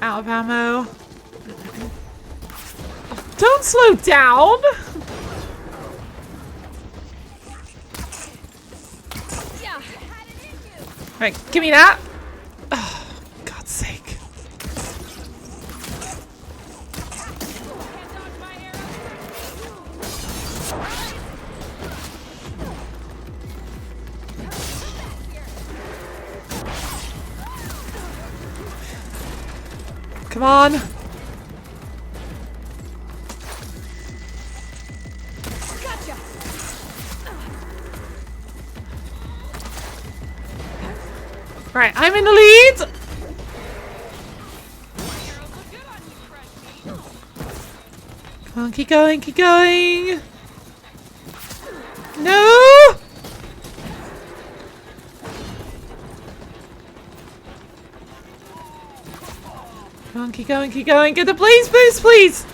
Speaker 1: Out of ammo. Don't slow down! Right, give me that! Oh, God's sake. Come on.
Speaker 16: Gotcha.
Speaker 1: Right, I'm in the lead. Come on, keep going, keep going. No! Come on, keep going, keep going. Get the blaze boost, please!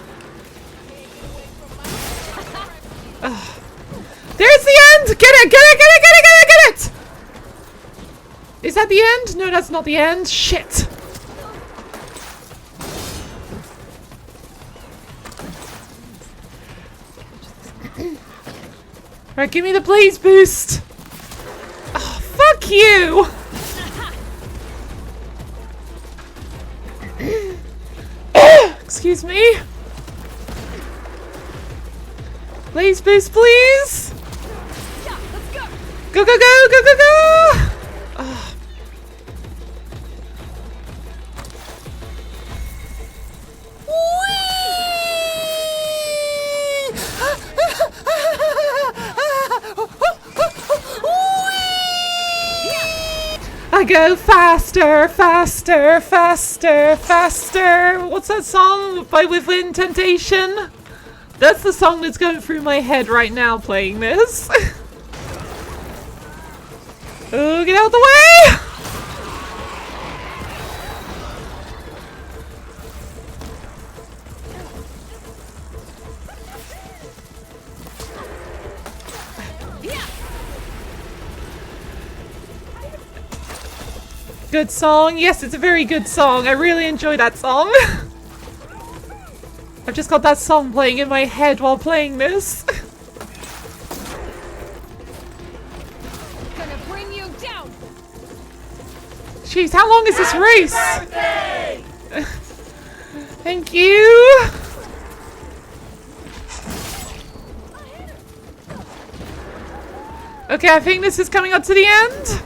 Speaker 1: Ugh. There's the end! Get it, get it, get it, get it, get it, get it! Is that the end? No, that's not the end. Shit! Right, give me the blaze boost! Oh, fuck you! Excuse me. Blaze boost, please.
Speaker 16: Yeah, let's go.
Speaker 1: Go, go, go, go, go, go. Oh. I go faster, faster, faster, faster. What's that song by Within Temptation? That's the song that's going through my head right now playing this. Oh, get out of the way! Good song. Yes, it's a very good song. I really enjoy that song. I've just got that song playing in my head while playing this.
Speaker 2: Gonna bring you down.
Speaker 1: Jeez, how long is this race? Thank you. Okay, I think this is coming up to the end.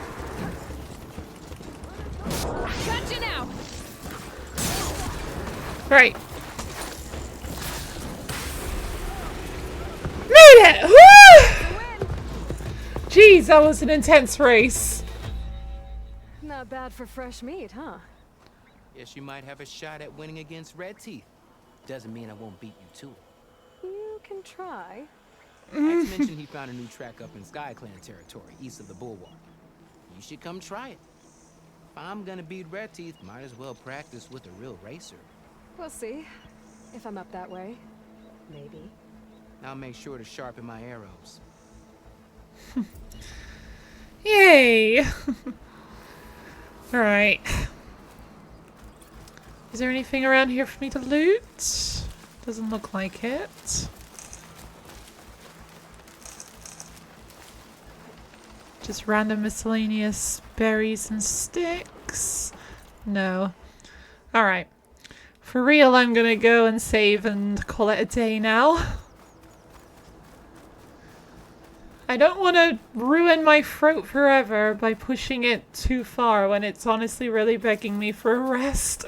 Speaker 2: Gotcha now.
Speaker 1: Right. Made it! Woo! Jeez, that was an intense race.
Speaker 2: Not bad for fresh meat, huh?
Speaker 23: Guess you might have a shot at winning against Red Teeth. Doesn't mean I won't beat you to it.
Speaker 2: You can try.
Speaker 23: Max mentioned he found a new track up in SkyClan territory, east of the Bulwark. You should come try it. If I'm gonna beat Red Teeth, might as well practice with a real racer.
Speaker 2: We'll see. If I'm up that way. Maybe.
Speaker 23: I'll make sure to sharpen my arrows.
Speaker 1: Yay! Alright. Is there anything around here for me to loot? Doesn't look like it. Just random miscellaneous berries and sticks. No. Alright. For real, I'm gonna go and save and call it a day now. I don't want to ruin my throat forever by pushing it too far when it's honestly really begging me for a rest.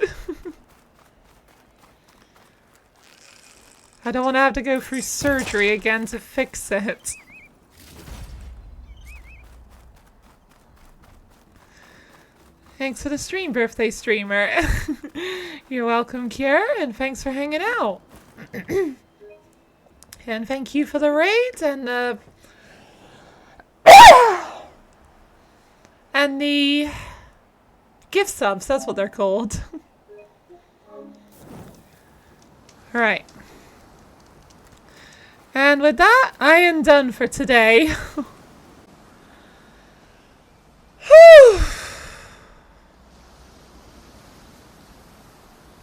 Speaker 1: I don't want to have to go through surgery again to fix it. Thanks for the stream, birthday streamer. You're welcome, Kier, and thanks for hanging out. And thank you for the raid and the gift subs, that's what they're called. Alright. And with that, I am done for today.